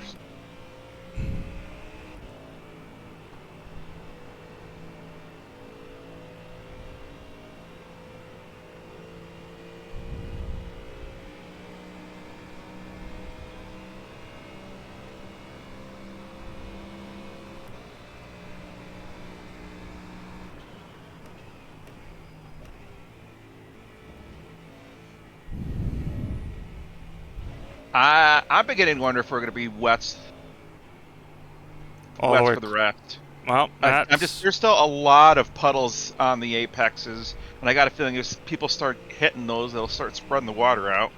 I'm beginning to wonder if we're going to be wet for the rest. Well, there's still a lot of puddles on the apexes, and I got a feeling if people start hitting those, they'll start spreading the water out.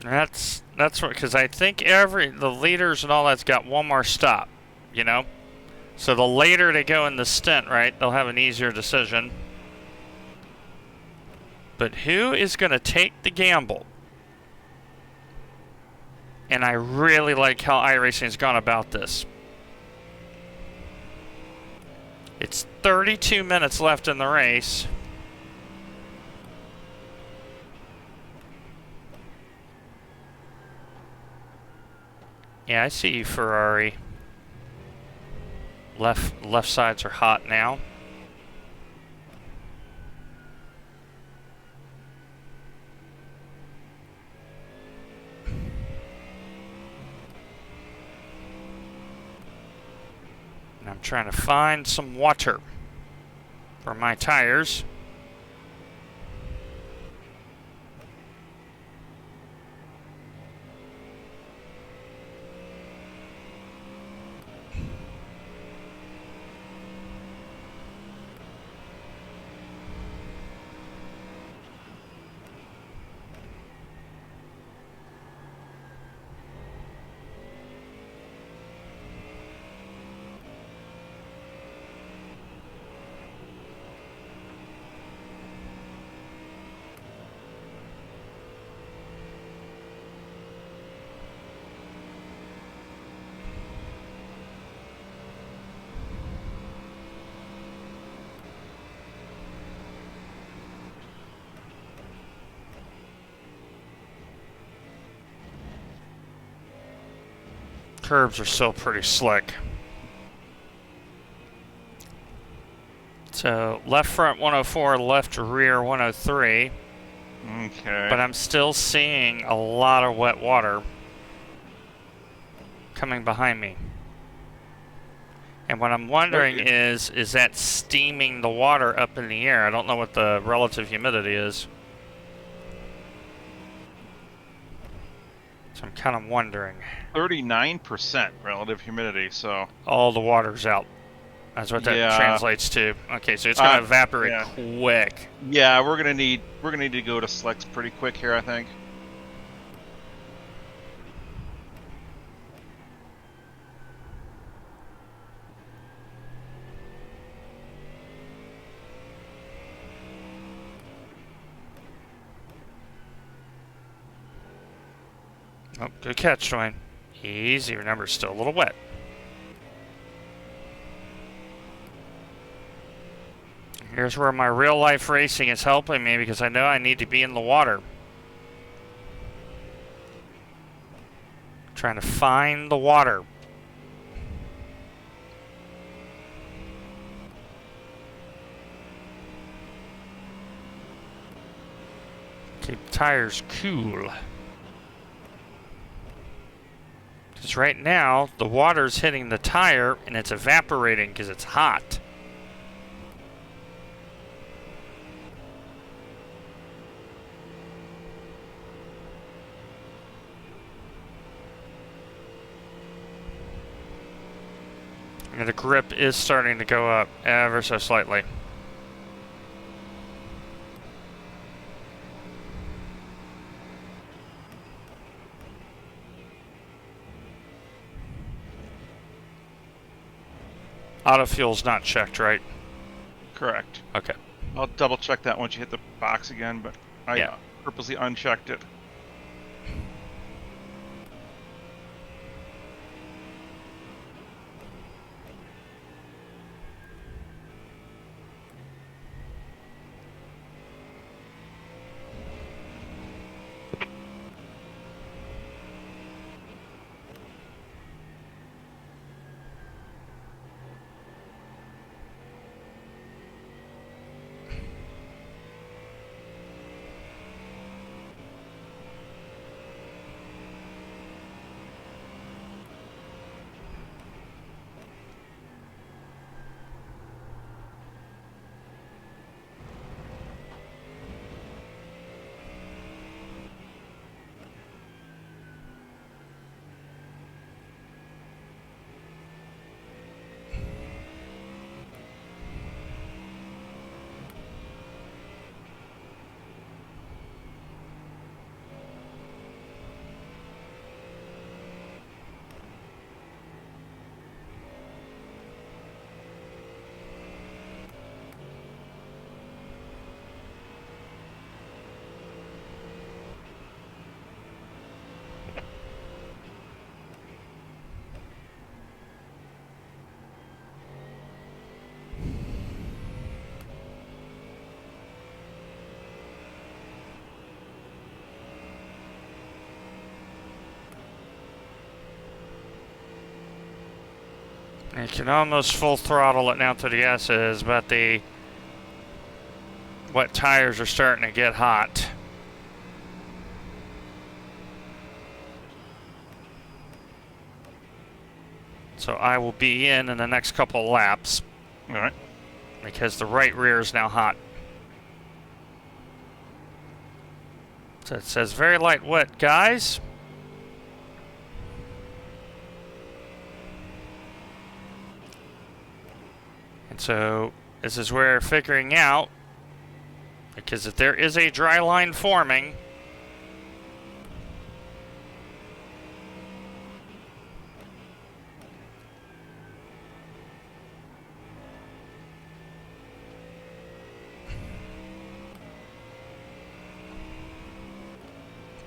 That's what, because I think the leaders and all that's got one more stop, you know? So the later they go in the stint, right, they'll have an easier decision. But who is going to take the gamble? And I really like how iRacing's gone about this. It's 32 minutes left in the race. Yeah, I see you, Ferrari. Left sides are hot now. And I'm trying to find some water for my tires. Curbs are still pretty slick. So left front 104, left rear 103. Okay. But I'm still seeing a lot of wet water coming behind me. And what I'm wondering is that steaming the water up in the air? I don't know what the relative humidity is. So I'm kind of wondering. 39% relative humidity, so... All the water's out. That's what that translates to. Okay, so it's gonna evaporate quick. Yeah, we're gonna need to go to slicks pretty quick here, I think. Oh, good catch, Dwayne. Easy. Remember, it's still a little wet. Here's where my real life racing is helping me because I know I need to be in the water. Trying to find the water. Keep the tires cool. Because right now, the water's hitting the tire and it's evaporating because it's hot. And the grip is starting to go up ever so slightly. Auto fuel's not checked, right? Correct. Okay. I'll double check that once you hit the box again, but I purposely unchecked it. You can almost full throttle it now to the S's, but the wet tires are starting to get hot. So I will be in the next couple laps. All right. Because the right rear is now hot. So it says very light wet, guys. And so this is where figuring out, because if there is a dry line forming,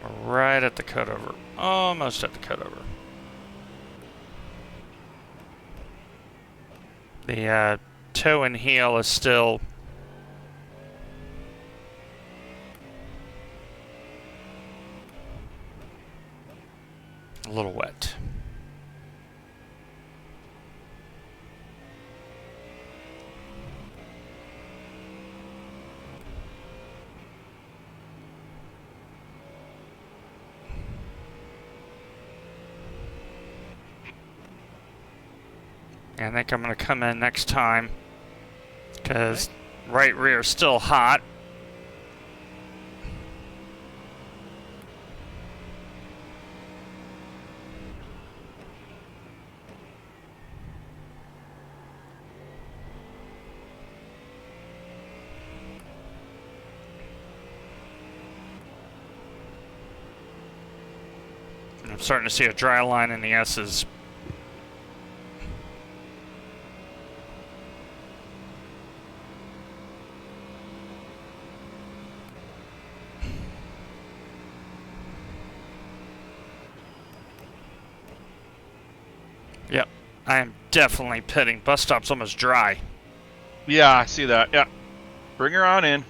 we're right at the cutover, almost at the cutover. The toe and heel is still a little wet. And I think I'm going to come in next time because right rear is still hot. And I'm starting to see a dry line in the S's. Yep, I am definitely pitting. Bus stop's almost dry. Yeah, I see that. Yeah. Bring her on in.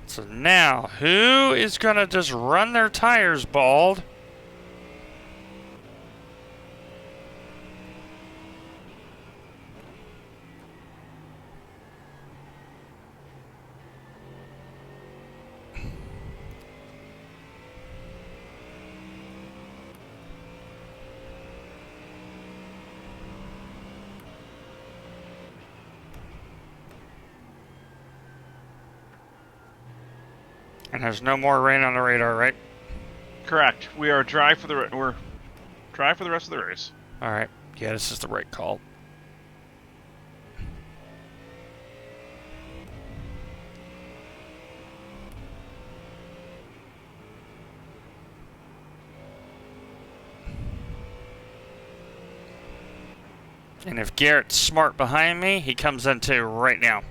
So now, who is going to just run their tires bald? And there's no more rain on the radar, right? Correct. We are dry for the we're dry for the rest of the race. All right. Yeah, this is the right call. And if Garrett's smart behind me, he comes into right now.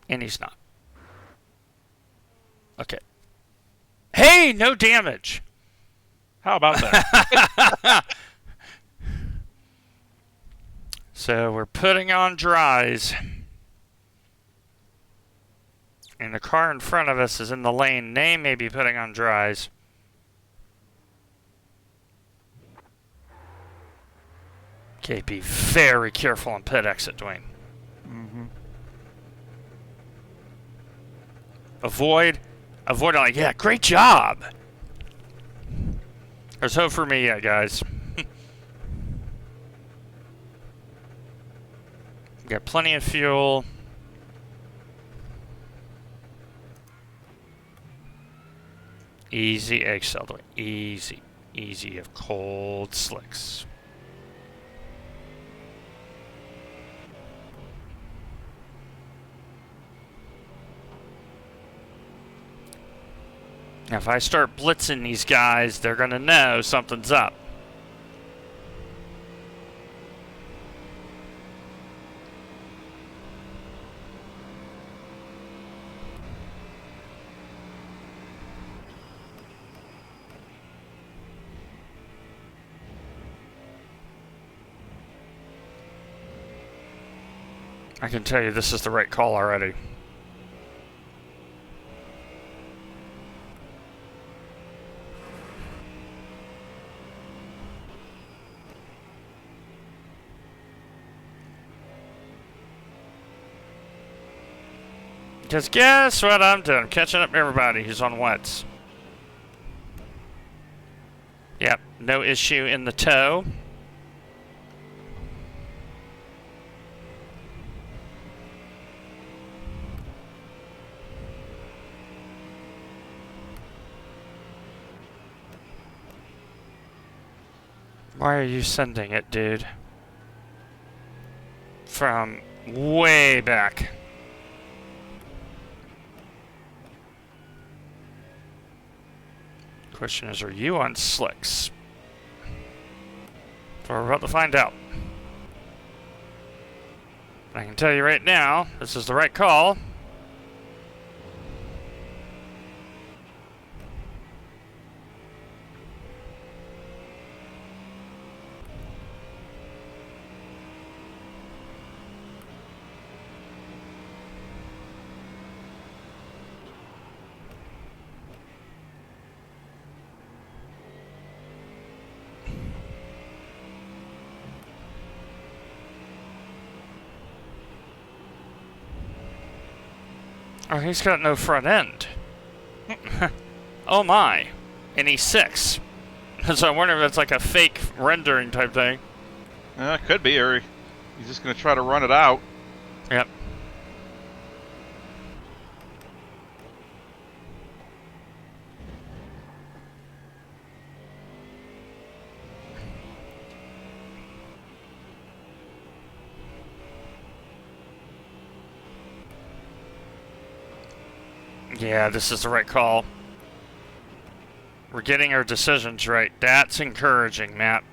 And he's not. Okay. Hey, no damage. How about that? So we're putting on dries. And the car in front of us is in the lane. They may be putting on dries. Okay, be very careful on pit exit, Dwayne. Mm-hmm. Avoid, like, yeah, great job. There's hope for me yet, guys. Got plenty of fuel. Easy accelerator. Easy. Easy of cold slicks. Now, if I start blitzing these guys, they're going to know something's up. I can tell you this is the right call already. Because guess what I'm doing? Catching up to everybody who's on wets. Yep, no issue in the tow. Why are you sending it, dude? From way back. Question is, are you on slicks? So we're about to find out. I can tell you right now, this is the right call. Oh, he's got no front end. Oh my. And he's 6. So I wonder if that's like a fake rendering type thing. It could be, or he's just going to try to run it out. Yep. Yeah, this is the right call. We're getting our decisions right. That's encouraging, Matt.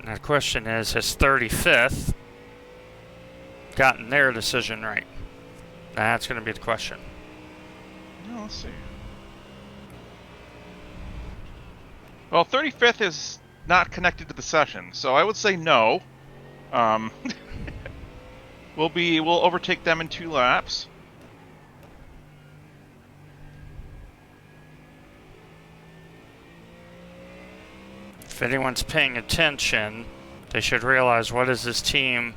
Now the question is, has 35th gotten their decision right? That's going to be the question. No, let's see. Well, 35th is not connected to the session, so I would say no. We'll overtake them in 2 laps. If anyone's paying attention, they should realize, what is this team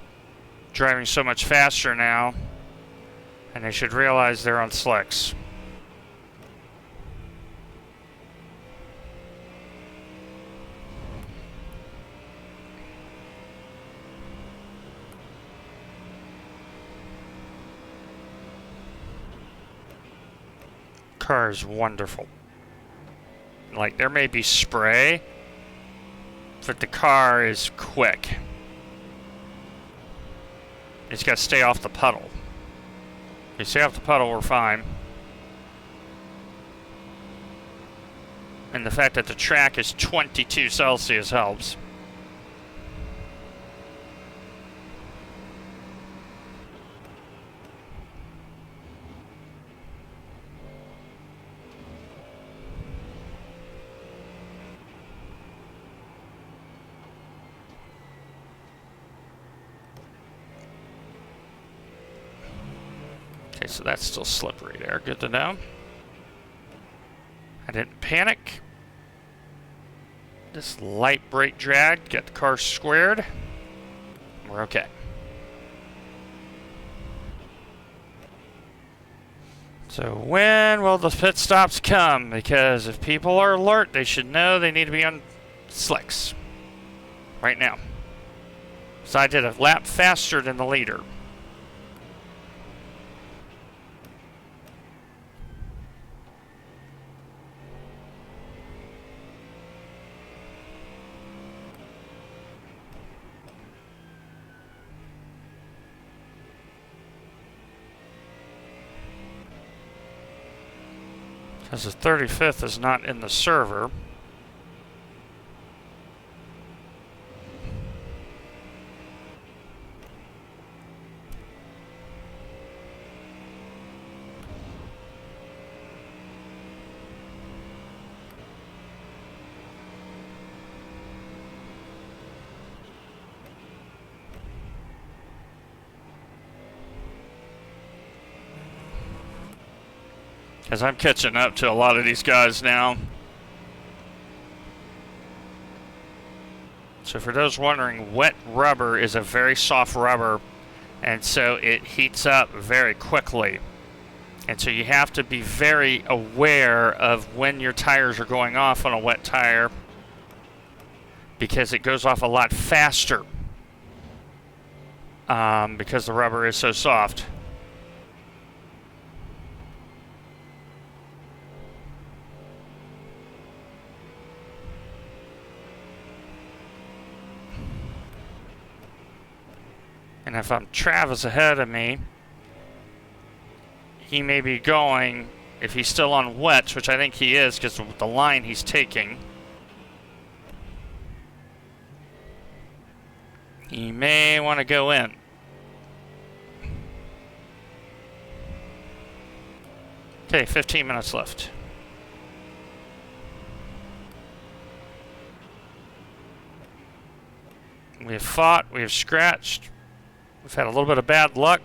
driving so much faster now? And they should realize they're on slicks. Car is wonderful. Like, there may be spray, but the car is quick. It's got to stay off the puddle. If you stay off the puddle, we're fine. And the fact that the track is 22 Celsius helps. Okay, so that's still slippery there. Good to know. I didn't panic. Just light brake drag, get the car squared. We're okay. So when will the pit stops come? Because if people are alert, they should know they need to be on slicks right now. So I did a lap faster than the leader. Because the 35th is not in the server. Because I'm catching up to a lot of these guys now. So for those wondering, wet rubber is a very soft rubber, and so it heats up very quickly. And so you have to be very aware of when your tires are going off on a wet tire, because it goes off a lot faster because the rubber is so soft. And if I'm Travis ahead of me, he may be going, if he's still on wets, which I think he is because of the line he's taking, he may want to go in. Okay, 15 minutes left. We have fought, we have scratched, we've had a little bit of bad luck.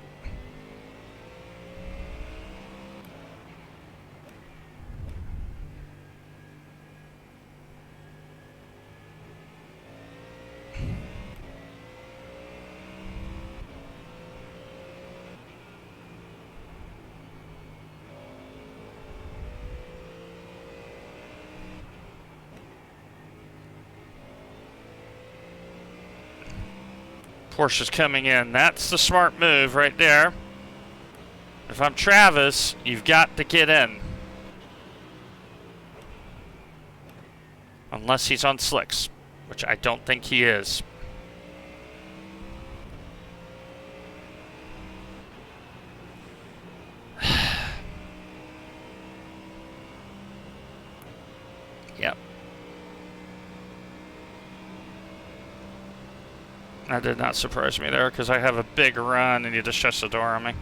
Porsche's coming in. That's the smart move right there. If I'm Travis, you've got to get in. Unless he's on slicks, which I don't think he is. Yep. That did not surprise me there, because I have a big run and you just shut the door on me.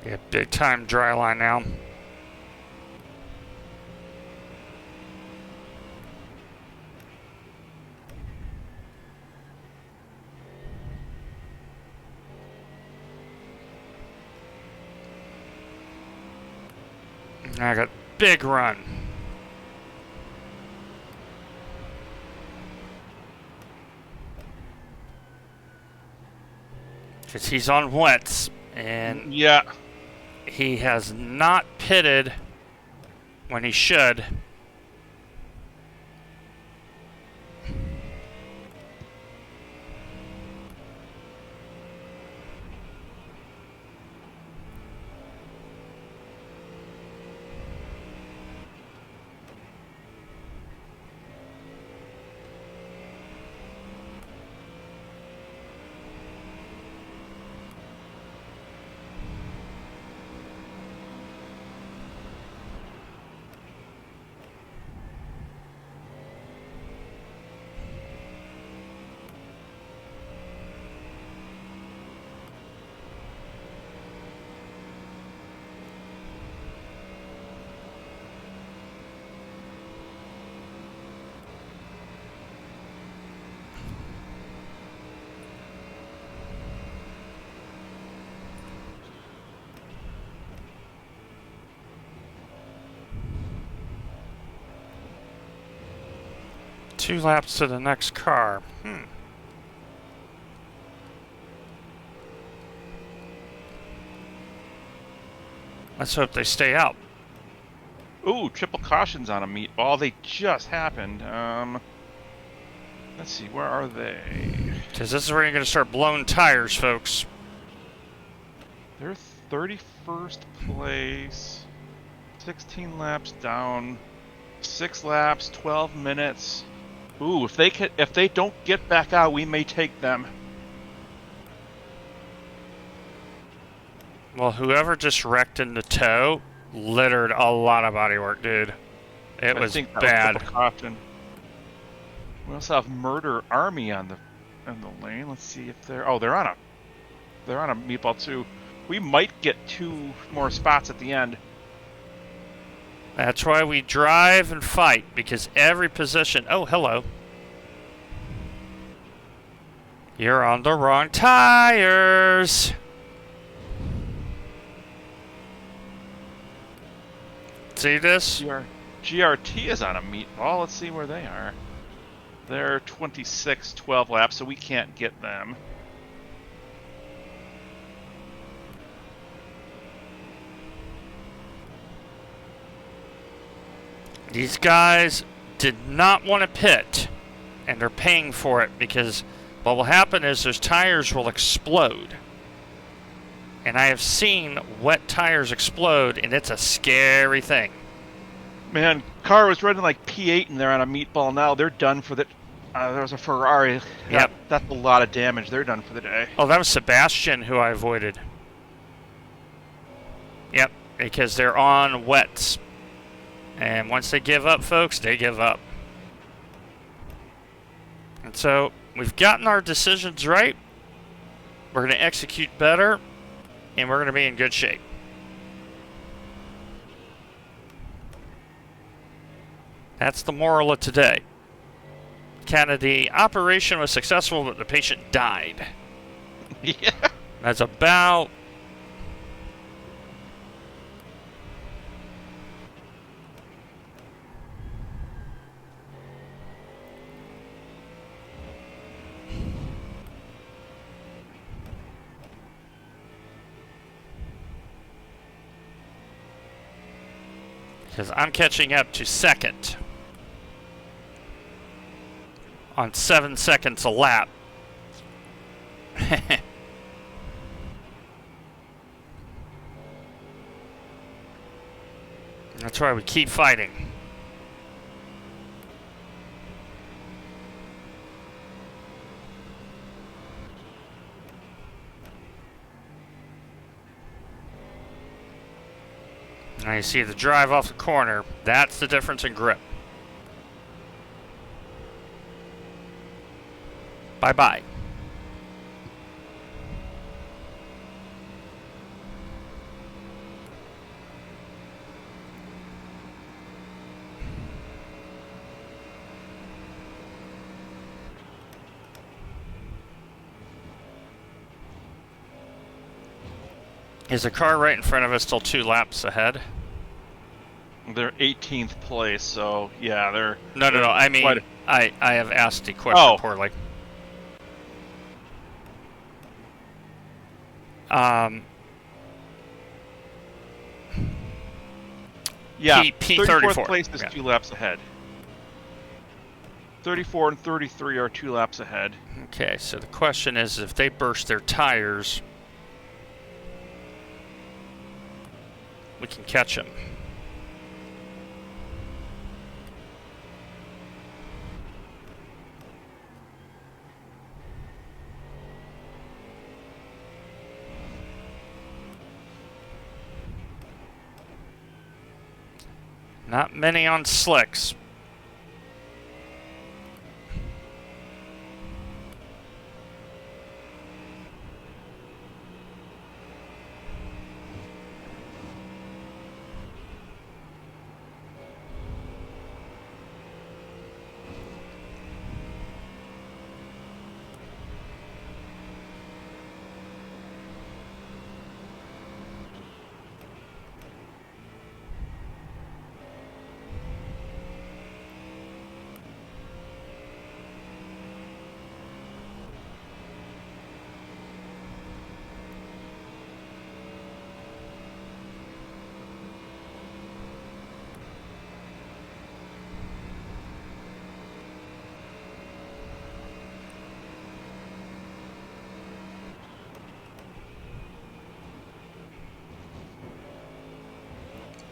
Yeah, big time dry line now. I got big run. Because he's on wets and Yeah. he has not pitted when he should. Two laps to the next car. Let's hope they stay out. Ooh, triple cautions on a meet. Oh, they just happened. Let's see, where are they? Because this is where you're going to start blowing tires, folks. They're 31st place. 16 laps down. 6 laps, 12 minutes. Ooh, if they don't get back out, we may take them. Well, whoever just wrecked in the toe littered a lot of bodywork, dude. It was I think that bad. was triple caution. We also have Murder Army on the lane. Let's see if they're on a meatball too. We might get 2 more spots at the end. That's why we drive and fight, because every position... Oh, hello. You're on the wrong tires. See this? GRT is on a meatball. Let's see where they are. They're 26, 12 laps, so we can't get them. These guys did not want to pit, and they're paying for it, because what will happen is those tires will explode. And I have seen wet tires explode, and it's a scary thing. Man, car was running like P8 and they're on a meatball now. They're done for the... there was a Ferrari. Yep. That's a lot of damage. They're done for the day. Oh, that was Sebastian who I avoided. Yep, because they're on wets. And once they give up, folks, they give up. And so, we've gotten our decisions right. We're going to execute better. And we're going to be in good shape. That's the moral of today. Kind of the operation was successful, but the patient died. Yeah. That's about... Because I'm catching up to second on 7 seconds a lap. That's why we keep fighting. Now you see the drive off the corner. That's the difference in grip. Bye-bye. Is the car right in front of us still 2 laps ahead? They're 18th place, so yeah, they're... No. I mean, quite I have asked the question poorly. Yeah, P34. 34th place is 2 laps ahead. 34 and 33 are 2 laps ahead. Okay, so the question is, if they burst their tires, we can catch them. Not many on slicks.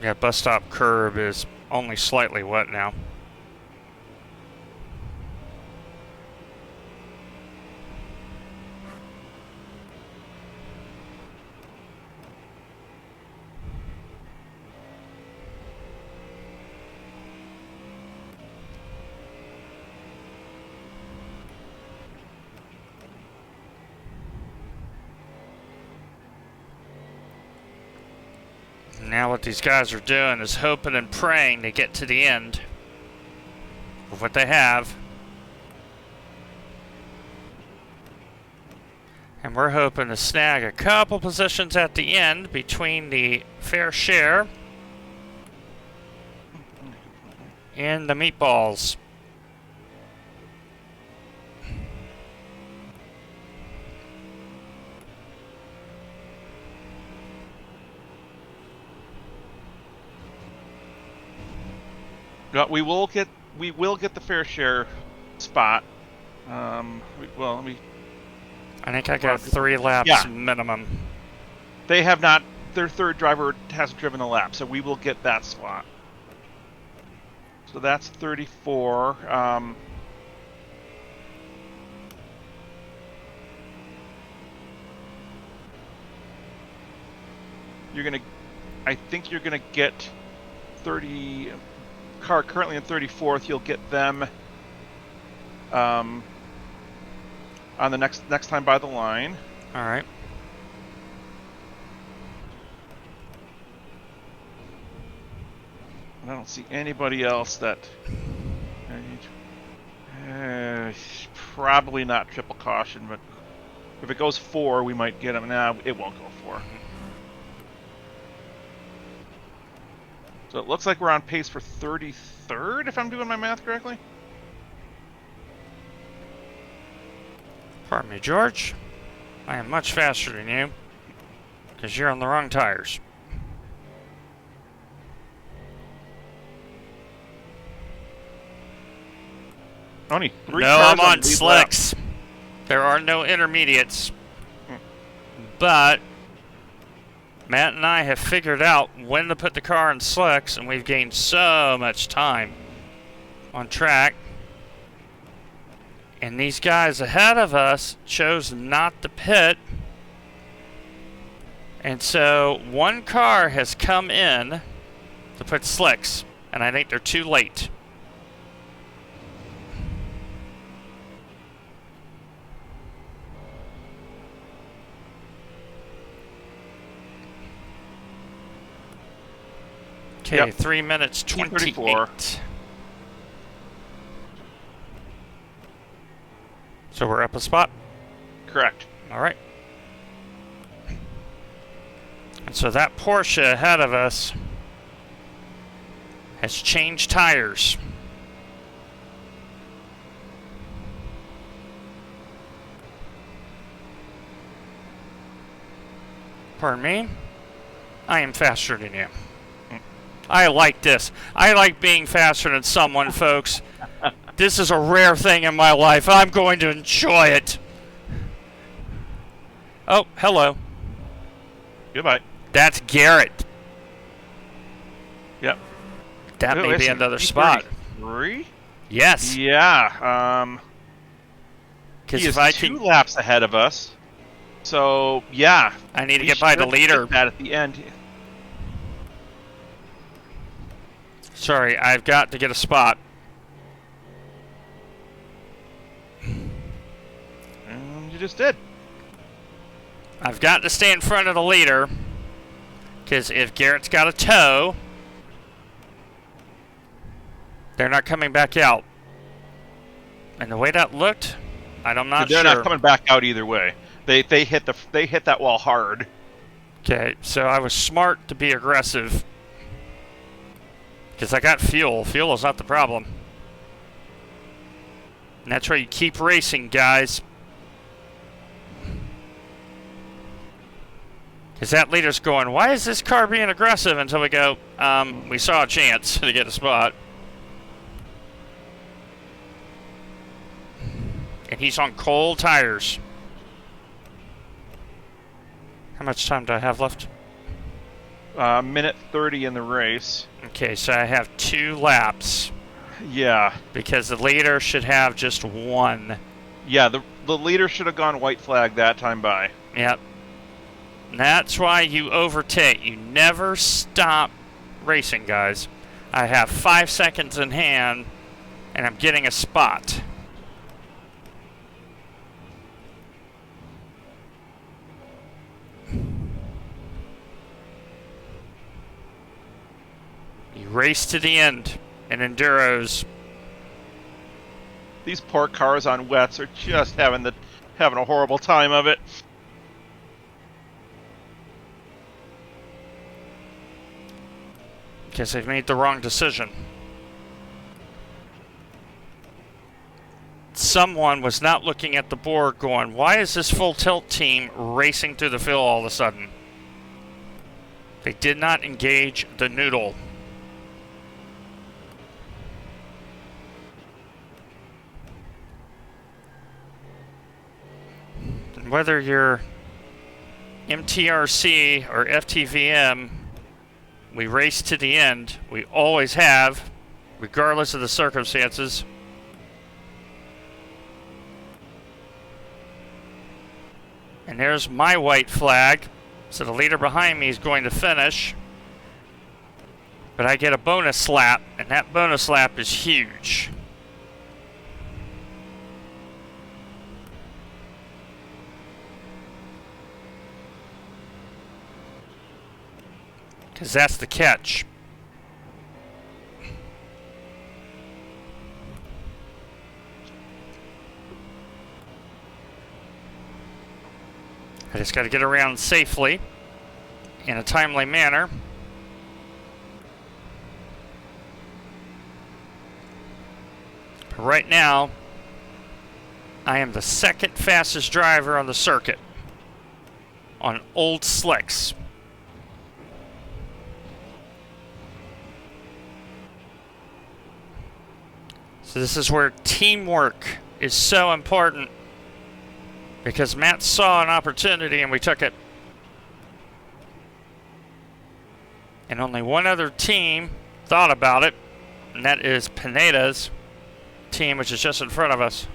Yeah, bus stop curb is only slightly wet now. Now what these guys are doing is hoping and praying to get to the end of what they have. And we're hoping to snag a couple positions at the end between the fair share and the meatballs. But we will get the fair share spot. Well, let me. I think I got 3 laps Yeah. minimum. They have not. Their third driver hasn't driven a lap, so we will get that spot. So that's 34. I think you're gonna get 30. Car currently in 34th. You'll get them. On the next time by the line. All right. I don't see anybody else that. Probably not triple caution, but if it goes 4, we might get him. Nah, it won't go 4. So it looks like we're on pace for 33rd, if I'm doing my math correctly. Pardon me, George. I am much faster than you because you're on the wrong tires. Only 3 No, cars I'm on the lead lap. slicks. There are no intermediates. But Matt and I have figured out when to put the car in slicks, and we've gained so much time on track. And these guys ahead of us chose not to pit. And so one car has come in to put slicks, and I think they're too late. Okay, Yep. 3 minutes 28. T34. So we're up a spot. Correct. All right. And so that Porsche ahead of us has changed tires. Pardon me? I am faster than you. I like this. I like being faster than someone, folks. This is a rare thing in my life. I'm going to enjoy it. Oh, hello. Goodbye. That's Garrett. Yep. That Oh, may I be see. another spot. 3? Yes. Yeah. Because He if is I 2 can, laps ahead of us. So yeah, I need to we get by the should leader. get that at the end. Sorry, I've got to get a spot. And you just did. I've got to stay in front of the leader. Because if Garrett's got a tow, they're not coming back out. And the way that looked, I'm not They're sure. not coming back out either way. They hit that wall hard. Okay, so I was smart to be aggressive. Because I got fuel. Fuel is not the problem. And that's why you keep racing, guys. Because that leader's going, why is this car being aggressive? Until we go, we saw a chance to get a spot. And he's on cold tires. How much time do I have left? Minute 30 in the race. Okay, so I have 2 laps. Yeah. Because the leader should have just 1. Yeah, the leader should have gone white flag that time by. Yep. And that's why you overtake. You never stop racing, guys. I have 5 seconds in hand, and I'm getting a spot. We race to the end in Enduros. These poor cars on wets are just having a horrible time of it. Guess they've made the wrong decision. Someone was not looking at the board going, why is this full tilt team racing through the field all of a sudden? They did not engage the noodle. And whether you're MTRC or FTVM, we race to the end. We always have, regardless of the circumstances. And there's my white flag. So the leader behind me is going to finish. But I get a bonus lap, and that bonus lap is huge. Because that's the catch. I just got to get around safely in a timely manner. But right now, I am the second fastest driver on the circuit on old slicks. So this is where teamwork is so important, because Matt saw an opportunity and we took it. And only one other team thought about it, and that is Pineda's team, which is just in front of us.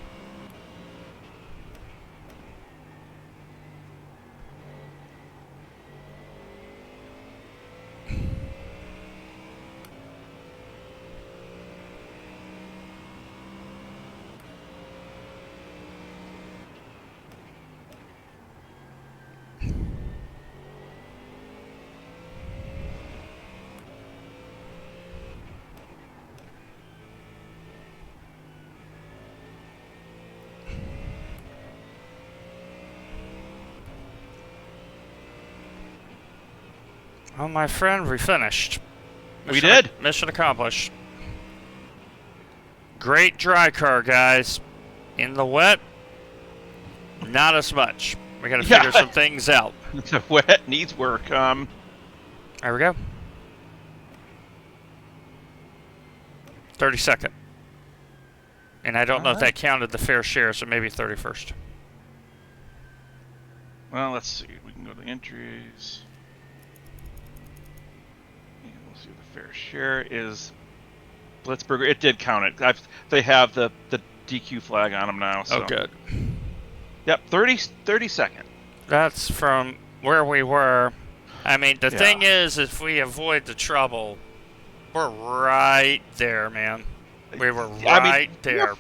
Well, my friend, we finished. We did. Mission accomplished. Great dry car, guys. In the wet, not as much. We got to figure some things out. The wet needs work. There we go. 32nd. And I don't know if that counted the fair share, so maybe 31st. Well, let's see. We can go to the entries. And we'll see what the fair share is. Blitzburger, it did count it. They have the DQ flag on them now. So. Oh, good. Yep, 32nd. That's from where we were. I mean, the thing is, if we avoid the trouble, we're right there, man. We were right there.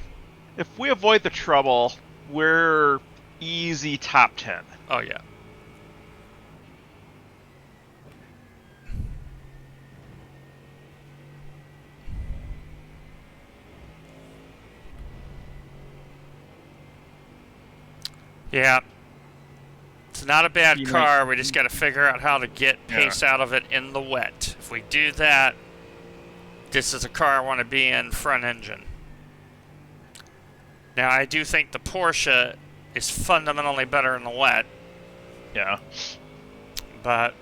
If we avoid the trouble, we're easy top 10. Oh, yeah. Yeah. It's not a bad car. We just got to figure out how to get pace out of it in the wet. If we do that, this is a car I want to be in front engine. Now, I do think the Porsche is fundamentally better in the wet. Yeah. But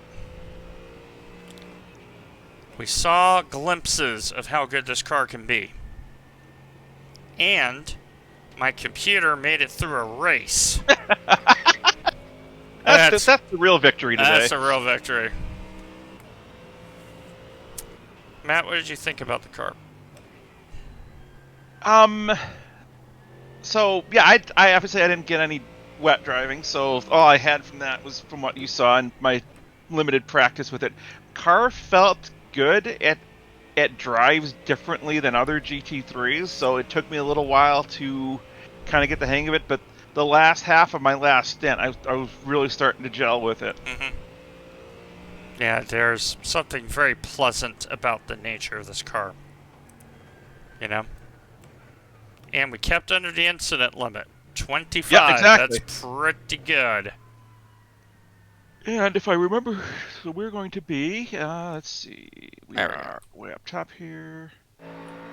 we saw glimpses of how good this car can be. And my computer made it through a race. That's the real victory today. That's a real victory. Matt, what did you think about the car? So yeah, I obviously I didn't get any wet driving, so all I had from that was from what you saw and my limited practice with it. Car felt good. It drives differently than other GT3s, so it took me a little while to kind of get the hang of it. But the last half of my last stint, I was really starting to gel with it. Mm-hmm. Yeah, there's something very pleasant about the nature of this car. You know? And we kept under the incident limit. 25. Yeah, exactly. That's pretty good. And if I remember, so we're going to be, let's see, we There we go. are way up top here.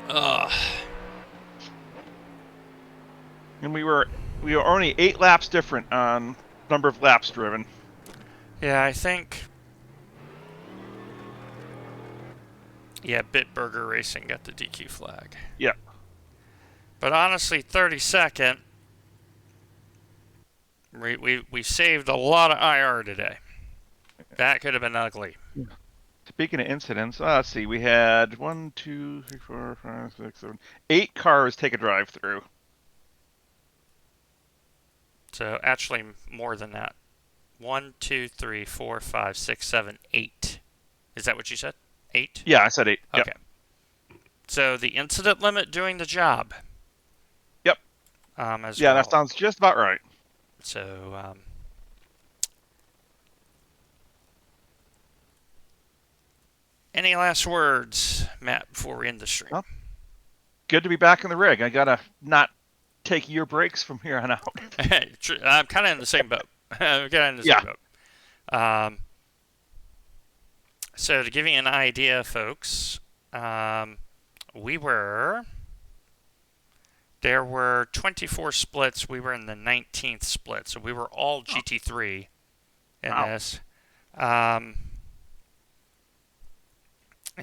Ugh. And we were only 8 laps different on number of laps driven. Yeah, I think... Yeah, Bitburger Racing got the DQ flag. Yeah. But honestly, 32nd, we saved a lot of IR today. That could have been ugly. Speaking of incidents, let's see, we had 1, 2, 3, 4, 5, 6, 7, 8 cars take a drive through. So actually more than that. 1, 2, 3, 4, 5, 6, 7, 8. Is that what you said? 8? Yeah, I said 8. Okay. Yep. So the incident limit doing the job. Yep. As Yeah, well. that sounds just about right. So, any last words, Matt, before we end the stream? Well, good to be back in the rig. I gotta not take your breaks from here on out. I'm kind of in the same boat. I'm kind of in the same boat. So to give you an idea, folks, there were 24 splits. We were in the 19th split, so we were all GT3 in this. And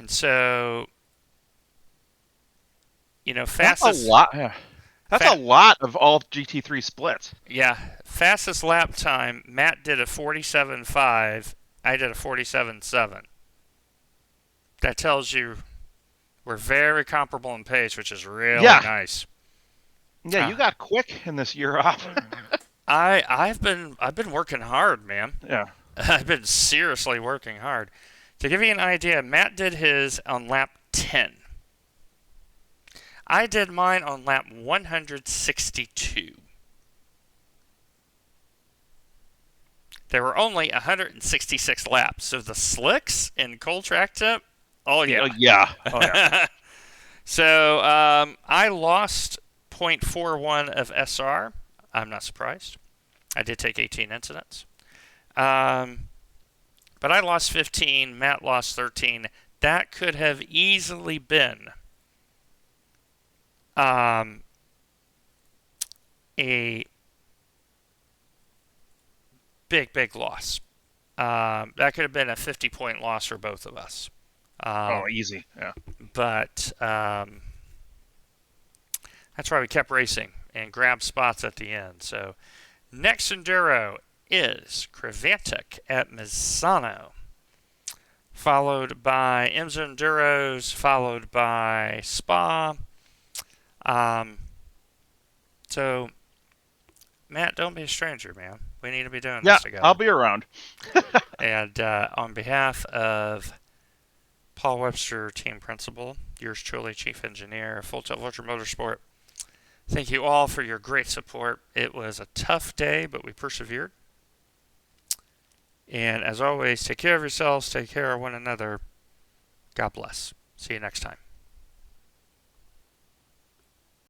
so, you know, fastest... That's a lot. Yeah. That's a lot of all GT3 splits. Yeah. Fastest lap time, Matt did a 47.5. I did a 47.7. That tells you we're very comparable in pace, which is really nice. Yeah, you got quick in this year off. I've been working hard, man. Yeah. I've been seriously working hard. To give you an idea, Matt did his on lap 10. I did mine on lap 162. There were only 166 laps, so the slicks in cold track tip, oh yeah. Oh yeah. So I lost 0.41 of SR. I'm not surprised. I did take 18 incidents. But I lost 15. Matt lost 13. That could have easily been a big loss. That could have been a 50-point loss for both of us. Easy. Yeah. But that's why we kept racing and grabbed spots at the end. So next Enduro is Crevantic at Misano, followed by IMSA Enduros, followed by Spa. So, Matt, don't be a stranger, man. We need to be doing this together. I'll be around. And on behalf of Paul Webster, team principal, yours truly, chief engineer, Full Tilt Ultra Motorsport, thank you all for your great support. It was a tough day, but we persevered. And as always, take care of yourselves, take care of one another. God bless. See you next time.